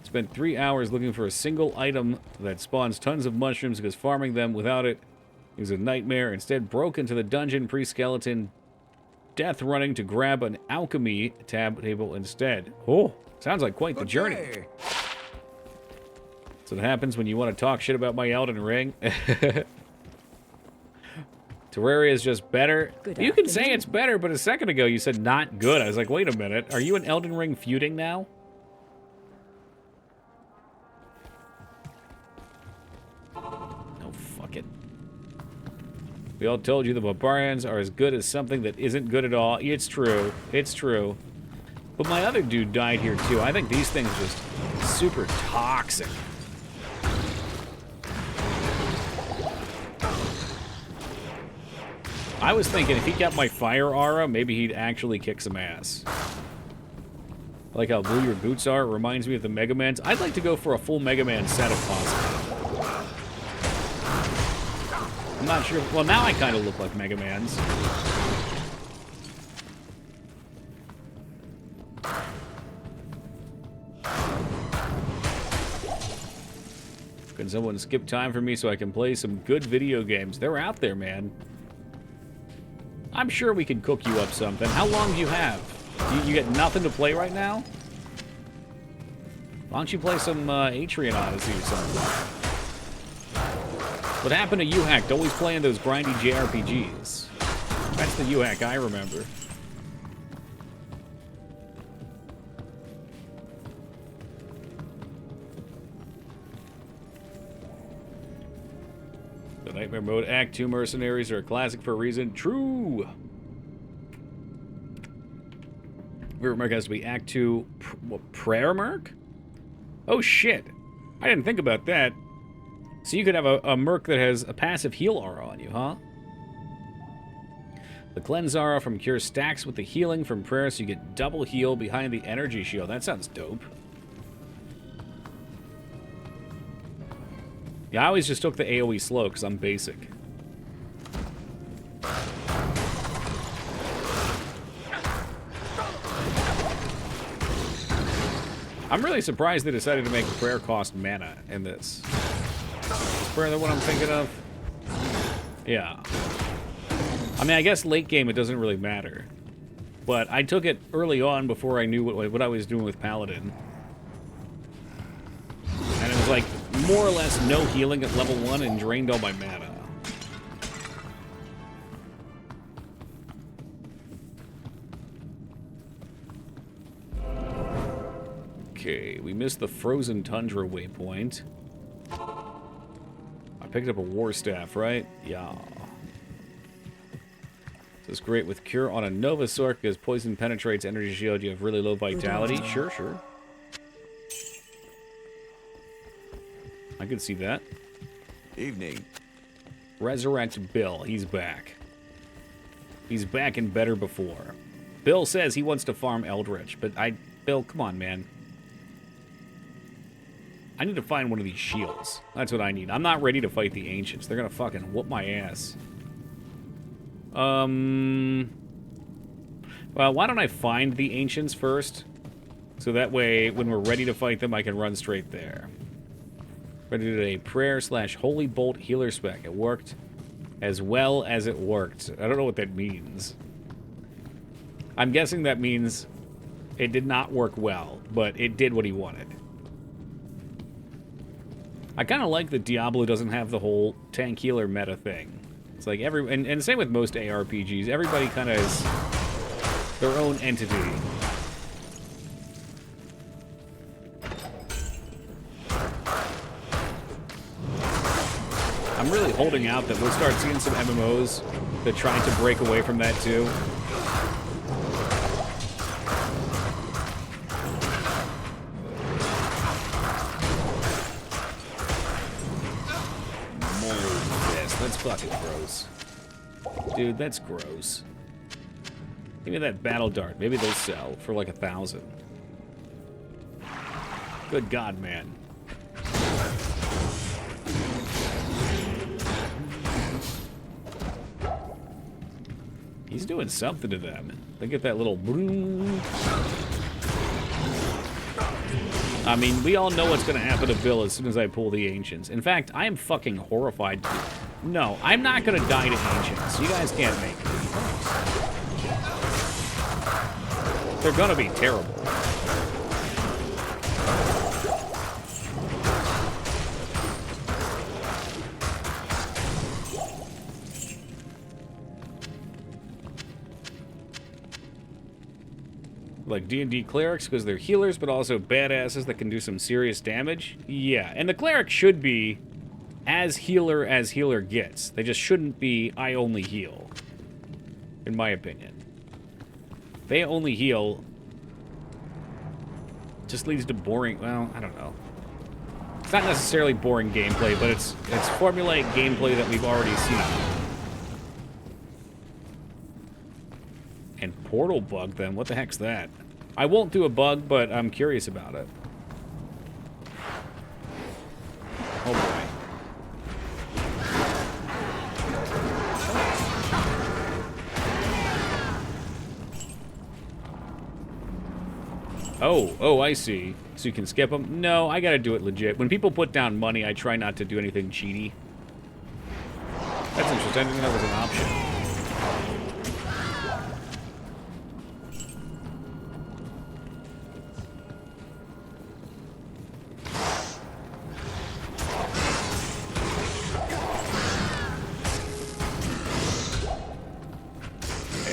Spent 3 hours looking for a single item that spawns tons of mushrooms because farming them without it is a nightmare. Instead, broke into the dungeon pre-skeleton, death running to grab an alchemy tab table instead. Oh, sounds like quite the journey. So what happens when you want to talk shit about my Elden Ring. Terraria is just better. You can say it's better, but a second ago you said not good. I was like, wait a minute. Are you and Elden Ring feuding now? No, fuck it. We all told you the barbarians are as good as something that isn't good at all. It's true. It's true. But my other dude died here, too. I think these things are just super toxic. I was thinking if he got my fire aura, maybe he'd actually kick some ass. Like how blue your boots are. It reminds me of the Mega Mans. I'd like to go for a full Mega Man set if possible. I'm not sure. Well, now I kind of look like Mega Mans. Can someone skip time for me so I can play some good video games? They're out there, man. I'm sure we can cook you up something. How long do you have? You get nothing to play right now? Why don't you play some Atrian Odyssey or something? What happened to U-Hack? Always playing those grindy JRPGs. That's the U-Hack I remember. The Nightmare Mode Act 2 Mercenaries are a classic for a reason. True! Favorite merc has to be Act 2... What, Prayer Merc? Oh, shit. I didn't think about that. So you could have a merc that has a passive heal aura on you, huh? The cleanse aura from Cure stacks with the healing from Prayer, so you get double heal behind the energy shield. That sounds dope. Yeah, I always just took the AoE slow because I'm basic. I'm really surprised they decided to make Prayer cost mana in this. Is Prayer the one I'm thinking of? Yeah. I mean, I guess late game it doesn't really matter. But I took it early on before I knew what I was doing with Paladin. And it was like more or less no healing at level 1 and drained all my mana. Okay, we missed the Frozen Tundra waypoint. I picked up a War Staff, right? Yeah. This is great with Cure on a Nova Sword because poison penetrates energy shield. You have really low vitality. Sure, sure. I can see that. Evening. Resurrect Bill. He's back. He's back and better before. Bill says he wants to farm Eldritch, but Bill, come on, man. I need to find one of these shields. That's what I need. I'm not ready to fight the Ancients. They're gonna fucking whoop my ass. Well, why don't I find the Ancients first? So that way, when we're ready to fight them, I can run straight there. Ready to do a Prayer/Holy Bolt healer spec. It worked as well as it worked. I don't know what that means. I'm guessing that means it did not work well, but it did what he wanted. I kind of like that Diablo doesn't have the whole tank healer meta thing. It's like and same with most ARPGs, everybody kind of is their own entity. I'm really holding out that we'll start seeing some MMOs that try to break away from that too. That's fucking gross. Dude, that's gross. Give me that battle dart. Maybe they'll sell for like 1,000. Good God, man. He's doing something to them. They get that little... I mean, we all know what's going to happen to Bill as soon as I pull the Ancients. In fact, I am fucking horrified. No, I'm not going to die to Ancients. You guys can't make me. They're going to be terrible. Like D&D clerics because they're healers, but also badasses that can do some serious damage. Yeah, and the cleric should be as healer gets. They just shouldn't be I only heal, in my opinion. They only heal just leads to boring, well, I don't know. It's not necessarily boring gameplay, but it's formulaic gameplay that we've already seen. And portal bug, then? What the heck's that? I won't do a bug, but I'm curious about it. Oh boy. Oh, I see. So you can skip them? No, I gotta do it legit. When people put down money, I try not to do anything cheaty. That's interesting. I didn't know that was an option.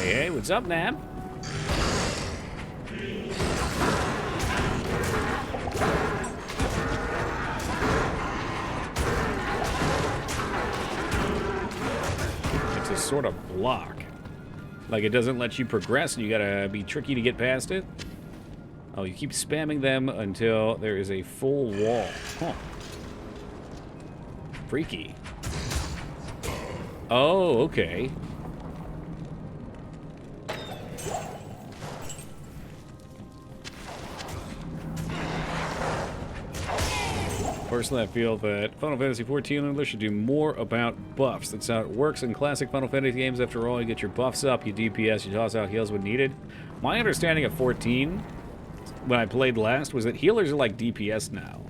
Hey, what's up, Nab? It's a sort of block. Like, it doesn't let you progress, and you gotta be tricky to get past it. Oh, you keep spamming them until there is a full wall. Huh. Freaky. Oh, okay. Personally, I feel that Final Fantasy XIV should do more about buffs. That's how it works in classic Final Fantasy games. After all, you get your buffs up, you DPS, you toss out heals when needed. My understanding of 14, when I played last, was that healers are like DPS now.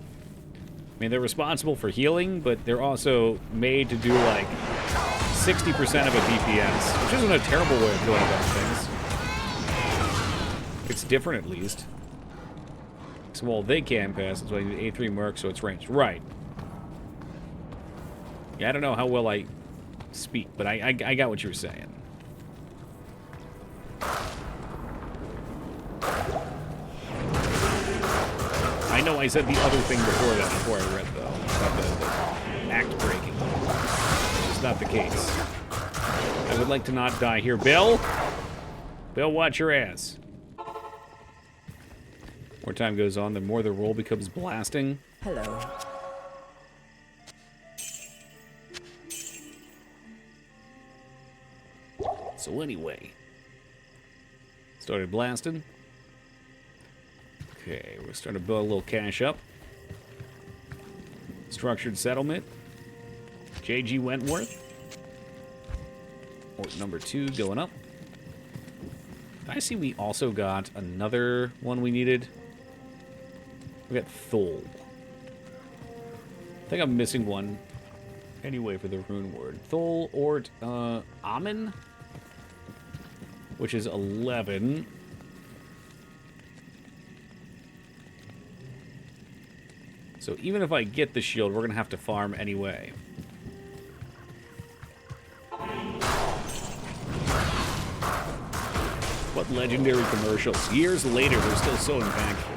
I mean, they're responsible for healing, but they're also made to do like 60% of a DPS, which isn't a terrible way of going about things. It's different, at least. So, well, they can pass. That's why you need A3 Merc, so it's ranged. Right. Yeah, I don't know how well I speak, but I got what you were saying. I know I said the other thing before that, before I read, though, about the act breaking. It's not the case. I would like to not die here. Bill? Bill, watch your ass. More time goes on, the more the roll becomes blasting. Hello. So anyway. Started blasting. Okay, we're starting to build a little cash up. Structured settlement. J.G. Wentworth. Port number 2 going up. I see we also got another one we needed. We got Thol. I think I'm missing one. Anyway, for the rune word. Thol, Ort, Amen? Which is 11. So even if I get the shield, we're going to have to farm anyway. What legendary commercials. Years later, they're still so impactful.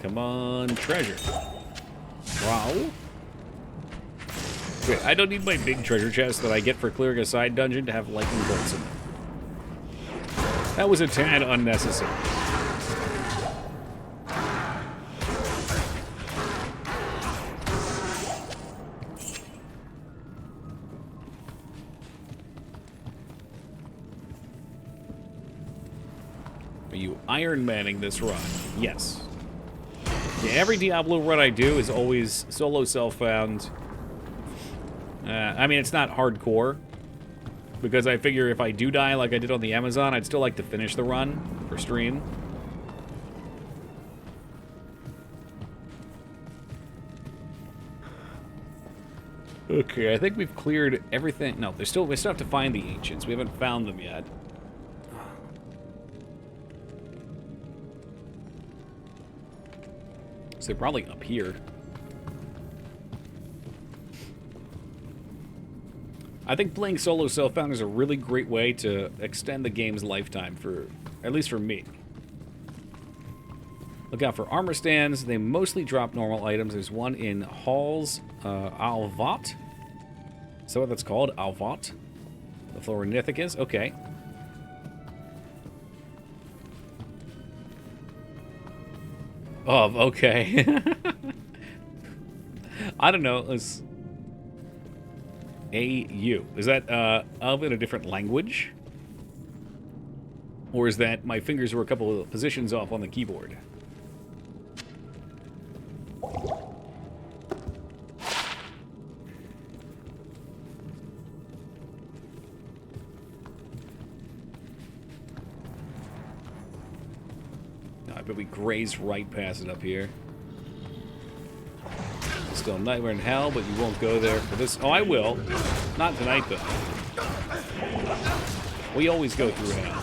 Come on, treasure. Wow. Wait, I don't need my big treasure chest that I get for clearing a side dungeon to have lightning bolts in it. That was a tad unnecessary. Are you Iron Manning this run? Yes. Yeah, every Diablo run I do is always solo self-found. I mean, it's not hardcore, because I figure if I do die like I did on the Amazon, I'd still like to finish the run for stream. Okay, I think we've cleared everything. No, we still have to find the ancients. We haven't found them yet. So they're probably up here. I think playing solo self-found is a really great way to extend the game's lifetime, for at least for me. Look out for armor stands. They mostly drop normal items. There's one in Hall's Alvat. Is that what that's called? Alvat? The Flornithicus? Okay. Oh, okay. I don't know. Let's... A-U. Is that of in a different language? Or is that my fingers were a couple of positions off on the keyboard? No, I bet we grazed right past it up here. Still Nightmare in Hell, but you won't go there for this. Oh, I will. Not tonight, though. We always go through hell.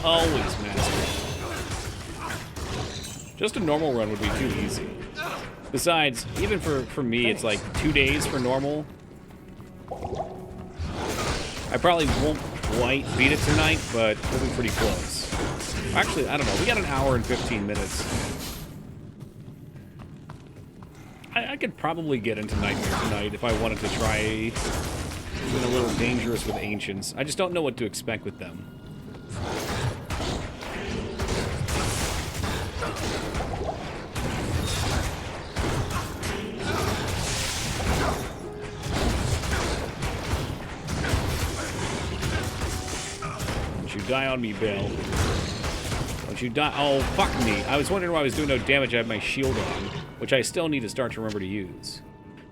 Always, master. Just a normal run would be too easy. Besides, even for me, it's like 2 days for normal. I probably won't quite beat it tonight, but we'll be pretty close. Actually, I don't know. We got an hour and 15 minutes. I could probably get into Nightmare tonight if I wanted to try being a little dangerous with Ancients. I just don't know what to expect with them. Don't you die on me, Bill. Don't you die. Oh, fuck me. I was wondering why I was doing no damage. I had my shield on, which I still need to start to remember to use.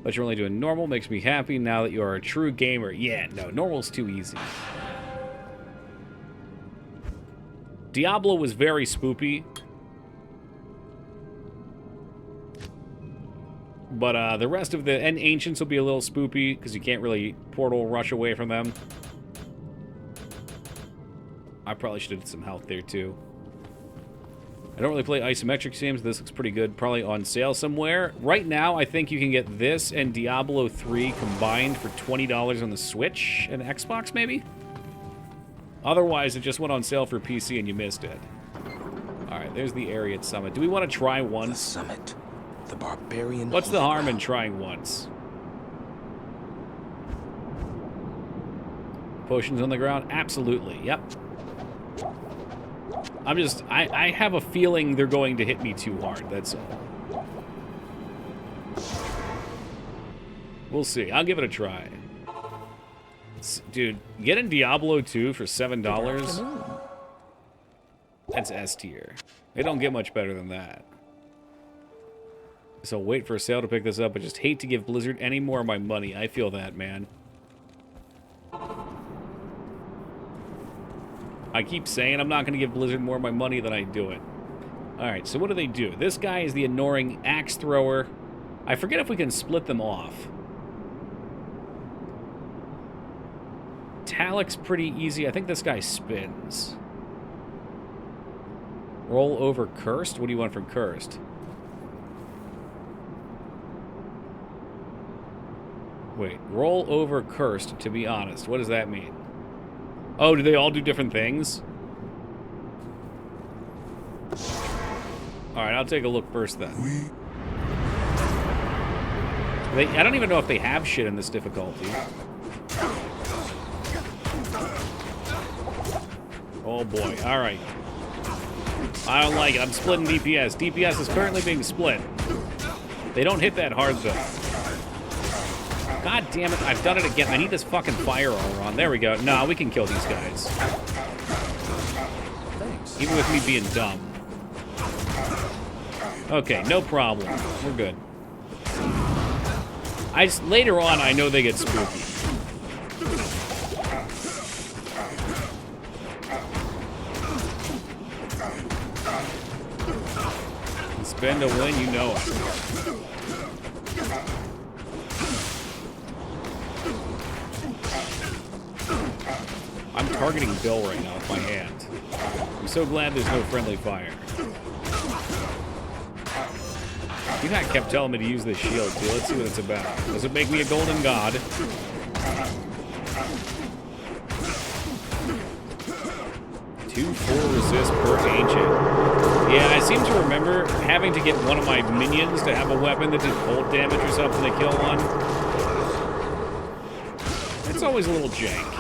But you're only doing normal. Makes me happy now that you are a true gamer. Yeah, no, normal's too easy. Diablo was very spoopy. But the rest of the... And Ancients will be a little spoopy, because you can't really portal rush away from them. I probably should have did some health there, too. I don't really play isometric games. This looks pretty good. Probably on sale somewhere. Right now, I think you can get this and Diablo 3 combined for $20 on the Switch and Xbox, maybe? Otherwise, it just went on sale for PC and you missed it. Alright, there's the area at Summit. Do we want to try once? The Summit. The barbarian. What's the harm in trying once? Potions on the ground? Absolutely, yep. I have a feeling they're going to hit me too hard, that's all. We'll see. I'll give it a try. Dude, getting Diablo 2 for $7? That's S tier. They don't get much better than that. So wait for a sale to pick this up. I just hate to give Blizzard any more of my money. I feel that, man. I keep saying I'm not going to give Blizzard more of my money than I do it. Alright, so what do they do? This guy is the annoying axe thrower. I forget if we can split them off. Talik's pretty easy. I think this guy spins. Roll over Cursed? What do you want from Cursed? Wait, roll over Cursed, to be honest. What does that mean? Oh, do they all do different things? Alright, I'll take a look first then. I don't even know if they have shit in this difficulty. Oh boy, alright. I don't like it. I'm splitting DPS. DPS is currently being split. They don't hit that hard though. God damn it, I've done it again. I need this fucking fire armor on. There we go. Nah, we can kill these guys. Thanks. Even with me being dumb. Okay, no problem. We're good. Later on, I know they get spooky. Spend a win, you know it. I'm targeting Bill right now with my hand. I'm so glad there's no friendly fire. You guys kept telling me to use this shield, too. Let's see what it's about. Does it make me a golden god? 2-4 resist per ancient. Yeah, I seem to remember having to get one of my minions to have a weapon that did cold damage or something to kill one. It's always a little jank.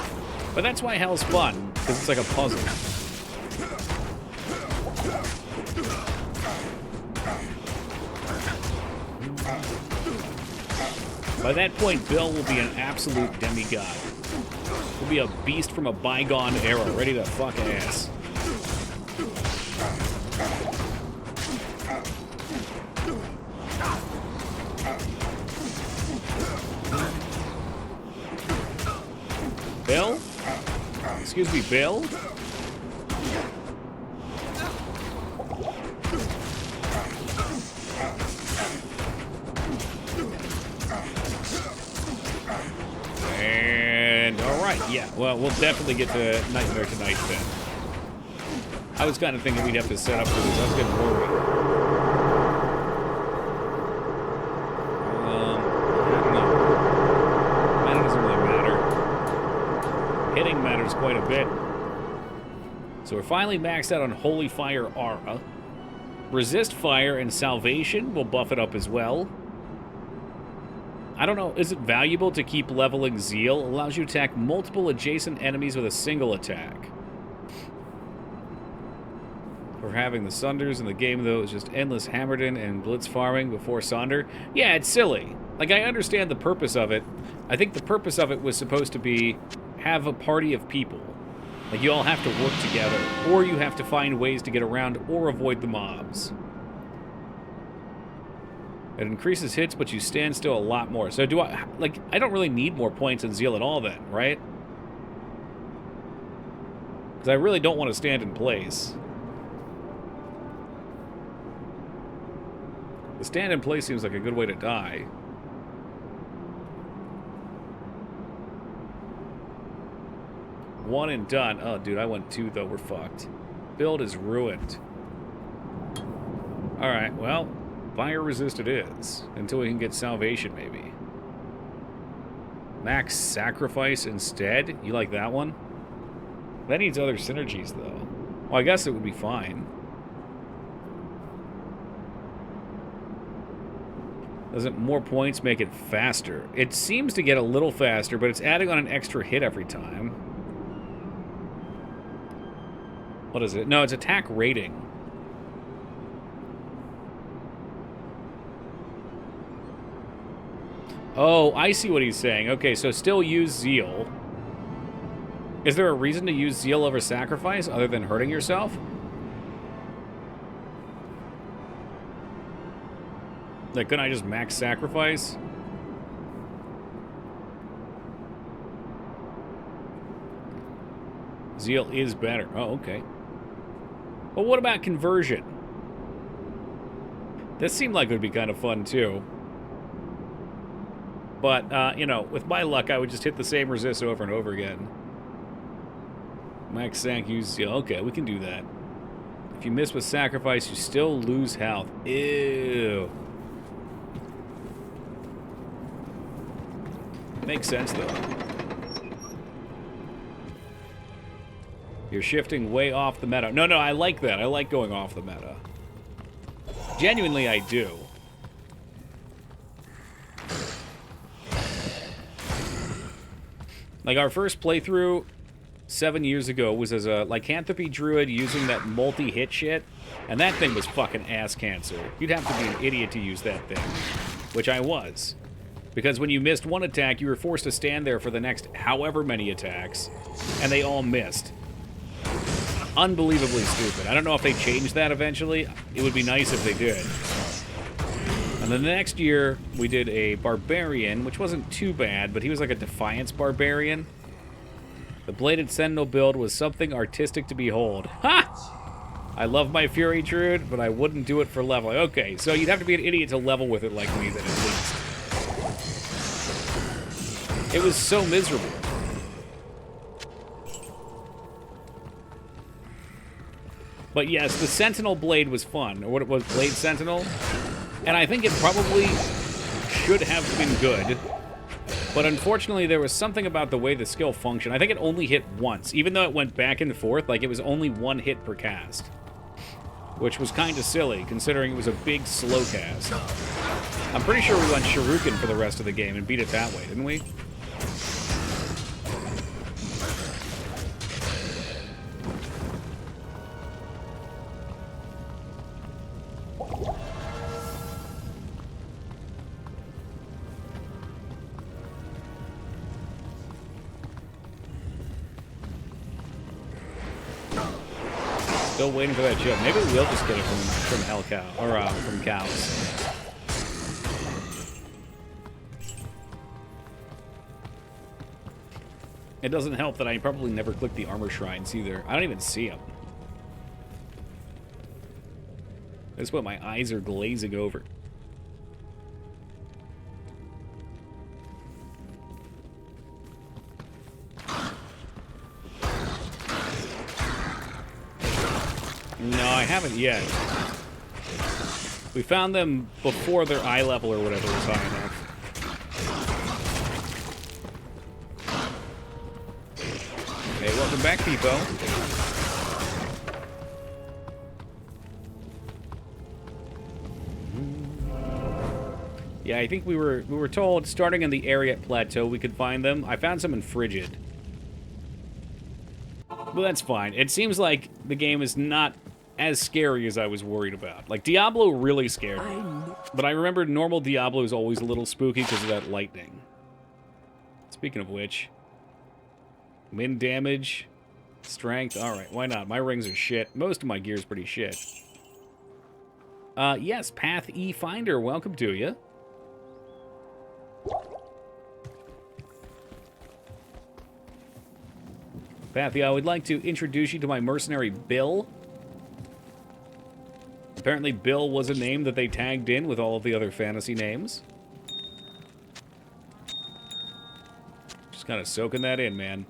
But that's why Hell's fun, because it's like a puzzle. By that point, Bill will be an absolute demigod. He'll be a beast from a bygone era, ready to fuck ass. Bill? Excuse me, Bill? And, alright, yeah. Well, we'll definitely get to Nightmare tonight then. I was kind of thinking we'd have to set up for this. I was getting worried. quite a bit. So we're finally maxed out on Holy Fire Aura. Resist Fire and Salvation will buff it up as well. I don't know, is it valuable to keep leveling Zeal? Allows you to attack multiple adjacent enemies with a single attack. For having the Sunders in the game, though, it's just endless Hammerdin and Blitz farming before Sonder. Yeah, it's silly. Like, I understand the purpose of it. I think the purpose of it was supposed to be have a party of people. Like, you all have to work together, or you have to find ways to get around or avoid the mobs. It increases hits, but you stand still a lot more. So do I, like, I don't really need more points in Zeal at all then, right? Because I really don't want to stand in place. The stand in place seems like a good way to die. One and done. Oh, dude, I went 2, though. We're fucked. Build is ruined. Alright, well... Fire resist it is, until we can get salvation, maybe. Max sacrifice instead? You like that one? That needs other synergies, though. Well, I guess it would be fine. Doesn't more points make it faster? It seems to get a little faster, but it's adding on an extra hit every time. What is it? No, it's attack rating. Oh, I see what he's saying. Okay, so still use Zeal. Is there a reason to use Zeal over Sacrifice other than hurting yourself? Like, couldn't I just max Sacrifice? Zeal is better. Oh, okay. But what about Conversion? This seemed like it would be kind of fun, too. But, you know, with my luck, I would just hit the same resist over and over again. Max Sank, use Zeal. Okay, we can do that. If you miss with Sacrifice, you still lose health. Ew. Makes sense, though. You're shifting way off the meta. No, I like that. I like going off the meta. Genuinely, I do. Like, our first playthrough 7 years ago was as a lycanthropy druid using that multi-hit shit, and that thing was fucking ass cancer. You'd have to be an idiot to use that thing, which I was. Because when you missed one attack, you were forced to stand there for the next however many attacks, and they all missed. Unbelievably stupid. I don't know if they changed that eventually. It would be nice if they did. And then the next year, we did a Barbarian, which wasn't too bad, but he was like a Defiance Barbarian. The Bladed Sentinel build was something artistic to behold. Ha! I love my Fury Druid, but I wouldn't do it for leveling. Okay, so you'd have to be an idiot to level with it like me, then, at least. It was so miserable. But yes, the Sentinel Blade was fun. Or what it was, Blade Sentinel? And I think it probably should have been good. But unfortunately, there was something about the way the skill functioned. I think it only hit once. Even though it went back and forth, like it was only one hit per cast. Which was kind of silly, considering it was a big slow cast. I'm pretty sure we went Shuriken for the rest of the game and beat it that way, didn't we? Still waiting for that chip. Maybe we'll just get it from Hell Cow, or from cows. It doesn't help that I probably never clicked the armor shrines either. I don't even see them. That's what my eyes are glazing over. No, I haven't yet. We found them before their eye level or whatever was high enough. Okay, welcome back, Peepo. Yeah, I think we were told starting in the area plateau we could find them. I found some in Frigid. But that's fine. It seems like the game is not as scary as I was worried about. Like, Diablo really scared me. But I remember normal Diablo is always a little spooky because of that lightning. Speaking of which, min damage, strength. Alright, why not? My rings are shit. Most of my gear's pretty shit. Yes, Path E Finder, welcome to you. Pathy, I would like to introduce you to my mercenary, Bill. Apparently, Bill was a name that they tagged in with all of the other fantasy names. Just kind of soaking that in, man.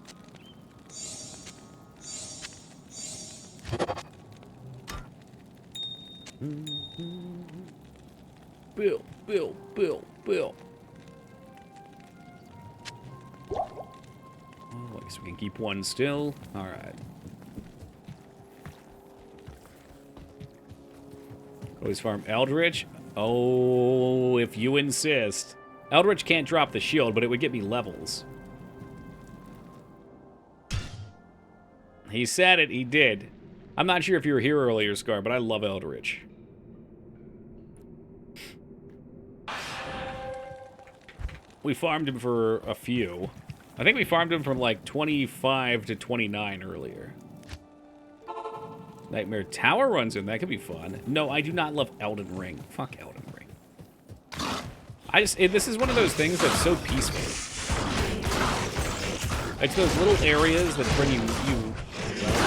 Bill, Bill, Bill, Bill. Oh, I guess we can keep one still. All right. Always farm Eldritch. Oh, if you insist. Eldritch can't drop the shield, but it would get me levels. He said it, he did. I'm not sure if you were here earlier, Scar, but I love Eldritch. We farmed him for a few. I think we farmed him from like 25 to 29 earlier. Nightmare Tower runs in. That could be fun. No, I do not love Elden Ring. Fuck Elden Ring. This is one of those things that's so peaceful. It's those little areas that bring you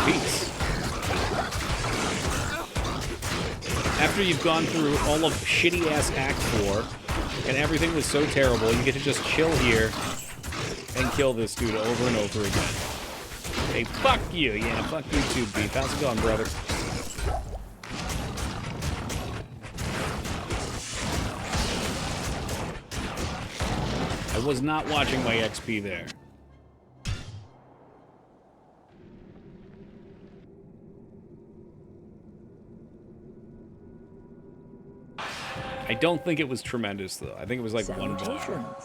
peace. After you've gone through all of shitty-ass Act 4, and everything was so terrible, you get to just chill here and kill this dude over and over again. Hey, fuck you. Yeah, fuck you too, Beef. How's it going, brother? I was not watching my XP there. I don't think it was tremendous, though. I think it was like one bar.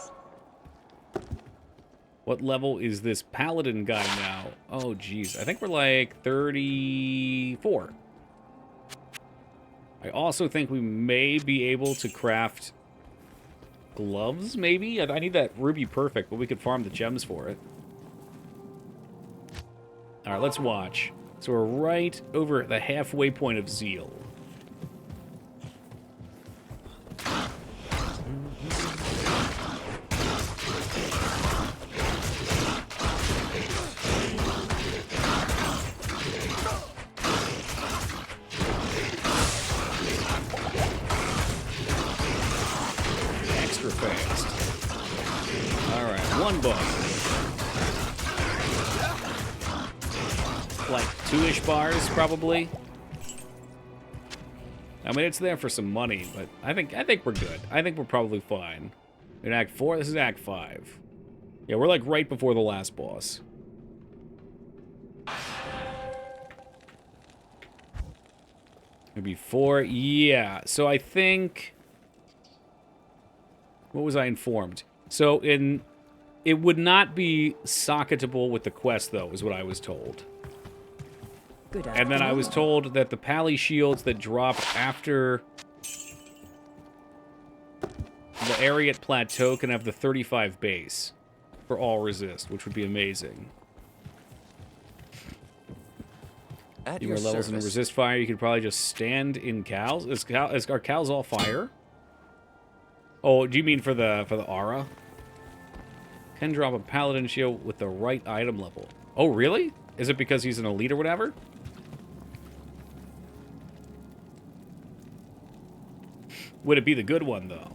What level is this Paladin guy now? Oh, jeez. I think we're like 34. I also think we may be able to craft gloves, maybe? I need that Ruby Perfect, but we could farm the gems for it. Alright, let's watch. So we're right over the halfway point of Zeal. Fast. Alright, one buck. Like 2-ish bars, probably. I mean, it's there for some money, but I think we're good. I think we're probably fine. In Act 4, this is Act 5. Yeah, we're like right before the last boss. Maybe 4, yeah. So I think... What was I informed? So it would not be socketable with the quest, though, is what I was told. Good and then I was told that the Pally shields that drop after the Ariat Plateau can have the 35 base for all resist, which would be amazing. At You your more levels in service. resist fire, you could probably just stand in cows. Is our cows all fire? Oh, do you mean for the aura? Can drop a paladin shield with the right item level. Oh, really? Is it because he's an elite or whatever? Would it be the good one, though?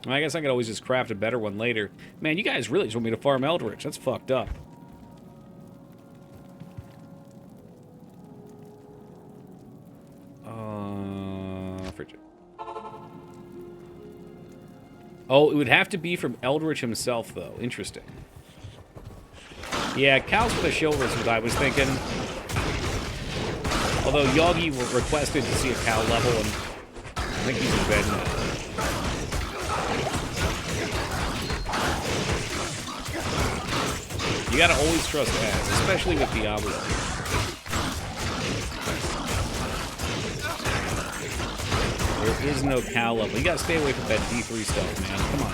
I guess I could always just craft a better one later. Man, you guys really just want me to farm Eldritch. That's fucked up. Frigid. Oh, it would have to be from Eldritch himself, though. Interesting. Yeah, cows for the shivers is what I was thinking. Although Yogi requested to see a cow level, and I think he's in bed now. You gotta always trust ads, especially with Diablo. There is no cow level. You gotta stay away from that D3 stuff, man. Come on.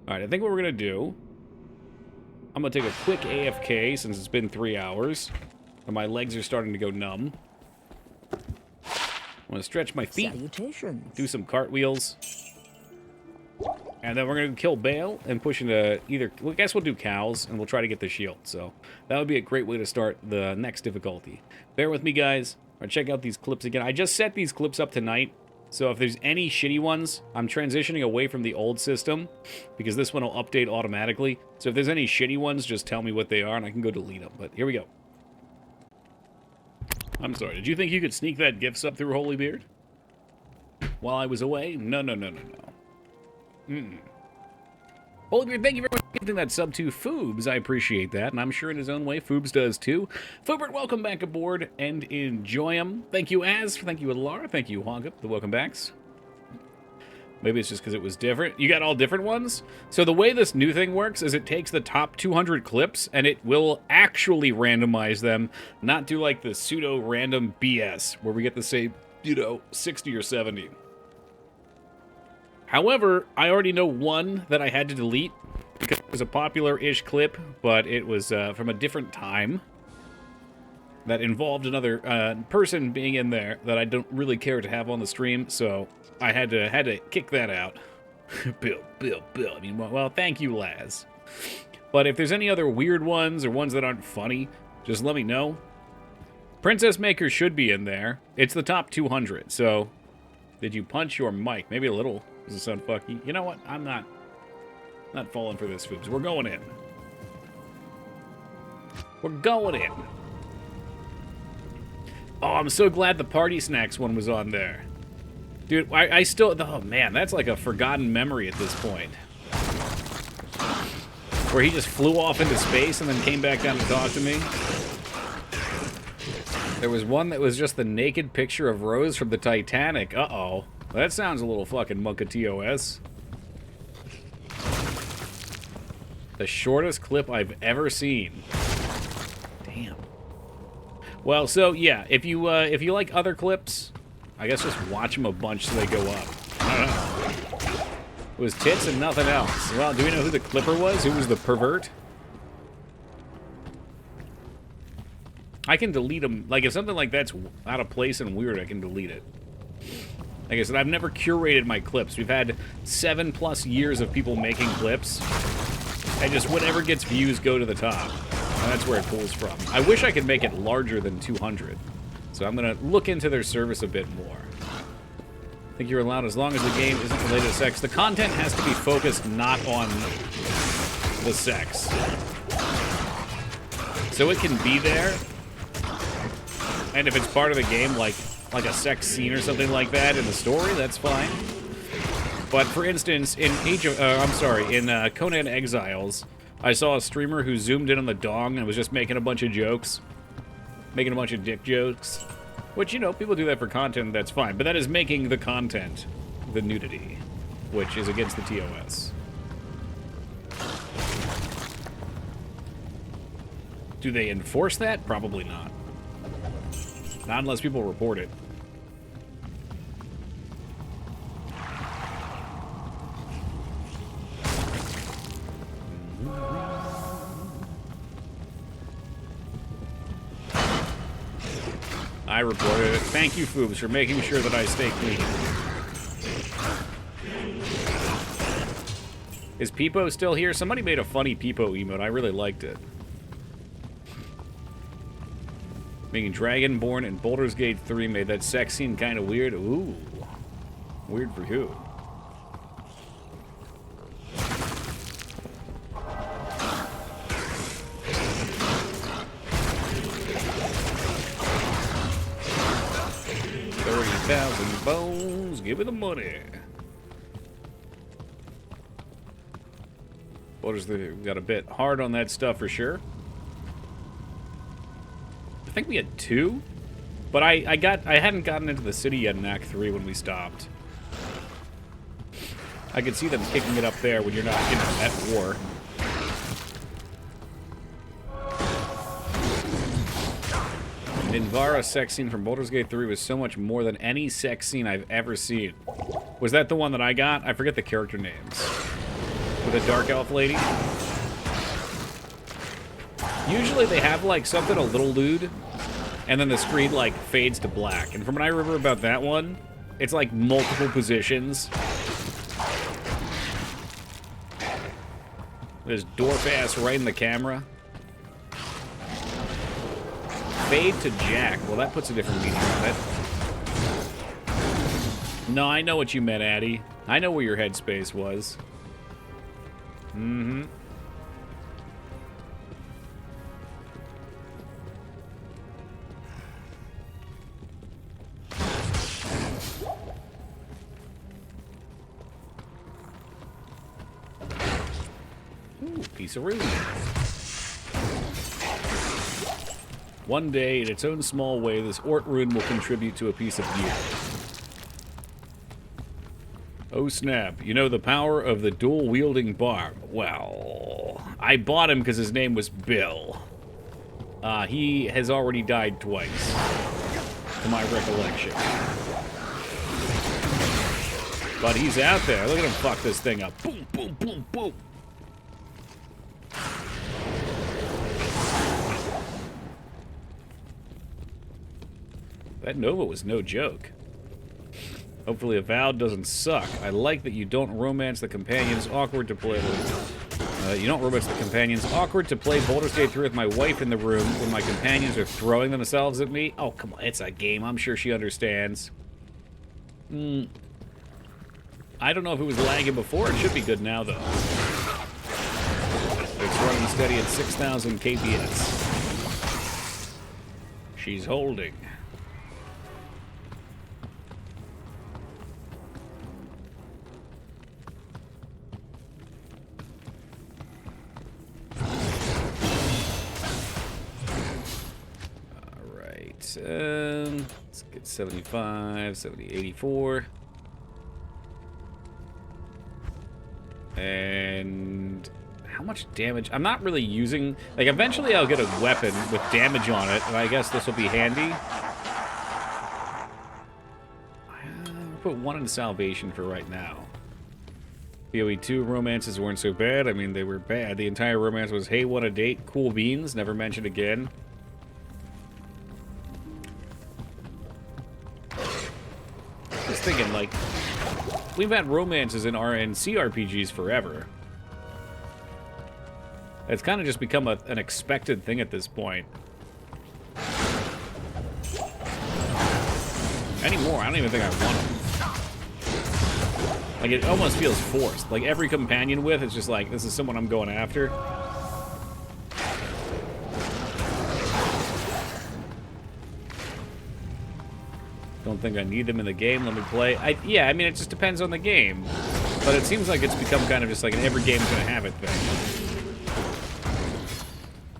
Alright, I think what we're gonna do... I'm gonna take a quick AFK since it's been 3 hours. And my legs are starting to go numb. I'm gonna stretch my feet. Salutations. Do some cartwheels. And then we're gonna kill Bale and push into either... Well, I guess we'll do cows and we'll try to get the shield. So that would be a great way to start the next difficulty. Bear with me, guys. I'll check out these clips again. I just set these clips up tonight. So if there's any shitty ones, I'm transitioning away from the old system because this one will update automatically. So if there's any shitty ones, just tell me what they are and I can go delete them. But here we go. I'm sorry, did you think you could sneak that gift sub through Holybeard? While I was away? No. Holybeard, thank you very much for gifting that sub to Foobs. I appreciate that, and I'm sure in his own way, Foobs does too. Foobert, welcome back aboard, and enjoy him. Thank you, Az. Thank you, Alara. Thank you, Honka, the welcome backs. Maybe it's just because it was different. You got all different ones? So the way this new thing works is it takes the top 200 clips, and it will actually randomize them, not do like the pseudo-random BS, where we get to say, 60 or 70. However, I already know one that I had to delete because it was a popular-ish clip, but it was from a different time that involved another person being in there that I don't really care to have on the stream, so I had to kick that out. Bill. I mean, well, thank you, Laz. But if there's any other weird ones or ones that aren't funny, just let me know. Princess Maker should be in there. It's the top 200, so... Did you punch your mic? Maybe a little. Does it sound fucky? You know what? I'm not falling for this, Foobs. We're going in. We're going in. Oh, I'm so glad the Party Snacks one was on there. Dude, I still... Oh, man, that's like a forgotten memory at this point. Where he just flew off into space and then came back down to talk to me. There was one that was just the naked picture of Rose from the Titanic. Uh-oh. That sounds a little fucking Monka-TOS. The shortest clip I've ever seen. Damn. Well, so, yeah, if you like other clips, I guess just watch them a bunch so they go up. I don't know. It was tits and nothing else. Well, do we know who the clipper was? Who was the pervert? I can delete them. Like, if something like that's out of place and weird, I can delete it. Like I said, I've never curated my clips. We've had 7+ years of people making clips. And just whatever gets views go to the top. And that's where it pulls from. I wish I could make it larger than 200. So I'm going to look into their service a bit more. I think you're allowed as long as the game isn't related to sex. The content has to be focused not on the sex. So it can be there. And if it's part of the game, like a sex scene or something like that in the story, that's fine. But for instance, in Conan Exiles, I saw a streamer who zoomed in on the dong and was just making a bunch of jokes. Making a bunch of dick jokes. Which, people do that for content, that's fine. But that is making the content the nudity, which is against the TOS. Do they enforce that? Probably not. Not unless people report it. I reported it. Thank you, Foobs, for making sure that I stay clean. Is Peepo still here? Somebody made a funny Peepo emote. I really liked it. Being Dragonborn and Baldur's Gate 3 made that sex scene kind of weird. Ooh. Weird for who? Give me the money. We got a bit hard on that stuff for sure. I think we had 2, but I hadn't gotten into the city yet in Act 3 when we stopped. I could see them kicking it up there when you're not, you know, at war. Minvara sex scene from Baldur's Gate 3 was so much more than any sex scene I've ever seen. Was that the one that I got? I forget the character names. With a dark elf lady? Usually they have, like, something a little lewd, and then the screen, like, fades to black. And from what I remember about that one, it's, like, multiple positions. There's dwarf ass right in the camera. Fade to Jack. Well, that puts a different meaning on it. No, I know what you meant, Addy. I know where your headspace was. Mm-hmm. Ooh, piece of rune. One day, in its own small way, this Ort rune will contribute to a piece of gear. Oh snap, you know the power of the dual-wielding bar. Well, I bought him because his name was Bill. He has already died twice, to my recollection. But he's out there. Look at him fuck this thing up. Boom, boom, boom, boom. That Nova was no joke. Hopefully Avowed doesn't suck. I like that you don't romance the companions. Awkward to play with. You don't romance the companions. Awkward to play Baldur's Gate 3 with my wife in the room when my companions are throwing themselves at me. Oh, come on. It's a game. I'm sure she understands. I don't know if it was lagging before. It should be good now, though. It's running steady at 6,000 kps. She's holding. Let's get 75, 70, 84. And how much damage? I'm not really using... Like, eventually I'll get a weapon with damage on it, and I guess this will be handy. I'll put 1 in Salvation for right now. PoE 2 romances weren't so bad. I mean, they were bad. The entire romance was, hey, what a date, cool beans, never mentioned again. Just thinking, like, we've had romances in CRPGs forever. It's kind of just become an expected thing at this point. Anymore, I don't even think I want them. Like, it almost feels forced. Like, every companion with, it's just like, this is someone I'm going after. Don't think I need them in the game. Let me play. Yeah, I mean, it just depends on the game. But it seems like it's become kind of just like an every game's gonna have it thing.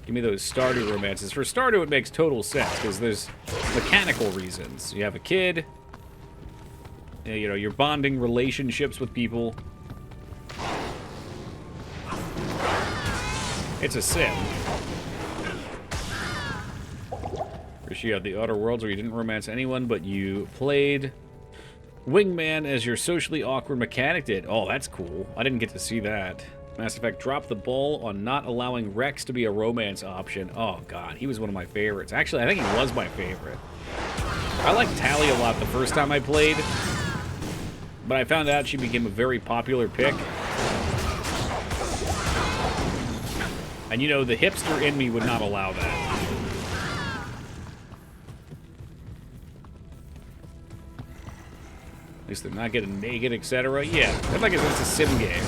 Give me those Stardew romances. For Stardew, it makes total sense, because there's mechanical reasons. You have a kid. You know, you're bonding relationships with people. It's a sim. You have the Outer Worlds where you didn't romance anyone, but you played Wingman as your socially awkward mechanic did. Oh, that's cool. I didn't get to see that. Mass Effect dropped the ball on not allowing Rex to be a romance option. Oh, God. He was one of my favorites. Actually, I think he was my favorite. I liked Tally a lot the first time I played, but I found out she became a very popular pick. And, you know, the hipster in me would not allow that. At least they're not getting naked, etc. Yeah, I like it's a sim game.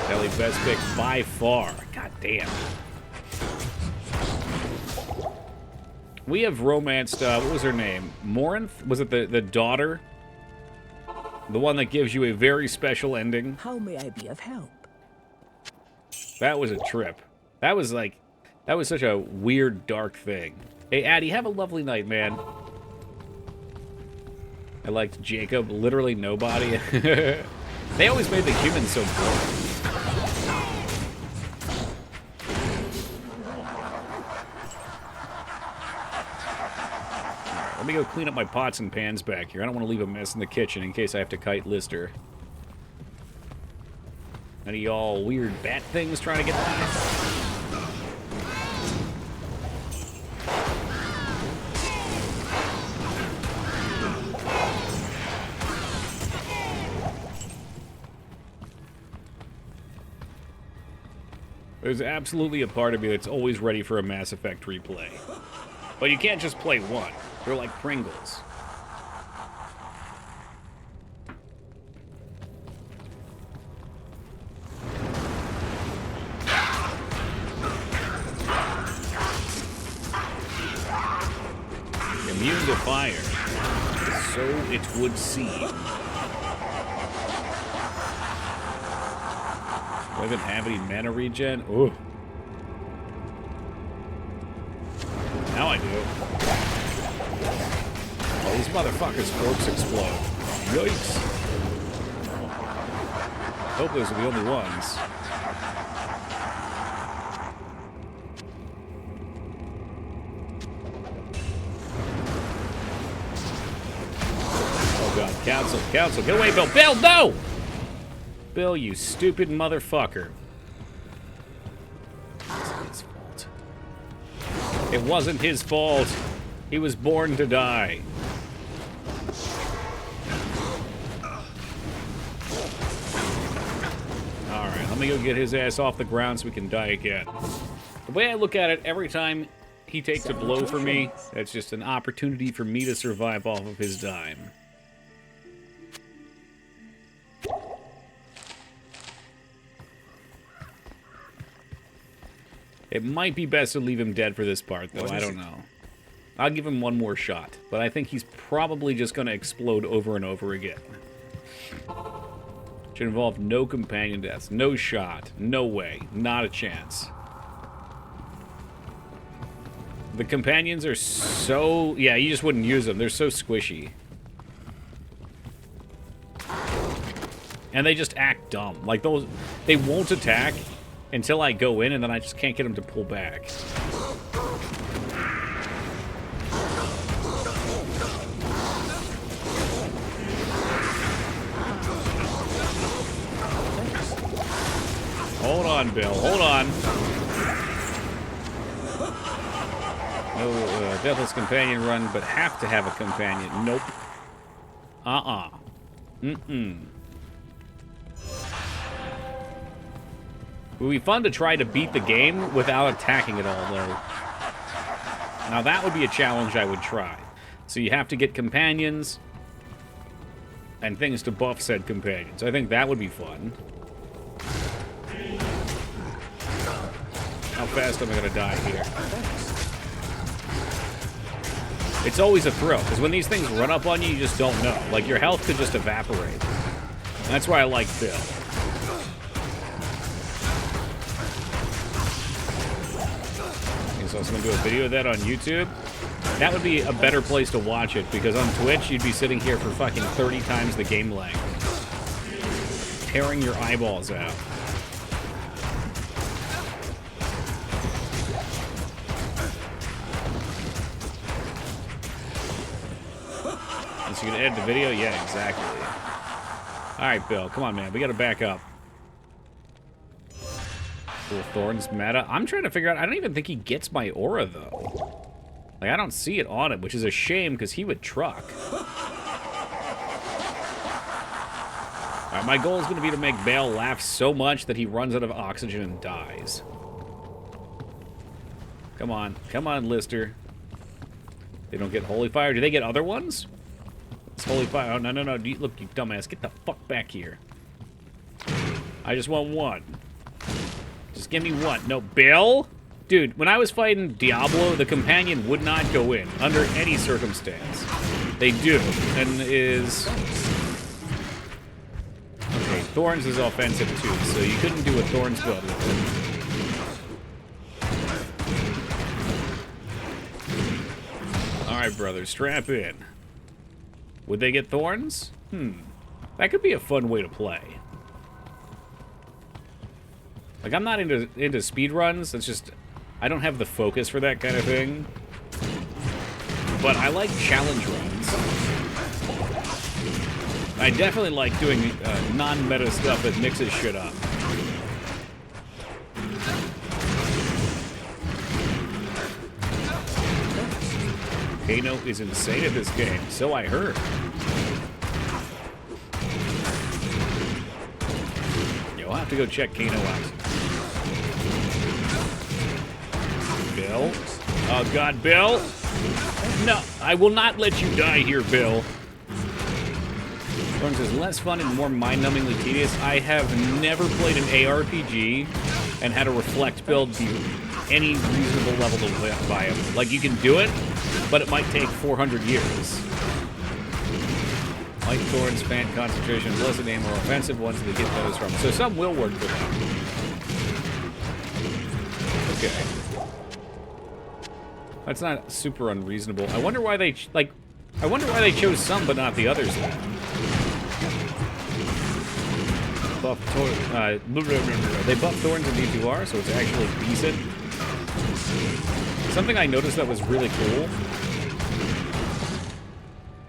Kelly best pick by far. God damn. We have romanced, what was her name? Morinth? Was it the daughter? The one that gives you a very special ending? How may I be of help? That was a trip. That was such a weird, dark thing. Hey, Addy, have a lovely night, man. I liked Jacob, literally nobody. They always made the humans so boring. Let me go clean up my pots and pans back here. I don't want to leave a mess in the kitchen in case I have to kite Lister. Any of y'all weird bat things trying to get by? There's absolutely a part of me that's always ready for a Mass Effect replay. But you can't just play one. They're like Pringles. Immune to fire. So it would seem. Do I even have any mana regen? Ooh. Now I do. Oh, these motherfuckers' corks explode. Yikes. Hope those are the only ones. Oh god, council, council, get away, Bill! Bill, no! Bill, you stupid motherfucker. It wasn't his fault. He was born to die. Alright, let me go get his ass off the ground so we can die again. The way I look at it, every time he takes a blow for me, that's just an opportunity for me to survive off of his dime. It might be best to leave him dead for this part, though. I don't know. I'll give him one more shot, but I think he's probably just going to explode over and over again. Should involve no companion deaths, no shot, no way, not a chance. The companions are so... Yeah, you just wouldn't use them. They're so squishy. And they just act dumb. Like, those... They won't attack until I go in, and then I just can't get them to pull back. Hold on, Bill. Hold on. No Deathless companion run, but have to have a companion. Nope. Mm-mm. It would be fun to try to beat the game without attacking it all, though. Now, that would be a challenge I would try. So you have to get companions and things to buff said companions. I think that would be fun. How fast am I going to die here? It's always a thrill, because when these things run up on you, you just don't know. Like, your health could just evaporate. And that's why I like Bill. So I was going to do a video of that on YouTube. That would be a better place to watch it, because on Twitch, you'd be sitting here for fucking 30 times the game length. Tearing your eyeballs out. Is you gonna edit the video? Yeah, exactly. Alright, Bill, come on, man. We gotta back up. Cool Thorns meta. I'm trying to figure out... I don't even think he gets my aura, though. Like, I don't see it on him, which is a shame, because he would truck. Alright, my goal is going to be to make Bale laugh so much that he runs out of oxygen and dies. Come on. Come on, Lister. They don't get Holy Fire. Do they get other ones? It's Holy Fire. Oh, no, no, no. Look, you dumbass. Get the fuck back here. I just want one. Just give me one. No, Bill? Dude, when I was fighting Diablo, the companion would not go in under any circumstance. They do, and is... Okay, Thorns is offensive too, so you couldn't do a Thorns build with it. Alright, brothers, strap in. Would they get Thorns? That could be a fun way to play. Like, I'm not into speed runs. It's just, I don't have the focus for that kind of thing. But I like challenge runs. I definitely like doing non-meta stuff that mixes shit up. Kano is insane at this game, so I heard. You'll have to go check Kano out. Bill? Oh god, Bill! No, I will not let you die here, Bill. Thorns is less fun and more mind-numbingly tedious. I have never played an ARPG and had a reflect build be any reasonable level of viable. Like, you can do it, but it might take 400 years. Light Thorns, Fan Concentration, Blessed Name are offensive ones that get those from. So some will work for them. Okay. That's not super unreasonable. I wonder why they, I wonder why they chose some but not the others then. They buff Thorns in D2R, so it's actually decent. Something I noticed that was really cool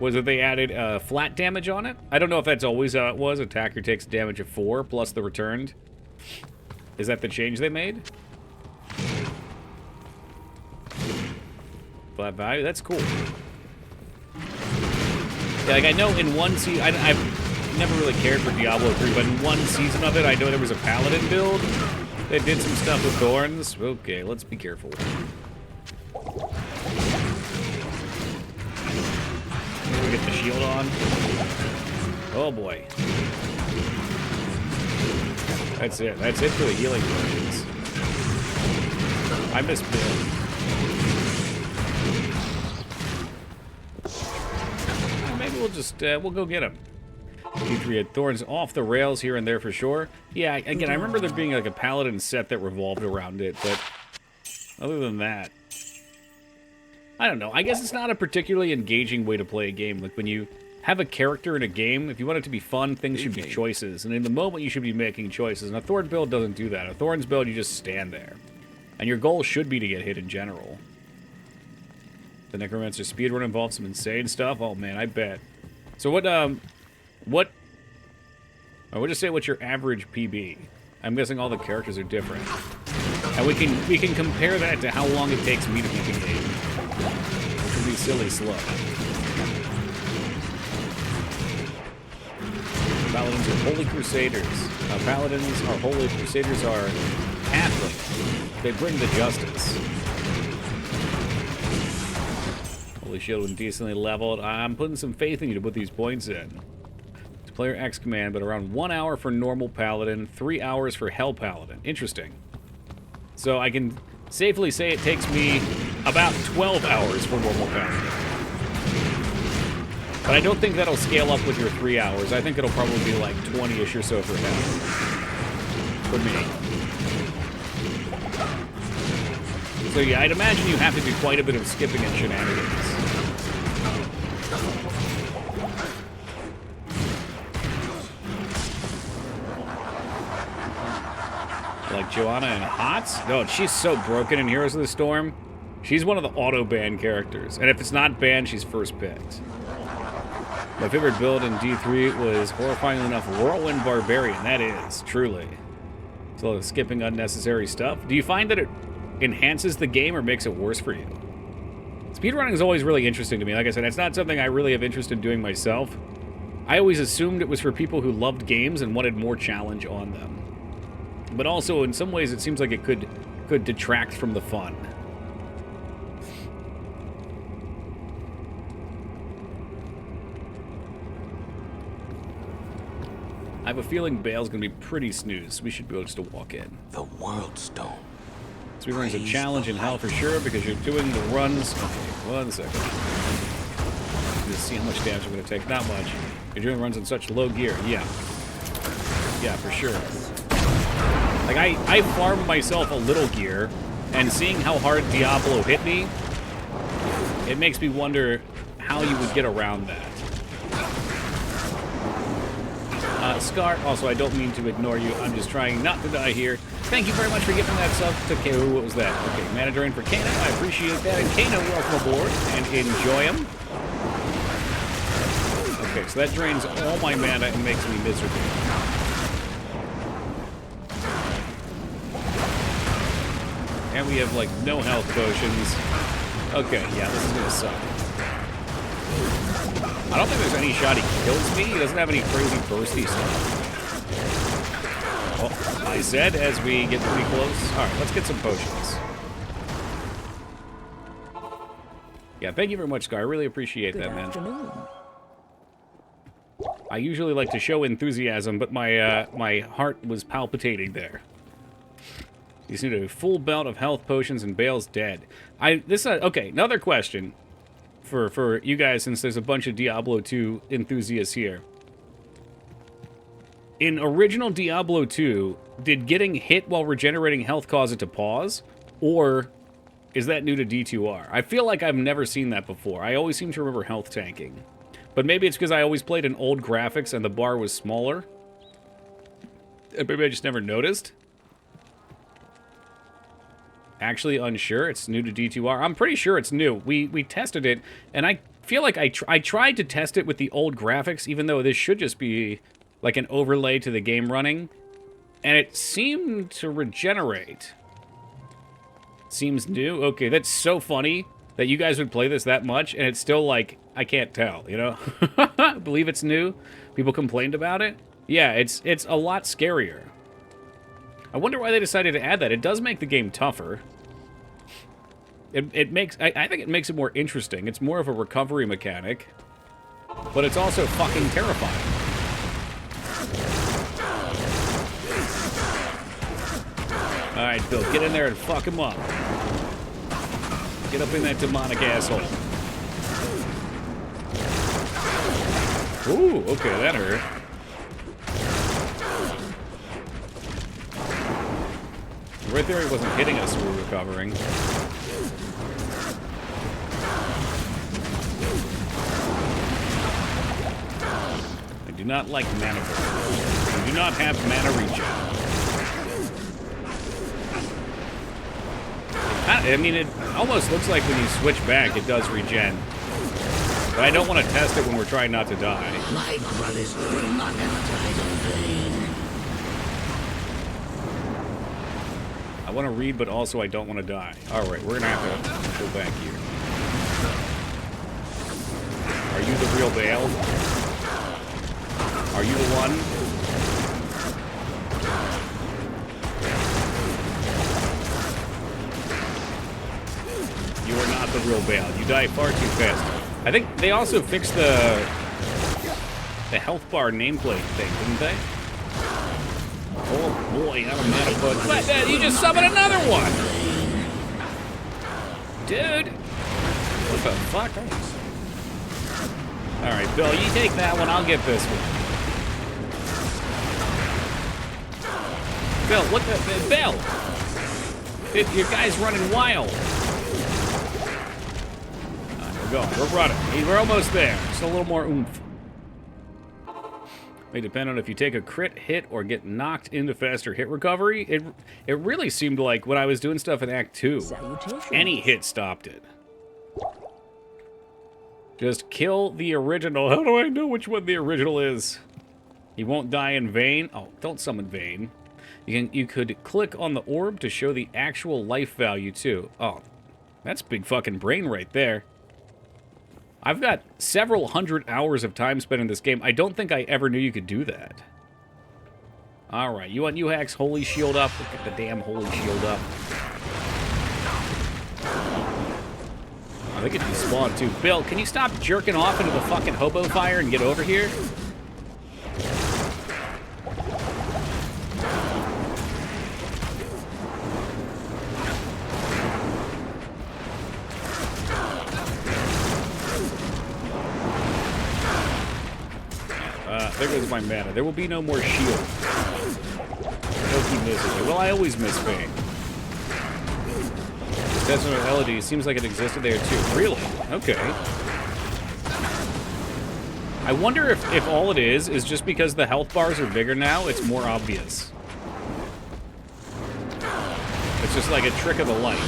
was that they added flat damage on it. I don't know if that's always how it was. Attacker takes damage of 4 plus the returned. Is that the change they made? Flat value? That's cool. Yeah, like, I know in one season, I've never really cared for Diablo 3, but in one season of it, I know there was a Paladin build. They did some stuff with Thorns. Okay, let's be careful. Here we get the shield on. Oh boy. That's it. That's it for the healing potions. I miss Bill. Maybe we'll just, we'll go get him. D3 had Thorns off the rails here and there for sure. Yeah, again, I remember there being like a Paladin set that revolved around it, but other than that, I don't know. I guess it's not a particularly engaging way to play a game. Like, when you have a character in a game, if you want it to be fun, things should be choices. And in the moment, you should be making choices. And a Thorn build doesn't do that. A Thorns build, you just stand there. And your goal should be to get hit in general. The Necromancer speedrun involves some insane stuff. Oh, man, I bet. So what... I would just say what's your average PB. I'm guessing all the characters are different. And we can compare that to how long it takes me to beat the game. Which would be silly slow. Paladins are holy crusaders. Paladins are holy, crusaders are Catholic. They bring the justice. Holy shield when decently leveled. I'm putting some faith in you to put these points in. It's player X command, but around 1 hour for normal Paladin, 3 hours for Hell Paladin. Interesting. So I can safely say it takes me about 12 hours for normal Paladin. But I don't think that'll scale up with your 3 hours. I think it'll probably be like 20-ish or so for Hell. For me. So yeah, I'd imagine you have to do quite a bit of skipping and shenanigans. Like Joanna and Hots? No, she's so broken in Heroes of the Storm. She's one of the auto-ban characters. And if it's not banned, she's first picked. My favorite build in D3 was, horrifyingly enough, Whirlwind Barbarian. That is, truly. So skipping unnecessary stuff. Do you find that it enhances the game or makes it worse for you? Speedrunning is always really interesting to me. Like I said, it's not something I really have interest in doing myself. I always assumed it was for people who loved games and wanted more challenge on them. But also, in some ways, it seems like it could detract from the fun. I have a feeling Bale's gonna be pretty snooze. We should be able just to walk in. The World Stone. Speedrun's a challenge in hell for sure because you're doing the runs. Okay, 1 second. Just see how much damage I'm going to take. Not much. You're doing runs in such low gear. Yeah. Yeah, for sure. Like, I farmed myself a little gear, and seeing how hard Diablo hit me, it makes me wonder how you would get around that. Scar, also, I don't mean to ignore you. I'm just trying not to die here. Thank you very much for giving that sub to Kano. What was that? Okay, mana drain for Kano. I appreciate that. And Kano, welcome aboard, and enjoy him. Okay, so that drains all my mana and makes me miserable. And we have, like, no health potions. Okay, yeah, this is gonna suck. I don't think there's any shot he kills me. He doesn't have any crazy bursty stuff. Oh, I said as we get pretty close. Alright, let's get some potions. Yeah, thank you very much, Scar. I really appreciate that, man. Afternoon. I usually like to show enthusiasm, but my heart was palpitating there. You just need a full belt of health potions and Bale's dead. Okay, another question for you guys, since there's a bunch of Diablo 2 enthusiasts here. In original Diablo 2, did getting hit while regenerating health cause it to pause? Or is that new to D2R? I feel like I've never seen that before. I always seem to remember health tanking. But maybe it's because I always played in old graphics and the bar was smaller. And maybe I just never noticed. Actually unsure. It's new to D2R. I'm pretty sure it's new. We tested it, and I feel like I tried to test it with the old graphics, even though this should just be like an overlay to the game running. And it seemed to regenerate. Seems new. Okay, that's so funny that you guys would play this that much, and it's still like, I can't tell, you know? I believe it's new. People complained about it. Yeah, it's a lot scarier. I wonder why they decided to add that. It does make the game tougher. It makes... I think it makes it more interesting. It's more of a recovery mechanic. But it's also fucking terrifying. Alright, Bill, get in there and fuck him up. Get up in that demonic asshole. Ooh, okay, that hurt. Right there, he wasn't hitting us, we were recovering. I do not like mana burn. I do not have mana regen. I mean, it almost looks like when you switch back, it does regen. But I don't want to test it when we're trying not to die. My brothers will not have died in vain. I want to read, but also I don't want to die. Alright, we're going to have to go back here. Are you the real Bale? Are you the one? You are not the real Bale. You die far too fast. I think they also fixed the health bar nameplate thing, didn't they? Oh boy, I'm a mana bug. What? You just summoned another one! Dude! What the fuck? Alright, Bill, you take that one, I'll get this one. Bill, what the... Bill! Your guy's running wild. We're going, we're running. We're almost there. Just a little more oomph. May depend on if you take a crit hit or get knocked into faster hit recovery. It really seemed like when I was doing stuff in Act 2, any hit stopped it. Just kill the original. How do I know which one the original is? He won't die in vain. Oh, don't summon Vayne. You could click on the orb to show the actual life value too. Oh, that's big fucking brain right there. I've got several hundred hours of time spent in this game. I don't think I ever knew you could do that. Alright, you want U-Hack's Holy Shield up? Look at the damn Holy Shield up. I think it despawned too. Bill, can you stop jerking off into the fucking hobo fire and get over here? There goes my mana. There will be no more shield. Don't keep missing it. Well, I always miss Fang. Desert Elodie seems like it existed there too. Really? Okay. I wonder if all it is just because the health bars are bigger now, it's more obvious. It's just like a trick of the light.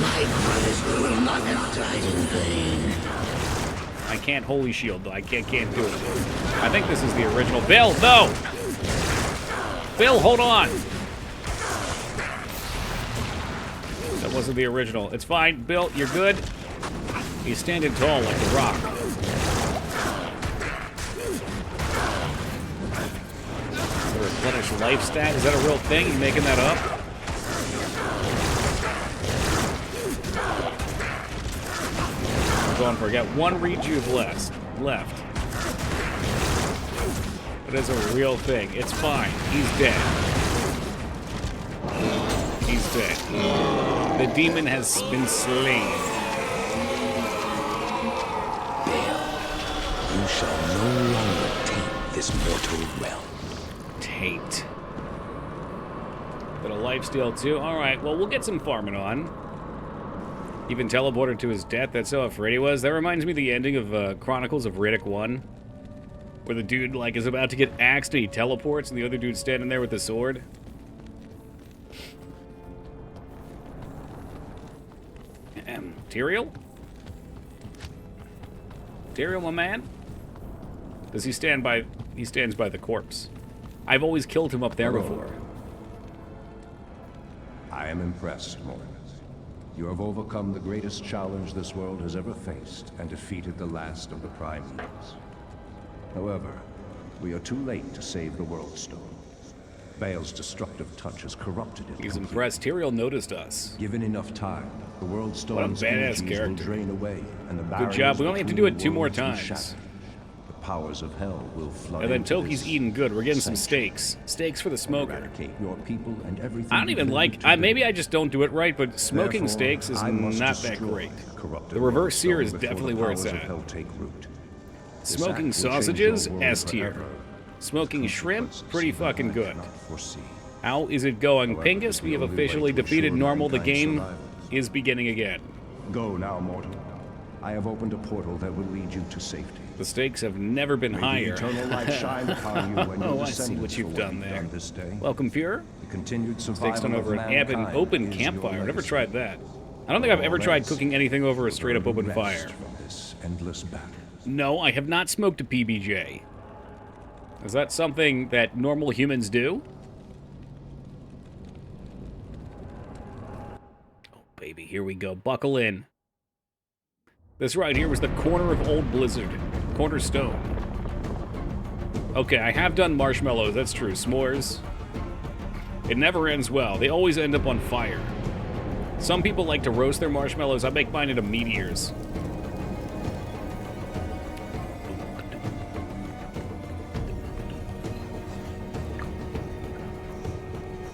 I can't holy shield though. I can't do it. I think this is the original. Bill, no! Bill, hold on! That wasn't the original. It's fine, Bill, you're good. He's standing tall like a rock. The replenish life stat, is that a real thing? You making that up? Going for. I got one rejuve left. It is a real thing. It's fine. He's dead. He's dead. The demon has been slain. You shall no longer taint this mortal realm. Taint. Bit of lifesteal too. Alright, well, we'll get some farming on. Even teleported to his death. That's how afraid he was. That reminds me of the ending of Chronicles of Riddick 1. Where the dude, like, is about to get axed and he teleports and the other dude's standing there with the sword. Tyrael? Tyrael, my man? Does he stand by... He stands by the corpse. I've always killed him up there before. I am impressed, Morgan. You have overcome the greatest challenge this world has ever faced and defeated the last of the Primeval. However, we are too late to save the World Stone. Baal's destructive touch has corrupted it. He's impressed. Tyrael noticed us. Given enough time, the World Stone's badass energies character. will drain away, and the Good job. We only have to do it 2 more barriers between times. worlds will shatter. The powers of hell will flood. And then into Toki's this eating good. We're getting some sanctuary. steaks. Steaks for the smoker. Eradicate your people and everything I don't even you like... build to maybe live. I just don't do it right, but smoking Therefore, steaks is I must not that destroy great. corrupted The reverse sear World is Stone before definitely the where it's powers of at. hell take root. This Smoking act will change sausages, your world S tier. forever. Smoking shrimp, pretty fucking good. Cannot foresee. How is it going? However, Pingus, it's we the have only way officially to defeated ensure normal. The mankind's game survival. is beginning again. Go now, mortal. I have opened a portal that will lead you to safety. The stakes have never been May higher. the eternal light shine upon you when Oh, your I see what descendants you've for done you've there. this day. Welcome, Pure. The continued Stakes survival done over of an mankind open is campfire. your I've never legacy. tried that. I don't think I've ever tried Rest. cooking anything over a straight up open Rest fire. from this endless battle. No, I have not smoked a PBJ. Is that something that normal humans do? Oh, baby, here we go. Buckle in. This right here was the corner of Old Blizzard. Cornerstone. Okay, I have done marshmallows, that's true. S'mores. It never ends well. They always end up on fire. Some people like to roast their marshmallows. I make mine into meteors.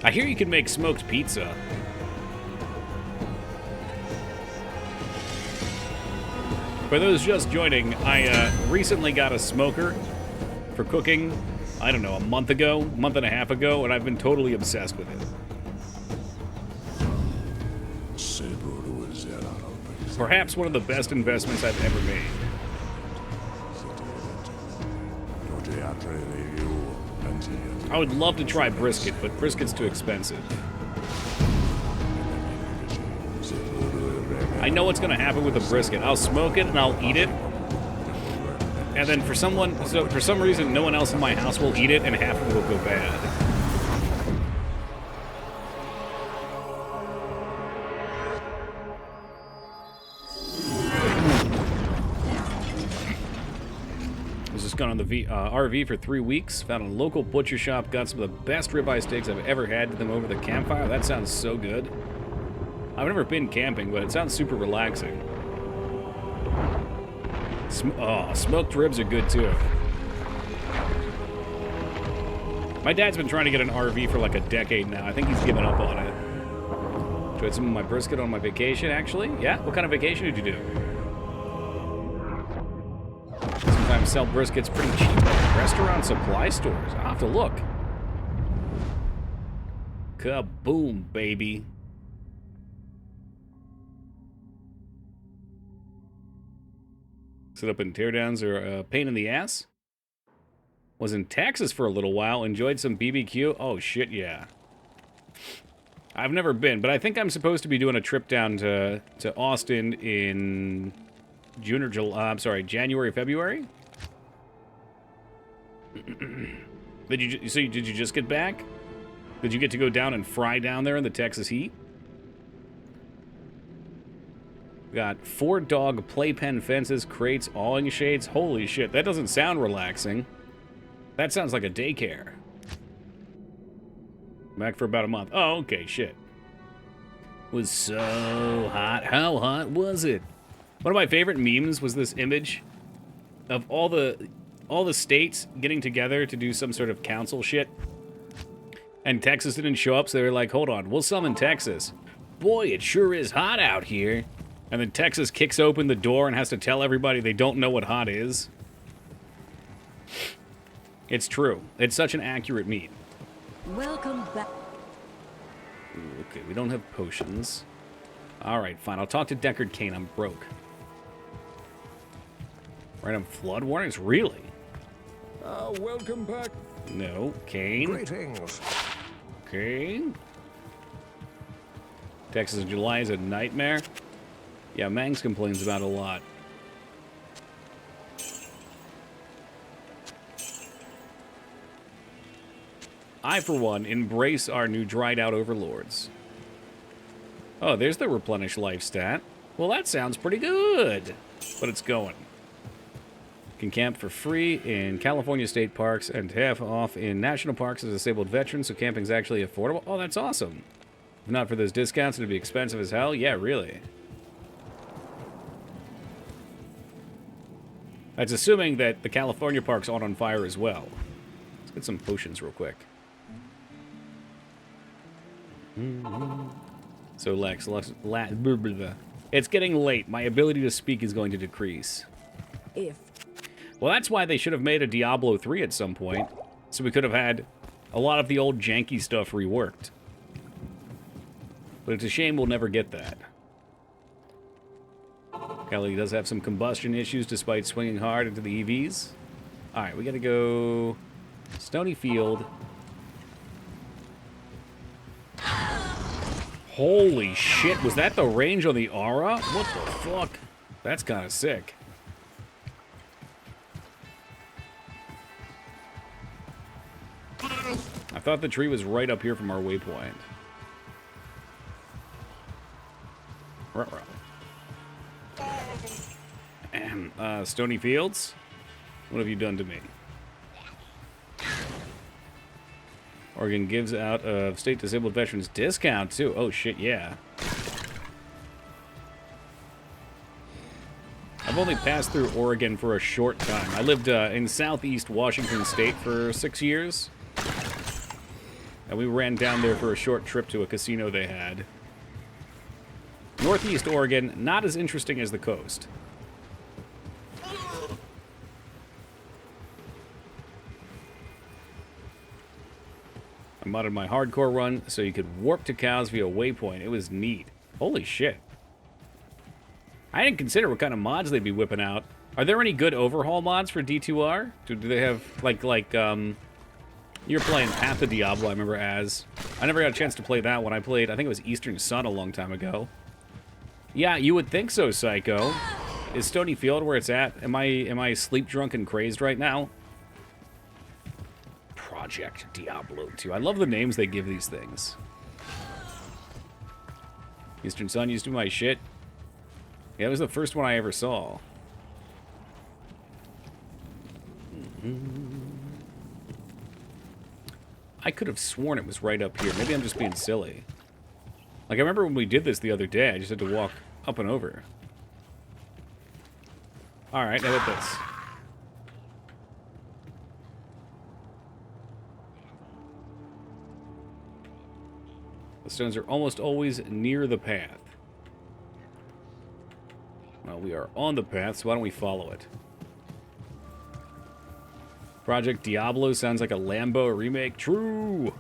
I hear you can make smoked pizza. For those just joining, I recently got a smoker for cooking, I don't know, a month and a half ago, and I've been totally obsessed with it. Perhaps one of the best investments I've ever made. I would love to try brisket, but brisket's too expensive. I know what's going to happen with the brisket. I'll smoke it and I'll eat it. And then for some reason, no one else in my house will eat it and half of it will go bad. Was just gone on the RV for 3 weeks. Found a local butcher shop. Got some of the best ribeye steaks I've ever had with them over the campfire. That sounds so good. I've never been camping, but it sounds super relaxing. Smoked ribs are good too. My dad's been trying to get an RV for like a decade now. I think he's given up on it. Tried some of my brisket on my vacation, actually. Yeah? What kind of vacation did you do? Sometimes sell briskets pretty cheap at restaurant supply stores. I'll have to look. Kaboom, baby. Sit up and teardowns are a pain in the ass. Was in Texas for a little while. Enjoyed some BBQ. Oh, shit, yeah. I've never been, but I think I'm supposed to be doing a trip down to Austin in June or July. I'm sorry, January, February? Did you just get back? Did you get to go down and fry down there in the Texas heat? Got 4-dog playpen fences, crates, awing shades. Holy shit, that doesn't sound relaxing. That sounds like a daycare. Back for about a month. Oh, okay, shit. Was so hot. How hot was it? One of my favorite memes was this image of all the states getting together to do some sort of council shit. And Texas didn't show up, so they were like, hold on, we'll summon Texas. Boy, it sure is hot out here. And then Texas kicks open the door and has to tell everybody they don't know what hot is. It's true. It's such an accurate meme. Welcome back. Ooh, okay, we don't have potions. Alright, fine. I'll talk to Deckard Cain. I'm broke. Random flood warnings? Really? Welcome back. No. Cain? Greetings. Cain? Texas in July is a nightmare? Yeah, Mangs complains about it a lot. I, for one, embrace our new dried-out overlords. Oh, there's the replenish life stat. Well, that sounds pretty good. But it's going. Can camp for free in California state parks and half off in national parks as a disabled veteran, so camping's actually affordable. Oh, that's awesome. If not for those discounts, it'd be expensive as hell. Yeah, really. That's assuming that the California parks aren't on fire as well. Let's get some potions real quick. So Lex, blah, blah, blah. It's getting late. My ability to speak is going to decrease. If. Well, that's why they should have made a Diablo 3 at some point, so we could have had a lot of the old janky stuff reworked. But it's a shame we'll never get that. Kelly does have some combustion issues despite swinging hard into the EVs. Alright, we gotta go Stony Field. Holy shit, was that the range on the aura? What the fuck? That's kind of sick. I thought the tree was right up here from our waypoint. Stony Fields? What have you done to me? Oregon gives out a state disabled veterans discount, too. Oh, shit, yeah. I've only passed through Oregon for a short time. I lived in southeast Washington State for 6 years. And we ran down there for a short trip to a casino they had. Northeast Oregon, not as interesting as the coast. I modded my hardcore run so you could warp to cows via waypoint. It was neat. Holy shit. I didn't consider what kind of mods they'd be whipping out. Are there any good overhaul mods for D2R? Do they have, you were playing Path of Diablo, I remember as. I never got a chance to play that one. I think it was Eastern Sun a long time ago. Yeah, you would think so, Psycho. Is Stony Field where it's at? Am I sleep drunk and crazed right now? Project Diablo 2. I love the names they give these things. Eastern Sun used to be my shit. Yeah, it was the first one I ever saw. I could have sworn it was right up here. Maybe I'm just being silly. Like, I remember when we did this the other day, I just had to walk up and over. Alright, how about this? The stones are almost always near the path. Well, we are on the path, so why don't we follow it? Project Diablo sounds like a Lambo remake. True!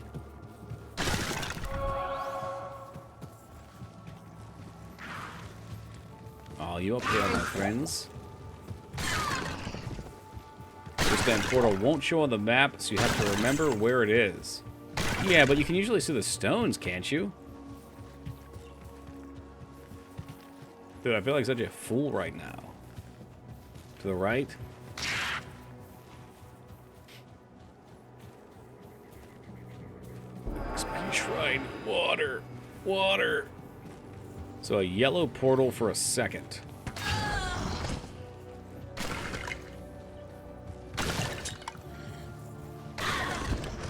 Oh, you up there, my friends. This damn portal won't show on the map, so you have to remember where it is. Yeah, but you can usually see the stones, can't you? Dude, I feel like such a fool right now. To the right? Expand shrine. Water. Water. So a yellow portal for a second.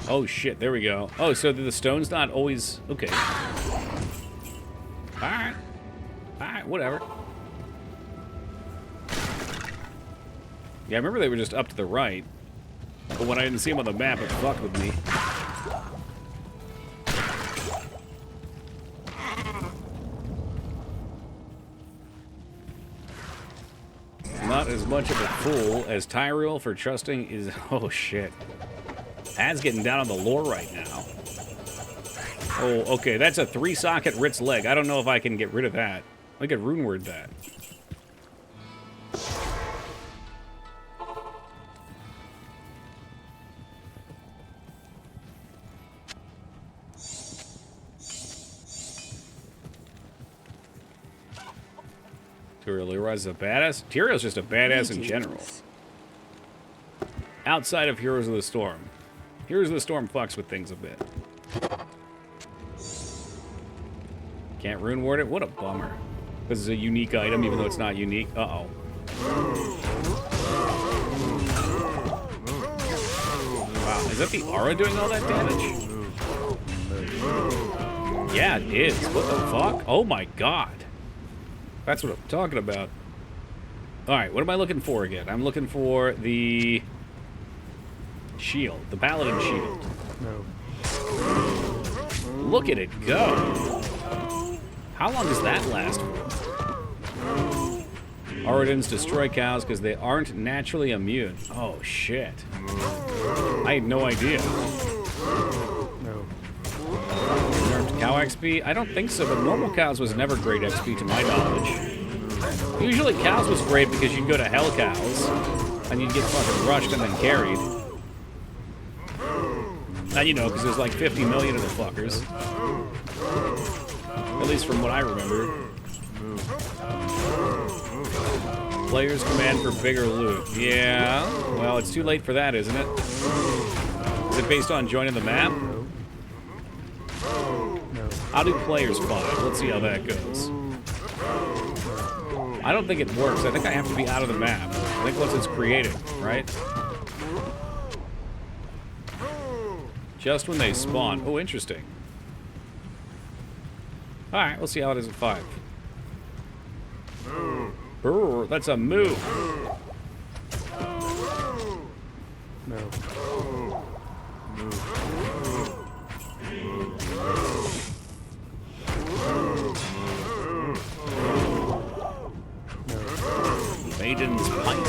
Oh shit, there we go. Oh, so the stone's not always... Okay. Alright. Alright, whatever. Yeah, I remember they were just up to the right. But when I didn't see them on the map, it fucked with me. Not as much of a fool as Tyrell for trusting is... Oh shit. Ad's getting down on the lore right now. Oh, okay, that's a 3-socket Ritz leg. I don't know if I can get rid of that. I could rune word that. Tyrael Leroy's a badass? Tyrell's just a badass in general. Outside of Heroes of the Storm. Heroes of the Storm fucks with things a bit. Can't rune ward it? What a bummer. This is a unique item, even though it's not unique. Uh-oh. Wow, is that the aura doing all that damage? Yeah, it is. What the fuck? Oh my god. That's what I'm talking about. Alright, what am I looking for again? I'm looking for the... shield. The Paladin shield. No. Look at it go. How long does that last for? Auradins destroy cows because they aren't naturally immune. Oh, shit. I had no idea. No. Nerfed cow XP? I don't think so, but normal cows was never great XP to my knowledge. Usually cows was great because you'd go to hell cows and you'd get fucking rushed and then carried. Now, you know, because there's like 50 million of the fuckers. At least from what I remember. Players command for bigger loot. Yeah, well, it's too late for that, isn't it? Is it based on joining the map? No. How do players find? Let's see how that goes. I don't think it works. I think I have to be out of the map. I think once it's created, right? Just when they spawn. Oh, interesting. Alright, we'll see how it is at 5. Brr, that's a move. No. Maiden's Pint.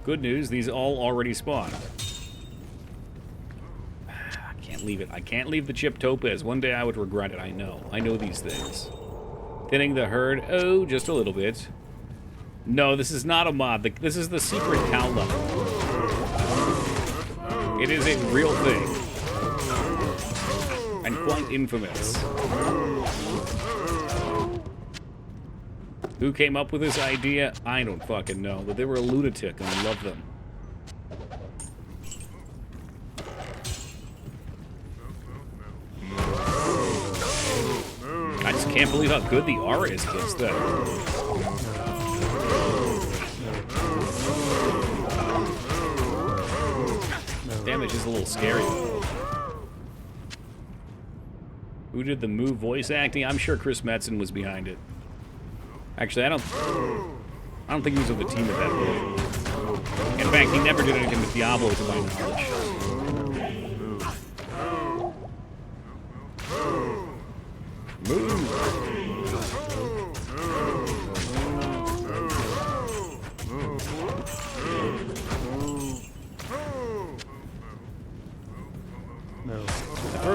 Good news, these all already spawned. I can't leave it. I can't leave the chip topaz. One day I would regret it, I know. I know these things. Thinning the herd? Oh, just a little bit. No, this is not a mod. This is the secret cow level. It is a real thing. And quite infamous. Who came up with this idea? I don't fucking know, but they were a lunatic and I love them. I just can't believe how good the aura is against them. Damage is a little scary. Who did the move voice acting? I'm sure Chris Metzen was behind it. Actually, I don't think he was with the team at that point. In fact, he never did anything with Diablo, to my knowledge. Move.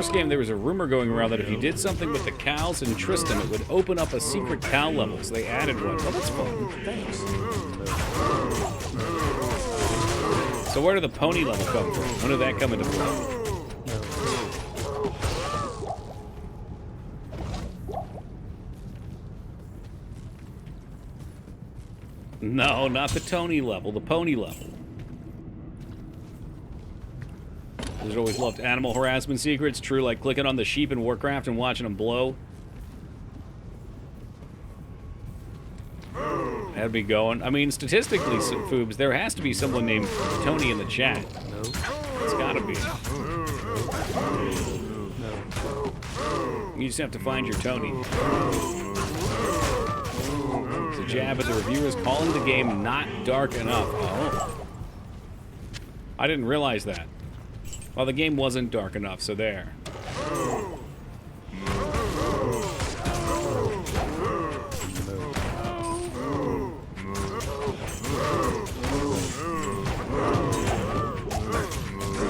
first game, there was a rumor going around that if you did something with the cows in Tristan, it would open up a secret cow level, so they added one. Oh, that's fun. Thanks. So where did the pony level come from? When did that come into play? No, not the Tony level, the pony level. I've always loved animal harassment secrets. True, like clicking on the sheep in Warcraft and watching them blow. That'd be going. I mean, statistically, Foobs, there has to be someone named Tony in the chat. No. It's gotta be. You just have to find your Tony. It's a jab at the reviewers calling the game not dark enough. Oh. I didn't realize that. Well, the game wasn't dark enough, so there.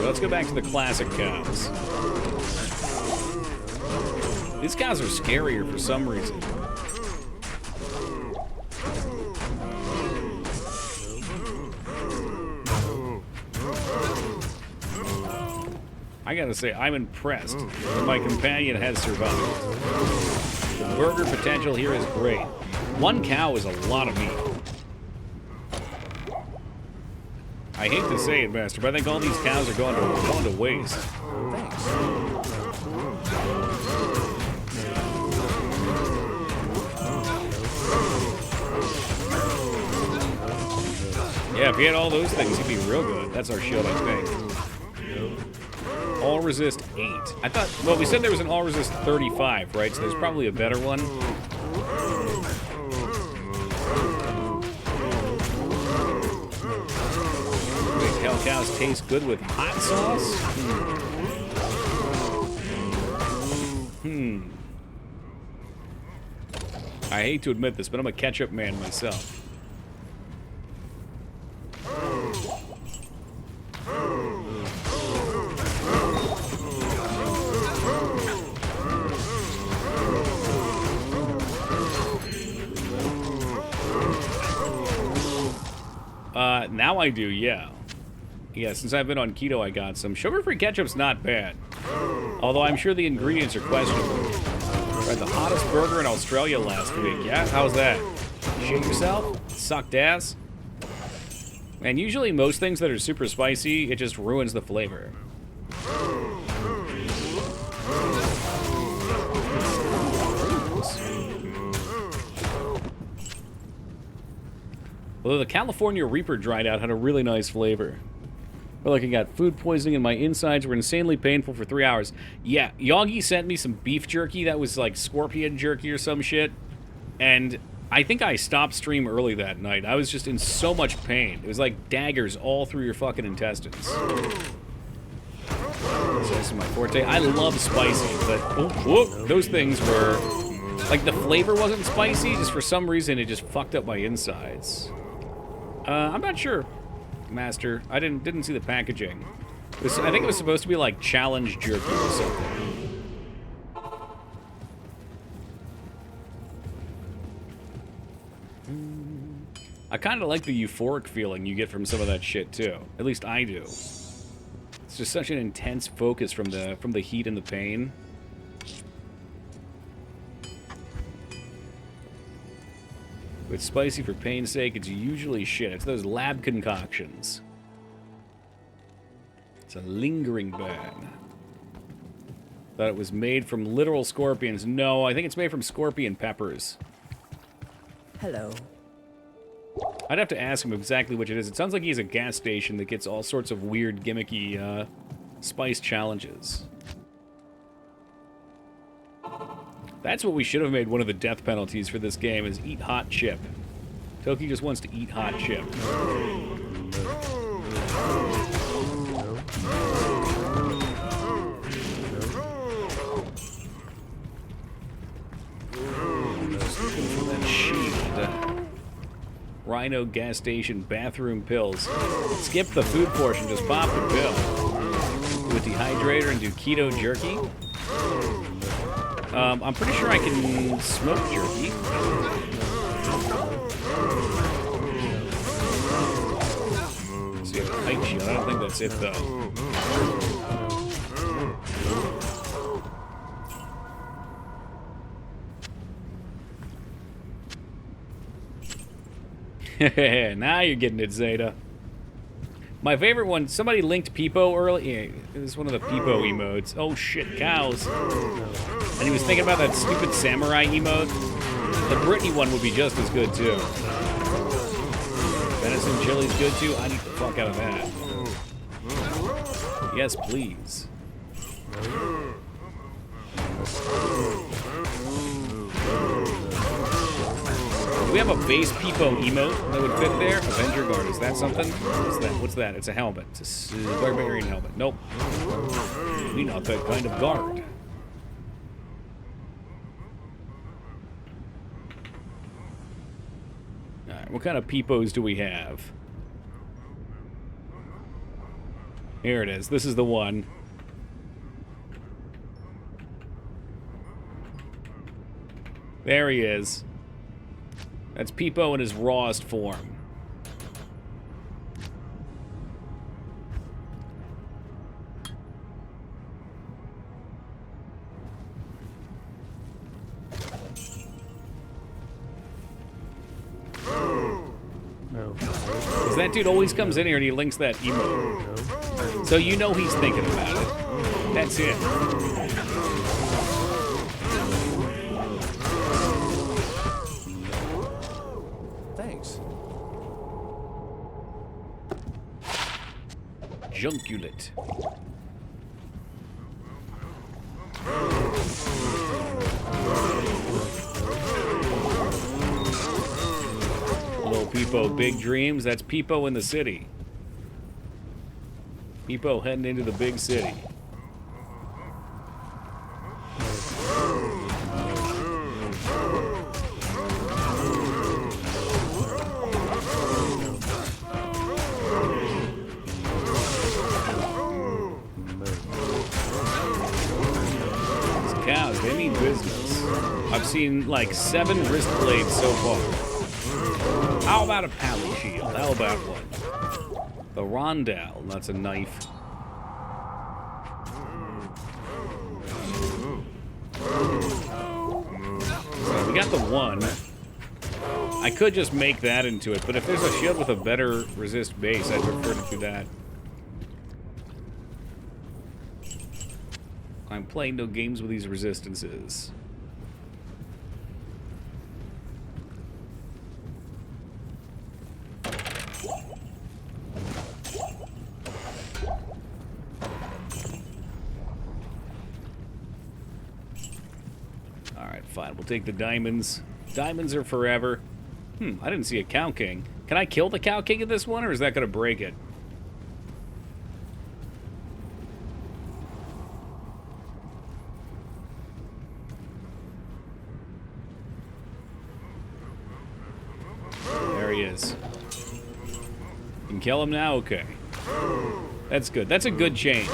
Let's go back to the classic cows. These cows are scarier for some reason. I gotta say, I'm impressed that my companion has survived. The burger potential here is great. One cow is a lot of meat. I hate to say it, Master, but I think all these cows are going to waste. Thanks. Yeah, if he had all those things, he'd be real good. That's our shield, I think. All resist 8. I thought, well, we said there was an all resist 35, right? So there's probably a better one. Wait, hell cows taste good with hot sauce? I hate to admit this, but I'm a ketchup man myself. Now I do, yeah. Yeah, since I've been on keto, I got some. Sugar-free ketchup's not bad. Although I'm sure the ingredients are questionable. Tried the hottest burger in Australia last week. Yeah, how's that? Shit yourself? Sucked ass? And usually most things that are super spicy, it just ruins the flavor. Although the California Reaper dried out had a really nice flavor. We're looking at food poisoning and my insides were insanely painful for 3 hours. Yeah, Yoggy sent me some beef jerky that was like scorpion jerky or some shit. And I think I stopped stream early that night. I was just in so much pain. It was like daggers all through your fucking intestines. So this is my forte. I love spicy, but those things were... Like, the flavor wasn't spicy, just for some reason it just fucked up my insides. I'm not sure, Master. I didn't see the packaging. I think it was supposed to be like challenge jerky or something. I kind of like the euphoric feeling you get from some of that shit too. At least I do. It's just such an intense focus from the heat and the pain. With spicy for pain's sake, it's usually shit. It's those lab concoctions. It's a lingering burn. Thought it was made from literal scorpions. No, I think it's made from scorpion peppers. Hello. I'd have to ask him exactly which it is. It sounds like he's a gas station that gets all sorts of weird, gimmicky, spice challenges. That's what we should have made one of the death penalties for this game, is eat hot chip. Toki just wants to eat hot chip. Rhino gas station bathroom pills. Skip the food portion, just pop the pill. It dehydrator and do keto jerky. I'm pretty sure I can smoke jerky. Let's see, a height shield. I don't think that's it, though. Now you're getting it, Zeta. My favorite one, somebody linked Peepo earlier. Yeah, this is one of the Peepo emotes. Oh shit, cows. And he was thinking about that stupid samurai emote. The Britney one would be just as good, too. Venison chili's good, too. I need the fuck out of that. Yes, please. Do we have a base Peepo emote that would fit there? Avenger Guard, is that something? What's that? What's that? It's a helmet. It's a barbarian helmet. Nope. We're not that kind of guard. Alright, what kind of Peepos do we have? Here it is. This is the one. There he is. That's Peepo in his rawest form. Because that dude always comes in here and he links that emote. So you know he's thinking about it. That's it. Junculate. Little Peepo, big dreams. That's Peepo in the city. Peepo heading into the big city. They mean business. I've seen like 7 wrist blades so far. How about a pally shield? How about one? The rondelle. That's a knife. So we got the one. I could just make that into it, but if there's a shield with a better resist base, I'd prefer to do that. I'm playing no games with these resistances. Alright, fine. We'll take the diamonds. Diamonds are forever. I didn't see a Cow King. Can I kill the Cow King in this one, or is that going to break it? There he is. You can kill him now? Okay. That's good. That's a good change.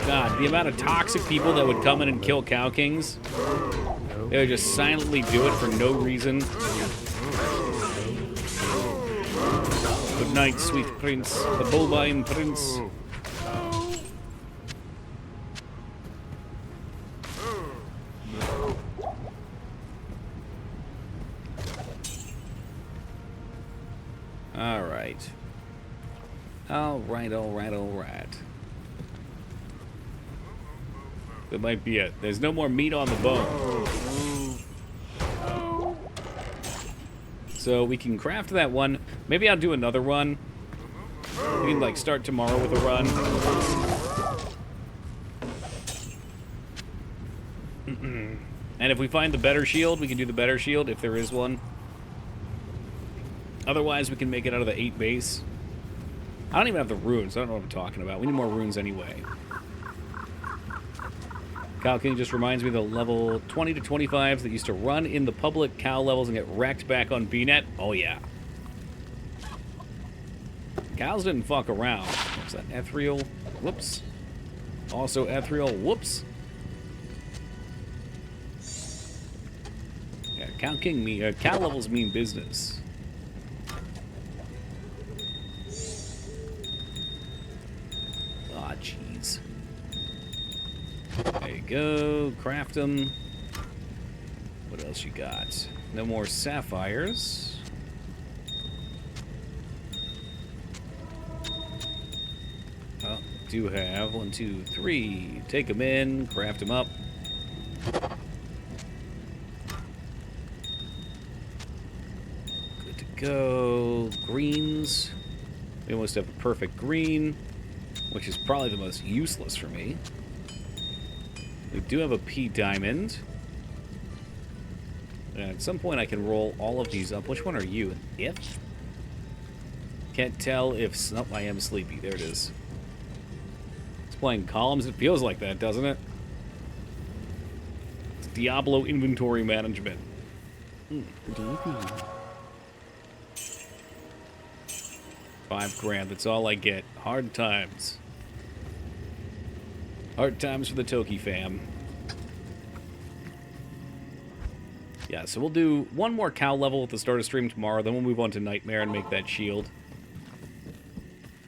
God, the amount of toxic people that would come in and kill Cow Kings. They would just silently do it for no reason. Good night, sweet prince. The bovine prince. Alright. Alright. That might be it. There's no more meat on the bone. So we can craft that one. Maybe I'll do another run. We can like start tomorrow with a run. And if we find the better shield, we can do the better shield if there is one. Otherwise, we can make it out of the 8 base. I don't even have the runes. I don't know what I'm talking about. We need more runes anyway. Cow King just reminds me of the level 20 to 25s that used to run in the public cow levels and get wrecked back on BNet. Oh, yeah. Cows didn't fuck around. Is that ethereal? Whoops. Also ethereal. Whoops. Yeah, cow levels mean business. Ah, jeez. There you go. Craft them. What else you got? No more sapphires. Oh, do have 1, 2, 3. Take them in, craft them up. Good to go. Greens. We almost have a perfect green, which is probably the most useless for me. We do have a P diamond. And at some point I can roll all of these up. Which one are you? If? Can't tell if... Nope, I am sleepy. There it is. It's playing columns. It feels like that, doesn't it? It's Diablo inventory management. $5,000. That's all I get. Hard times. Hard times for the Toki fam. Yeah, so we'll do one more cow level at the start of stream tomorrow, then we'll move on to Nightmare and make that shield.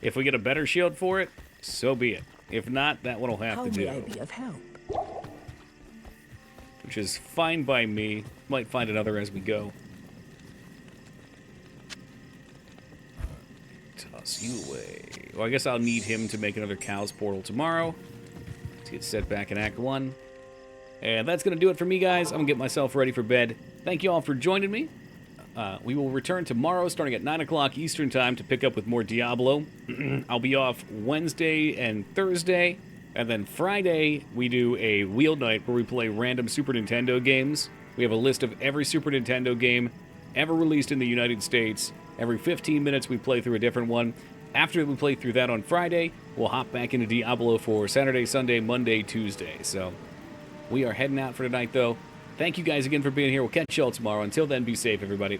If we get a better shield for it, so be it. If not, that one will have to do. How may I be of help? Which is fine by me. Might find another as we go. Toss you away. Well, I guess I'll need him to make another cow's portal tomorrow. Let's get set back in Act 1. And that's going to do it for me, guys. I'm going to get myself ready for bed. Thank you all for joining me. We will return tomorrow starting at 9 o'clock Eastern Time to pick up with more Diablo. I'll be off Wednesday and Thursday. And then Friday, we do a wheel night where we play random Super Nintendo games. We have a list of every Super Nintendo game ever released in the United States. Every 15 minutes, we play through a different one. After we play through that on Friday, we'll hop back into Diablo for Saturday, Sunday, Monday, Tuesday. So we are heading out for tonight, though. Thank you guys again for being here. We'll catch y'all tomorrow. Until then, be safe, everybody.